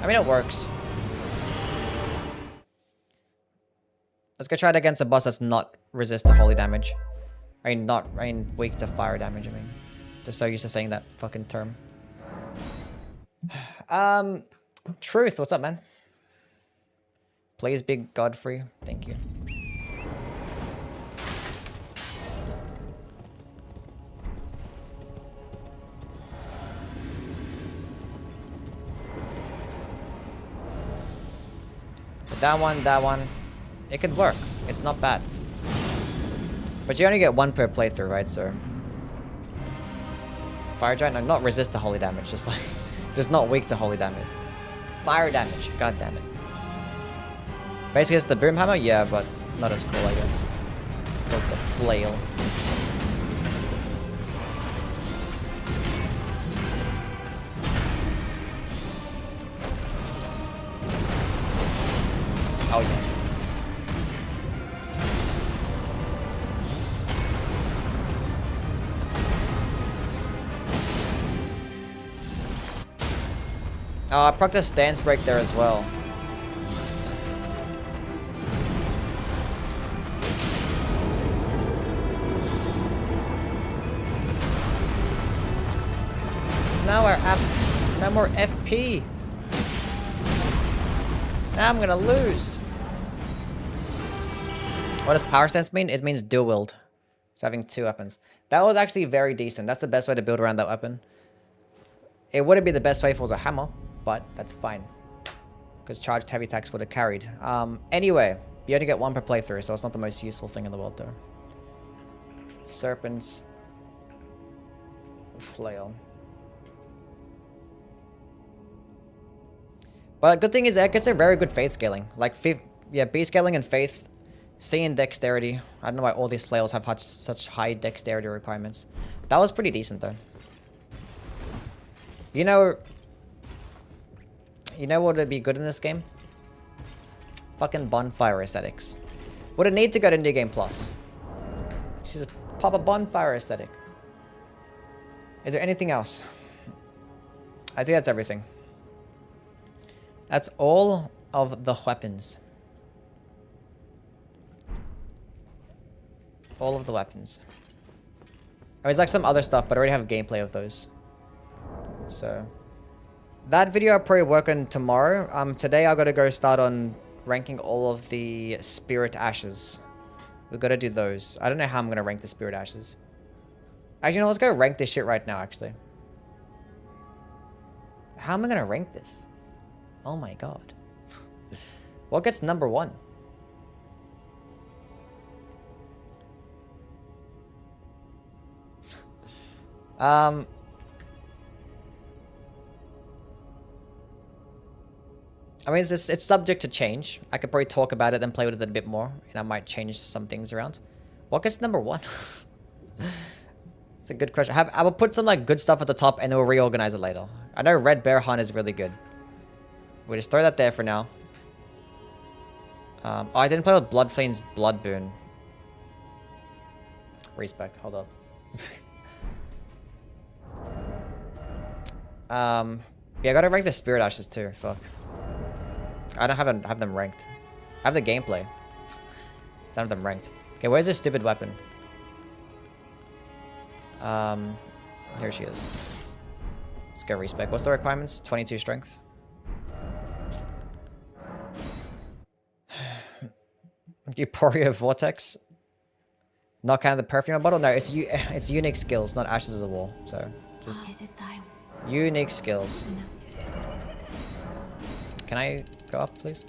I mean, it works. Let's go try it against a boss that's not resist to holy damage. I mean, weak to fire damage, I mean. Just so used to saying that fucking term. Truth, what's up, man? Please, Big Godfrey. Thank you. So that one. It could work. It's not bad. But you only get 1 per playthrough, right, sir? Fire Giant? No, not resist to holy damage. Just like... just not weak to holy damage. Fire damage. God damn it. Basically, it's the Boom Hammer? Yeah, but not as cool, I guess. Because it's a flail. Oh, yeah. Oh, I procced a stance break there as well. Now we're up. No more FP. Now I'm gonna lose. What does power stance mean? It means dual wield. It's having 2 weapons. That was actually very decent. That's the best way to build around that weapon. It wouldn't be the best way if it was a hammer, but that's fine. Because charged heavy attacks would have carried. Anyway, you only get 1 per playthrough, so it's not the most useful thing in the world, though. Serpents. Flail. But the good thing is it gets a very good faith scaling. Like, yeah, B scaling and faith. C and dexterity. I don't know why all these flails have such high dexterity requirements. That was pretty decent, though. You know what would be good in this game? Fucking bonfire aesthetics. Would it need to go to New Game Plus? Just pop a bonfire aesthetic. Is there anything else? I think that's everything. That's all of the weapons. All of the weapons. I mean, it's like some other stuff, but I already have gameplay of those. So, that video I'll probably work on tomorrow. Today I gotta go start on ranking all of the spirit ashes. We gotta do those. I don't know how I'm gonna rank the spirit ashes. Actually, no, let's go rank this shit right now, actually. How am I gonna rank this? Oh my god. What gets number 1? I mean, it's subject to change. I could probably talk about it, then play with it a bit more, and I might change some things around. What gets number 1? It's a good question. I will put some like good stuff at the top, and then we'll reorganize it later. I know Red Bear Hunt is really good. We'll just throw that there for now. Oh, I didn't play with Bloodfiend's Blood Boon. Respec, hold up. Yeah, I gotta rank the Spirit Ashes too. Fuck. I don't have them ranked. I have the gameplay. I don't have them ranked. Okay, where's this stupid weapon? Here she is. Let's go respec. What's the requirements? 22 strength. Euphoria Vortex. Not kind of the perfume bottle. No, it's unique skills, not Ashes of War. So just unique skills. Can I go up, please?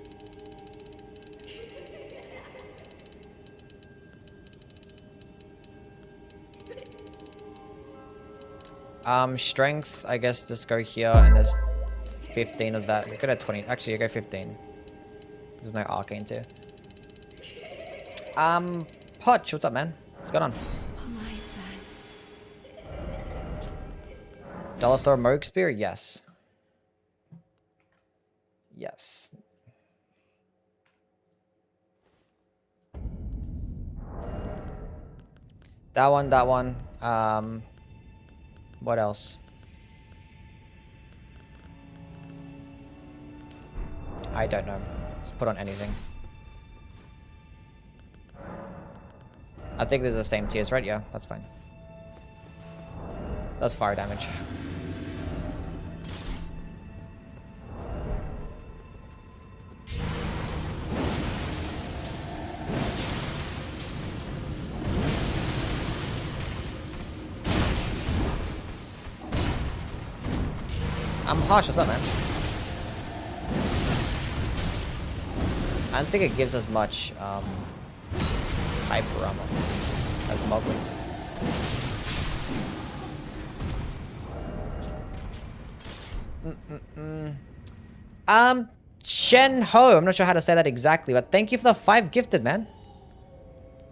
Strength, I guess just go here, and there's 15 of that. Go to 20. Actually, you go 15. There's no arcane too. Potch, what's up, man? What's going on? Dollar Store Moog Spear? Yes. Yes. That one. What else? I don't know. Just put on anything. I think there's the same tiers, right? Yeah, that's fine. That's fire damage. I'm harsh, what's up, man? I don't think it gives us much hyper ammo as Moglins. Shen Ho, I'm not sure how to say that exactly, but thank you for the 5 gifted, man.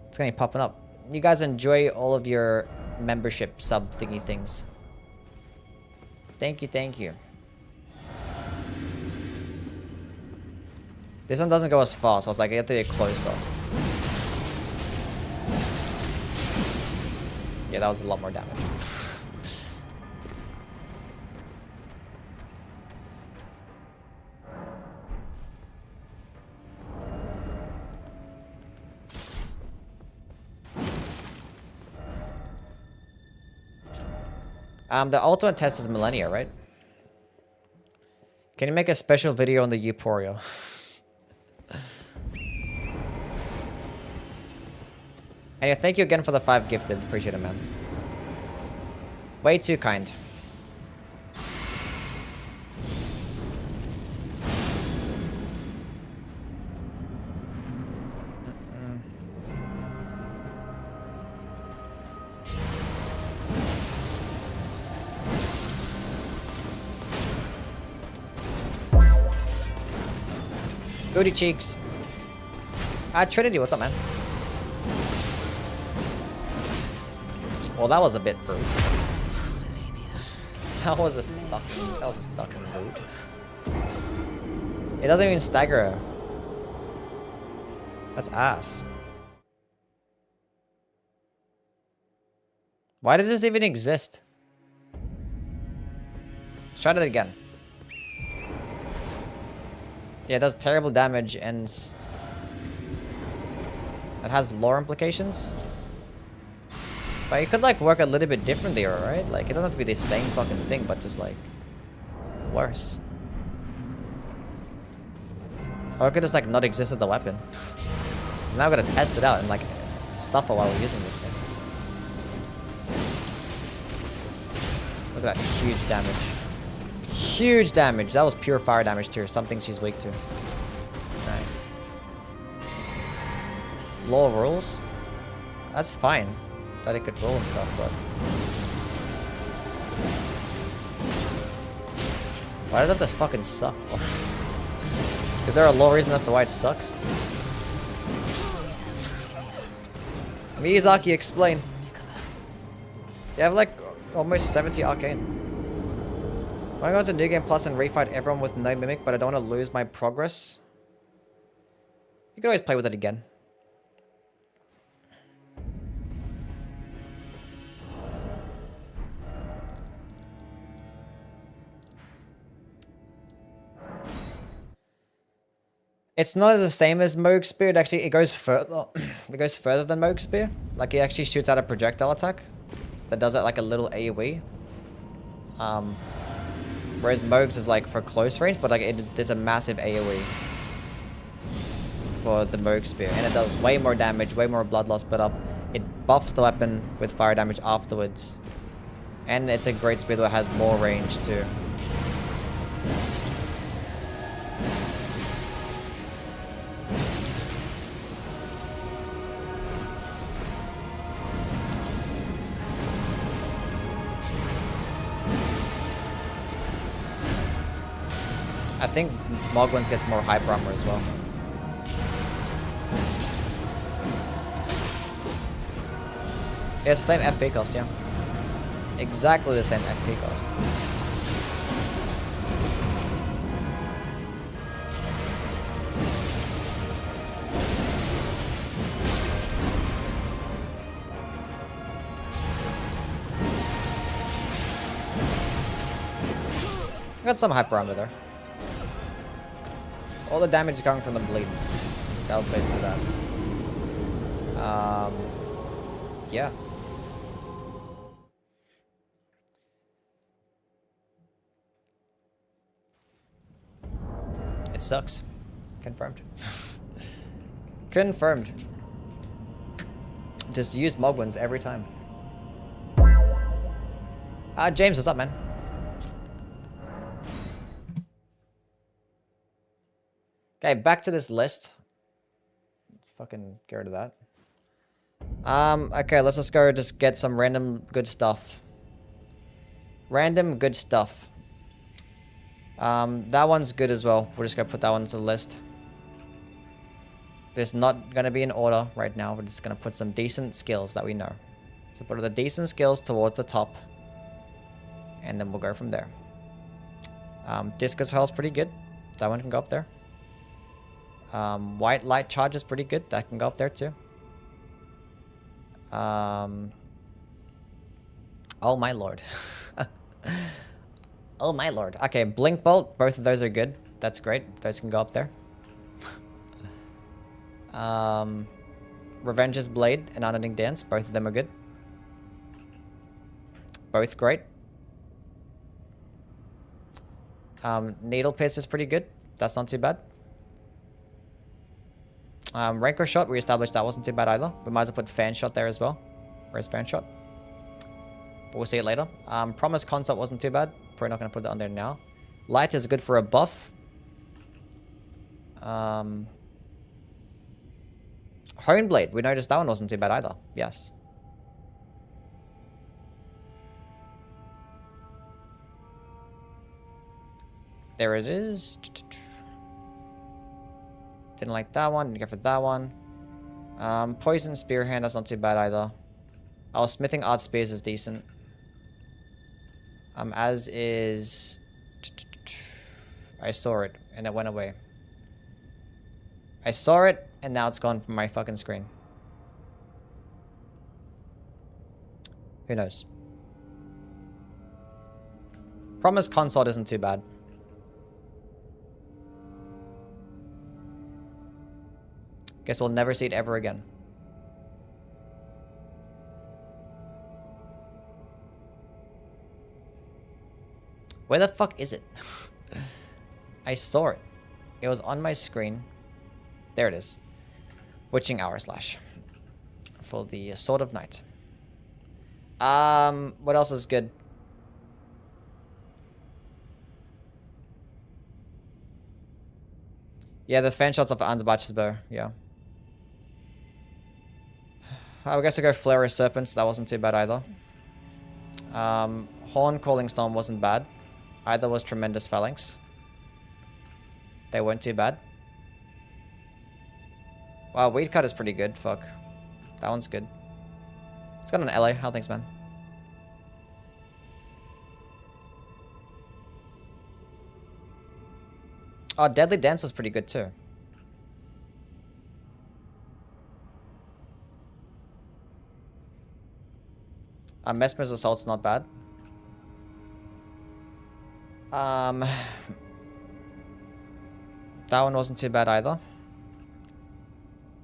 It's gonna be popping up. You guys enjoy all of your membership sub thingy things. Thank you, thank you. This one doesn't go as far, so I was like, I have to get closer. Yeah, that was a lot more damage. The ultimate test is Millennia, right? Can you make a special video on the Euporio? And yeah, thank you again for the 5 gifted. Appreciate it, man. Way too kind. Booty cheeks. Trinity, what's up, man? Well, that was a bit rude. That was fucking rude. It doesn't even stagger her. That's ass. Why does this even exist? Let's try that again. Yeah, it does terrible damage and it has lore implications. But it could like work a little bit differently, right? Like it doesn't have to be the same fucking thing, but just like worse. Or it could just like not exist as the weapon. Now I've got to test it out and like suffer while we're using this thing. Look at that huge damage. Huge damage. That was pure fire damage too. Something she's weak to. Nice. Law rules. That's fine. That it could roll and stuff, but why does that fucking suck? Is there a law reason as to why it sucks? Miyazaki, explain. You have like almost 70 arcane. I'm going to New Game Plus and refight everyone with no mimic, but I don't want to lose my progress. You can always play with it again. It's not as the same as Moog Spear. It actually, it goes further. It goes further than Moog Spear. Like it actually shoots out a projectile attack that does it like a little AoE. Whereas Moog's is like for close range, but like there's a massive AoE for the Moog Spear, and it does way more damage, way more blood loss, but it buffs the weapon with fire damage afterwards, and it's a great spear that has more range too. I think Mogwins gets more hyper armor as well. Yeah, it's the same FP cost, yeah. Exactly the same FP cost. Got some hyper armor there. All the damage is coming from the bleed. That was basically that. Yeah. It sucks. Confirmed. Confirmed. Just use Mogwins every time. James, what's up, man? Okay, back to this list. Fucking get rid of that. Okay, let's just go just get some random good stuff. Random good stuff. That one's good as well. We're just gonna put that one to the list. It's not gonna be in order right now. We're just gonna put some decent skills that we know. So put the decent skills towards the top. And then we'll go from there. Discus Hurl's pretty good. That one can go up there. White Light Charge is pretty good. That can go up there too. Oh my lord. Oh my lord. Okay, Blink Bolt. Both of those are good. That's great. Those can go up there. Revenge's Blade and Unending Dance. Both of them are good. Both great. Needle Pierce is pretty good. That's not too bad. Rancor Shot, we established that wasn't too bad either. We might as well put Fan Shot there as well. Where's Fan Shot? But we'll see it later. Promise Consult wasn't too bad. Probably not going to put that on there now. Light is good for a buff. Honeblade, we noticed that one wasn't too bad either. Yes. There it is. Didn't like that one. Didn't go for that one. Poison Spearhand, that's not too bad either. Oh, Smithing Art Spears is decent. As is... I saw it, and it went away. I saw it, and now it's gone from my fucking screen. Who knows? Promise Consort isn't too bad. Guess we'll never see it ever again. Where the fuck is it? I saw it. It was on my screen. There it is. Witching Hour Slash. For the Sword of Night. What else is good? Yeah, the fan shots of Ansbach's bow. Yeah. I guess I'll go Flare of Serpents. That wasn't too bad either. Horn Calling Storm wasn't bad. Either was Tremendous Phalanx. They weren't too bad. Wow, Weed Cut is pretty good. Fuck. That one's good. It's got an LA. How thanks, man. Oh, Deadly Dance was pretty good too. Mesmer's Assault's not bad. That one wasn't too bad either.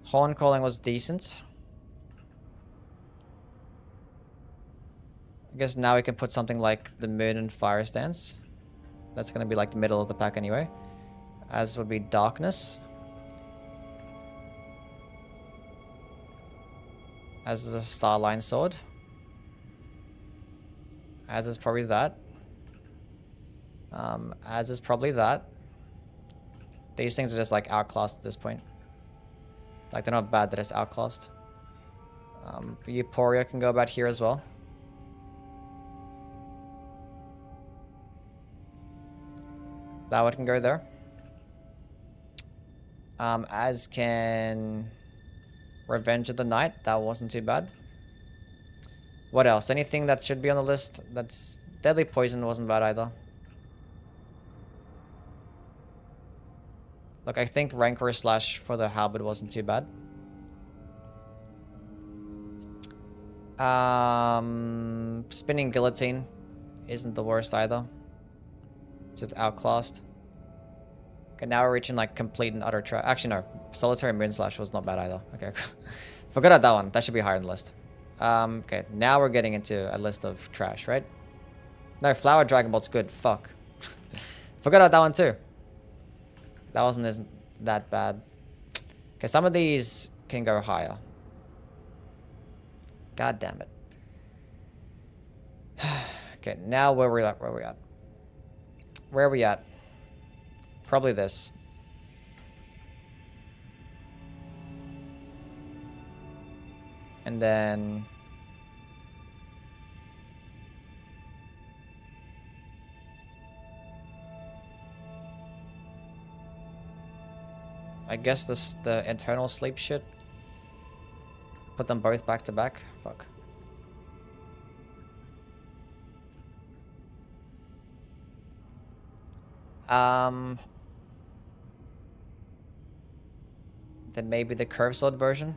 Horn Calling was decent. I guess now we can put something like the Moon and Fire Stance. That's going to be like the middle of the pack anyway. As would be Darkness. As is a Starline Sword. As is probably that. As is probably that. These things are just like outclassed at this point. Like they're not bad, they're just outclassed. Euphoria can go about here as well. That one can go there. As can Revenge of the Night. That wasn't too bad. What else? Anything that should be on the list? That's Deadly Poison wasn't bad either. Look, I think Rancor Slash for the Halberd wasn't too bad. Spinning Guillotine isn't the worst either. It's just outclassed. Okay, now we're reaching like complete and utter trash. Actually, no. Solitary Moon Slash was not bad either. Okay. Forgot about that one. That should be higher on the list. Okay, now we're getting into a list of trash, right? No, Flower Dragon Bolt's good. Fuck. Forgot about that one too. That isn't that bad. Okay, some of these can go higher. God damn it. Okay, now where are we at? Where are we at? Where are we at? Probably this. And then... I guess the Eternal Sleep shit. Put them both back to back. Fuck. Then maybe the Curve Sword version.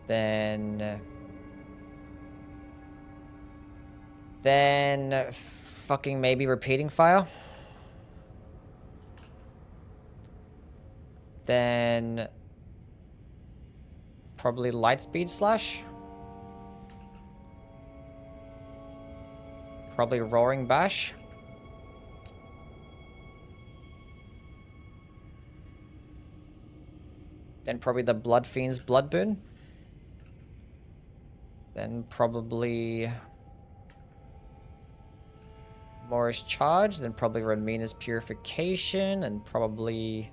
Then fucking maybe Repeating Fire. Then probably Lightspeed Slash. Probably Roaring Bash. Then probably the Blood Fiend's Blood Boon. Then probably Morris Charge. Then probably Ramina's Purification. And probably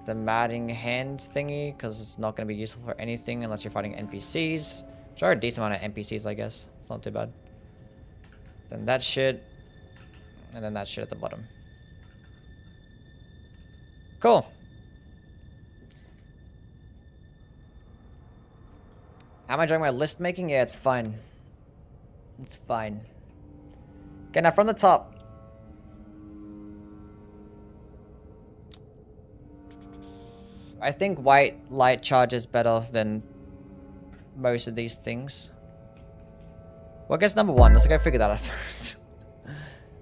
the Madding Hand thingy, because it's not going to be useful for anything unless you're fighting NPCs. Which are a decent amount of NPCs, I guess. It's not too bad. Then that shit. And then that shit at the bottom. Cool. Am I enjoying my list making? Yeah, it's fine. It's fine. Okay, now from the top. I think white light charge is better than most of these things. Well, I guess number one. Let's go figure that out first.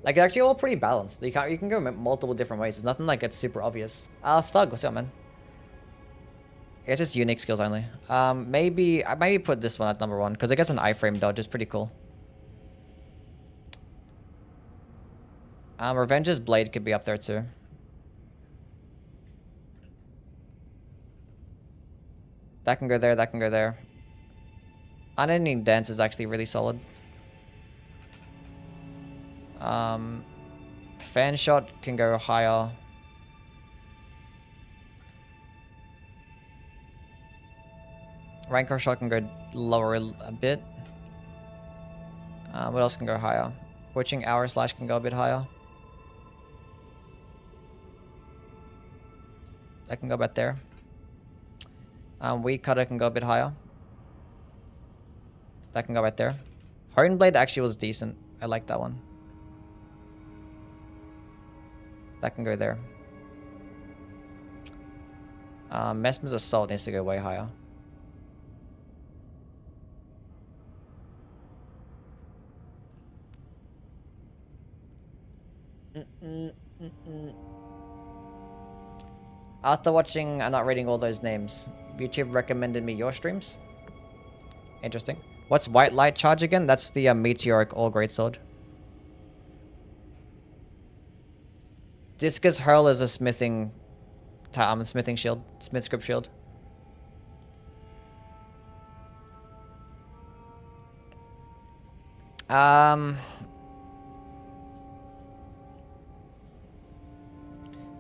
Like, they're actually all pretty balanced. You can go multiple different ways. It's nothing like it's super obvious. Thug, what's up, man? I guess it's unique skills only. Maybe I maybe put this one at number one because I guess an iframe dodge is pretty cool. Revenge's blade could be up there too. That can go there. That can go there. Unending Dance is actually really solid. Fan Shot can go higher. Rancor Shot can go lower a bit. What else can go higher? Witching Hour Slash can go a bit higher. That can go about there. Weed Cutter can go a bit higher. That can go right there. Hone Blade actually was decent. I like that one. That can go there. Mesmer's Assault needs to go way higher. After watching and not reading all those names, YouTube recommended me your streams. Interesting. What's White Light Charge again? That's the Meteoric All Greatsword. Discus Hurl is a smithing shield, smith script shield.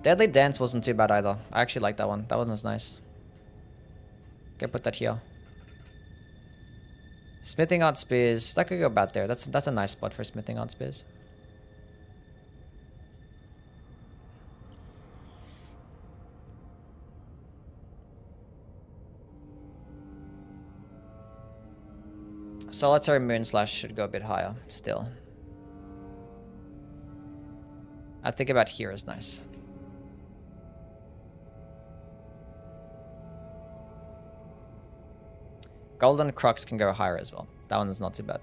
Deadly Dance wasn't too bad either. I actually like that one. That one was nice. Okay, put that here. Smithing Art Spears. That could go about there. That's a nice spot for Smithing Art Spears. Solitary Moon Slash should go a bit higher still. I think about here is nice. Golden Crux can go higher as well. That one is not too bad.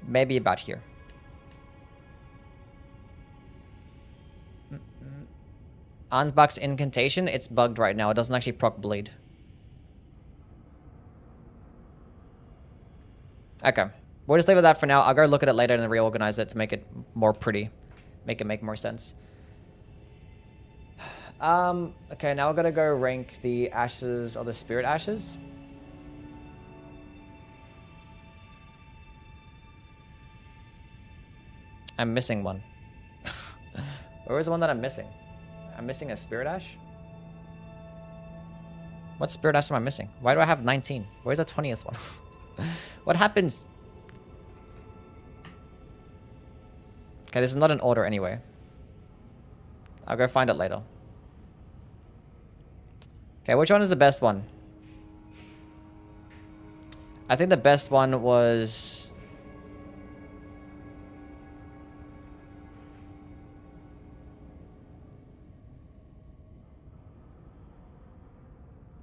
Maybe about here. Ansbach's Incantation, it's bugged right now. It doesn't actually proc bleed. Okay. We'll just leave it at that for now. I'll go look at it later and then reorganize it to make it more pretty. Make it make more sense. Okay, now we're gonna go rank the ashes or the spirit ashes. I'm missing one. Where was the one that I'm missing? I'm missing a Spirit Ash? What Spirit Ash am I missing? Why do I have 19? Where's the 20th one? What happens? Okay, this is not in order anyway. I'll go find it later. Okay, which one is the best one? I think the best one was...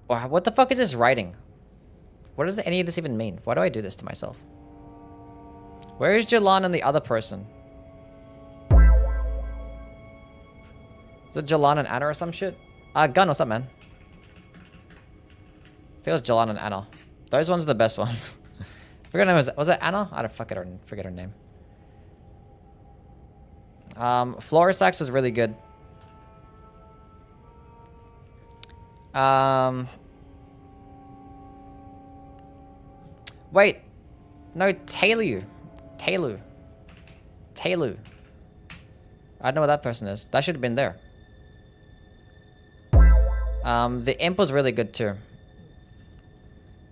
Wow, what the fuck is this writing? What does any of this even mean? Why do I do this to myself? Where is Jalan and the other person? Is it Jalan and Anna or some shit? Gun, what's up, man? I think it was Jalan and Anna. Those ones are the best ones. I forget her name. Was it Anna? I don't forget her name. Florisax was really good. Wait. No, Taelu. Taelu. Taelu. I don't know what that person is. That should have been there. The imp was really good too.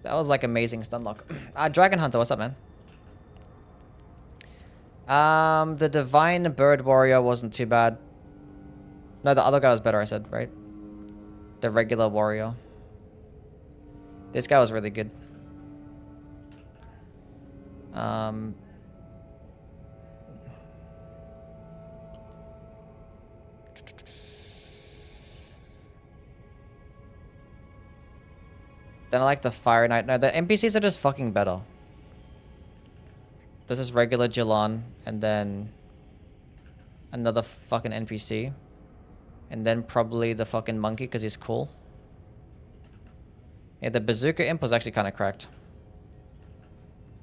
That was like amazing stun lock. Dragon Hunter, what's up, man? The Divine Bird Warrior wasn't too bad. No, the other guy was better, I said, right? The regular warrior. This guy was really good. Then I like the Fire Knight. No, the NPCs are just fucking better. This is regular Jilan, and then another fucking NPC. And then probably the fucking monkey, because he's cool. Yeah, the Bazooka Imp was actually kind of cracked.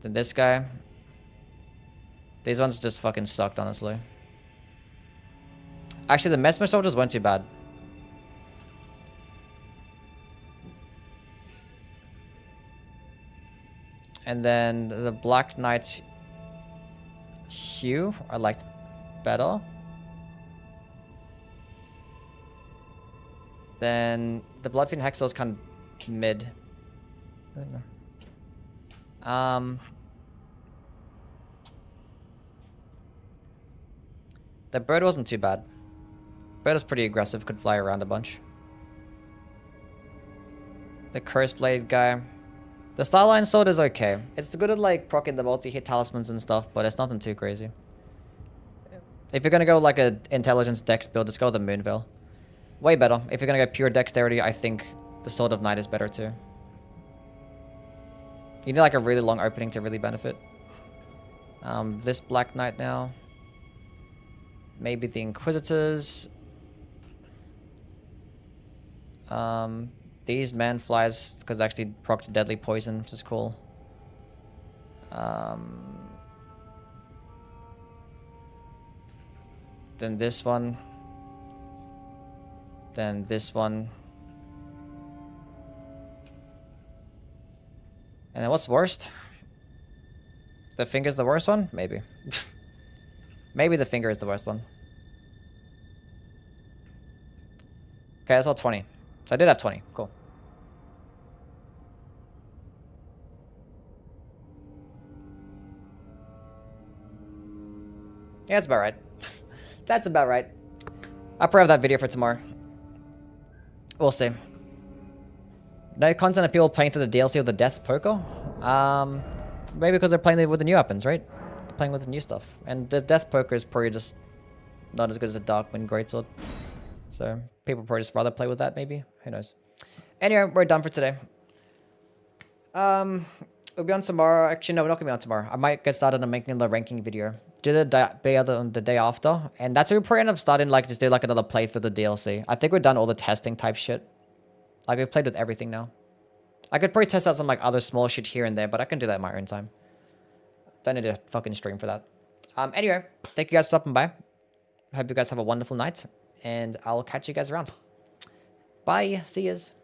Then this guy. These ones just fucking sucked, honestly. Actually, the Mesmer Soldiers weren't too bad. And then the Black Knight's Hue, I liked better. Then the Bloodfiend Hexor is kind of mid. I don't know. The bird wasn't too bad. Bird was pretty aggressive, could fly around a bunch. The Curse Blade guy. The Starline Sword is okay. It's good at like proccing the multi-hit talismans and stuff, but it's nothing too crazy. If you're gonna go like a intelligence dex build, just go with the Moonveil. Way better. If you're gonna go pure dexterity, I think the Sword of Night is better too. You need like a really long opening to really benefit. This Black Knight now. Maybe the Inquisitors. These man flies because actually procced deadly poison, which is cool. Then this one. Then this one. And then what's worst? The finger's the worst one? Maybe. Maybe the finger is the worst one. Okay, that's all 20. So I did have 20. Cool. Yeah, that's about right. That's about right. I'll probably have that video for tomorrow. We'll see. No content of people playing through the DLC of the Death's Poker? Maybe because they're playing with the new weapons, right? Playing with the new stuff. And the Death Poker is probably just not as good as a Darkwind Greatsword. So people probably just rather play with that, maybe. Who knows? Anyway, we're done for today. We'll be on tomorrow. Actually, no, we're not going to be on tomorrow. I might get started on making the ranking video. Do the day after. And that's where we'll probably end up starting, like, just do, like, another playthrough of the DLC. I think we've done all the testing type shit. Like, we've played with everything now. I could probably test out some, like, other small shit here and there, but I can do that in my own time. Don't need a fucking stream for that. Anyway, thank you guys for stopping by. Hope you guys have a wonderful night. And I'll catch you guys around. Bye. See yous.